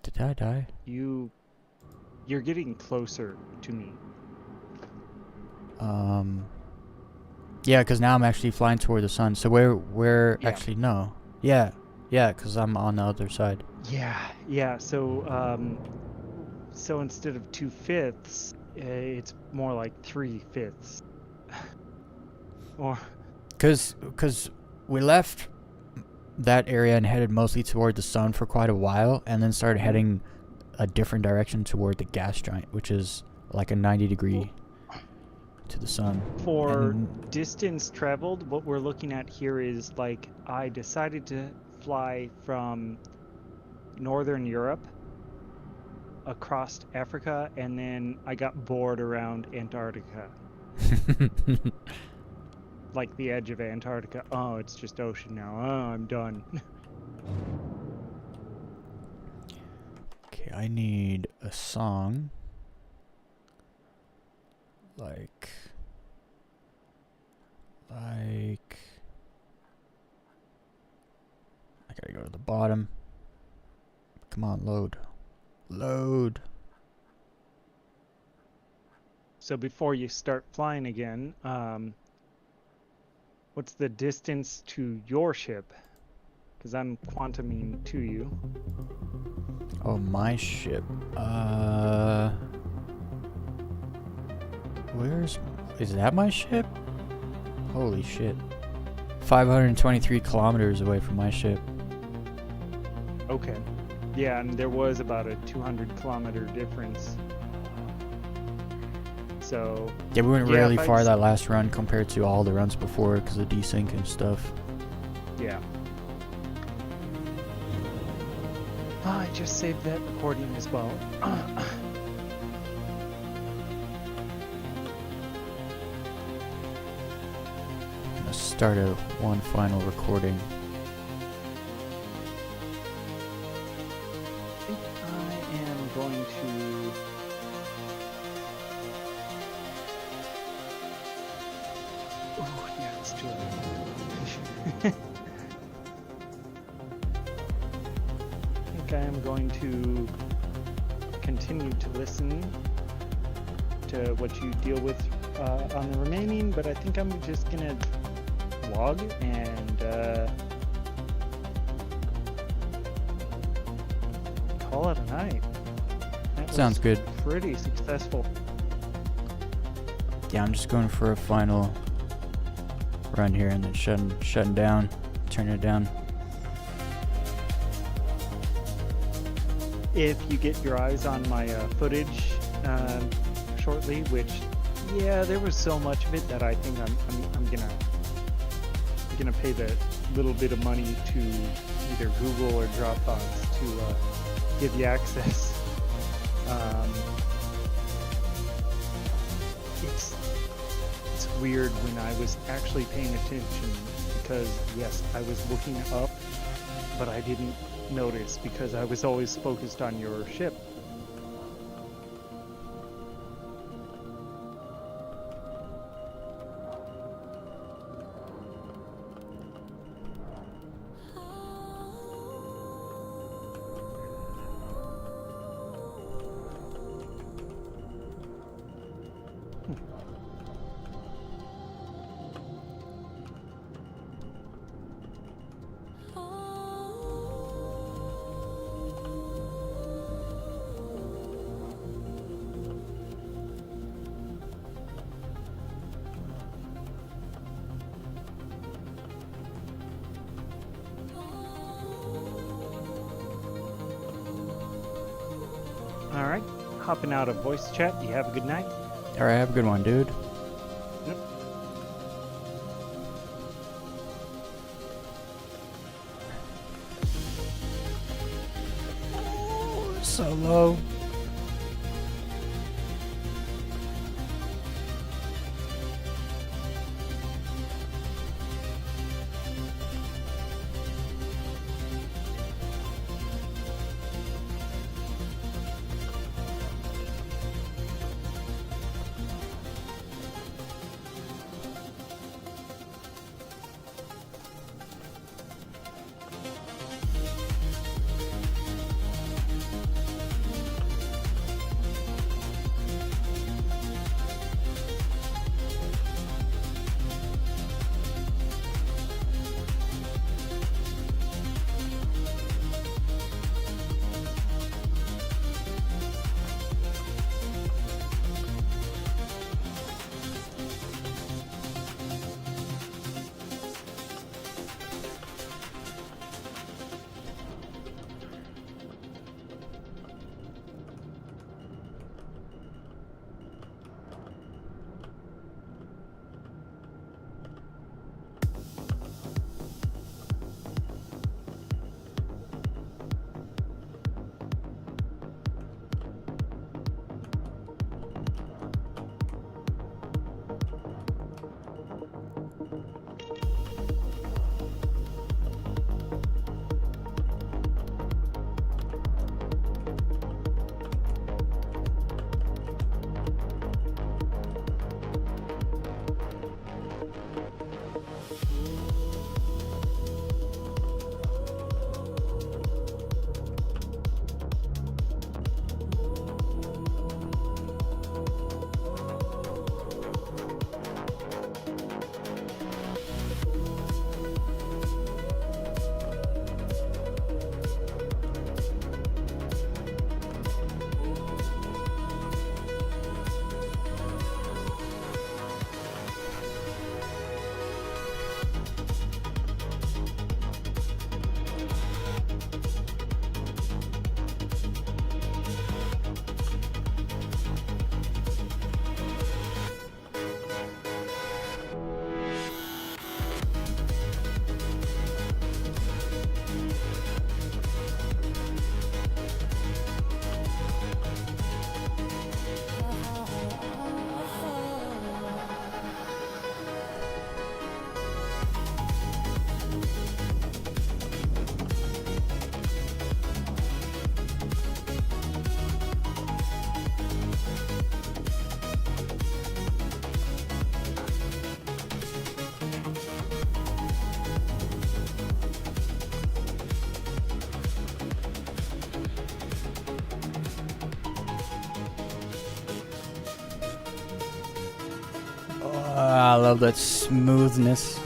Did I die? You're getting closer to me. Yeah, because now I'm actually flying toward the sun. So we're Yeah. actually, no. Yeah, because I'm on the other side. Yeah. So instead of 2/5, it's more like 3/5. Or Because we left that area and headed mostly toward the sun for quite a while, and then started heading a different direction toward the gas giant, which is like a 90-degree to the sun. for And distance traveled, what we're looking at here is like I decided to fly from Northern Europe across Africa, and then I got bored around Antarctica. Like the edge of Antarctica. Oh, it's just ocean now. Oh, I'm done. Okay, I need a song. Like I gotta go to the bottom. Come on, load. So before you start flying again, what's the distance to your ship? Because I'm quantuming to you. Oh, my ship. Is that my ship? Holy shit. 523 kilometers away from my ship. Okay. Yeah, and there was about a 200-kilometer difference. So Yeah, we went Yeah, really if I far just- that last run compared to all the runs before because of desync and stuff. yeah. I just saved that recording as well. I'm gonna start one final recording. I think I am going to. Oh, yeah, it's too early. I think I am going to continue to listen to what you deal with on the remaining, but I think I'm just gonna vlog and call it a night. That Sounds was good. pretty successful. Yeah, I'm just going for a final run here and then shutting down, turning it down. If you get your eyes on my footage shortly, which, yeah, there was so much of it that I think I'm gonna pay the little bit of money to either Google or Dropbox to give you access. It's weird when I was actually paying attention because yes, I was looking up, but I didn't notice because I was always focused on your ship. All right, hopping out of voice chat. You have a good night. Alright, have a good one, dude. Yep. So low. I love that smoothness.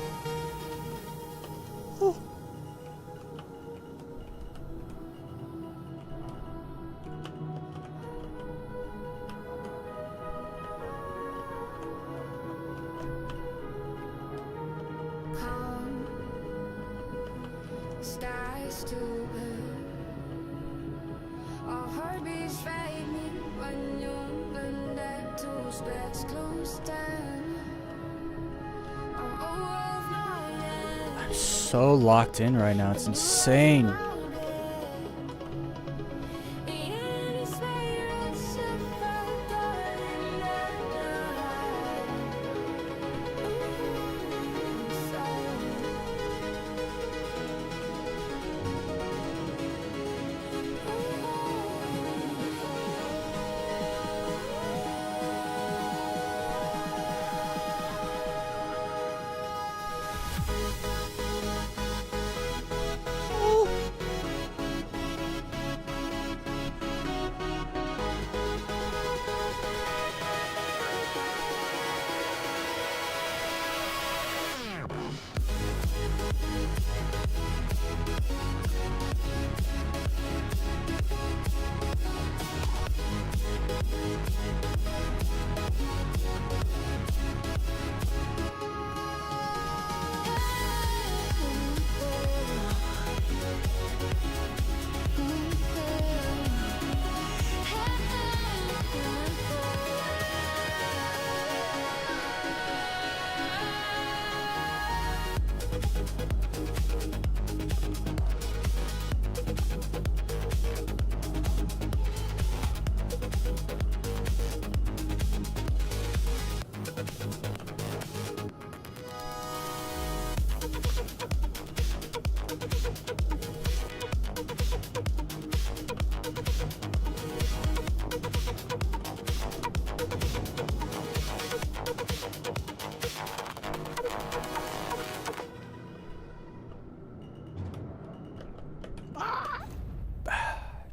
Calm, skies too blue. Our heartbeats fade me when you bend that two specs close down. I'm so locked in right now. It's insane.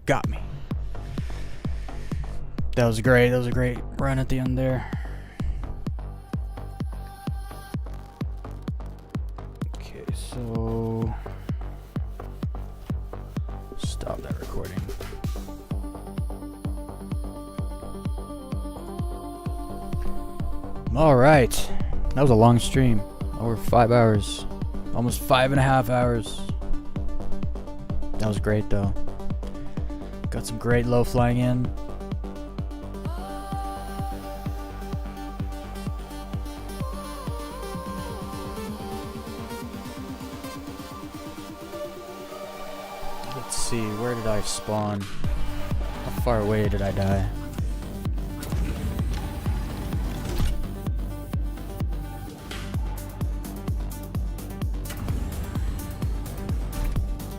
Got me. That was great. That was a great run at the end there. Okay, so stop that recording. All right, that was a long stream, over 5 hours, almost 5.5 hours. That was great though. Got some great low flying in. Let's see, where did I spawn? How far away did I die?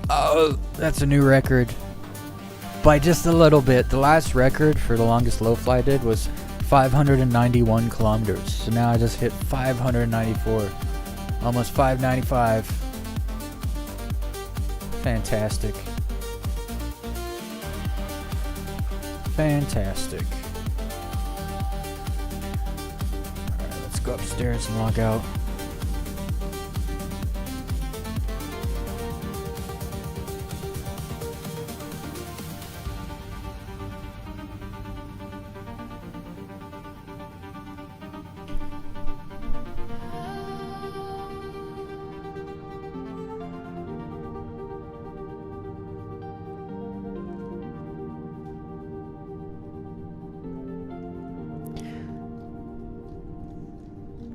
Oh, that's a new record. By just a little bit. The last record for the longest low fly I did was 591 kilometers. So now I just hit 594. Almost 595. Fantastic. Fantastic. Alright, let's go upstairs and log out.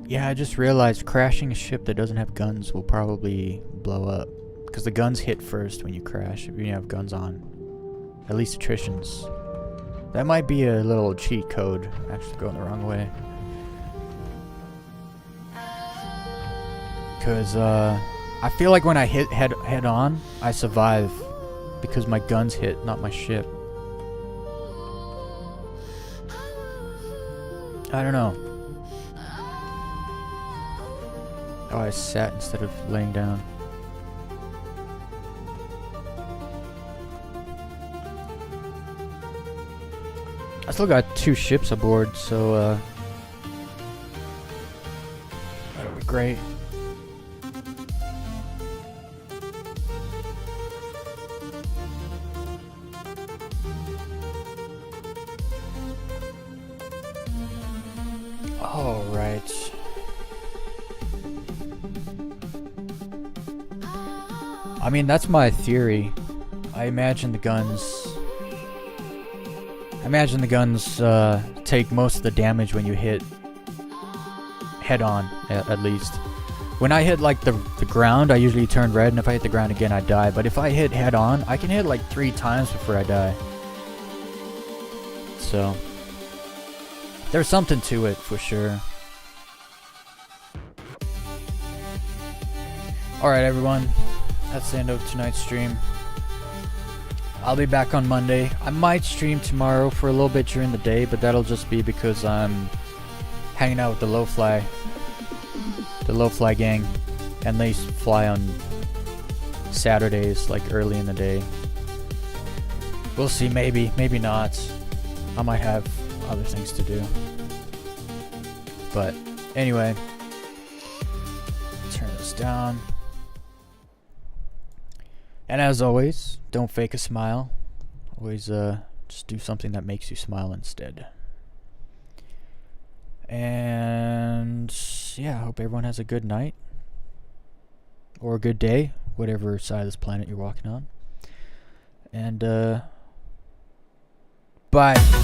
Yeah, I just realized crashing a ship that doesn't have guns will probably blow up. Because the guns hit first when you crash if you have guns on. At least attritions. That might be a little cheat code. Actually going the wrong way. Because I feel like when I hit head on, I survive. Because my guns hit, not my ship. I don't know. Oh, I sat instead of laying down. I still got 2 ships aboard, so great. All right. I mean, that's my theory. I imagine the guns take most of the damage when you hit head on, at least. When I hit like the ground, I usually turn red, and if I hit the ground again, I die. But if I hit head on, I can hit like 3 times before I die. So there's something to it for sure. Alright everyone, that's the end of tonight's stream. I'll be back on Monday. I might stream tomorrow for a little bit during the day, but that'll just be because I'm hanging out with the low fly gang, and they fly on Saturdays, like early in the day. We'll see, maybe not. I might have other things to do. But anyway, turn this down. And as always, don't fake a smile. Always just do something that makes you smile instead. And yeah, I hope everyone has a good night. Or a good day, whatever side of this planet you're walking on. And bye.